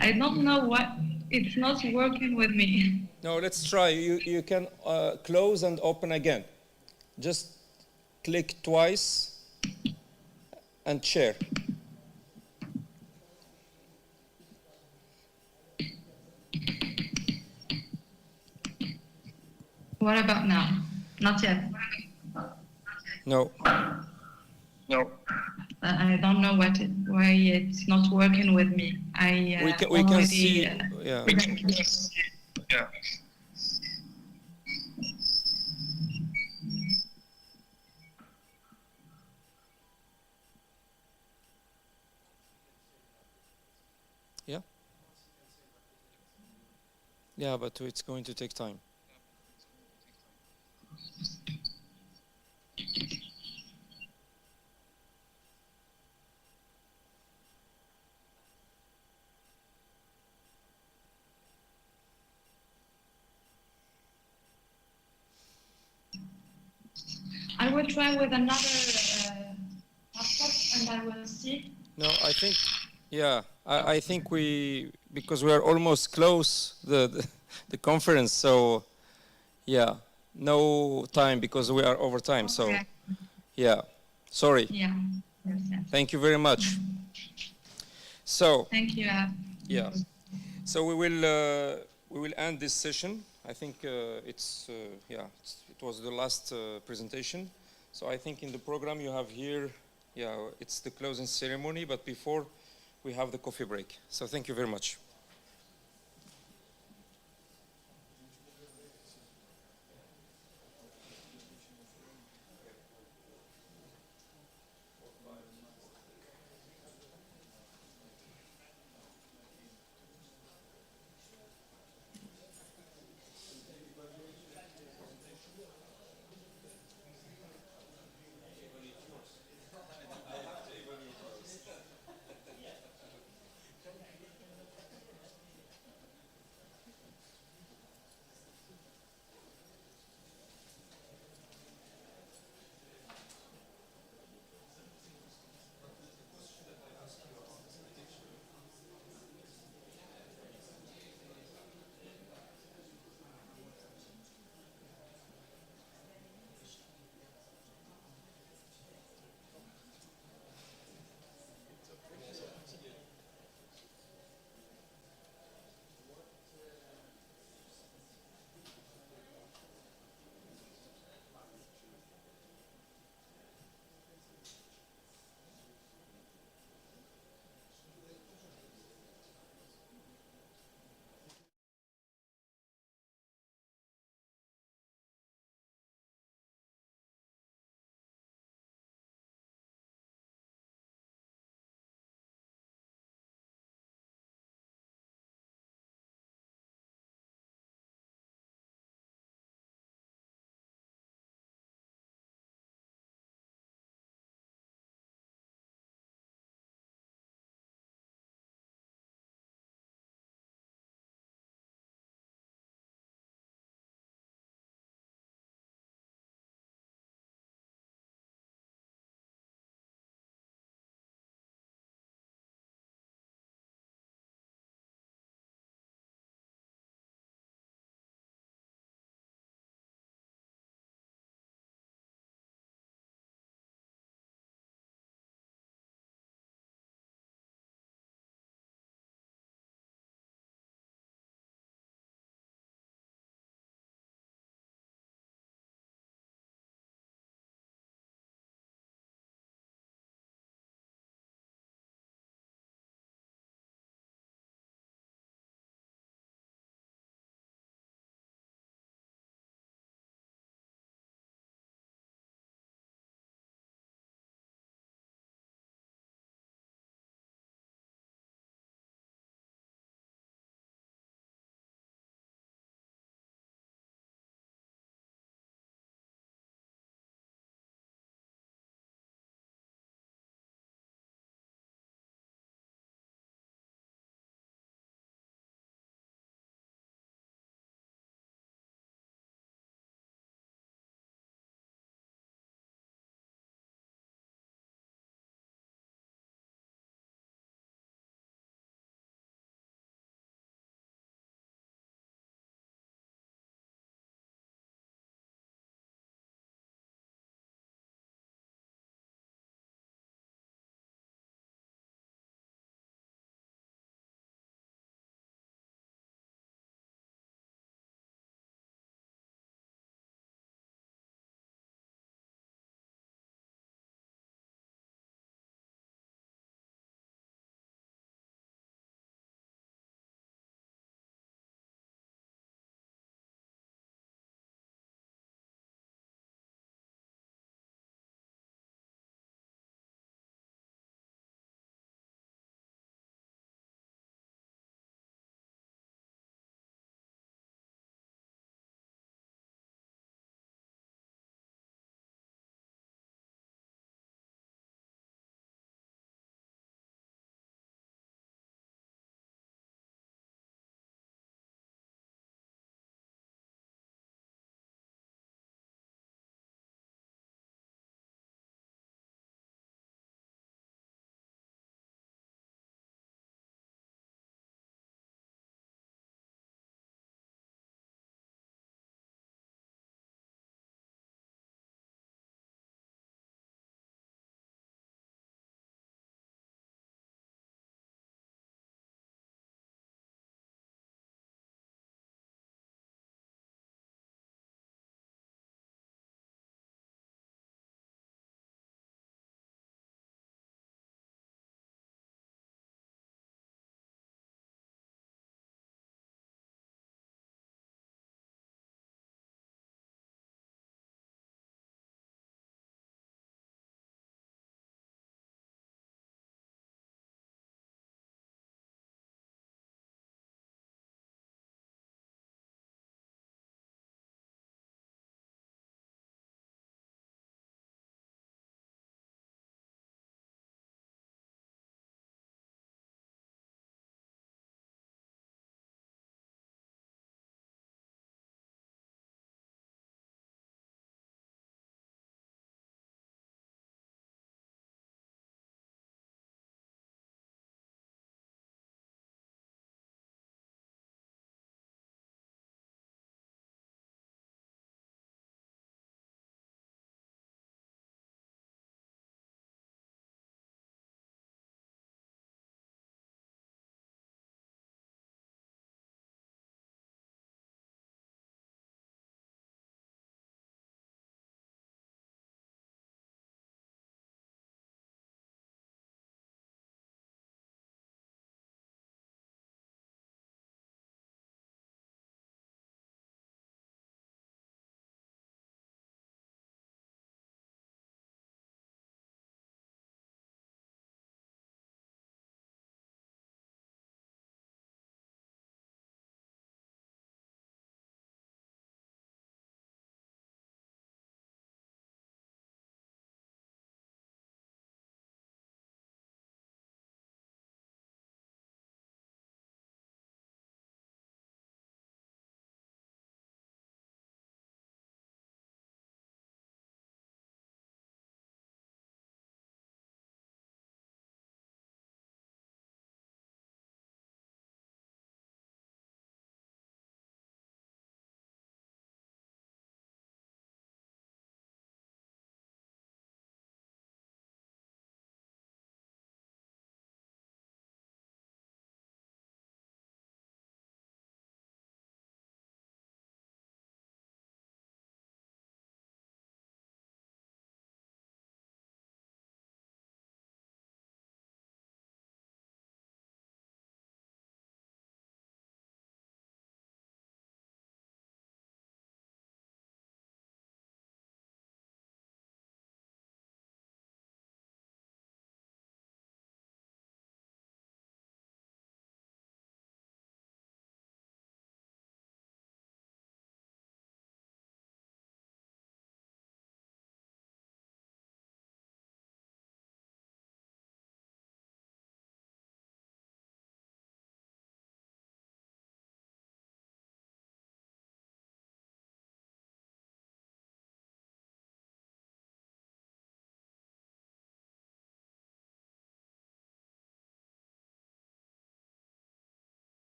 I don't know what. It's not working with me. No, let's try. You can close and open again. Just click twice and share. What about now? Not yet. No. No. I don't know why it's not working with me. We can see. Yeah. We can see. Yeah. Yeah. Yeah, but it's going to take time. I will try with another laptop and I will see. No, I think, yeah, I think because we are almost close the conference, so yeah, no time because we are over time. Okay. So yeah, sorry. Yeah. Thank you very much. So thank you. Yeah. So we will end this session. I think it was the last presentation. So I think in the program you have here, it's the closing ceremony, but before we have the coffee break. So thank you very much.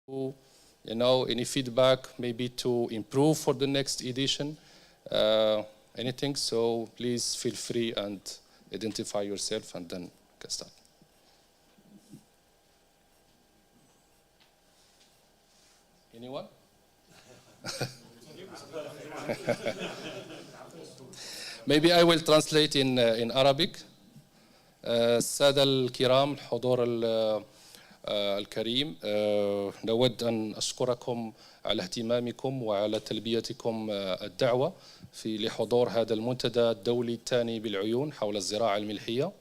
You know, any feedback, maybe to improve for the next edition, anything. So please feel free and identify yourself, and then get started. Anyone? Maybe I will translate in Arabic. السادة الكرام، الحضور الكريم، نود أن أشكركم على اهتمامكم وعلى تلبيتكم الدعوة لحضور هذا المنتدى الدولي الثاني بالعيون حول الزراعة الملحية.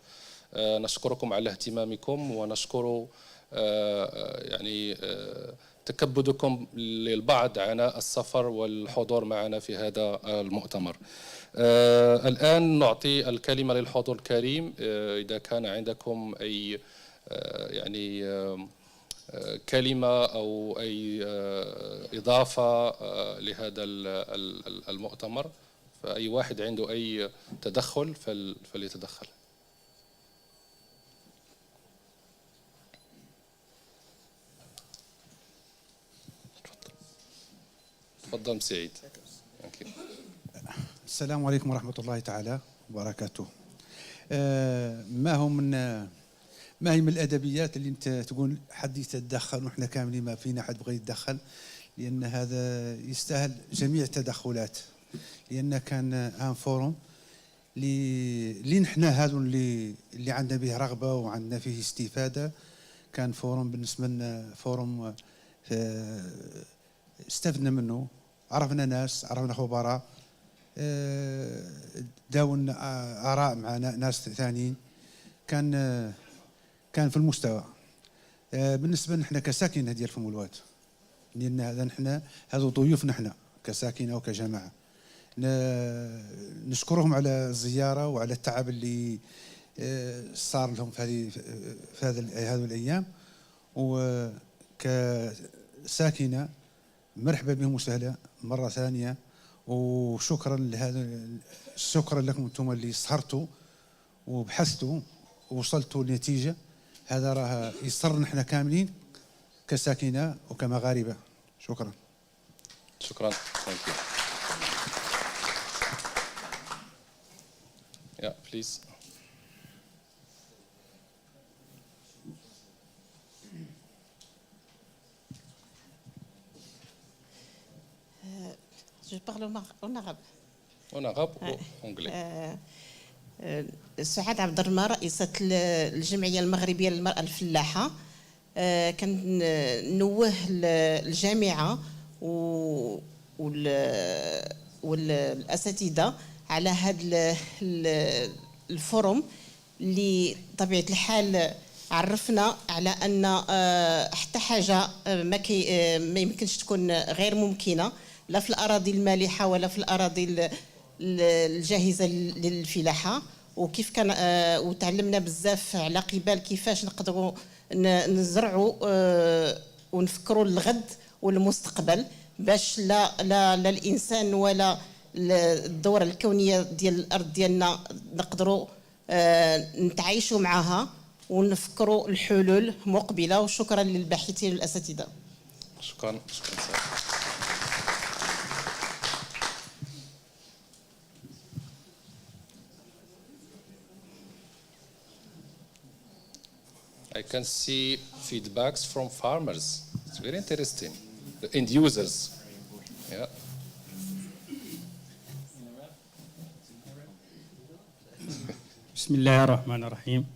نشكركم على اهتمامكم، ونشكر يعني تكبدكم للبعض عناء السفر والحضور معنا في هذا المؤتمر. الآن نعطي الكلمة للحضور الكريم. إذا كان عندكم أي يعني كلمة أو أي إضافة لهذا المؤتمر، فأي واحد عنده أي تدخل فليتدخل. تفضل سعيد. السلام عليكم ورحمة الله تعالى وبركاته. ما هي من الأدبيات اللي أنت تقول حد يتدخل ونحن كاملين ما فينا حد بغى يتدخل، لأن هذا يستاهل جميع التدخلات، لأن كان ان فورم اللي نحن هذو اللي عندنا به رغبة وعندنا فيه استفادة. كان فورم بالنسبة لنا فورم استفدنا منه، عرفنا ناس، عرفنا خبراء، داولنا آراء مع ناس ثانيين، كان في المستوى. بالنسبة نحن كساكنة ديال فمولوات، لأن هذا نحن هذو ضيوف نحن كساكنة وكجماعة، نشكرهم على الزيارة وعلى التعب اللي صار لهم في هذه الأيام. وكساكنة مرحبا بهم وسهلا مرة ثانية، وشكرا شكرا لكم انتم اللي سهرتوا وبحثتوا ووصلتوا لنتيجة. هذا راه يسر نحن كاملين كساكنة وكمغاربة. شكرا. شكرا. Thank you. Yeah, please. Je parle en arabe. En arabe ou anglais? سعاد عبد الرحمن، رئيسة الجمعية المغربية للمرأة الفلاحة. كنوه الجامعة والأساتذة على هذا الفورم اللي طبيعة الحال عرفنا على أن حتى حاجة ما يمكنش تكون غير ممكنة، لا في الأراضي المالحة ولا في الأراضي الجاهزة للفلاحة. وكيف كان وتعلمنا بزاف على قبال كيفاش نقدروا نزرعوا ونفكروا للغد والمستقبل، باش لا الإنسان ولا الدورة الكونية ديال الأرض ديالنا نقدروا نتعايشوا معها ونفكروا الحلول مقبلة. وشكرا للباحثين والأساتذة. شكرا. I can see feedbacks from farmers. It's very interesting. The end users. Yeah. بسم الله الرحمن الرحيم.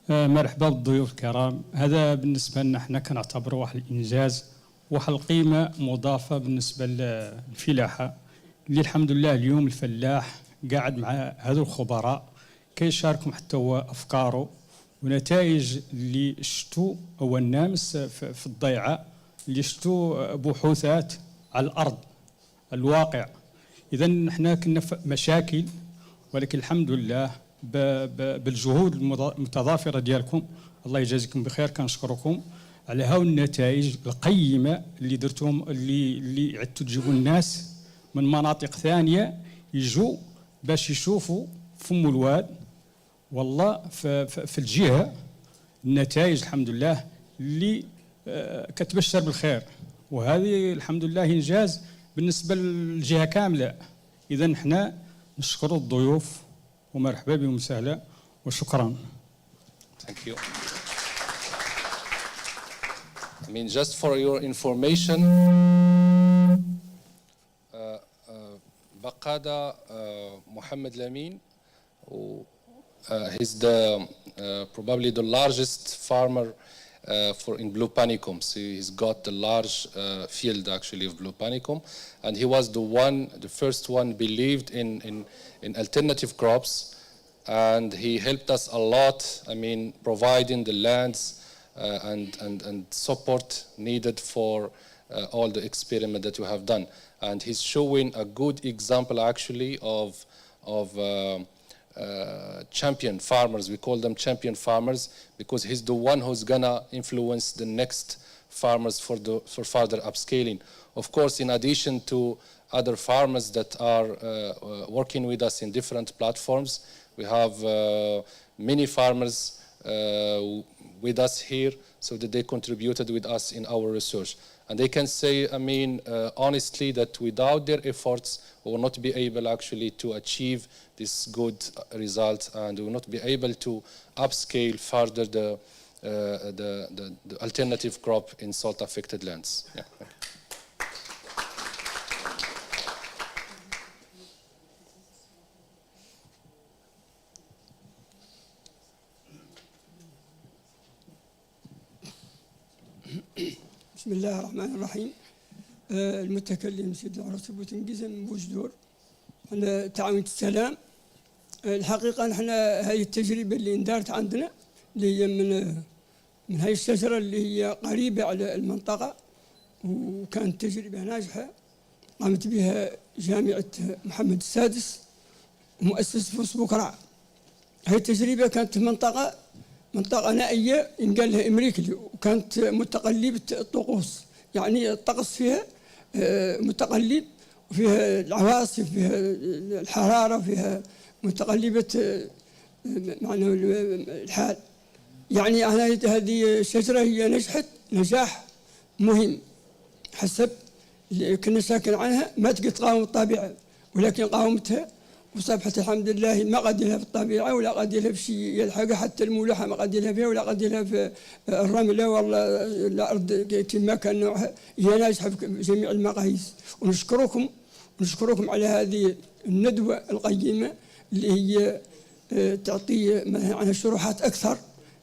مرحبا بالضيوف الكرام. هذا بالنسبة لنا احنا كنعتبره واحد الإنجاز، واحد القيمة مضافة بالنسبة للفلاحة، اللي الحمد لله اليوم الفلاح قاعد مع هذو الخبراء كيشاركهم حتى هو أفكاره ونتائج اللي شفتوا هو النامس في الضيعة، اللي شفتوا بحوثات على الأرض الواقع. إذا نحن كنا في مشاكل، ولكن الحمد لله بالجهود المتضافرة ديالكم، الله يجازيكم بخير، كنشكركم على هاو النتائج القيمة اللي درتوهم، اللي عدتوا تجيبوا الناس من مناطق ثانية يجوا باش يشوفوا فم الواد. والله في الجهة النتائج الحمد لله اللي كتبشر بالخير، وهذه الحمد لله إنجاز بالنسبة للجهة كاملة. إذا نحن نشكر الضيوف ومرحبا بهم وسهلا وشكرا. Thank you. I mean, just for your information, Baqada Mohammed Lamin, he's the probably the largest farmer in blue panicum. So he's got the large field actually of blue panicum, and he was the first one believed in alternative crops, and he helped us a lot. I mean, providing the lands and support needed for all the experiment that we have done. And he's showing a good example actually of champion farmers. We call them champion farmers because he's the one who's gonna influence the next farmers for further upscaling. Of course, in addition to other farmers that are working with us in different platforms, we have many farmers with us here so that they contributed with us in our research. And they can say, I mean, honestly, that without their efforts, we will not be able actually to achieve this good result, and we will not be able to upscale further the alternative crop in salt-affected lands. Yeah. بسم الله الرحمن الرحيم. المتكلم سيد العرس بوتنجيز من بوجدور على تعاون السلام. الحقيقة نحن هاي التجربة اللي اندارت عندنا اللي هي من هاي الشجرة اللي هي قريبة على المنطقة، وكانت تجربة ناجحة قامت بها جامعة محمد السادس ومؤسسة فوس بكرة. هاي التجربة كانت منطقة نائية ينقال لها إمريكلي، وكانت متقلبة الطقوس، يعني الطقس فيها متقلب، وفيها العواصف، فيها الحرارة، فيها متقلبة معنى الحال. يعني هذه الشجرة هي نجحت نجاح مهم حسب اللي كنا ساكن عنها، ما تقدر تقاوم الطبيعة ولكن قاومتها وصبحت الحمد لله. ما قد لها في الطبيعة ولا قد لها في شيء يلحقها، حتى الملوحة ما قد لها فيها ولا قد لها في الرملة ولا الأرض كما كان نوعها. هي ناجحة في جميع المقاييس. ونشكركم على هذه الندوة القيمة اللي هي تعطي عنها شروحات أكثر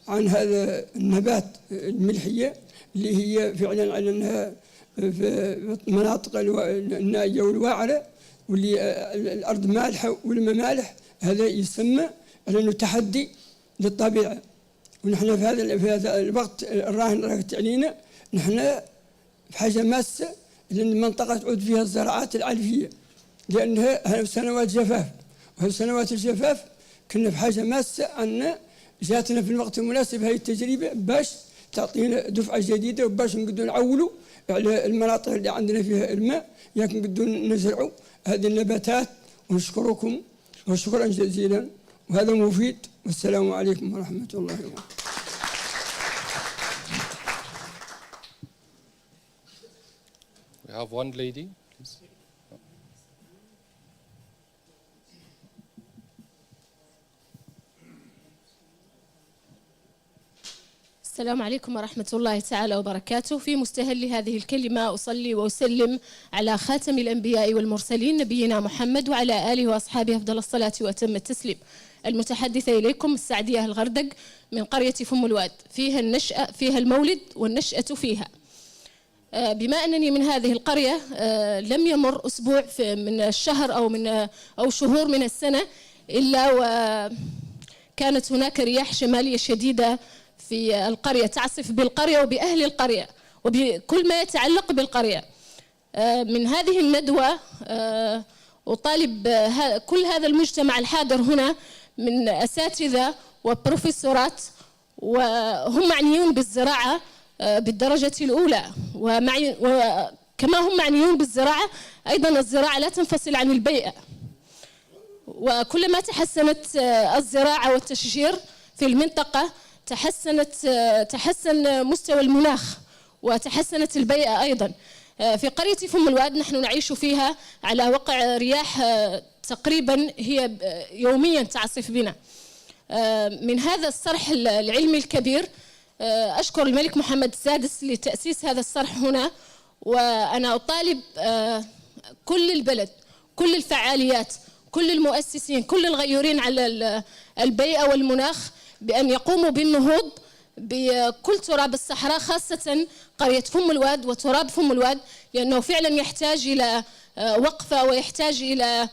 عن هذا النبات الملحية اللي هي فعلا على أنها في المناطق النائية والوعرة واللي الأرض مالحة والماء مالح. هذا يسمى لأنه تحدي للطبيعة. ونحن في هذا الوقت الراهن راهت علينا، نحن بحاجة ماسة لأن المنطقة تعود فيها الزراعات العلفية، لأنها سنوات جفاف، وهذه سنوات الجفاف كنا بحاجة ماسة أن جاتنا في الوقت المناسب هذه التجربة باش تعطينا دفعة جديدة، وباش نقدروا نعولوا على المناطق اللي عندنا فيها الماء، ياك نقدروا نزرعوا هذه النباتات. ونشكركم وشكرا جزيلا، وهذا مفيد. والسلام عليكم ورحمة الله وبركاته. We have one lady, please. السلام عليكم ورحمة الله تعالى وبركاته. في مستهل هذه الكلمة أصلي وأسلم على خاتم الأنبياء والمرسلين نبينا محمد وعلى آله وأصحابه أفضل الصلاة وأتم التسليم. المتحدثة إليكم السعدية الغردق من قرية فم الواد، فيها النشأة، فيها المولد والنشأة فيها. بما أنني من هذه القرية لم يمر أسبوع من الشهر أو شهور من السنة إلا وكانت هناك رياح شمالية شديدة في القرية تعصف بالقرية وبأهل القرية وبكل ما يتعلق بالقرية. من هذه الندوة أطالب كل هذا المجتمع الحاضر هنا من أساتذة وبروفيسورات، وهم معنيون بالزراعة بالدرجة الأولى، وكما هم معنيون بالزراعة أيضا الزراعة لا تنفصل عن البيئة. وكلما تحسنت الزراعة والتشجير في المنطقة تحسن مستوى المناخ، وتحسنت البيئة أيضا. في قرية فم الواد نحن نعيش فيها على وقع رياح تقريبا هي يوميا تعصف بنا. من هذا الصرح العلمي الكبير أشكر الملك محمد السادس لتأسيس هذا الصرح هنا، وأنا أطالب كل البلد، كل الفعاليات، كل المؤسسين، كل الغيورين على البيئة والمناخ بأن يقوموا بالنهوض بكل تراب الصحراء، خاصة قرية فم الواد وتراب فم الواد، لأنه فعلا يحتاج إلى وقفة ويحتاج إلى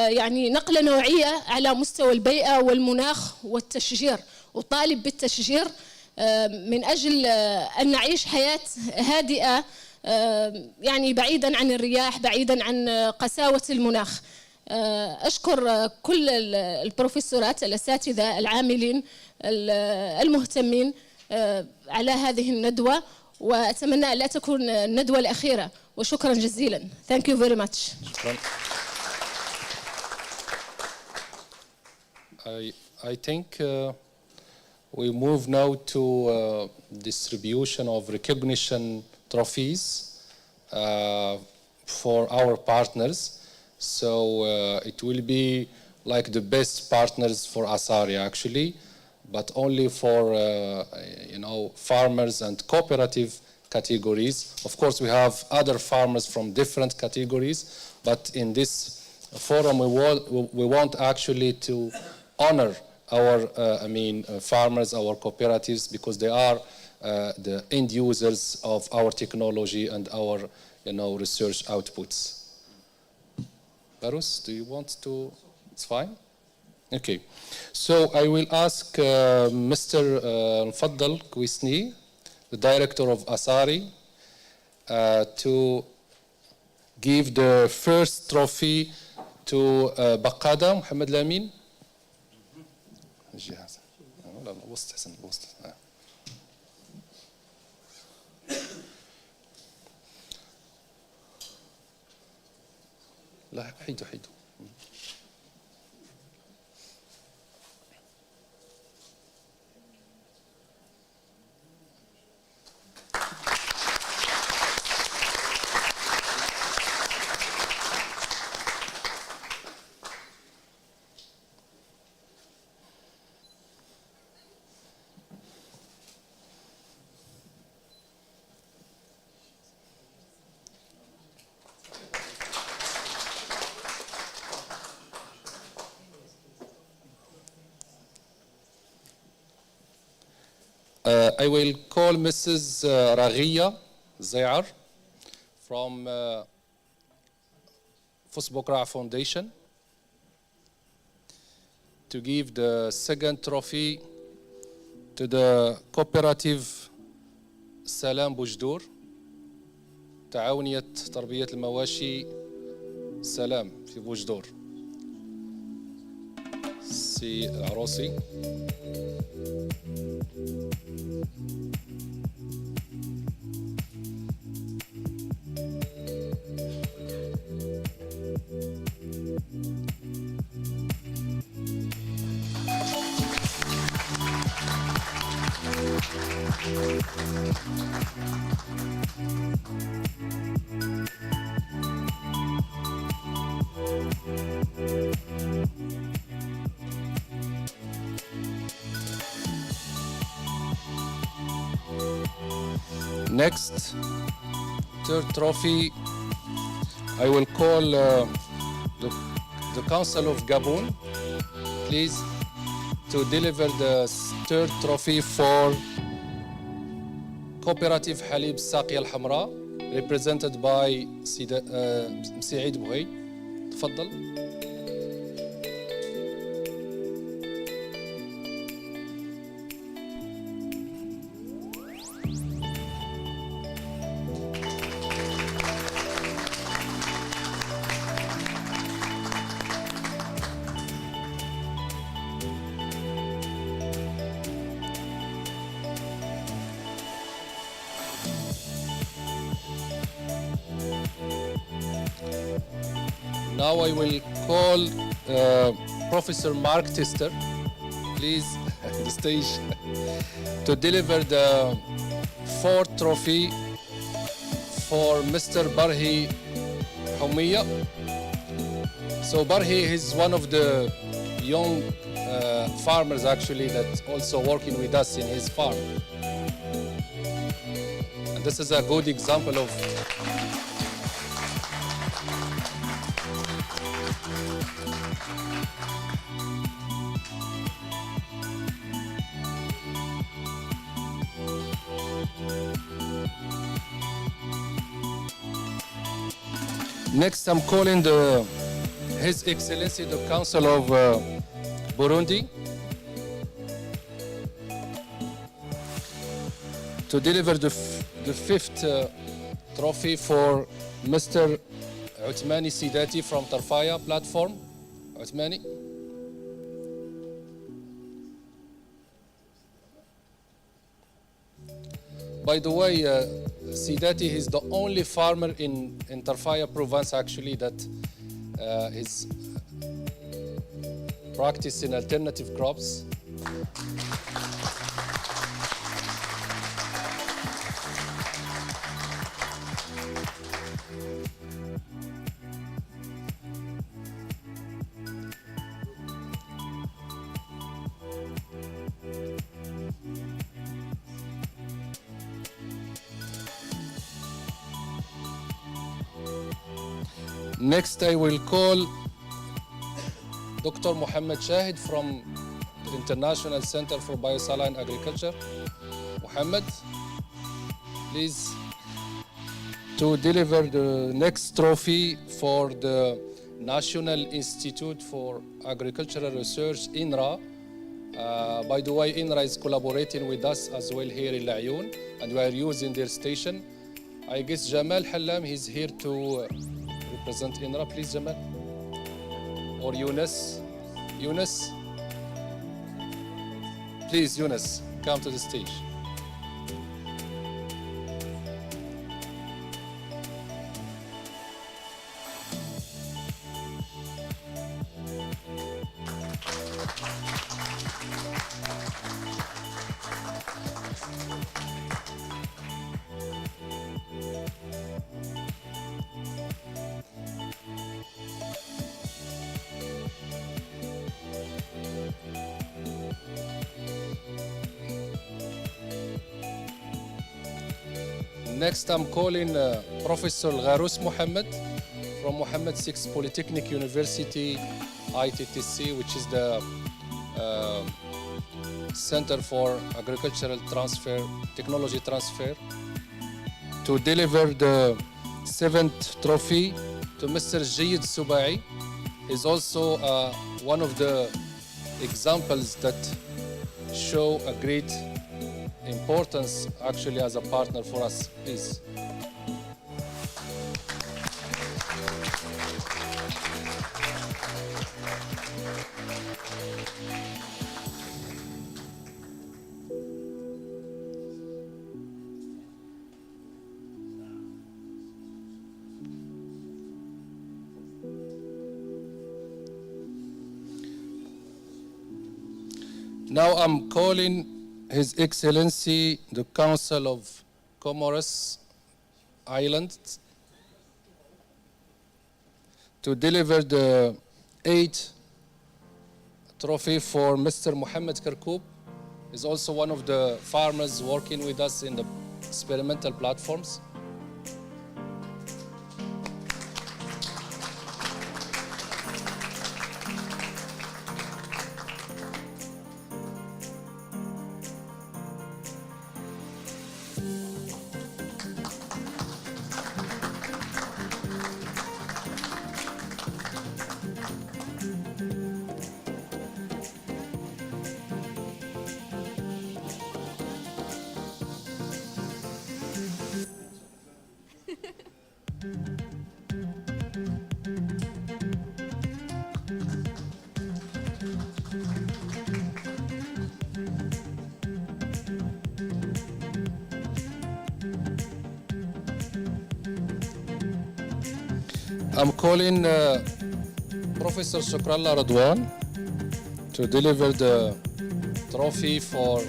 يعني نقلة نوعية على مستوى البيئة والمناخ والتشجير. أطالب بالتشجير من أجل أن نعيش حياة هادئة، يعني بعيدا عن الرياح، بعيدا عن قساوة المناخ. أشكر كل البروفيسورات، الأساتذة، العاملين، المهتمين على هذه الندوة، وأتمنى أن لا تكون الندوة الأخيرة، وشكرا جزيلا. Thank you very much. I think we move now to distribution of recognition trophies for our partners. So it will be like the best partners for Asari actually, but only for farmers and cooperative categories. Of course, we have other farmers from different categories, but in this forum we want actually to honor our farmers, our cooperatives, because they are the end users of our technology and our research outputs. Barus, do you want to? It's fine? Okay. So I will ask Mr. Mfaddal Kwisni, the director of Asari, to give the first trophy to Baqada Mohamed Lamin. لا حيدو I will call Mrs. Raghia Zayar from Fusbokra Foundation to give the second trophy to the cooperative Salam Bujdur, تعاونية تربية المواشي سلام في بوجدور. سي العروسي. Next, third trophy, I will call the Council of Gabon, please, to deliver the third trophy for Cooperative Halib Saqiya Al-Hamra, represented by Msaid Bouhay. تفضل. Now I will call Professor Mark Tester, please, the stage, to deliver the fourth trophy for Mr. Barhi Humiya. So Barhi is one of the young farmers actually that's also working with us in his farm. And this is a good example of Next, I'm calling His Excellency the Council of Burundi to deliver the fifth trophy for Mr. Uthmani Sidati from Tarfaya platform. Uthmani. By the way, Sidati is the only farmer in Tarfaya province actually that is practicing alternative crops. Next, I will call Dr. Mohammed Shahid from the International Center for Biosaline Agriculture. Mohammed, please, to deliver the next trophy for the National Institute for Agricultural Research, INRA. By the way, INRA is collaborating with us as well here in Laayoune, and we are using their station. I guess Jamal Hallam is here to represent INRA. Please, Jamal. Or Yunus. Yunus. Please, Yunus, come to the stage. Next, I'm calling Professor Gharous Mohammed from Mohammed VI Polytechnic University, ITTC, which is the Center for Agricultural Transfer, Technology Transfer, to deliver the seventh trophy to Mr. Jayid Subai. He's also one of the examples that show a great importance actually as a partner for us. Please. Now I'm calling His Excellency the Council of Comoros Islands to deliver the eighth trophy for Mr. Mohammed Kirkoub. He's also one of the farmers working with us in the experimental platforms. I'm calling Professor Shukrallah Radwan to deliver the trophy for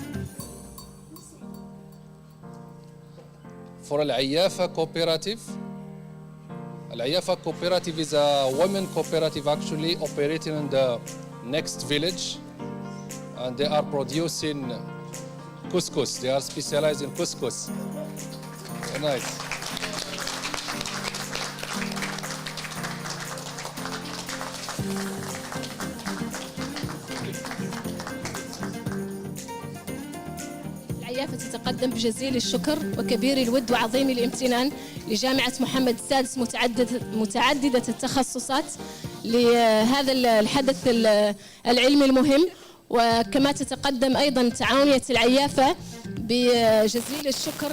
for Al-Ayafa Cooperative. Al-Ayafa Cooperative is a women cooperative actually operating in the next village, and they are producing couscous. They are specialized in couscous. Very nice. العيافة تتقدم بجزيل الشكر وكبير الود وعظيم الامتنان لجامعة محمد السادس متعددة التخصصات لهذا الحدث العلمي المهم. وكما تتقدم أيضا تعاونية العيافة بجزيل الشكر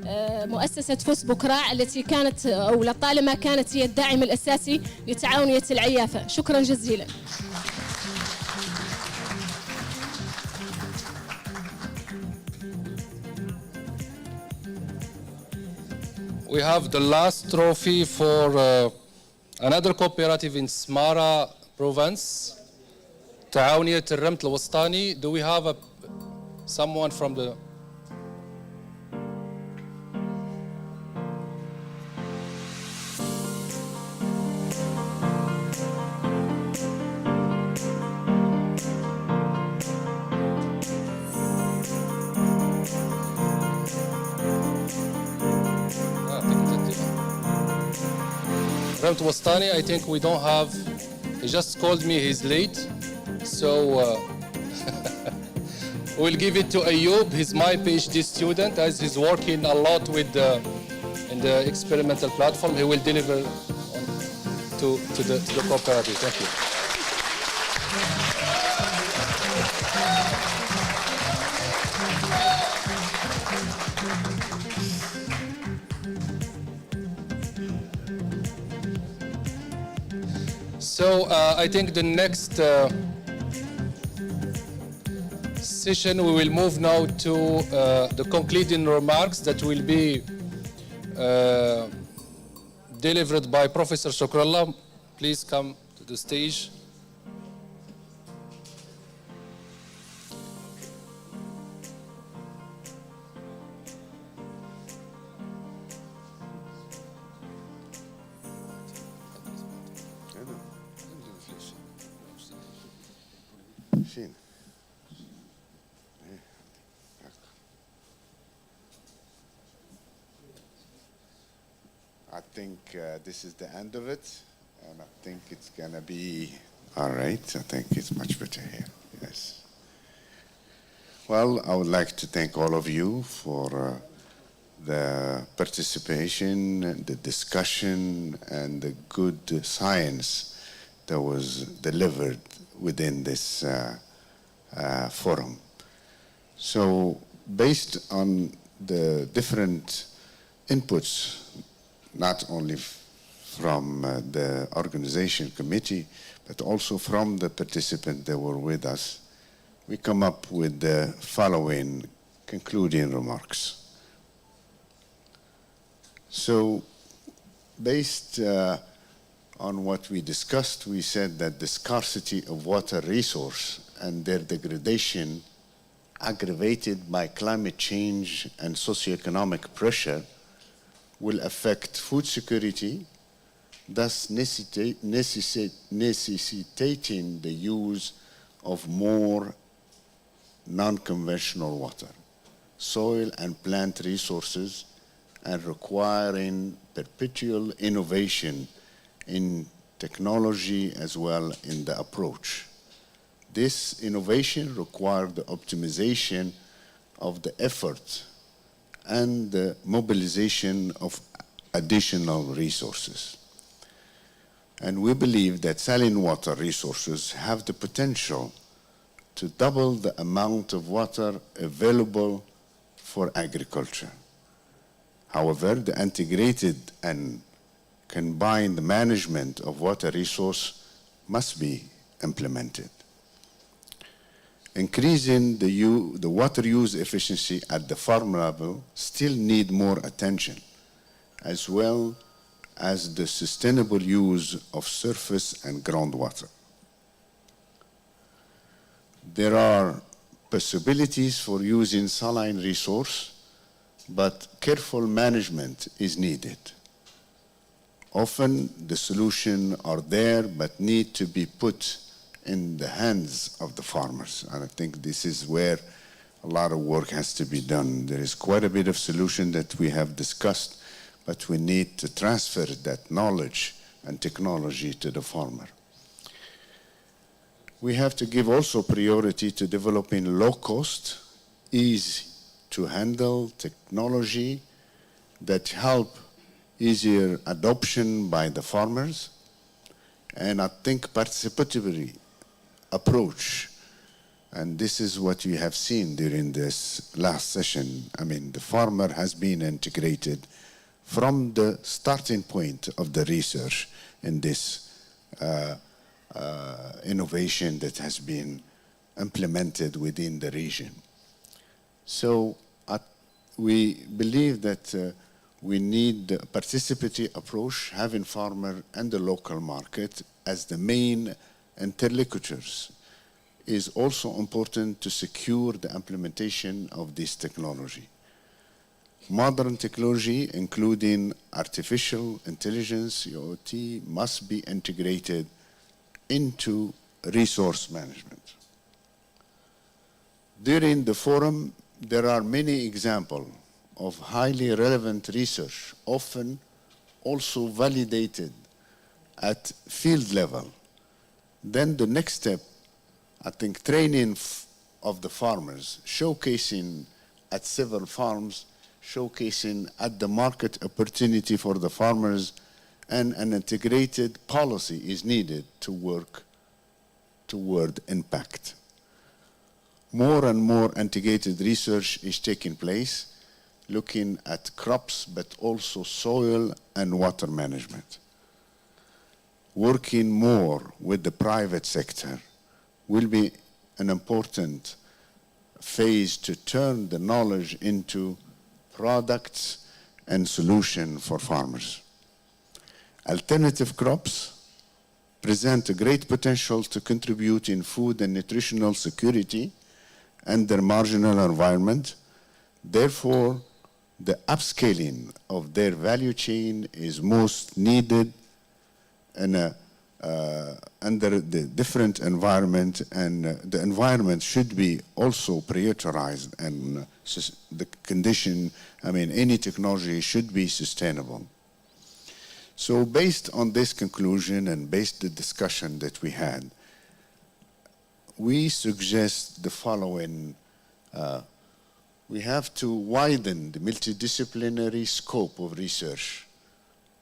لمؤسسة فوس بكراع التي كانت أو لطالما كانت هي الداعم الأساسي لتعاونية العيافة. شكرا جزيلا. We have the last trophy for another cooperative in Smara province, تعاونية الرمت الوسطاني. Do we have someone from the... Ramt Wastani, I think we don't have, he just called me he's late, so we'll give it to Ayub. He's my PhD student, as he's working a lot with in the experimental platform. He will deliver to the cooperative. Thank you. So I think the next session we will move now to the concluding remarks that will be delivered by Professor Shokrallah. Please come to the stage. I think this is the end of it, and I think it's gonna be all right. I think it's much better here. Yes. Well, I would like to thank all of you for the participation, the discussion, and the good science that was delivered within this forum. So, based on the different inputs, not only from the organization committee, but also from the participants that were with us, we come up with the following concluding remarks. So, based on what we discussed, we said that the scarcity of water resource and their degradation aggravated by climate change and socioeconomic pressure will affect food security, thus necessitating the use of more non-conventional water, soil and plant resources, and requiring perpetual innovation in technology as well in the approach. This innovation required the optimization of the effort and the mobilization of additional resources. And we believe that saline water resources have the potential to double the amount of water available for agriculture. However, the integrated and combined management of water resource must be implemented. Increasing the water use efficiency at the farm level still need more attention, as well as the sustainable use of surface and groundwater. There are possibilities for using saline resource but careful management is needed. Often the solutions are there, but need to be put in the hands of the farmers. And I think this is where a lot of work has to be done. There is quite a bit of solution that we have discussed, but we need to transfer that knowledge and technology to the farmer. We have to give also priority to developing low-cost, easy to handle technology that help easier adoption by the farmers. And I think participatory approach, and this is what you have seen during this last session. I mean, the farmer has been integrated from the starting point of the research in this innovation that has been implemented within the region. So we believe that we need a participatory approach, having farmer and the local market as the main interlocutors is also important to secure the implementation of this technology. Modern technology, including artificial intelligence, IoT, must be integrated into resource management. During the forum, there are many examples of highly relevant research, often also validated at field level. Then the next step, I think, training of the farmers, showcasing at several farms, showcasing at the market opportunity for the farmers, and an integrated policy is needed to work toward impact. More and more integrated research is taking place, looking at crops, but also soil and water management. Working more with the private sector will be an important phase to turn the knowledge into products and solutions for farmers. Alternative crops present a great potential to contribute in food and nutritional security and their marginal environment. Therefore, the upscaling of their value chain is most needed in under the different environment, and the environment should be also prioritized, and the condition, I mean, any technology should be sustainable. So based on this conclusion and based on the discussion that we had, we suggest the following. We have to widen the multidisciplinary scope of research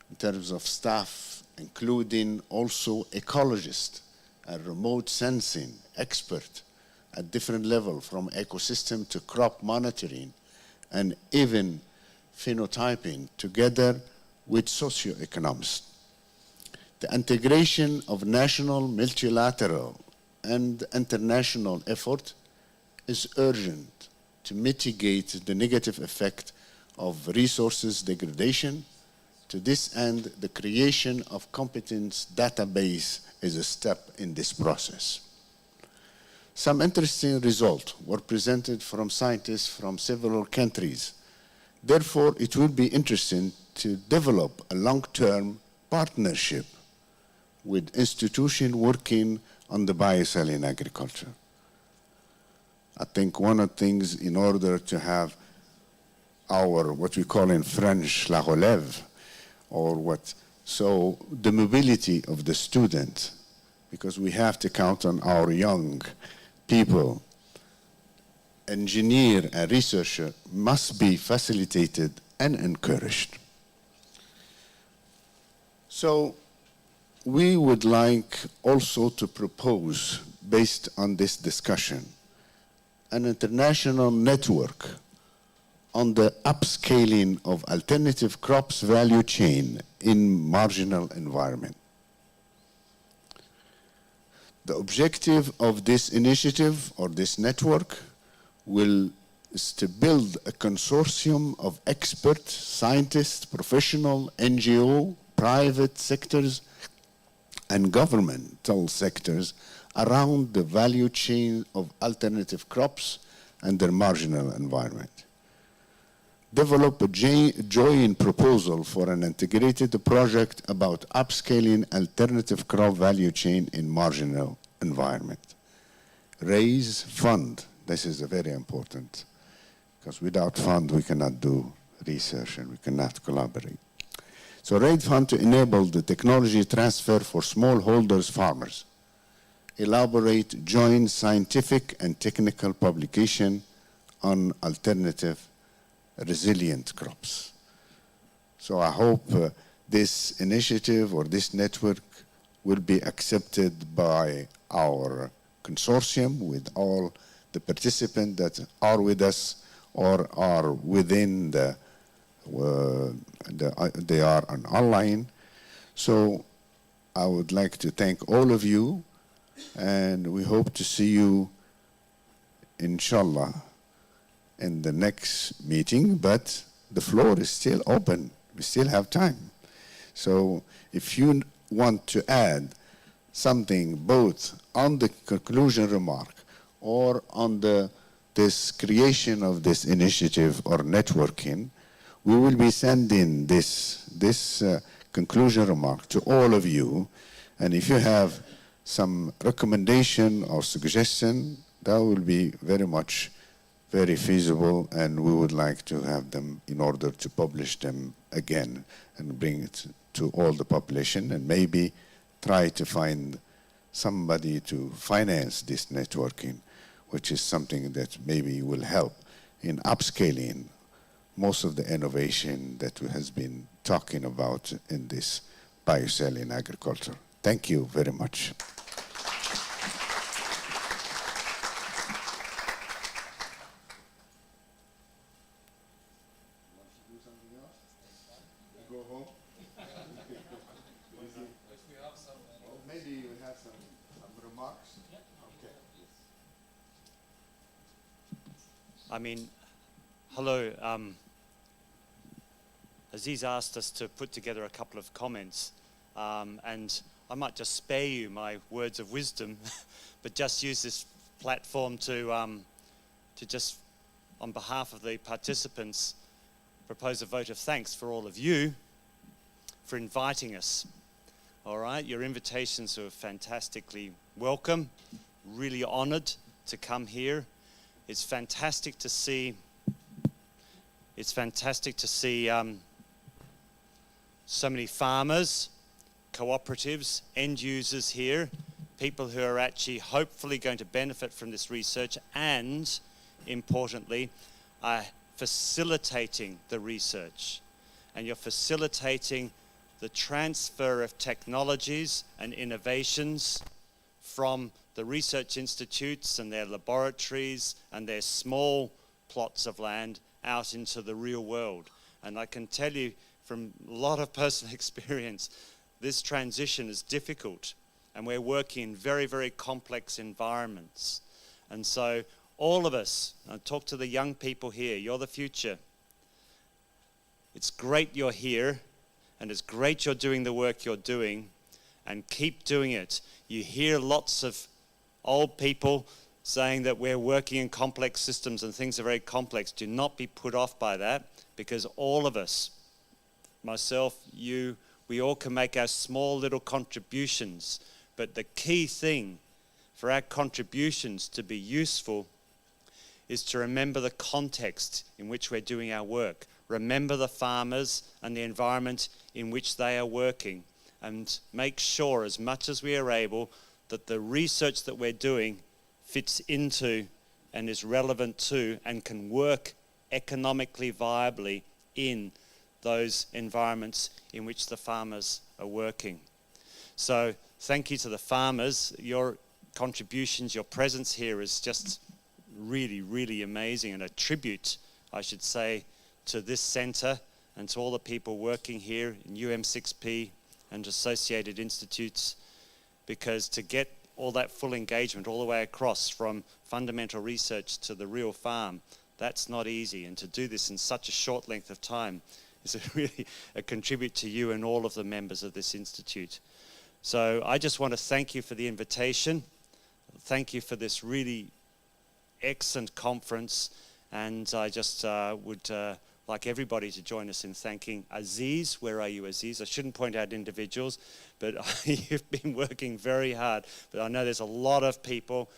in terms of staff, including also ecologists and remote sensing expert at different levels, from ecosystem to crop monitoring, and even phenotyping, together with socioeconomists. The integration of national, multilateral, and international effort is urgent to mitigate the negative effect of resources degradation. To this end, the creation of competence database is a step in this process. Some interesting results were presented from scientists from several countries. Therefore, it will be interesting to develop a long-term partnership with institutions working on the biosaline agriculture. I think one of the things, in order to have our, what we call in French, la relève, or what, so the mobility of the student, because we have to count on our young people, engineer and researcher must be facilitated and encouraged. So we would like also to propose, based on this discussion, an international network on the upscaling of alternative crops value chain in marginal environment. The objective of this initiative or this network is to build a consortium of experts, scientists, professionals, NGO, private sectors, and governmental sectors around the value chain of alternative crops and their marginal environment. develop a joint proposal for an integrated project about upscaling alternative crop value chain in marginal environment. Raise fund. This is very important, because without fund we cannot do research and we cannot collaborate. So raise fund to enable the technology transfer for smallholders farmers. Elaborate joint scientific and technical publication on alternative resilient crops. So I hope this initiative or this network will be accepted by our consortium with all the participants that are with us or are within they are on online. So I would like to thank all of you, and we hope to see you, inshallah, in the next meeting, but the floor is still open. We still have time. So if you want to add something both on the conclusion remark or on this creation of this initiative or networking, we will be sending this conclusion remark to all of you. And if you have some recommendation or suggestion, that will be very feasible, and we would like to have them in order to publish them again and bring it to all the population, and maybe try to find somebody to finance this networking, which is something that maybe will help in upscaling most of the innovation that we has been talking about in this Biosaline agriculture. Thank you very much. I mean, hello. Aziz asked us to put together a couple of comments, and I might just spare you my words of wisdom, but just use this platform to just, on behalf of the participants, propose a vote of thanks for all of you for inviting us. All right, your invitations were fantastically welcome, really honored to come here. It's fantastic to see so many farmers, cooperatives, end users here, people who are actually hopefully going to benefit from this research and, importantly, are facilitating the research. And you're facilitating the transfer of technologies and innovations from the research institutes and their laboratories and their small plots of land out into the real world. And I can tell you from a lot of personal experience, this transition is difficult, and we're working in very, very complex environments. And so all of us, I talk to the young people here, you're the future. It's great you're here, and it's great you're doing the work you're doing, and keep doing it. You hear lots of old people saying that we're working in complex systems and things are very complex. Do not be put off by that, because all of us, myself, you, we all can make our small little contributions. But the key thing for our contributions to be useful is to remember the context in which we're doing our work. Remember the farmers and the environment in which they are working, and make sure as much as we are able that the research that we're doing fits into and is relevant to and can work economically viably in those environments in which the farmers are working. So thank you to the farmers. Your contributions, your presence here is just really, really amazing, and a tribute, I should say, to this centre and to all the people working here in UM6P and associated institutes, because to get all that full engagement all the way across from fundamental research to the real farm, that's not easy. And to do this in such a short length of time is really a contribute to you and all of the members of this institute. So I just want to thank you for the invitation. Thank you for this really excellent conference. And I just would like everybody to join us in thanking Aziz. Where are you, Aziz? I shouldn't point out individuals, but you've been working very hard. But I know there's a lot of people,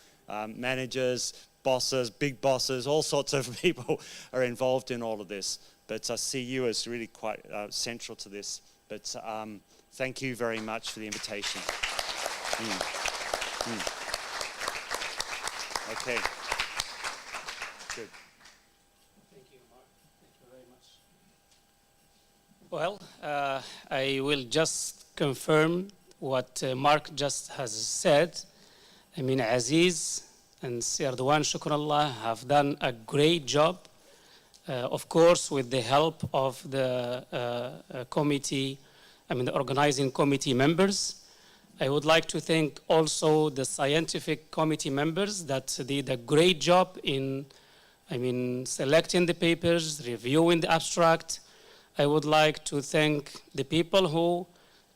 managers, bosses, big bosses, all sorts of people are involved in all of this. But I see you as really quite central to this. But thank you very much for the invitation. Okay. Good. Thank you, Mark. Thank you very much. Well, I will just confirm what Mark just has said. I mean, Aziz and Erdogan, Shukrullah, have done a great job. Of course, with the help of the committee, the organizing committee members. I would like to thank also the scientific committee members that did a great job in, selecting the papers, reviewing the abstract. I would like to thank the people who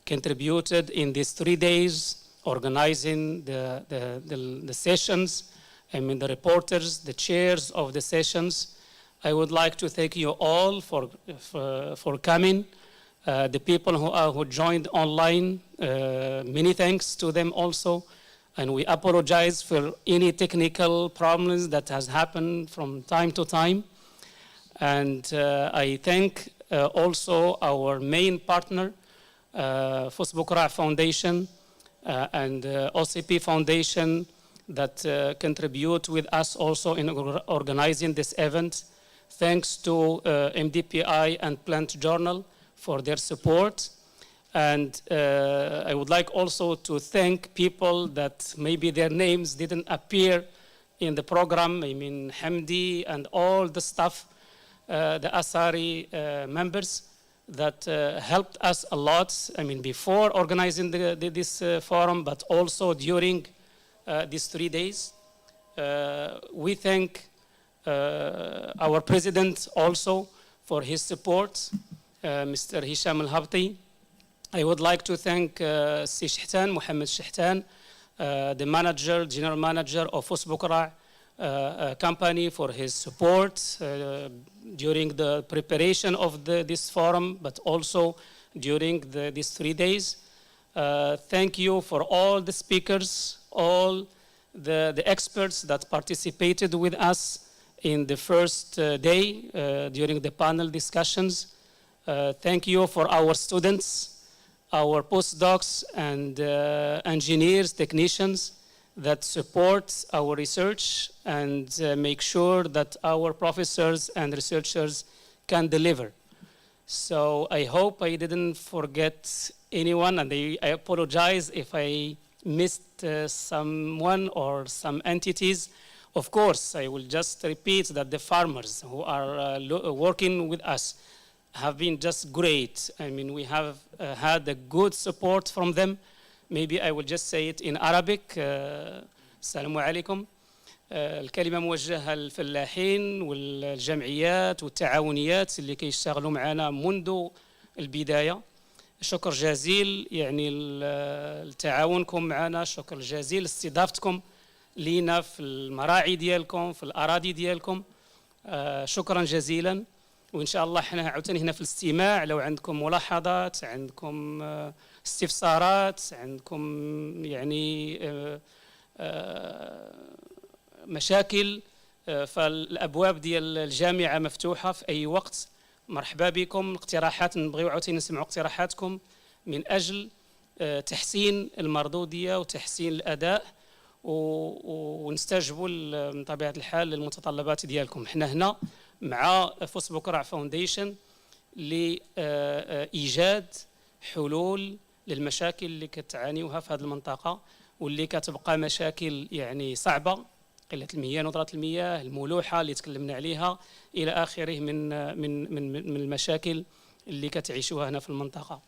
contributed in these 3 days, organizing the sessions, the reporters, the chairs of the sessions. I would like to thank you all for coming. The people who joined online, many thanks to them also. And we apologize for any technical problems that has happened from time to time. And I thank also our main partner, Fosbukra Foundation and OCP Foundation that contribute with us also in organizing this event. Thanks to MDPI and Plant Journal for their support. And I would like also to thank people that maybe their names didn't appear in the program. Hamdi and all the staff, the Asari members that helped us a lot. Before organizing this forum, but also during these 3 days. We thank our president also for his support, Mr. Hisham Al-Habti. I would like to thank Si Shihtan, Mohammed Shihtan, the manager, general manager of Fosbukra company for his support during the preparation of this forum, but also during these 3 days. Thank you for all the speakers, all the experts that participated with us in the first day during the panel discussions. Thank you for our students, our postdocs and engineers, technicians that support our research and make sure that our professors and researchers can deliver. So I hope I didn't forget anyone, and I apologize if I missed someone or some entities. Of course, I will just repeat that the farmers who are working with us have been just great. We have had a good support from them. Maybe I will just say it in Arabic. السلام عليكم. الكلمة موجهة للفلاحين والجمعيات والتعاونيات اللي كيشتغلوا معنا منذ البداية. شكر جزيل لتعاونكم معنا، شكر جزيل استضافتكم لينا في المراعي ديالكم في الأراضي ديالكم. شكرا جزيلا. وإن شاء الله احنا عاوتاني هنا في الاستماع لو عندكم ملاحظات، عندكم استفسارات، عندكم مشاكل، فالأبواب ديال الجامعة مفتوحة في أي وقت. مرحبا بكم. اقتراحات نبغيو عاوتاني نسمعوا اقتراحاتكم من أجل تحسين المردودية وتحسين الأداء ونستجبوا من طبيعة الحال للمتطلبات ديالكم. احنا هنا مع فوسبوكرع فاونديشن لإيجاد حلول للمشاكل اللي كتعانيوها في هذه المنطقة واللي كتبقى مشاكل صعبة، قلة المياه، ندرة المياه، الملوحة اللي تكلمنا عليها إلى آخره من المشاكل اللي كتعيشوها هنا في المنطقة.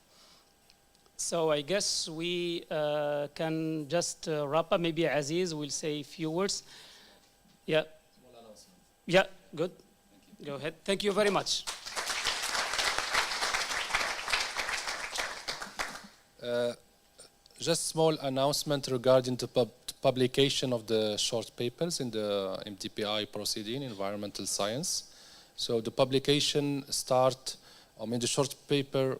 So I guess we can just wrap up. Maybe Aziz will say a few words. Yeah. Yeah, good. Go ahead. Thank you very much. Just small announcement regarding the publication of the short papers in the MDPI proceeding, Environmental Science. So the publication the short paper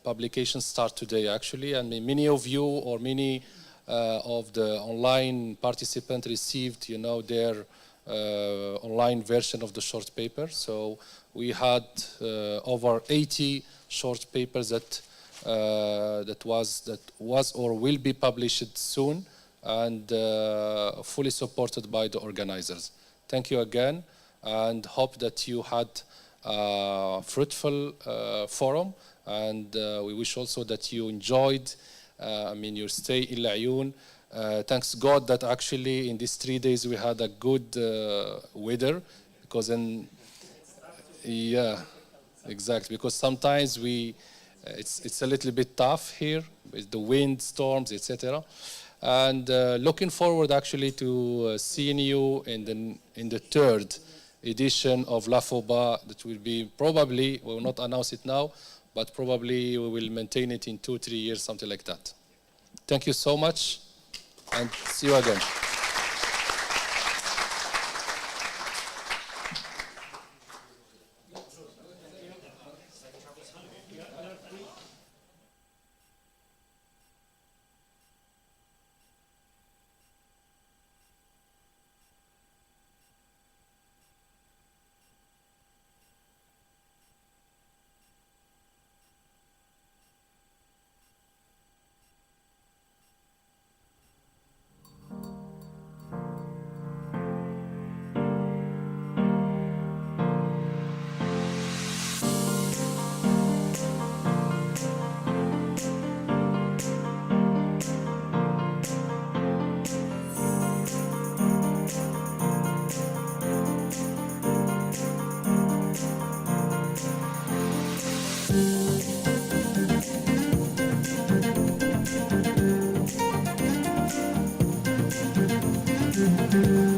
publications start today actually, and many of you or many of the online participants received, their online version of the short paper. So we had over 80 short papers that was or will be published soon, and fully supported by the organizers. Thank you again, and hope that you had a fruitful forum, and we wish also that you enjoyed your stay in Laayoune. Thanks God that actually in these 3 days we had a good weather, because exactly, because sometimes it's a little bit tough here with the wind, storms, etc. And looking forward actually to seeing you in the third edition of LAFOBA, that will be probably, we will not announce it now, but probably we will maintain it in 2-3 years, something like that. Thank you so much, and see you again. Thank you.